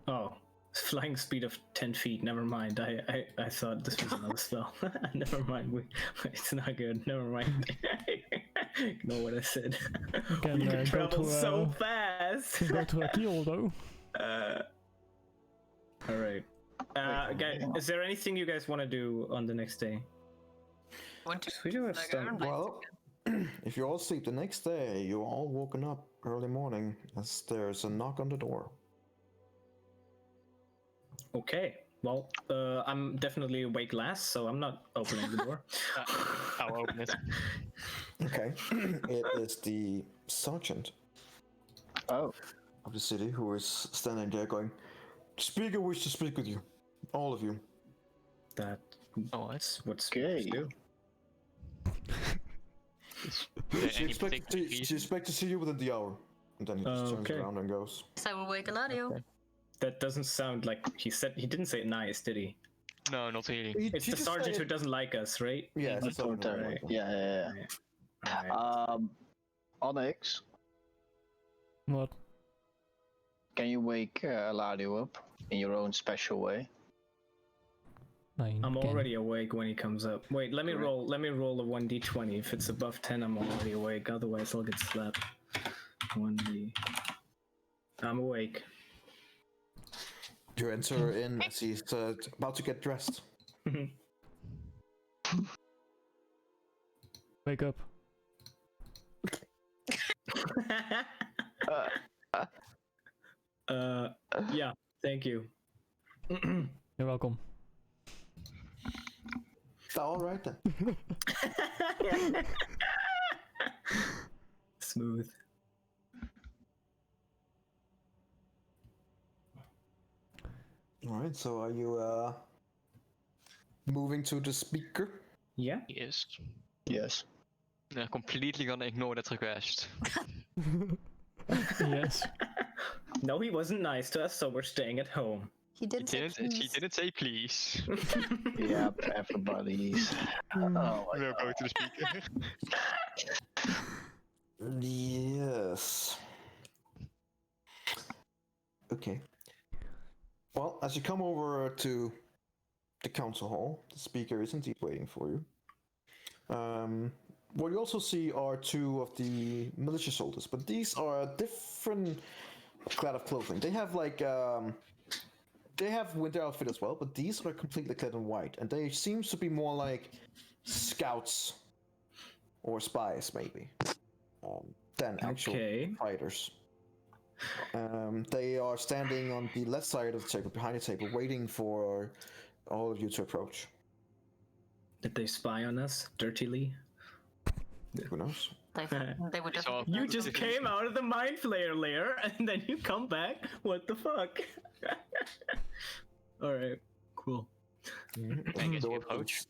Oh, flying speed of 10 feet. Never mind. I thought this was another spell. Never mind. It's not good. Never mind. Know what I said. Can, We can go travel to, so fast. Can go to a keel though. All right. Guys, is there anything you guys want to do on the next day? Want to We do have like stuff. Iron Blades Well, if you all sleep the next day, you're all woken up early morning as there's a knock on the door. Okay. Well, I'm definitely awake last, so I'm not opening the door. I'll open it. Okay. It is the sergeant Oh. of the city who is standing there going, "Speaker wishes to speak with you. All of you." That's what's Okay. do. Is there She any expects particular to, she reason? expects to see you within the hour. And then he just turns Okay. around and goes. So I will wake Eladio. That doesn't sound like he said. He didn't say it nice, did he? No, not really. It's the sergeant who doesn't like us, right? Yeah, it's the sergeant. Totally. Right. Yeah. Alright. Onyx, What? can you wake Eladio up in your own special way? I'm Can. already awake when he comes up. Wait, let me Correct. roll. Let me roll a 1d20. If it's above 10, I'm already awake. Otherwise, I'll get slapped. 1d. I'm awake. You enter in as he's about to get dressed. Wake up. Yeah. Thank you. You're welcome. All right then. Smooth. All right. So are you moving to the speaker? Yeah. Yes. Yes. They're completely gonna ignore that request. Yes. No, he wasn't nice to us, so we're staying at home. He didn't say She please. didn't say please. Yep, everybody's. Oh my We'll god. go to the speaker. Yes. Okay. Well, as you come over to the council hall, the speaker is indeed waiting for you. What you also see are two of the militia soldiers, but these are a different clad of clothing. They have like they have winter outfit as well, but these are completely clad in white, and they seem to be more like scouts or spies, maybe, than actual fighters. They are standing on the left side of the table, behind the table, waiting for all of you to approach. Did they spy on us dirtily? Who knows? They would So- You just came out of the mind flayer lair, and then you come back? What the fuck? Alright, cool. I guess we approach.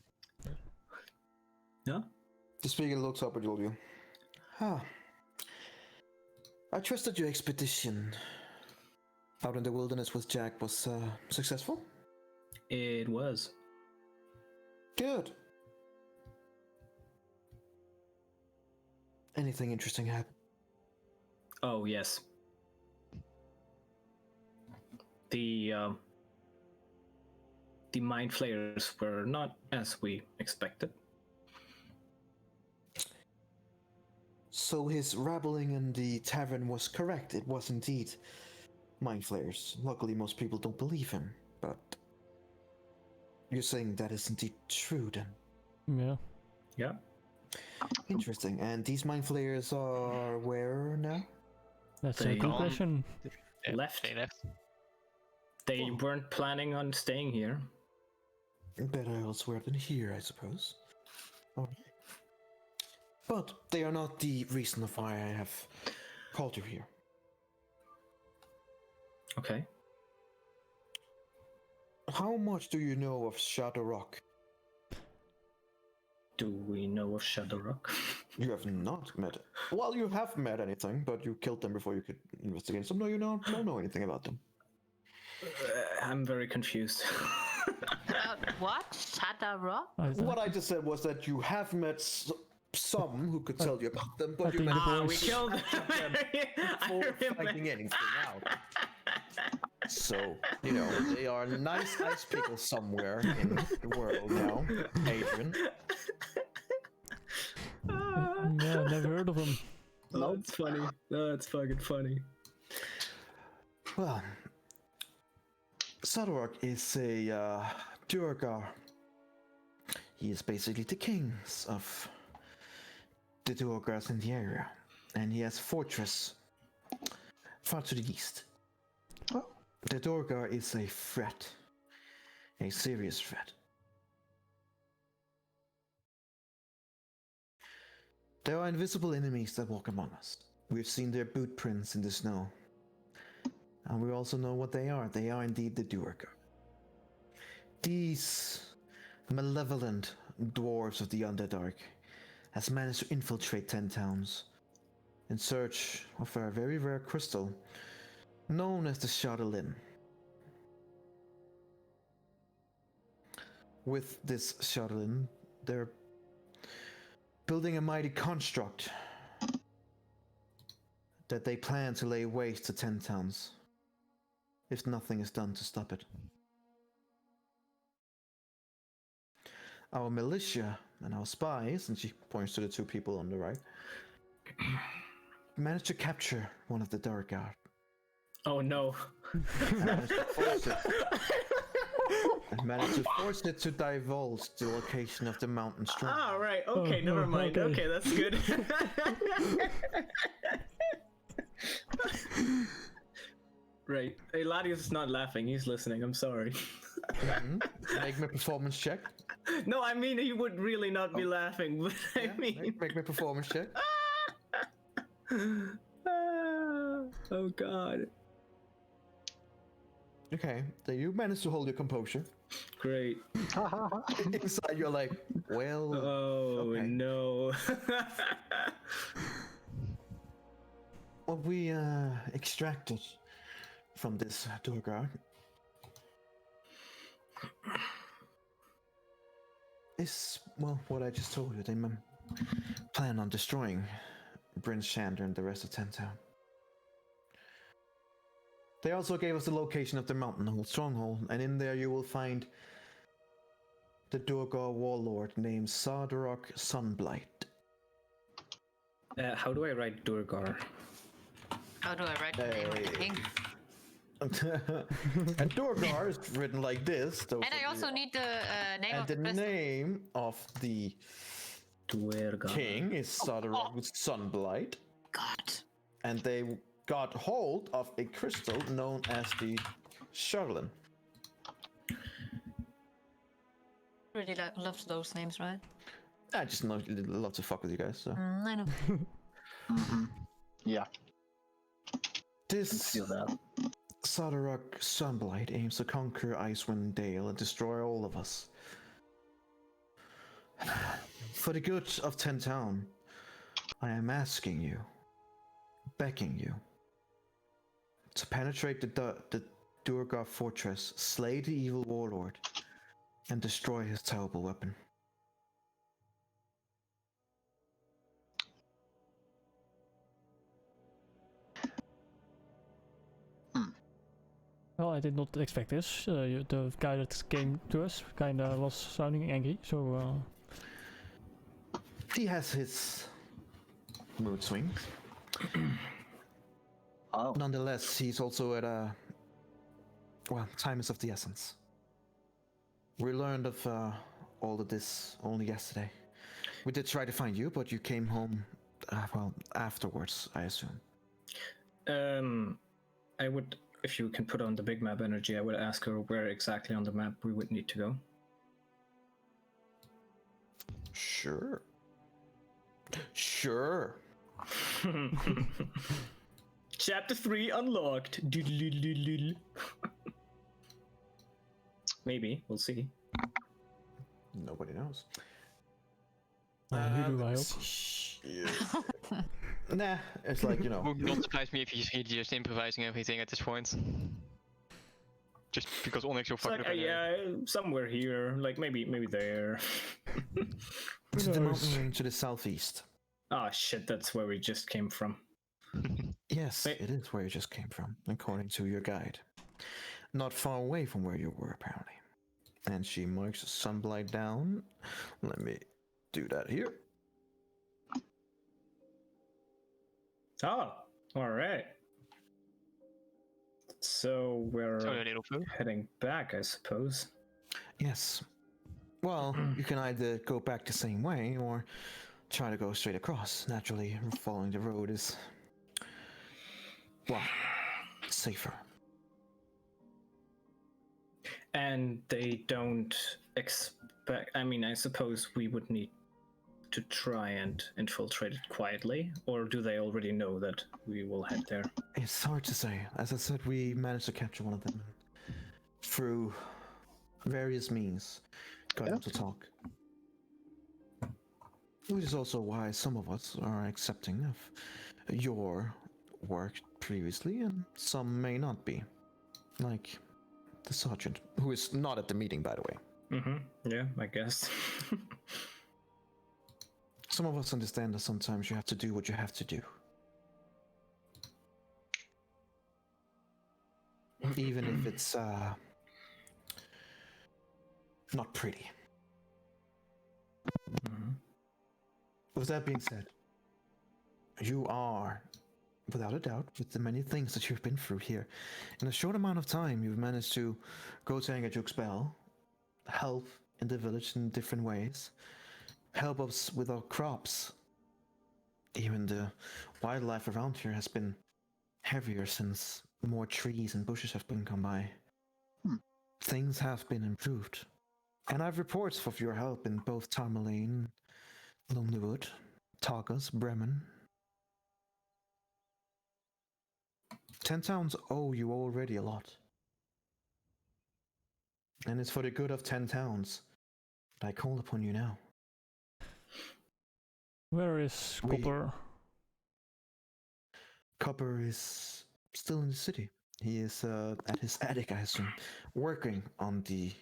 Yeah? The speaker looks up at all you. Ah. I trust that your expedition out in the wilderness with Jack was successful? It was. Good. Anything interesting happen? Oh, yes. The mind flayers were not as we expected. So his rabbling in the tavern was correct. It was indeed mind flayers. Luckily, most people don't believe him, but you're saying that is indeed true then? Yeah. Yeah. Interesting. And these mind flayers are where now? That's They a good gone. question. Yeah, Left. They left. They weren't planning on staying here. Better elsewhere than here, I suppose. Alright. But they are not the reason of why I have called you here. Okay. How much do you know of Shadow Rock? Do we know of Shadow Rock? You have not met. Well, you have met anything, but you killed them before you could investigate. So no, you don't know anything about them. I'm very confused. What? Shadow Rock? What I just said was that you have met some who could tell you about them, but I you think met the We boys- killed them before remember. finding anything out. So, you know, they are nice ice pickles somewhere in the world now, Adrian. Yeah, never heard of him. Oh, that's funny. Oh, that's fucking funny. Well, Sadorok is a Durgar. He is basically the kings of the Durgars in the area, and he has a fortress far to the east. The Durgar is a threat, a serious threat. There are invisible enemies that walk among us. We've seen their boot prints in the snow. And we also know what they are. They are indeed the Durgar. These malevolent dwarves of the Underdark has managed to infiltrate 10 towns in search of a very rare crystal known as the Shardolin. With this Shardolin, they're building a mighty construct that they plan to lay waste to 10 towns if nothing is done to stop it. Our militia and our spies, and she points to the two people on the right, managed to capture one of the Durgar. Oh no. Managed to force it to divulge the location of the mountain stream. Ah, right. Okay, Oh, never oh, mind. okay. Okay, that's good. Right. Hey, Ladius is not laughing. He's listening. I'm sorry. Make me a performance check. No, I mean he would really not be laughing, but I mean. Make me a performance check. Oh god. Okay, so you managed to hold your composure. Great. Inside, you're like, well. Oh okay. no. What we extracted from this door guard is, well, what I just told you. They plan on destroying Prince Shander and the rest of Tentown. They also gave us the location of the mountain stronghold, and in there you will find the Durgar warlord named Sardarok Sunblight. How do I write Durgar? How do I write the name of the king? And Durgar is written like this. And I also need the name and of the the president. name of the Durgar. king is Sardarok Sunblight. God. And they got hold of a crystal known as the Charlatan. Really loves those names, right? I just love to fuck with you guys. So I know. Yeah, this feel that. Sardarok Sunblight aims to conquer Icewind Dale and destroy all of us. For the good of Tentown, I am asking you, begging you, to penetrate the Durgar fortress, slay the evil warlord, and destroy his terrible weapon. Well, I did not expect this. The guy that came to us kinda was sounding angry, so He has his mood swings. Oh, Nonetheless, he's also at a... Well, time is of the essence. We learned of all of this only yesterday. We did try to find you, but you came home, well, afterwards, I assume. I would, if you can put on the big map energy, I would ask her where exactly on the map we would need to go. Sure. Sure. Chapter 3 unlocked. Doodle-doodle-doodle. Maybe, we'll see. Nobody knows. who do I hope? Nah, it's like, you know. Would not surprise me if he's really just improvising everything at this point. Just because Onyx will It's fuck like, it up. yeah, somewhere here, like maybe there. It's the mountain range to the southeast. Ah, shit, that's where we just came from. Yes, Wait. it is where you just came from, according to your guide. Not far away from where you were, apparently. And she marks Sunblight down. Let me do that here. Oh, alright. So we're Sorry, a little fool. heading back, I suppose. Yes. Well, you can either go back the same way or try to go straight across. Naturally, following the road is, well, safer. And they don't expect. I mean, I suppose we would need to try and infiltrate it quietly, or do they already know that we will head there? It's hard to say. As I said, we managed to capture one of them through various means. Got him to talk. Which is also why some of us are accepting of your work previously, and some may not be. Like the sergeant, who is not at the meeting, by the way. Yeah, I guess. Some of us understand that sometimes you have to do what you have to do. Even if it's not pretty. With that being said, you are, without a doubt, with the many things that you've been through here, in a short amount of time, you've managed to go to Angajuk's Bell, help in the village in different ways, help us with our crops. Even the wildlife around here has been heavier since more trees and bushes have been come by. Things have been improved. And I've reports of your help in both Tourmaline, Lonelywood, Tagus, Bremen. 10 towns owe you already a lot. And it's for the good of 10 towns that I call upon you now. Where is We- Copper? Copper is still in the city. He is at his attic, I assume, working on the...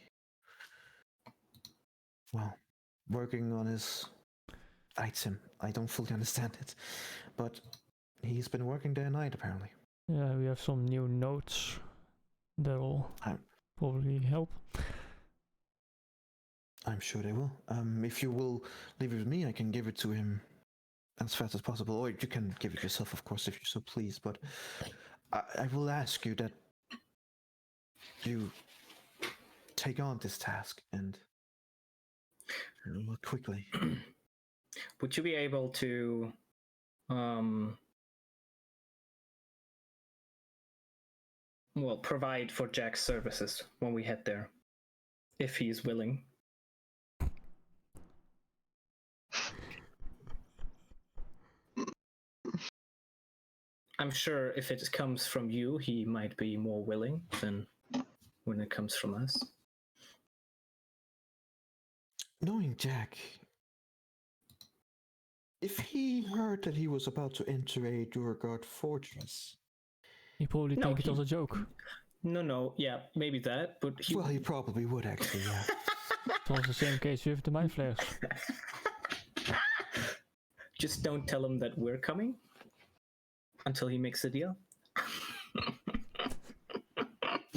Well, working on his item. I don't fully understand it. But he's been working day and night, apparently. Yeah, we have some new notes that'll probably help. I'm sure they will. If you will leave it with me, I can give it to him as fast as possible. Or you can give it yourself, of course, if you're so pleased. But I will ask you that you take on this task and work quickly. Would you be able to well, provide for Jack's services when we head there, if he is willing? I'm sure if it comes from you, he might be more willing than when it comes from us. Knowing Jack, if he heard that he was about to enter a Durgard fortress, You probably No, think it was a joke. No, yeah, maybe that, but he... well, he probably would actually, yeah. It was the same case with the mind flares. Just don't tell him that we're coming until he makes a deal.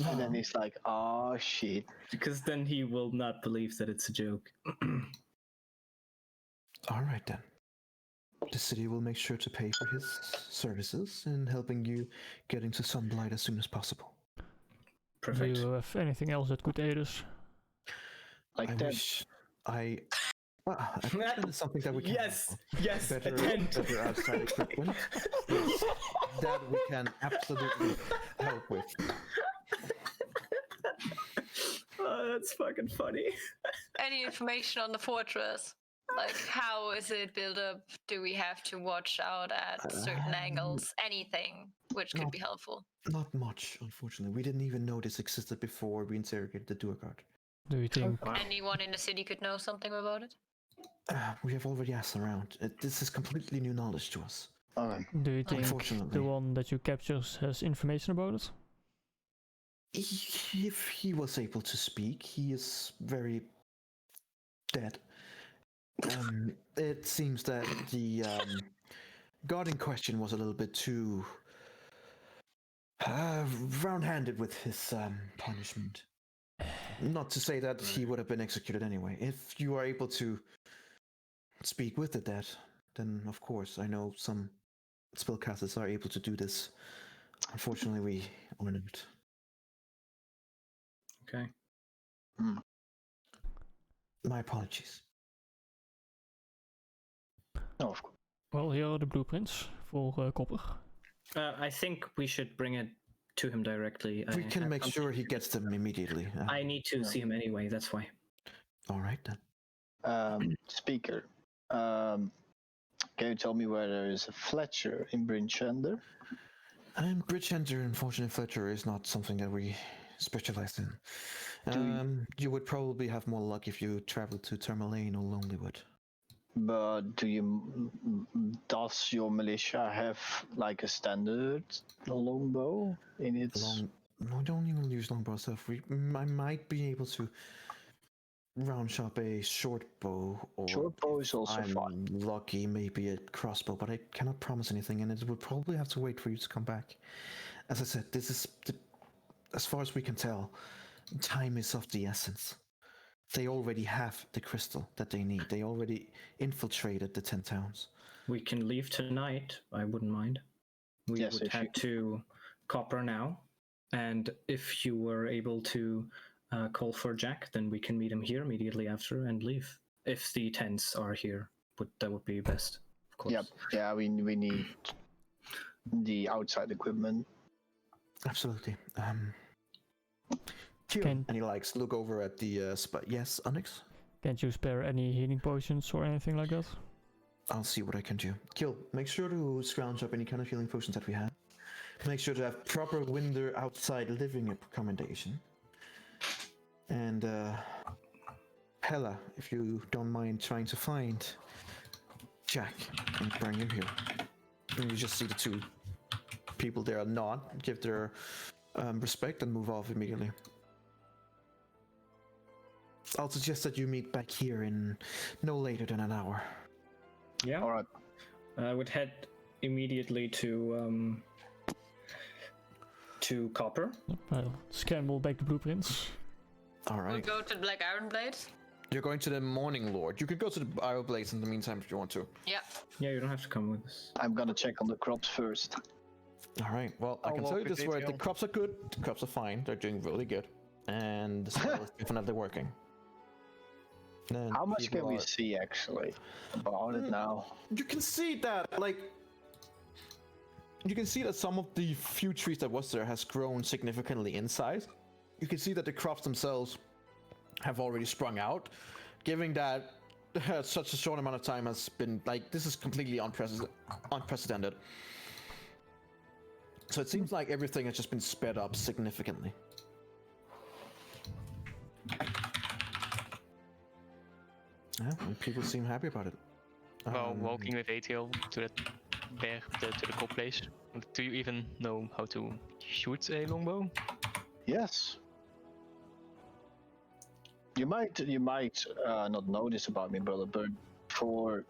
And then he's like, oh shit. Because then he will not believe that it's a joke. All right then. The city will make sure to pay for his services in helping you get into Sunblight as soon as possible. Perfect. Do you have anything else that could aid us? Like I that. wish I... Well, I think that is something that we can... Yes, yes, better, attend. better outside equipment. Yes, that we can absolutely help with. Oh, that's fucking funny. Any information on the fortress? Like, how is it built up? Do we have to watch out at certain angles? Anything which could be helpful. Not much, unfortunately. We didn't even know this existed before we interrogated the Durgard. Do you think Anyone in the city could know something about it? We have already asked around. This is completely new knowledge to us. Okay. do you think Unfortunately. the one that you captured has information about it? If he was able to speak, he is very dead. It seems that the god in question was a little bit too round-handed with his punishment. Not to say that he would have been executed anyway. If you are able to speak with the dead, then of course, I know some spellcasters are able to do this. Unfortunately, we are not. Okay. My apologies. No, of course. Well, here are the blueprints for Copper. I think we should bring it to him directly. We can make sure he gets them immediately. I need to see him anyway, that's why. All right then. Speaker. Can you tell me where there is a Fletcher in Bridgender? And Bridgender, unfortunately, Fletcher is not something that we specialize in. You would probably have more luck if you traveled to Tourmaline or Lonelywood. But does your militia have like a standard longbow in its? No, don't even use longbow stuff. I might be able to round shop a short bow, or Short bow is also I'm fine. lucky, maybe a crossbow, but I cannot promise anything, and it would probably have to wait for you to come back. As I said, this is, as far as we can tell, time is of the essence. They already have the crystal that they need. They already infiltrated the 10 towns. We can leave tonight, I wouldn't mind. We Yes, would if head to Copper now, and if you were able to call for Jack, then we can meet him here immediately after and leave. If the tents are here, that would be best, of course. Yep. Yeah, we need the outside equipment. Absolutely. Can- And he likes look over at the spot. Yes, Onyx? Can't you spare any healing potions or anything like that? I'll see what I can do. Kill, make sure to scrounge up any kind of healing potions that we have. Make sure to have proper winter outside living accommodation. And Hella, if you don't mind trying to find Jack and bring him here. And you just see the two people there nod, give their respect, and move off immediately. I'll suggest that you meet back here in no later than an hour. Yeah. All right. I would head immediately to Copper. I'll scramble back the blueprints. All We'll right. go to the Black Iron Blade. You're going to the Morning Lord. You could go to the Iron Blades in the meantime if you want to. Yeah. Yeah, you don't have to come with us. I'm gonna check on the crops first. All right. Well, I I'll can walk tell you with this way: the Adriel. crops are good. The crops are fine. They're doing really good, and the spell is definitely working. And How much people can we are- see actually about it now? You can see that, like, you can see that some of the few trees that was there has grown significantly in size. You can see that the crops themselves have already sprung out, given that such a short amount of time has been, like, this is completely unprecedented. So it seems like everything has just been sped up significantly. Yeah, and people seem happy about it. Well, walking with Adriel to the to the crop place. Do you even know how to shoot a longbow? Yes. You might not know this about me, brother, but for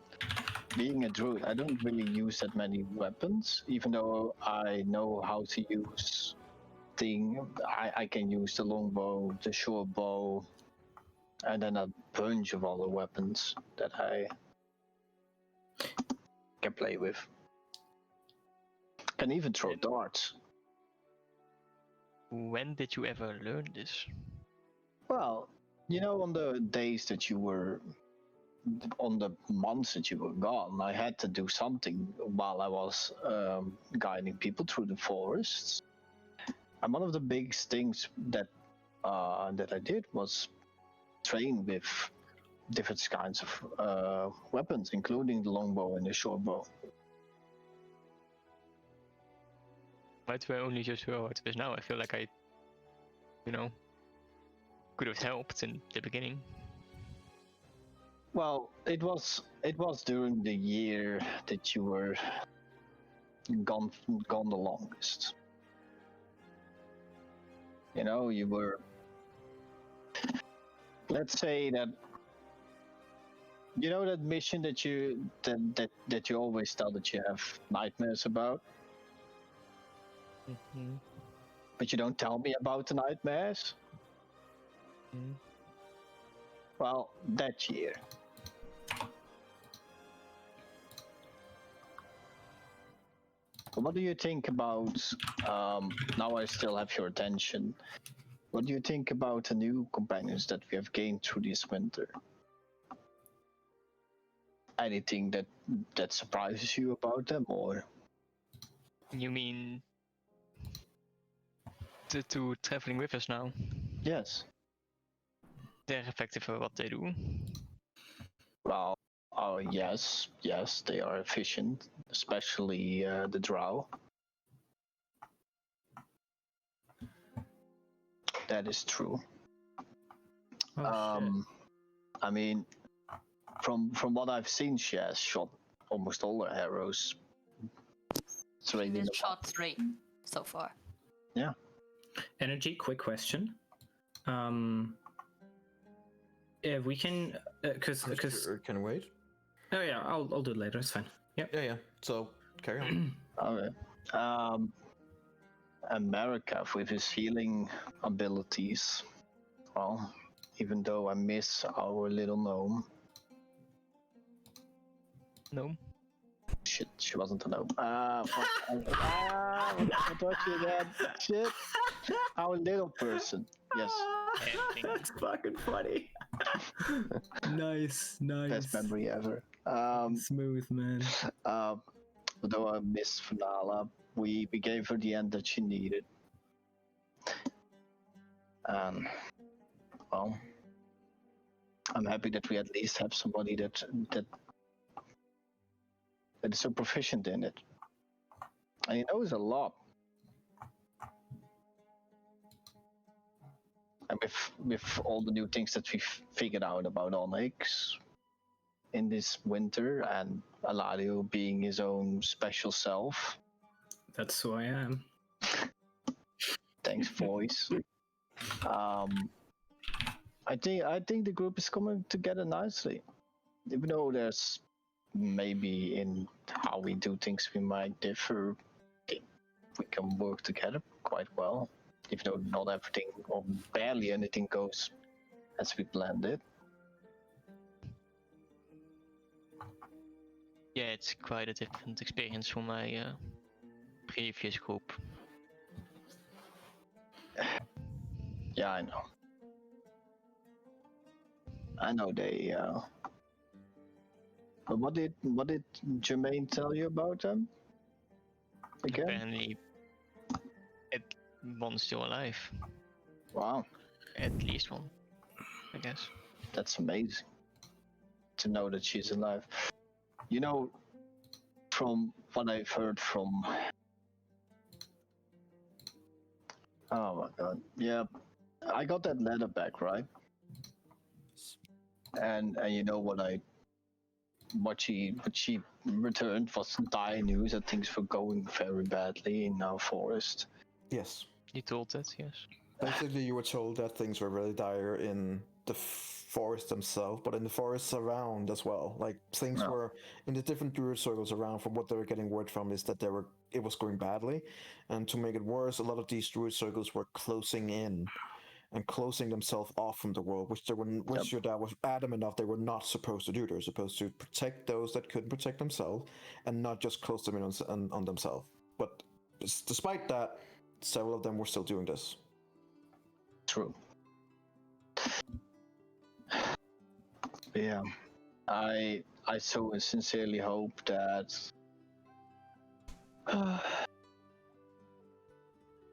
being a druid, I don't really use that many weapons. Even though I know how to use I can use the longbow, the short bow, and then a bunch of other weapons that I can play with. Can even throw darts. When did you ever learn this? Well, you know, on the days that you were, on the months that you were gone, I had to do something while I was guiding people through the forests. And one of the big things that that I did was train with different kinds of weapons, including the longbow and the short bow. Why do I only just hear about this now? I feel like I, could have helped in the beginning. Well, it was during the year that you were gone the longest. You know, you were. Let's say that. You know that mission that you always tell that you have nightmares about, Mm-hmm. but you don't tell me about the nightmares. Mm. Well, that year. What do you think about, now I still have your attention, what do you think about the new companions that we have gained through this winter? Anything that surprises you about them, or? You mean the two traveling with us now? Yes. They're effective at what they do. Well, yes, they are efficient, especially the drow. That is true. I mean, from what I've seen, she has shot almost all her arrows straight in Just the shot 3 so far. Yeah. Energy, quick question. Yeah, we can, because Can wait. oh yeah, I'll do it later. It's fine. Yep. Yeah. So carry on. Okay. America with his healing abilities. Well, even though I miss our little gnome. No. Shit, she wasn't a gnome. What was she again? Shit. Our little person. Yes. That's fucking funny. Nice. Best memory ever. Smooth, man. Although I miss Fanala, we gave her the end that she needed. Well, I'm happy that we at least have somebody that is so proficient in it. And he knows a lot. And with all the new things that we've figured out about Onyx in this winter, and Eladio being his own special self. That's who I am. Thanks, voice. I think the group is coming together nicely. Even though there's maybe in how we do things we might differ, I think we can work together quite well. Even though not everything or barely anything goes as we planned it. Yeah, it's quite a different experience from my previous group. Yeah, I know. I know they. But what did Jermaine tell you about them? Again? Apparently, one's still alive. Wow, At least one, I guess. that's amazing. To know that she's alive. You know, from what I've heard from. Oh my god. Yeah, I got that letter back, right? And you know what she returned was dire news that things were going very badly in our forest. Yes. You told that, yes. Basically, you were told that things were really dire in the forest themselves, but in the forests around as well. Like things No. were in the different druid circles around. From what they were getting word from is that it was going badly, and to make it worse, a lot of these druid circles were closing in and closing themselves off from the world, which your dad was adamant enough they were not supposed to do. They were supposed to protect those that couldn't protect themselves, and not just close them in on themselves. But despite that, several of them were still doing this. True. Yeah, I so sincerely hope that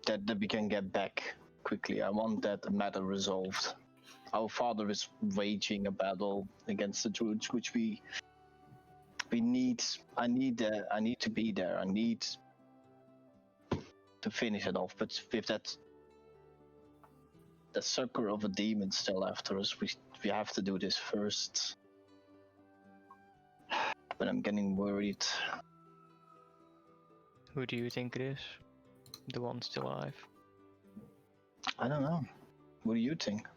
that we can get back quickly. I want that matter resolved. Our father is waging a battle against the druids, which we need. I need to be there. I need to finish it off. But with that, the sucker of a demon still after us, we have to do this first. But I'm getting worried. Who do you think it is? The one still alive? I don't know. What do you think?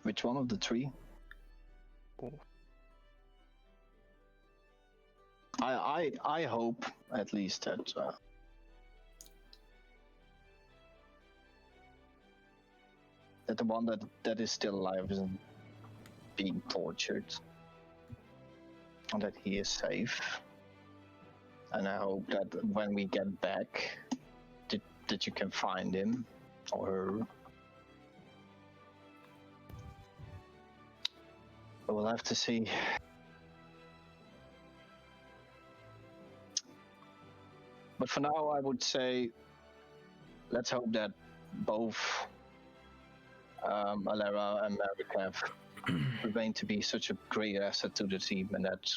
Which one of the three? Oh. I hope at least that the one that is still alive isn't being tortured, and that he is safe. And I hope that when we get back, that you can find him or her. But we'll have to see. But for now, I would say, let's hope that both Alera and Merrick have remained to be such a great asset to the team, and that,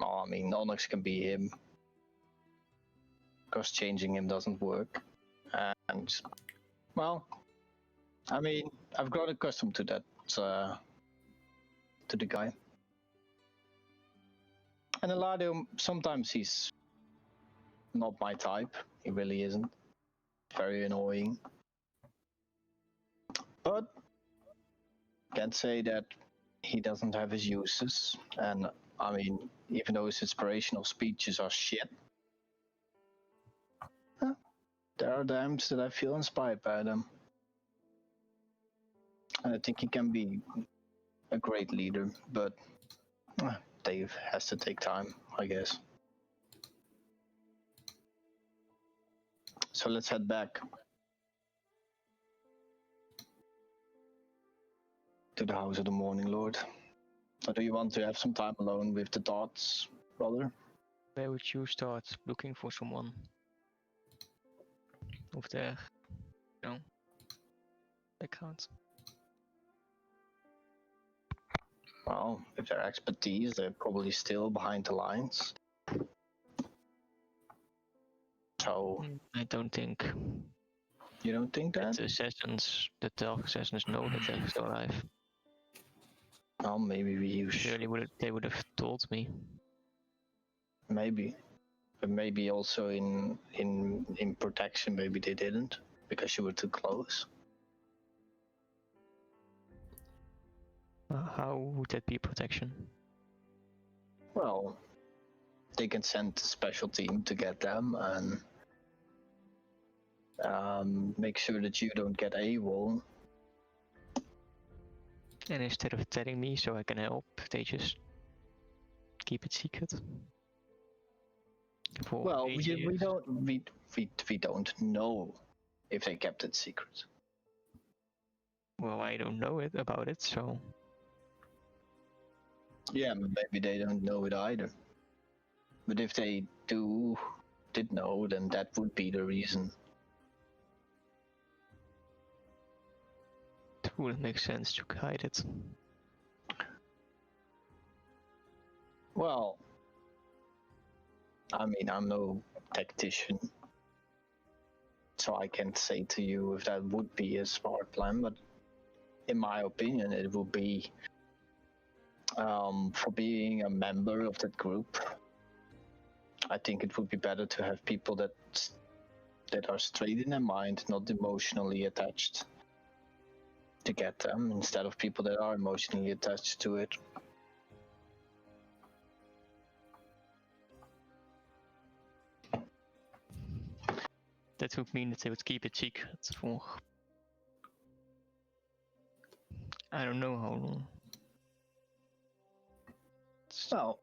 well, I mean, Onyx can be him, because changing him doesn't work. And, well, I mean, I've grown accustomed to that, to the guy. And Eladio, sometimes he's not my type. He really isn't. Very annoying. But can't say that he doesn't have his uses. And I mean, even though his inspirational speeches are shit, there are times that I feel inspired by them. And I think he can be a great leader, but Dave has to take time, I guess. So let's head back to the House of the Morning Lord. Or do you want to have some time alone with the thoughts, brother? Where would you start looking for someone of their, background? Well, if they're expertise, they're probably still behind the lines. So I don't think you don't think that that? the Dark Assassins know that they're still alive. Well, maybe They would have told me. maybe, but maybe also in protection, maybe they didn't because you were too close. How would that be protection? Well, they can send a special team to get them and make sure that you don't get AWOL. And instead of telling me so I can help, they just keep it secret. For Well, 8 we years. don't know if they kept it secret. Well, I don't know about it, so Yeah, but maybe they don't know it either. But if they did know, then that would be the reason. it wouldn't make sense to hide it. Well, I mean, I'm no tactician, so I can't say to you if that would be a smart plan, but in my opinion, it would be for being a member of that group. I think it would be better to have people that are straight in their mind, not emotionally attached to get them, instead of people that are emotionally attached to it. That would mean that they would keep it secret for I don't know how long. Well,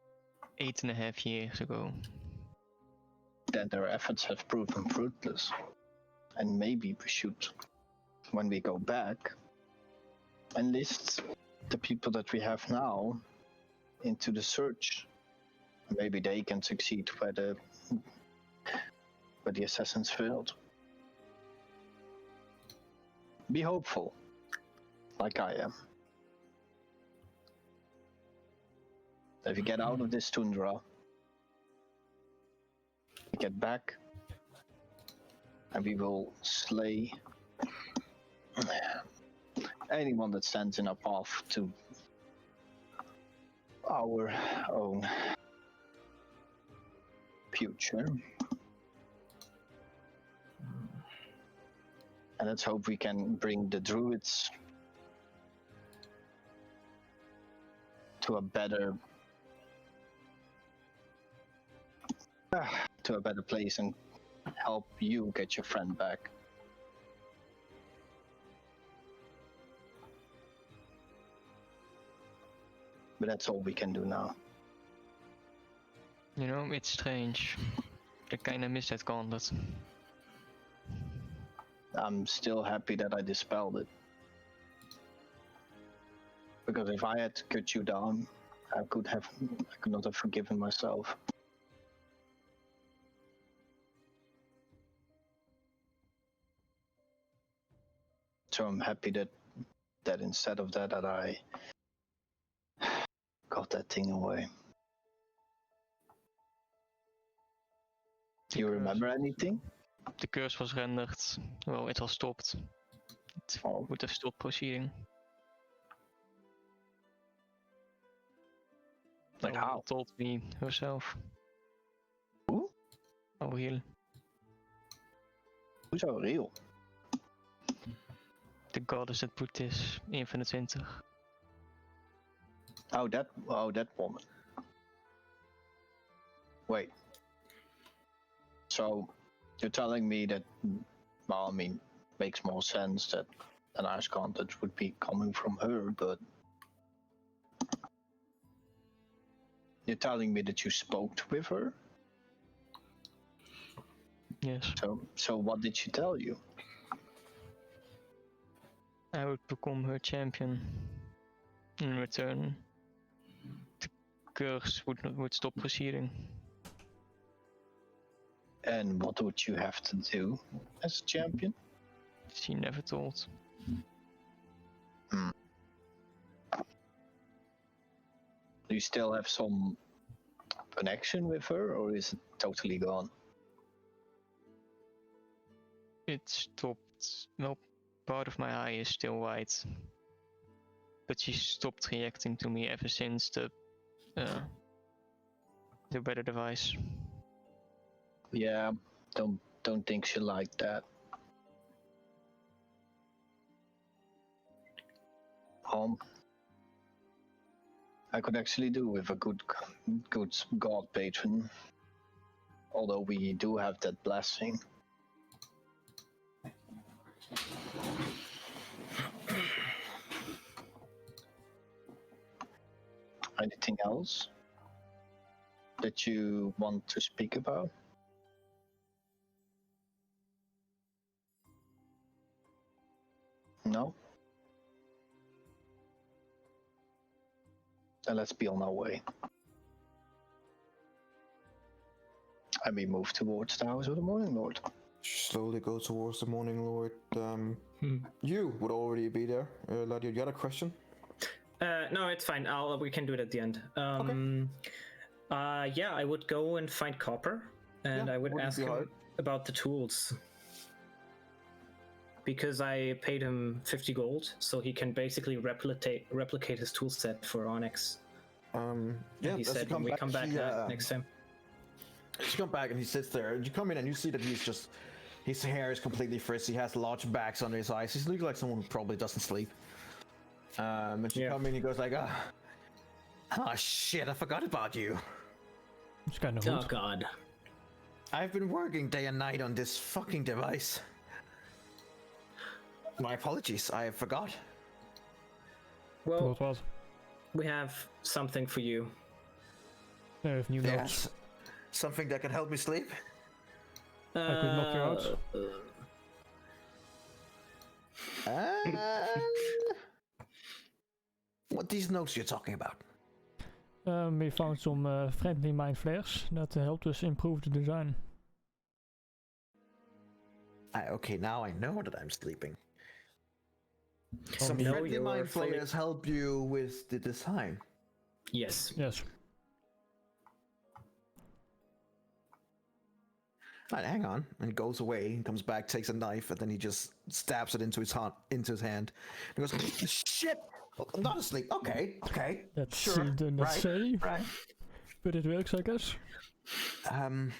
8.5 years ago. then their efforts have proven fruitless. And maybe we should, when we go back, enlist the people that we have now into the search. Maybe they can succeed where the assassins failed. Be hopeful, like I am. If you get out of this tundra, we get back, and we will slay anyone that stands in our path to our own future. And let's hope we can bring the druids to a better place and help you get your friend back. But that's all we can do now. You know, it's strange. I kinda miss that gauntlet. I'm still happy that I dispelled it. Because if I had cut you down, I could not have forgiven myself. So I'm happy that instead of that I got that thing away. Do you remember anything? The curse was rendered. Well, it was stopped. It would have stopped proceeding. Like how? Told me herself. Who? Auriel. Who's Auriel? The goddess that put this infinite winter. Oh, that woman. Wait. So, you're telling me that, well, I mean, makes more sense that an ice gauntlet would be coming from her, but you're telling me that you spoke with her? Yes. So what did she tell you? I would become her champion. In return, the curse would stop proceeding. And what would you have to do as a champion? She never told. Do you still have some connection with her, or is it totally gone? It stopped. Well, part of my eye is still white. But she stopped reacting to me ever since the weather device. Yeah, don't think she liked that. I could actually do with a good god patron. Although we do have that blessing. Anything else that you want to speak about? No? Then let's be on our way. And we move towards the House of the Morning Lord. Slowly go towards the Morning Lord. You would already be there. Ladio, you got a question? No, it's fine. We can do it at the end. Yeah, I would go and find Copper, and Yeah, I would wouldn't ask be him hard. about the tools. Because I paid him 50 gold, so he can basically replicate his tool set for Onyx. Yeah, He as you said when we come back next time. You come back and he sits there, and you come in and you see that his hair is completely frizzy, he has large bags under his eyes, he's looking like someone who probably doesn't sleep. And you come in, he goes like, oh shit, I forgot about you. It's kind of Oh rude. god. I've been working day and night on this fucking device. My apologies, I forgot. Well, What? we have something for you. I have new notes. Yes. Something that can help me sleep? I could knock you out. What these notes you're talking about? We found some friendly mind flares that helped us improve the design. Okay, now I know that I'm sleeping. Oh, Some no, friendly mind flayers help you with the design. Yes. Yes. Right, hang on, and he goes away and comes back, takes a knife, and then he just stabs it into his hand. And goes, shit! I'm not asleep. Okay. That's Sure, not say, Right. but it works, I guess. Can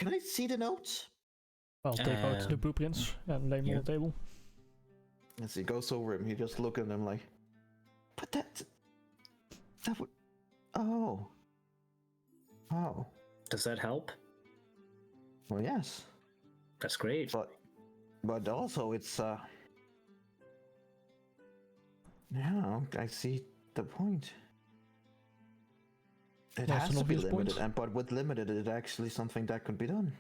I see the notes? I'll take out the blueprints and lay them on the table. As he goes over him, he just looks at them like, but that would, oh. Does that help? Well, yes, That's great. but also it's yeah, I see the point. It That's has an to be obvious limited, point. but with limited, it's actually something that could be done.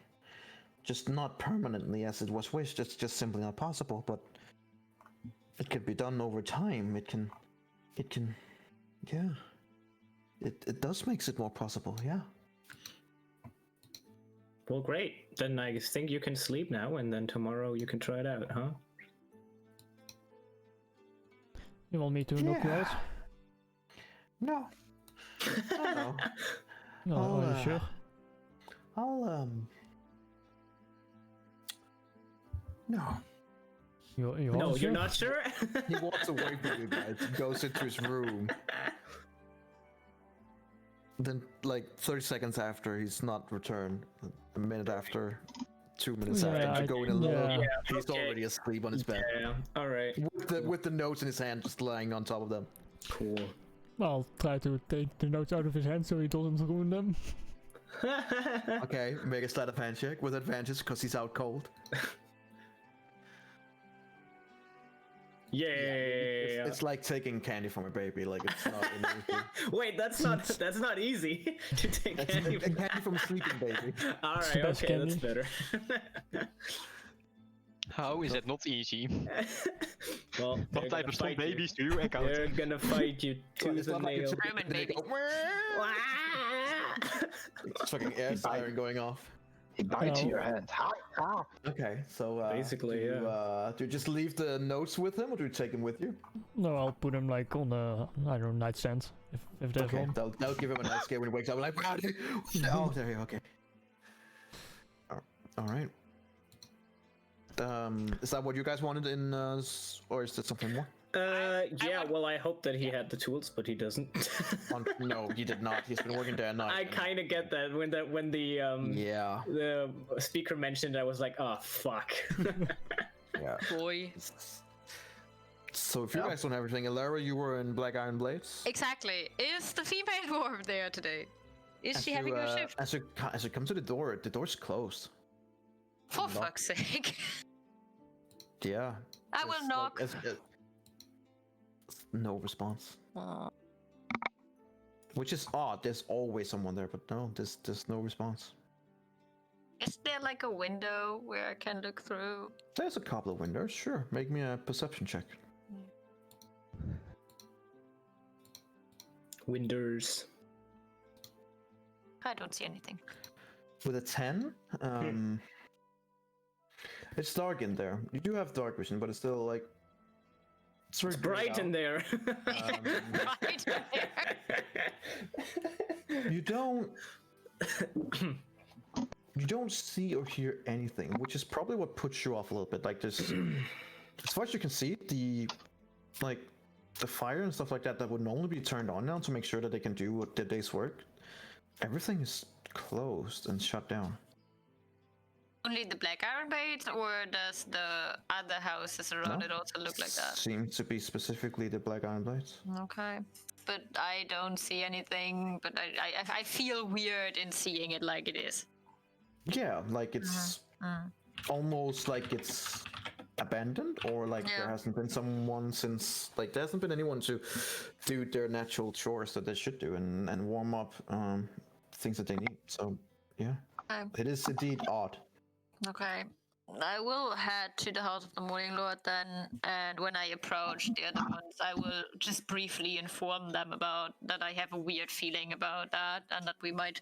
Just not permanently as it was wished. It's just simply not possible. But it can be done over time. It can, yeah. It does makes it more possible. Yeah. Well, great. Then I think you can sleep now, and then tomorrow you can try it out, huh? You want me to knock you out? No. No. No, are you sure? I'll No. No, you're not sure? He walks away from you guys. He goes into his room. Then, like 30 seconds after, he's not returned. A minute after, 2 minutes after, you go in and look. He's already asleep on his bed. Yeah, alright. With the notes in his hand, just lying on top of them. Cool. I'll try to take the notes out of his hand so he doesn't ruin them. Okay, make a sleight of hand check with advantage because he's out cold. Yeah. It's like taking candy from a baby. Like it's not amazing. Wait, that's not easy to take It's candy from. candy from a sleeping baby. All It's right, the best okay, candy. that's better. How is that not easy? Well, Wat hij bestond baby's nu en they're gonna fight you tooth It's and not like nail. it's Roman they baby. go, It's fucking air siren going off. He bites No. your hand. Ha, ha. Okay, so Basically, do you just leave the notes with him, or do you take him with you? No, I'll put him like on the, I don't know, nightstand, if there's Okay, one. that'll give him a nice scare when he wakes up. Like, wow, dude. Oh, there you go. Okay. All right. Is that what you guys wanted in, or is there something more? Yeah, well, I hope that he had the tools, but he doesn't. No, he did not. He's been working day and night. I kind of get that when Yeah. the speaker mentioned, I was like, oh fuck. Yeah. Boy. So if you guys don't have everything, Elara, you were in Black Iron Blades. Exactly. Is the female dwarf there today? Is she As having you, her shift? As you come to the door's closed. For knock. fuck's sake. Yeah. I will It's knock. No response. Aw. Which is odd. There's always someone there, but no, there's no response. Is there like a window where I can look through? There's a couple of windows. Sure, make me a perception check. Windows. I don't see anything. With a 10, it's dark in there. You do have dark vision, but it's still like it's very Bright in there. Right there. You don't see or hear anything, which is probably what puts you off a little bit. Like this, as far as you can see, the fire and stuff like that would normally be turned on now to make sure that they can do their day's work. Everything is closed and shut down. Only the Black Iron Blades, or does the other houses around No. it also look like that? Seems to be specifically the Black Iron Blades. Okay. But I don't see anything, but I feel weird in seeing it like it is. Yeah, like it's almost like it's abandoned, or like there Yeah. hasn't been someone since, like there hasn't been anyone to do their natural chores that they should do and warm up things that they need. So yeah, it is indeed odd. Okay. I will head to the House of the Morning Lord then, and when I approach the other ones, I will just briefly inform them about that I have a weird feeling about that, and that we might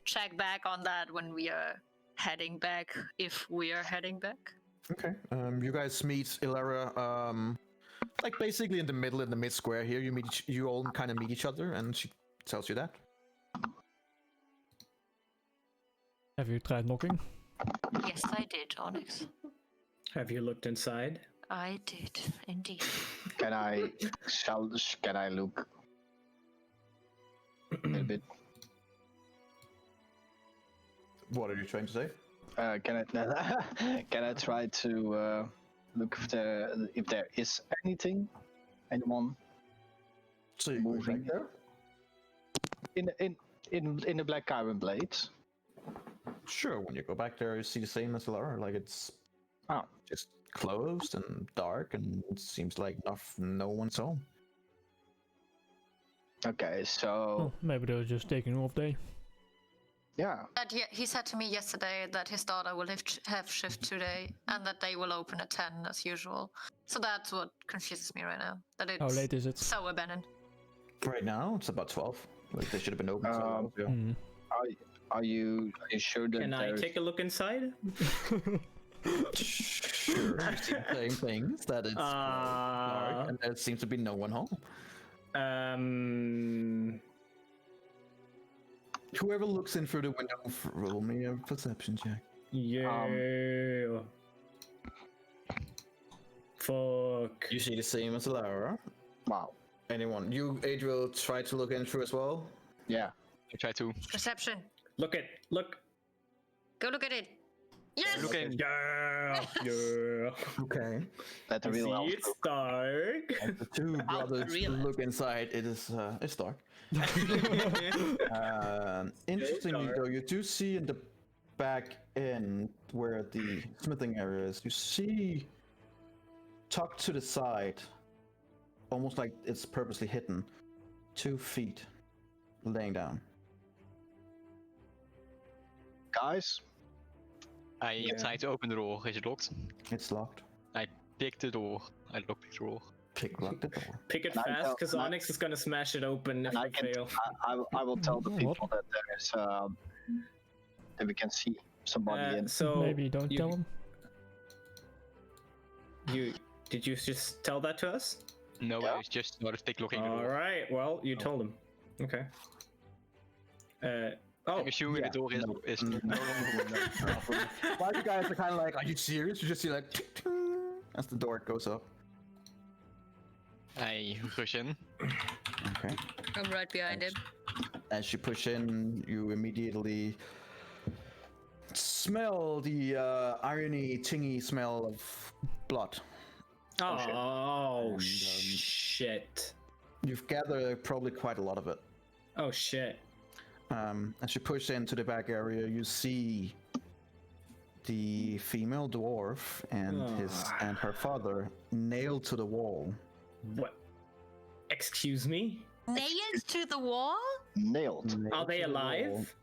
check back on that when we are heading back, if we are heading back. Okay. You guys meet Elara, like basically in the middle, in the mid square here. You all kind of meet each other, and she tells you that. Have you tried knocking? Yes, I did, Onyx. Have you looked inside? I did, indeed. Can I look a little bit? What are you trying to say? Can I try to look if there is anyone So you go moving back there? in the Black Iron Blades? Sure. When you go back there, you see the same as Elara. Like it's Oh, just closed and dark, and it seems like no one's home. okay. So Oh, maybe they were just taking an off day. yeah. But yeah, he said to me yesterday that his daughter will have shift today, and that they will open at 10 as usual. So that's what confuses me right now. That it's How late is it? so abandoned. Right now, it's about 12. Like they should have been open. so long ago. Hmm. Are you sure that Can I there's... take a look inside? Sure, you see the same things. That it's dark, and there seems to be no one home. Whoever looks in through the window, roll me a perception check. Yeah. Fuck. You see the same as Lara. Wow. Anyone? You, Adriel, try to look in through as well. Yeah. I try to. Perception. Look. Go look at it. Yes! Looking. Yeah. Yeah. Okay. That I real see elf it's look. dark. As the two brothers real look inside, it is it's dark. Interestingly, dark. though, you do see in the back end where the smithing area is, you see tucked to the side, almost like it's purposely hidden, 2 feet laying down. Guys, I try to open the door. Is it locked? It's locked. I pick the door. I lock the door. Picklock the door. Pick it And I fast, tell- because and I- Onyx is gonna smash it open if And I you can, fail. I will tell the What? people that there is that we can see somebody in. So Maybe don't you, tell them. Did you just tell that to us? No, Yeah. I was just sort of picklocking the All door. right. Well, you told him. Okay. Oh, I'm assuming yeah, the door is... no. is While you guys are kind of like, are you serious? You just see like, tick, tick, as the door goes up. I rush in. Okay. I'm right behind him. As you push in, you immediately smell the irony, tingy smell of blood. oh, And, shit. You've gathered probably quite a lot of it. Oh shit. As you push into the back area, you see the female dwarf and her father nailed to the wall. What? Excuse me? Nailed to the wall? Nailed. Are they to the wall. alive?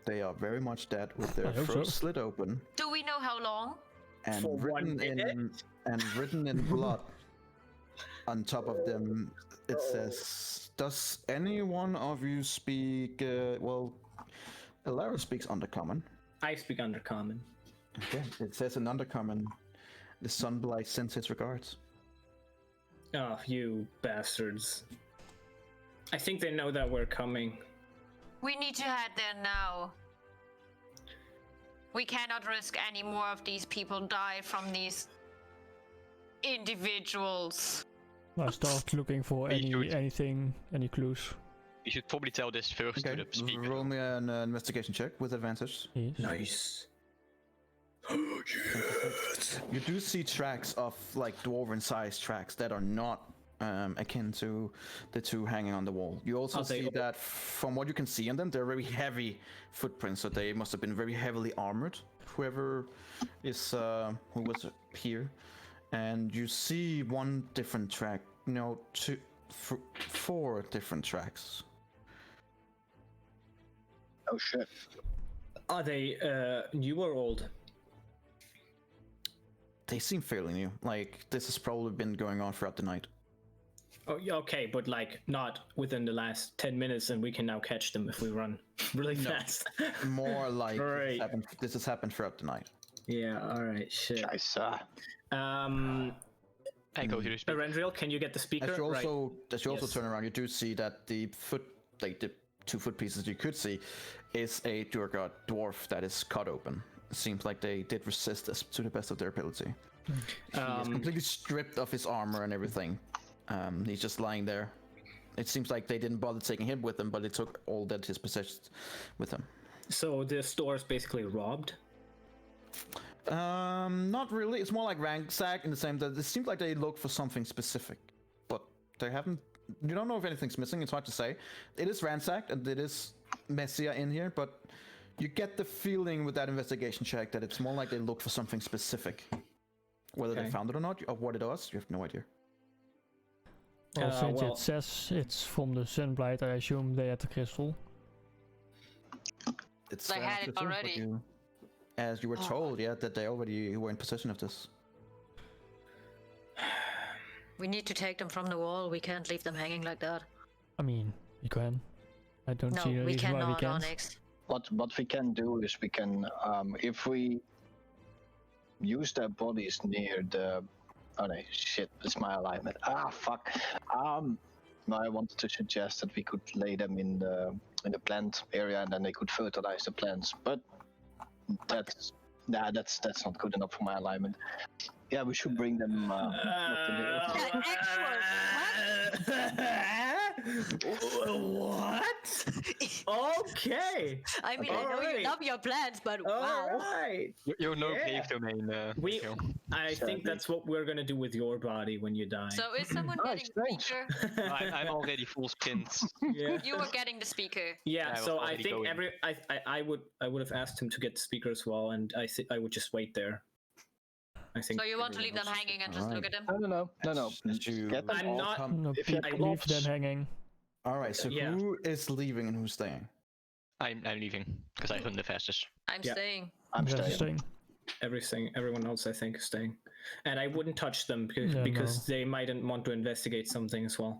They are very much dead, with their I hope throats so. slit open Do we know how long? and For 1 written in blood. On top of them, it says, "Does any one of you speak?" Well, Elara speaks Undercommon. I speak Undercommon. Okay, it says in Undercommon, "The Sunblight sends his regards." Oh, you bastards. I think they know that we're coming. We need to head there now. We cannot risk any more of these people die from these individuals. I start looking for We should- any clues. You should probably tell this first Okay, to the speaker. roll me an investigation check with advantage. Yes. Nice. You do see tracks of like dwarven-sized tracks that are not akin to the two hanging on the wall. You also Are they see all- that from what you can see in them, they're very heavy footprints, so they must have been very heavily armored. Whoever is who was here, and you see one different track. No, four different tracks. Oh shit. Are they new or old? They seem fairly new. Like this has probably been going on throughout the night. Oh, yeah, okay, but like not within the last 10 minutes, and we can now catch them if we run really fast. More like Right. this has happened throughout the night. Yeah, alright, shit. Scheiße. I go to the speaker. Erendriel, can you get the speaker? As you Right. also Yes. turn around, you do see that the the 2 foot pieces you could see is a Durga dwarf that is cut open. It seems like they did resist this to the best of their ability. He is completely stripped of his armor and everything. He's just lying there. It seems like they didn't bother taking him with them, but they took all that his possessed with them. So the store is basically robbed? Not really. It's more like ransack in the same that it seems like they look for something specific, but they haven't. You don't know if anything's missing. It's hard to say. It is ransacked and it is messier in here, but you get the feeling with that investigation check that it's more like they look for something specific. Whether they Okay. found it or not, or what it was, you have no idea. Well, since well- it says it's from the Sunblight, I assume they had the crystal. It's They fair had to it assume, but already. as you were told, yeah, that they already were in possession of this. We need to take them from the wall. We can't leave them hanging like that. I mean, we can. I don't No, see a we reason why we cannot, can't. Onyx. What we can do is we can if we use their bodies near the oh no shit, it's my alignment. Ah fuck. No, I wanted to suggest that we could lay them in the plant area and then they could fertilize the plants. But that's not good enough for my alignment. Yeah, we should bring them What? Okay. I mean, I know Alright. you love your plants, but wow. Alright. You're no Yeah. grave domain. We, Mikhail. I think that's what we're gonna do with your body when you die. So is someone Nice, getting the thanks. speaker? I'm already full sprint. yeah. You were getting the speaker. Yeah, I was so I already think going. I would have asked him to get the speaker as well, and I would just wait there. I think. So you want to leave them else- hanging and just look at them? No. As you Get them I'm all. not- come- No, If you have leave them gloves- hanging. All right. So Yeah. who is leaving and who's staying? I'm leaving because I run the fastest. I'm Yeah. staying. I'm That's staying. staying. Everyone else I think is staying. And I wouldn't touch them Yeah, because they mightn't want to investigate something as well.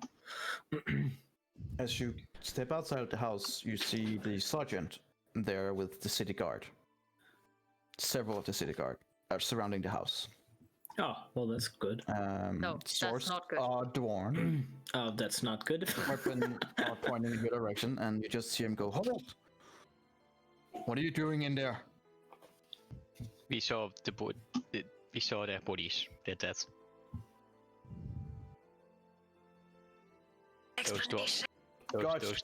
As you step outside the house, you see the sergeant there with the city guard. Several of the city guard are surrounding the house. Oh, well, that's good. No, Swords that's not good. are drawn, Oh, that's not good. weapon are pointing in your direction, and you just hear him go, "Hold! What are you doing in there?" We saw we saw their bodies. They're dead. Guards,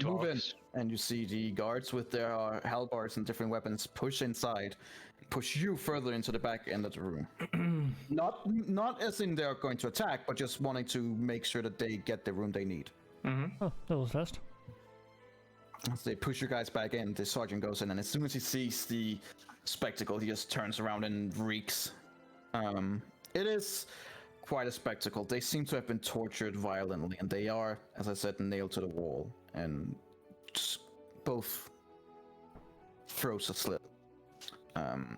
move in. dwarves. And you see the guards with their halberds and different weapons push inside, push you further into the back end of the room. Not as in they're going to attack, but just wanting to make sure that they get the room they need. Oh, that was fast. As they push you guys back in, the sergeant goes in, and as soon as he sees the spectacle, he just turns around and reeks. It is quite a spectacle. They seem to have been tortured violently, and they are, as I said, nailed to the wall, and both throats are slit.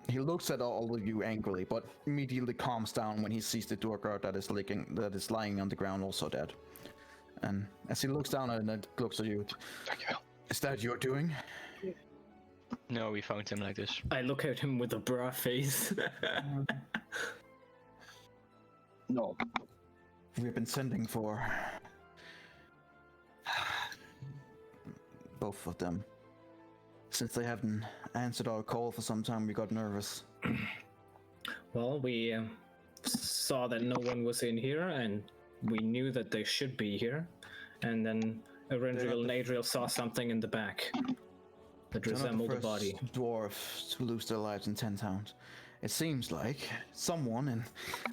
He looks at all of you angrily, but immediately calms down when he sees the door guard that is lying on the ground, also dead. And as he looks down at it and looks at you, is that your doing? No, we found him like this. I look at him with a bra face. No. We've been sending for both of them. Since they haven't answered our call for some time, we got nervous. Well, we saw that no one was in here, and we knew that they should be here. And then Erendriel and Adriel saw something in the back that resembled the body. Dwarves to lose their lives in 10 towns. It seems like someone, and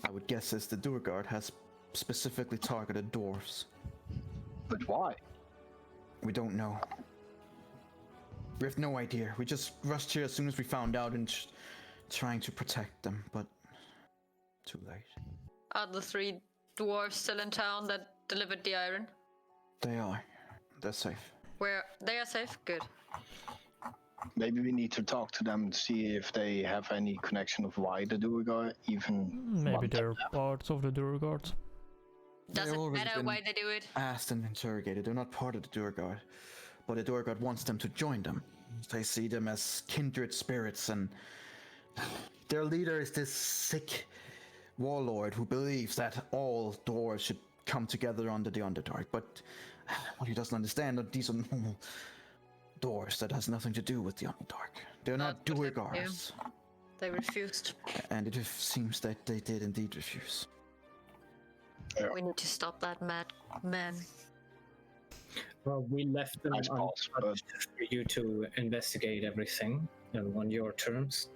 I would guess it's the Durgard, has specifically targeted dwarves. But why? We don't know. We have no idea. We just rushed here as soon as we found out and trying to protect them, but too late. Are the 3 dwarves still in town that delivered the iron? They are. They're safe. Where they are safe? Good. Maybe we need to talk to them and see if they have any connection of why the Durgar even. Maybe want they're them. parts of the Durgard. Does They've it already matter been why they do it? asked and interrogated. They're not part of the Durgard, but the Durgard wants them to join them. They see them as kindred spirits, and their leader is this sick warlord who believes that all dwarves should come together under the Underdark. But what he doesn't understand are these are normal dwarves that has nothing to do with the Underdark. They're not Not with it, Durgars. They refused. And it seems that they did indeed refuse. We need to stop that mad man. Well, we left them I suppose, untouched for you to investigate everything on your terms.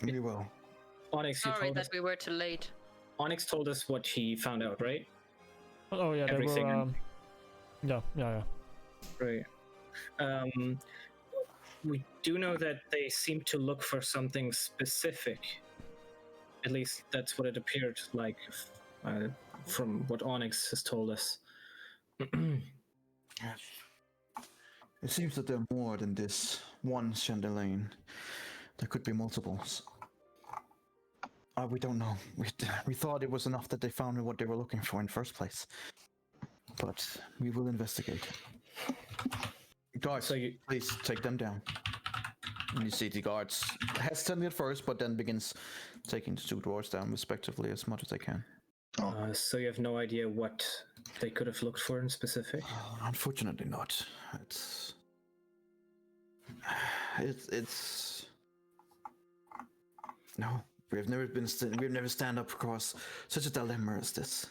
We will. Onyx, you Sorry told that us, we were too late. Onyx told us what he found out, right? Oh yeah, they Everything were. in- Yeah. Right. We do know that they seem to look for something specific. At least that's what it appeared like from what Onyx has told us. It seems that there are more than this one chandelier. There could be multiples. We don't know. We thought it was enough that they found what they were looking for in the first place. But we will investigate. Guards, So you- please take them down. And you see the guards hesitantly at first, but then begins taking the 2 dwarves down respectively as much as they can. So you have no idea what they could have looked for in specific? Unfortunately not. It's no. We've never stand up across such a dilemma as this.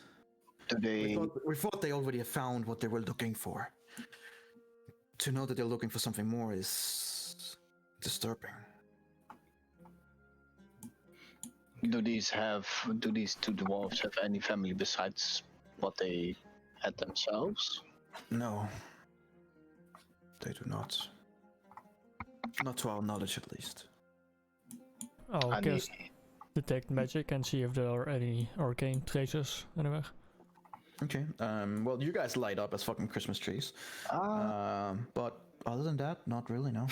Do they? We thought they already found what they were looking for. To know that they're looking for something more is disturbing. Do these 2 dwarves have any family besides what they had themselves? No. They do not. Not to our knowledge, at least. I'll I guess mean, detect magic and see if there are any arcane traces anywhere. Okay. Well, you guys light up as fucking Christmas trees. But other than that, not really. No.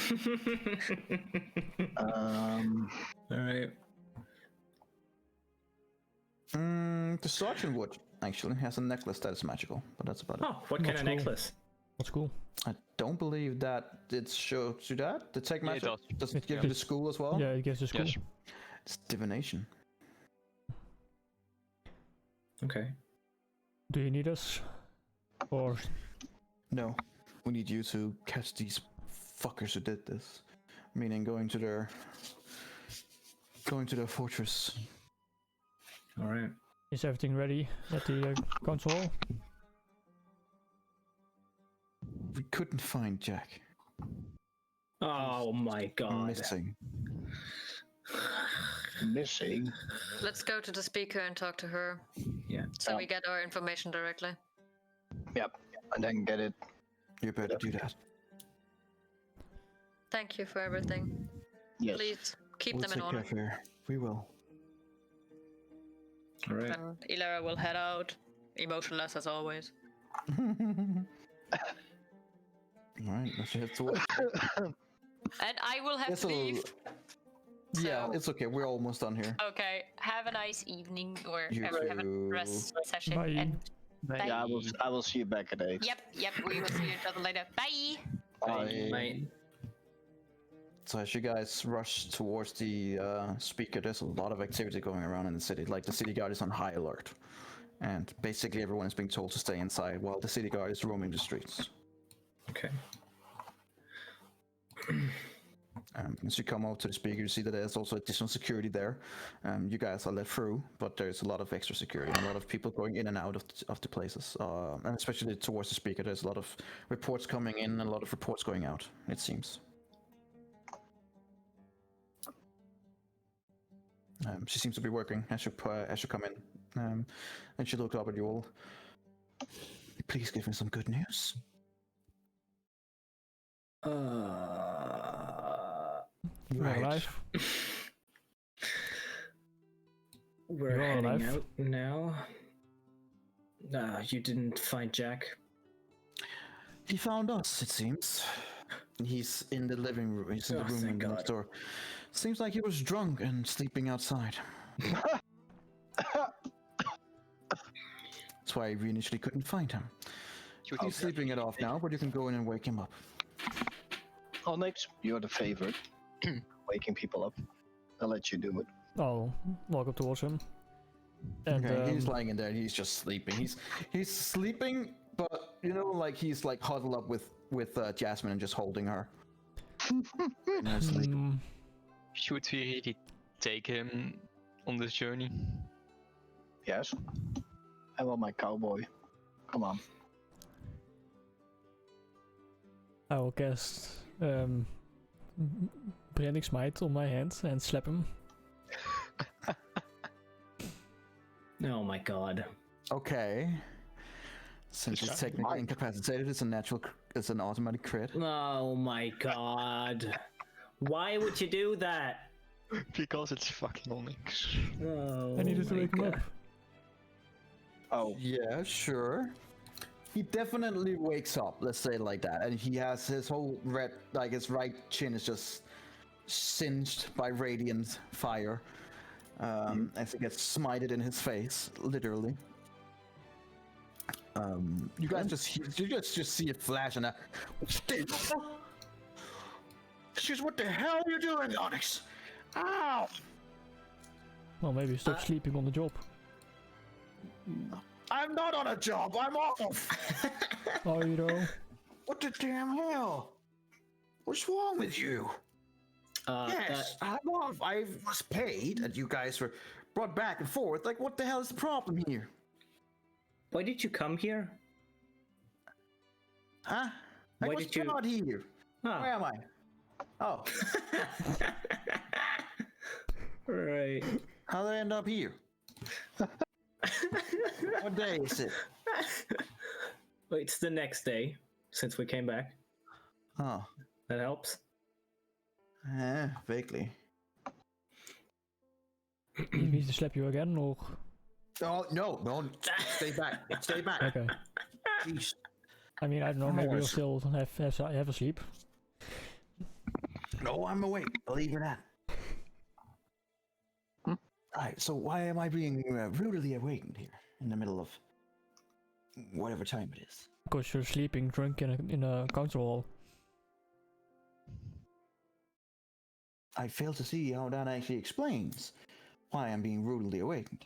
All right. The sergeant would actually has a necklace that is magical, but that's about it. Oh, what kind That's of cool. necklace? That's cool. I don't believe that it shows you that. Detect Yeah, it magic. does. Does it give you the school as well? Yeah, it gives us cool. Yes. It's divination. Okay. Do you need us? Or No, we need you to catch these fuckers who did this. Meaning going to their fortress. All right. is everything ready at the council hall? We couldn't find Jack. Oh my god. Missing. Missing. Let's go to the speaker and talk to her. Yeah. So we get our information directly. Yep. And then get it. You better do that. Thank you for everything. Yes. Please keep We'll them in take order. care of her. We will. All right. And Ilera will head out, emotionless as always. Alright, let's head towards. And I will have to leave. Yeah, So- it's okay. We're almost done here. Okay, have a nice evening or You have a too. rest session. Bye. And bye. Yeah, I will see you back at 8. Yep, we will see each other later. Bye! Bye. Bye. So as you guys rush towards the speaker, there's a lot of activity going around in the city. Like the city guard is on high alert, and basically everyone is being told to stay inside while the city guard is roaming the streets. Okay. As you come out to the speaker, you see that there's also additional security there. You guys are let through, but there's a lot of extra security, and a lot of people going in and out of the places. And especially towards the speaker, there's a lot of reports coming in and a lot of reports going out, it seems. She seems to be working as you come in, and she looked up at you all. Please give me some good news. You're Right. alive. We're You're heading alive. out now. You didn't find Jack? He found us, it seems. He's in the living room. He's in the Oh, room thank next God. door. Seems like he was drunk and sleeping outside. That's why we initially couldn't find him. He's sleeping it off now, but you can go in and wake him up. Onyx, you're the favorite. Waking people up. I'll let you do it. I'll walk up towards him. And Okay, he's lying in there. He's just sleeping. He's sleeping, but you know, like he's like huddled up with Jasmine and just holding her. In her sleep. Should we really take him on this journey? Yes. I want my cowboy. Come on. I will cast Branding Smite on my hand and slap him. Oh my god. Okay. Since it's technically incapacitated, it's an automatic crit. Oh my god. Why would you do that? Because it's fucking Onyx. Oh I needed to my wake him up. God. Oh, Yeah, sure. He definitely wakes up, let's say it like that, and he has his whole his right chin is just singed by radiant fire, as it gets smited in his face, literally. You guys just see it flash and what the hell are you doing, Onyx? Ow! Well, maybe stop sleeping on the job. I'm not on a job. I'm off. Oh, you know. What the damn hell? What's wrong with you? Yes, I'm off. I was paid, and you guys were brought back and forth. Like, what the hell is the problem here? Why did you come here? Huh? I Why was did you- not here. Oh. Where am I? Oh, Right. how did I end up here? What day is it? Well, it's the next day since we came back. Oh, That helps. vaguely. You need to slap you again, or Oh no! Stay back! Stay back! okay? Jeez. I mean, I don't know. Maybe you'll still have a sleep. No, I'm awake. Believe it or not. Alright, so why am I being rudely awakened here in the middle of whatever time it is? Because you're sleeping drunk in a council hall. I fail to see how that actually explains why I'm being rudely awakened.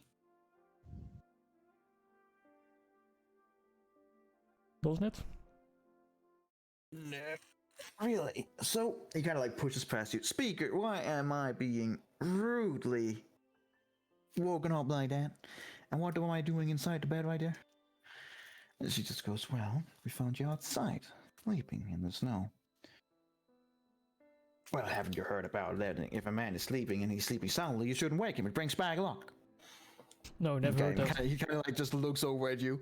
Doesn't it? No. Really? So he kind of like pushes past you. Speaker, why am I being rudely woken up like that? And what am I doing inside the bed right there? And she just goes, well, we found you outside, sleeping in the snow. Well, haven't you heard about that? If a man is sleeping and he's sleeping soundly, you shouldn't wake him. It brings bad luck. No, never heard that. He kind of like just looks over at you.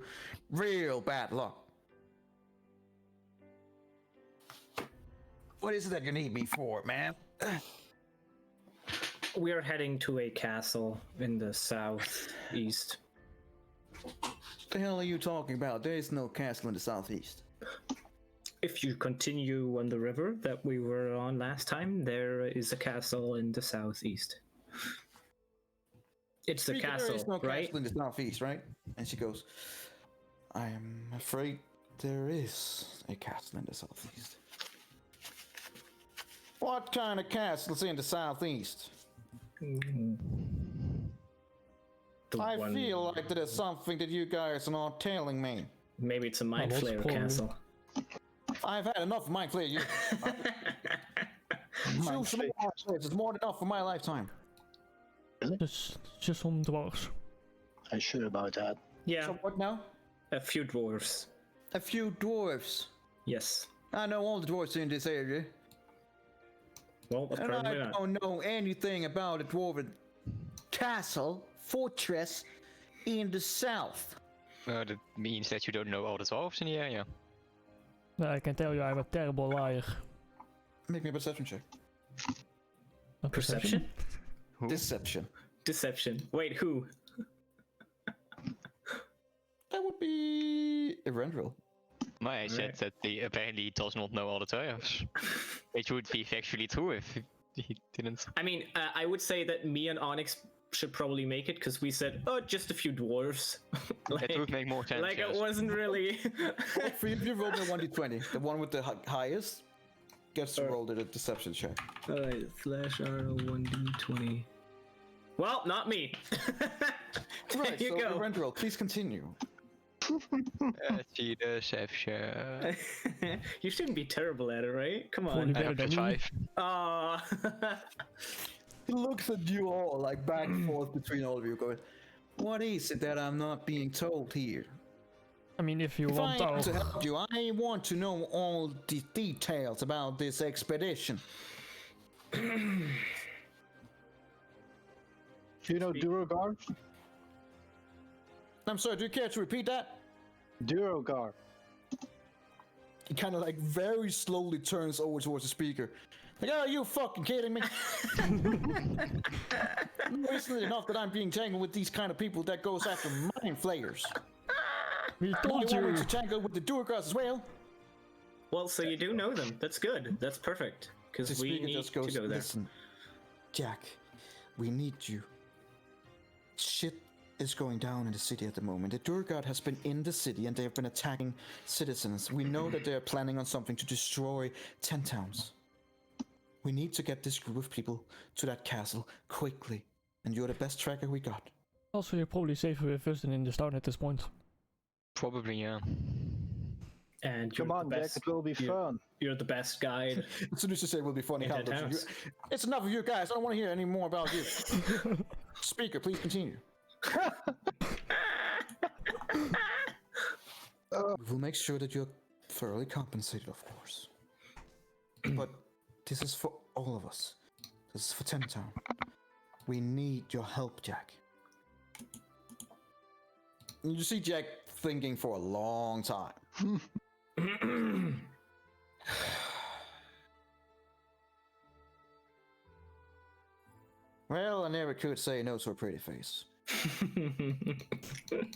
Real bad luck. What is it that you need me for, man? We are heading to a castle in the southeast. The hell are you talking about? There is no castle in the southeast. If you continue on the river that we were on last time, there is a castle in the southeast. It's the castle, there is no right? castle in the southeast, right? And she goes, I am afraid there is a castle in the southeast. What kind of castle's in the southeast? I feel like there's something that you guys are not telling me. Maybe it's a mind flayer castle. I've had enough of mind flayer. It's more than enough for my lifetime. Just some dwarves. I'm sure about that. Yeah, So what now? a few dwarves. A few dwarves. Yes. I know all the dwarves in this area. Well, And apparently I not. don't know anything about a dwarven castle, fortress in the south. That means that you don't know all the dwarves in the area. I can tell you I'm a terrible liar. Make me a perception check. A Perception? Deception. Deception. Wait, who? That would be Eberron. I said that he apparently does not know all the dwarves. Which would be factually true if he didn't. I mean, I would say that me and Onyx should probably make it because we said, oh, just a few dwarves. That would make more sense. Like yes. it wasn't really. For you, you roll me a 1d20. The one with the highest gets to roll the deception check. Alright, /R1d20. Well, not me. Right, There you so go. Eberron, please continue. See deception. You shouldn't be terrible at it, right? Come Probably on. I better have than to me. 5. Aw. He looks at you all, like back and forth between all of you, going, what is it that I'm not being told here? I mean, if you If I want am to our... help you, I want to know all the details about this expedition. Do you know Durogar? I'm sorry, do you care to repeat that? Durogar. He kind of like very slowly turns over towards the speaker. Like, are you fucking kidding me? Recently enough that I'm being tangled with these kind of people that goes after mind flayers. We You told want you! me to tangle with the Durgars as well? Well, so you do know them. That's good. That's perfect. The Because we speaker need just goes, to go there. listen, Jack, we need you. Shit is going down in the city at the moment. The Durgard has been in the city and they have been attacking citizens. We know that they are planning on something to destroy 10 towns. We need to get this group of people to that castle quickly. And you're the best tracker we got. Also, you're probably safer with us than in the start at this point. Probably, yeah. And you're Come on, the Jack, best, it will be fun. You're the best guide. As soon as you say it will be funny, In how that house. it's enough of you guys. I don't want to hear any more about you. Speaker, please continue. We'll make sure that you're thoroughly compensated, of course. But this is for all of us. This is for Tentown. We need your help, Jack. You see Jack thinking for a long time. Well, I never could say no to a pretty face.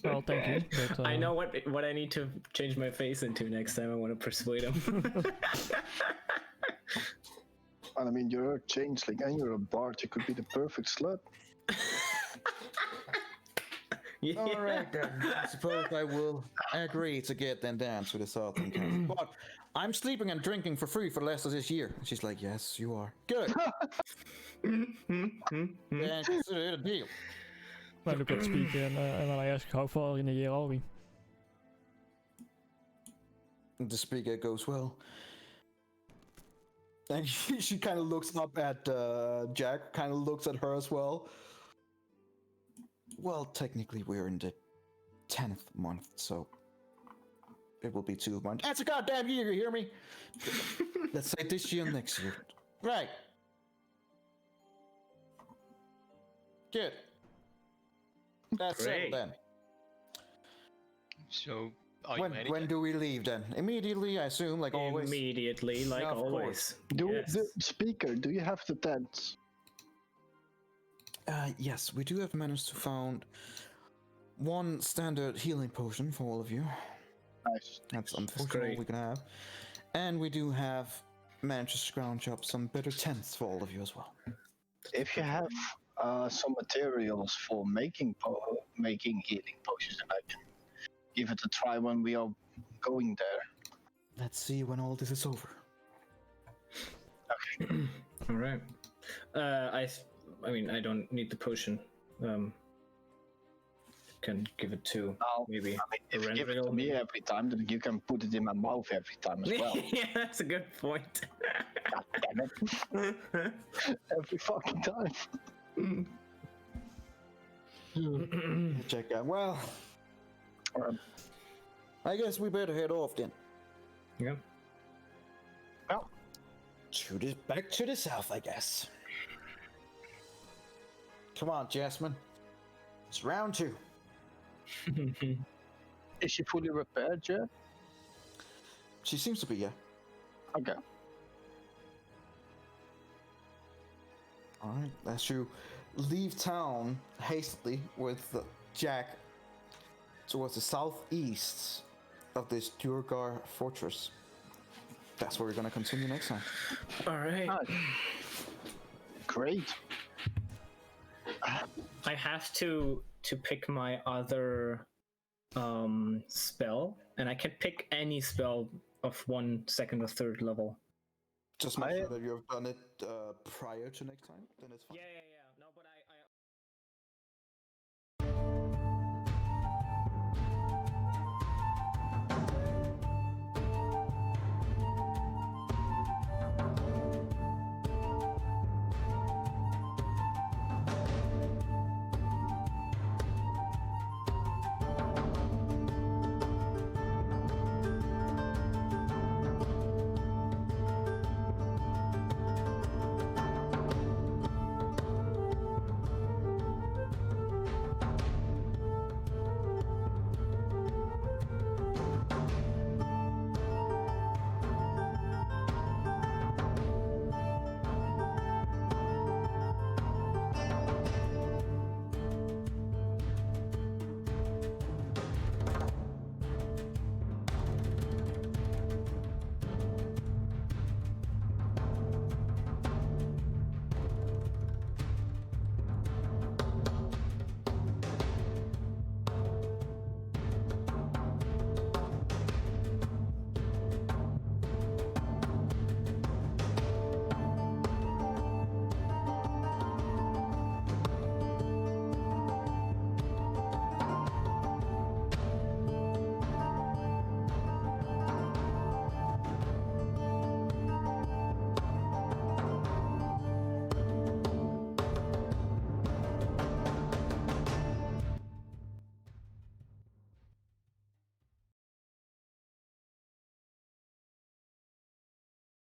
Well, thank you, but... I know what I need to change my face into next time I want to persuade him. And I mean, you're a changeling and you're a bard. You could be the perfect slut. Yeah. All right then. I suppose I will agree to get them down to the southern coast. But I'm sleeping and drinking for free for the rest of this year. And she's like, yes, you are. Good. Then consider it a deal. I look at Speaker and then I ask how far in the year are we? The speaker goes, well. And she kind of looks up at Jack, kind of looks at her as well. Well, technically we're in the 10th month, so it will be 2 months. That's a goddamn year, you hear me? Let's say this year, next year. Right. Good. That's Great. it then. So, are you ready? When do we leave then? Immediately, I assume, like always. Immediately, like Yeah, of always. The speaker, do you have the tents? Yes, we do have managed to found one standard healing potion for all of you. Nice. That's unfortunately all we can have. And we do have managed to scrounge up some better tents for all of you as well. If you have some materials for making healing potions, then I can give it a try when we are going there. Let's see when all this is over. All right. I mean, I don't need the potion. Can give it to maybe. I mean, if you give it to me every time, then you can put it in my mouth every time as well. Yeah, that's a good point. God damn it. Every fucking time. Check out. Well, I guess we better head off then. Yeah. Well, Back to the south, I guess. Come on, Jasmine. It's round 2. is she fully repaired yet? She seems to be, yeah. Okay. Alright, as you leave town hastily with Jack towards the southeast of this Durgar fortress. That's where we're gonna continue next time. All right. Great. I have to pick my other spell, and I can pick any spell of 1, 2nd, or 3rd level. Just make sure that you have done it prior to next time, then it's fine. Yeah.